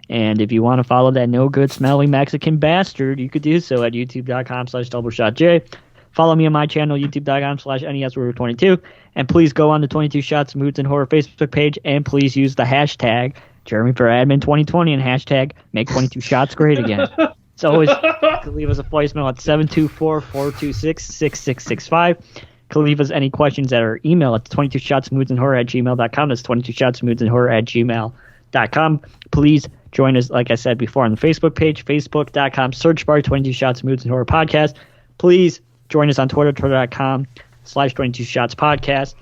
And if you want to follow that no good smelly Mexican bastard, you could do so at youtube.com/doubleshotj. Follow me on my channel, youtube.com/NESRiver22. And please go on the 22 Shots Moods and Horror Facebook page, and please use the hashtag JeremyForAdmin2020 and hashtag make 22 shots great again. As always, you can leave us a voicemail at 724-426-6665. You can leave us any questions at our email at 22shotsmoodsandhorror@gmail.com. That's 22shotsmoodsandhorror@gmail.com. Please join us, like I said before, on the Facebook page, facebook.com, search bar 22 Shots Moods and Horror Podcast. Please join us on Twitter, twitter.com/22 Shots Podcast.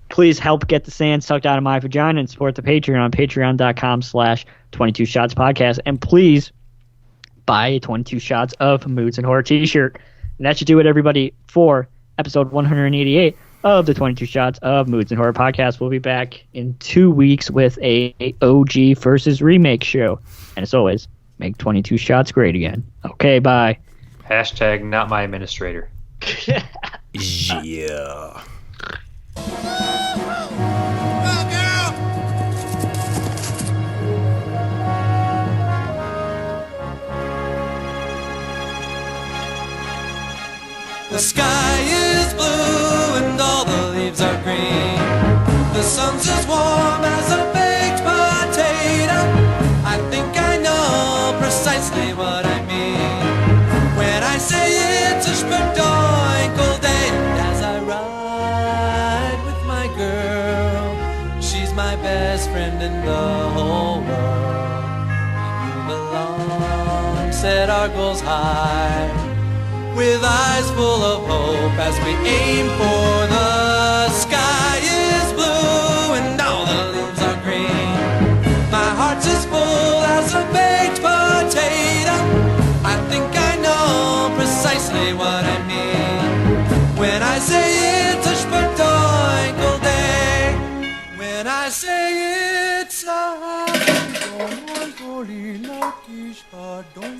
Please help get the sand sucked out of my vagina and support the Patreon on patreon.com/22 Shots Podcast. And please buy a 22 Shots of Moods and Horror t-shirt. And that should do it, everybody, for episode 188 of the 22 Shots of Moods and Horror Podcast. We'll be back in 2 weeks with a OG versus remake show. And as always, make 22 shots great again. Okay, bye. Hashtag not my administrator. Yeah. The sky is blue and all the leaves are green. The sun's as warm as a baked potato. I think I know precisely what I mean when I say it's a spandoinkle day. And as I ride with my girl, she's my best friend in the whole world. We move along, set our goals high, with eyes full of hope as we aim for the sky is blue and all the leaves are green. My heart's as full as a baked potato. I think I know precisely what I mean when I say it's a spandoinkle day. When I say it's a spandoinkle day.